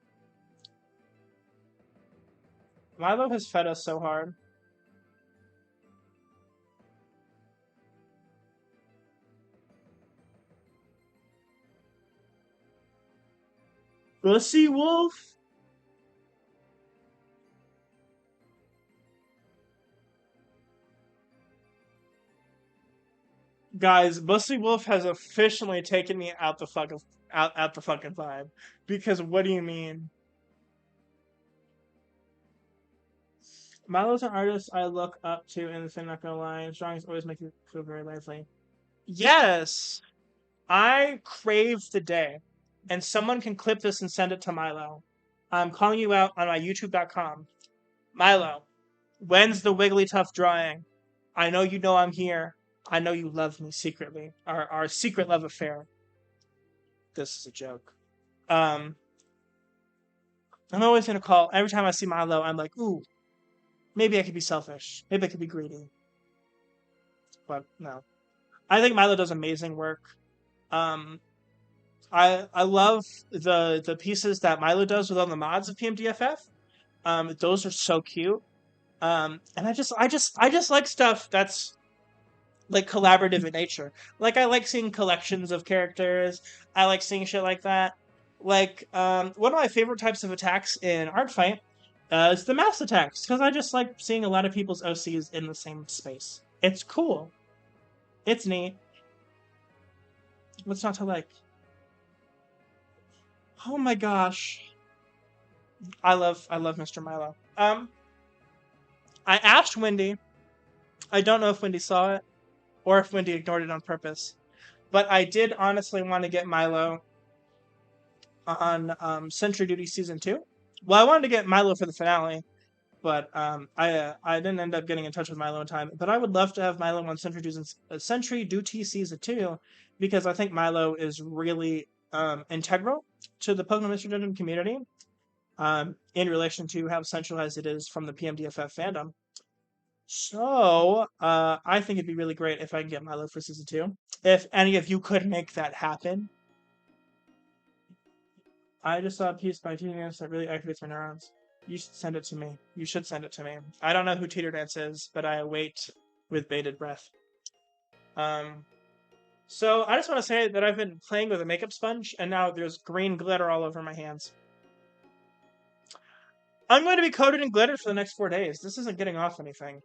Milo has fed us so hard. Bussy Wolf? Guys, Bussy Wolf has officially taken me out the fucking vibe. Because what do you mean? Milo's an artist I look up to, and I'm not gonna lie, his drawings always make me feel very lively. Yes! I crave the day, and someone can clip this and send it to Milo. I'm calling you out on my YouTube.com. Milo, when's the Wigglytuff drawing? I know I'm here. I know you love me secretly. Our secret love affair. This is a joke. I'm always gonna call. Every time I see Milo, I'm like, ooh, maybe I could be selfish. Maybe I could be greedy. But no. I think Milo does amazing work. Um, I love the pieces that Milo does with all the mods of PMDFF. Those are so cute. And I just like stuff that's like collaborative in nature. Like I like seeing collections of characters. I like seeing shit like that. Like one of my favorite types of attacks in Artfight is the mass attacks because I just like seeing a lot of people's OCs in the same space. It's cool. It's neat. What's not to like? Oh my gosh. I love Mr. Milo. I asked Wendy. I don't know if Wendy saw it or if Wendy ignored it on purpose. But I did honestly want to get Milo on Sentry Duty Season 2. Well, I wanted to get Milo for the finale, but I didn't end up getting in touch with Milo in time. But I would love to have Milo on Sentry Duty Season 2 because I think Milo is really integral to the Pokemon Mystery Dungeon community in relation to how centralized it is from the PMDFF fandom. So, I think it'd be really great if I can get Milo for Season 2. If any of you could make that happen. I just saw a piece by Teeter Dance that really activates my neurons. You should send it to me. You should send it to me. I don't know who Teeter Dance is, but I await with bated breath. So I just want to say that I've been playing with a makeup sponge, and now there's green glitter all over my hands. I'm going to be coated in glitter for the next 4 days. This isn't getting off anything.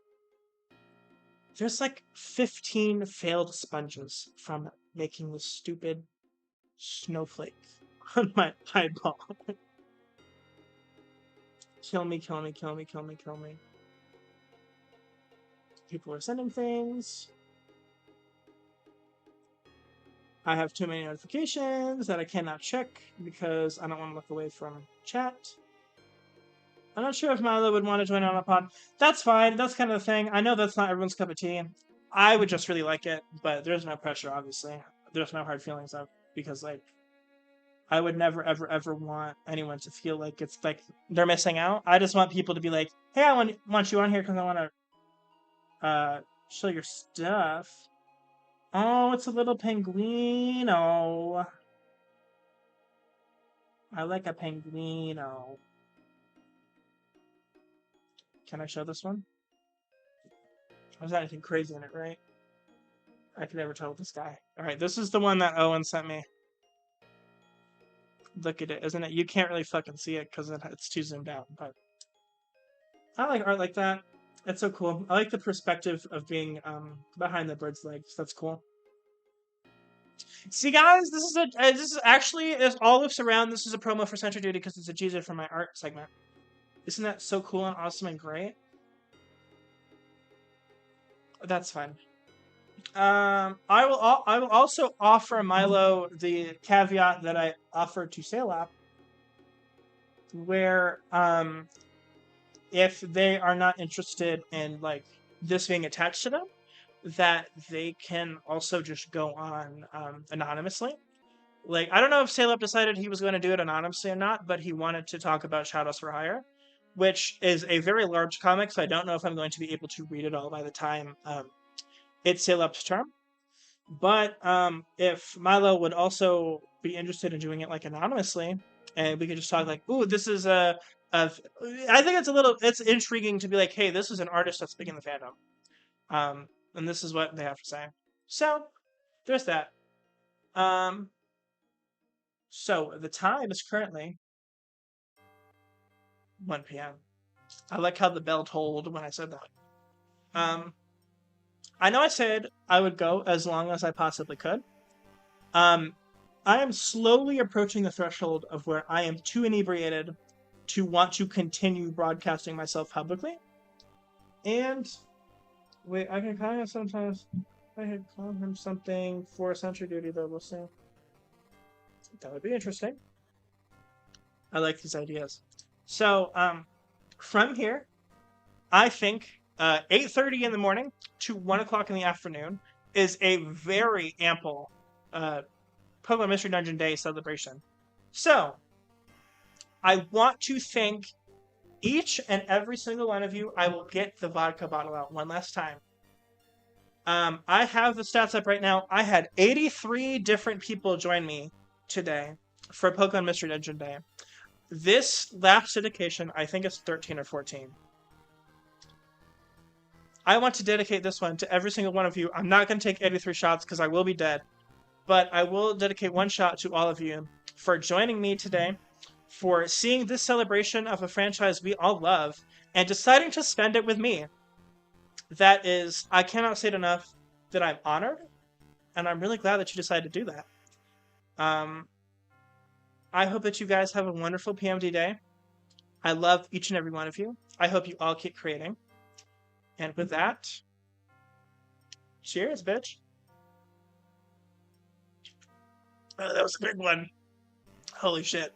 There's like 15 failed sponges from making this stupid snowflake on my eyeball. Kill me, kill me, kill me, kill me, kill me. People are sending things. I have too many notifications that I cannot check because I don't want to look away from chat. I'm not sure if Milo would want to join on a pod. That's fine. That's kind of the thing. I know that's not everyone's cup of tea. I would just really like it, but there's no pressure, obviously. There's no hard feelings of because, like, I would never, ever, ever want anyone to feel like it's like they're missing out. I just want people to be like, hey, I want you on here because I want to show your stuff. Oh, it's a little penguino. I like a penguino. Can I show this one? There's not anything crazy in it, right? I can never tell with this guy. Alright, this is the one that Owen sent me. Look at it, isn't it? You can't really fucking see it because it's too zoomed out, but I like art like that. It's so cool. I like the perspective of being behind the bird's legs. That's cool. See, guys, this is actually all loops around. This is a promo for Sentry Duty because it's a G's for my art segment. Isn't that so cool and awesome and great? That's fine. I will also offer Milo the caveat that I offered to Salap, where if they are not interested in like this being attached to them, that they can also just go on anonymously, Like, I don't know if Salep decided he was going to do it anonymously or not, but he wanted to talk about Shadows for Hire, which is a very large comic, so I don't know if I'm going to be able to read it all by the time it's Salep's term. But if Milo would also be interested in doing it like anonymously, and we could just talk like, "Ooh, this is a." I think it's intriguing to be like, "Hey, this is an artist that's big in the fandom," and this is what they have to say. So there's that. Um, so the time is currently 1 p.m. I like how the bell tolled when I said that. Um, I know I said I would go as long as I possibly could. Um, I am slowly approaching the threshold of where I am too inebriated to want to continue broadcasting myself publicly. And wait, I can call him sometimes. I could call him something for Sentry Duty, though. We'll see. That would be interesting. I like these ideas. So, from here, I think 8:30 in the morning to 1 o'clock in the afternoon is a very ample Pokemon Mystery Dungeon Day celebration. So, I want to thank each and every single one of you. I will get the vodka bottle out one last time. I have the stats up right now. I had 83 different people join me today for Pokemon Mystery Dungeon Day. This last dedication, I think it's 13 or 14. I want to dedicate this one to every single one of you. I'm not going to take 83 shots because I will be dead. But I will dedicate one shot to all of you for joining me today, for seeing this celebration of a franchise we all love, and deciding to spend it with me. That is, I cannot say it enough that I'm honored, and I'm really glad that you decided to do that. I hope that you guys have a wonderful PMD day. I love each and every one of you. I hope you all keep creating. And with that, cheers, bitch. Oh, that was a big one. Holy shit.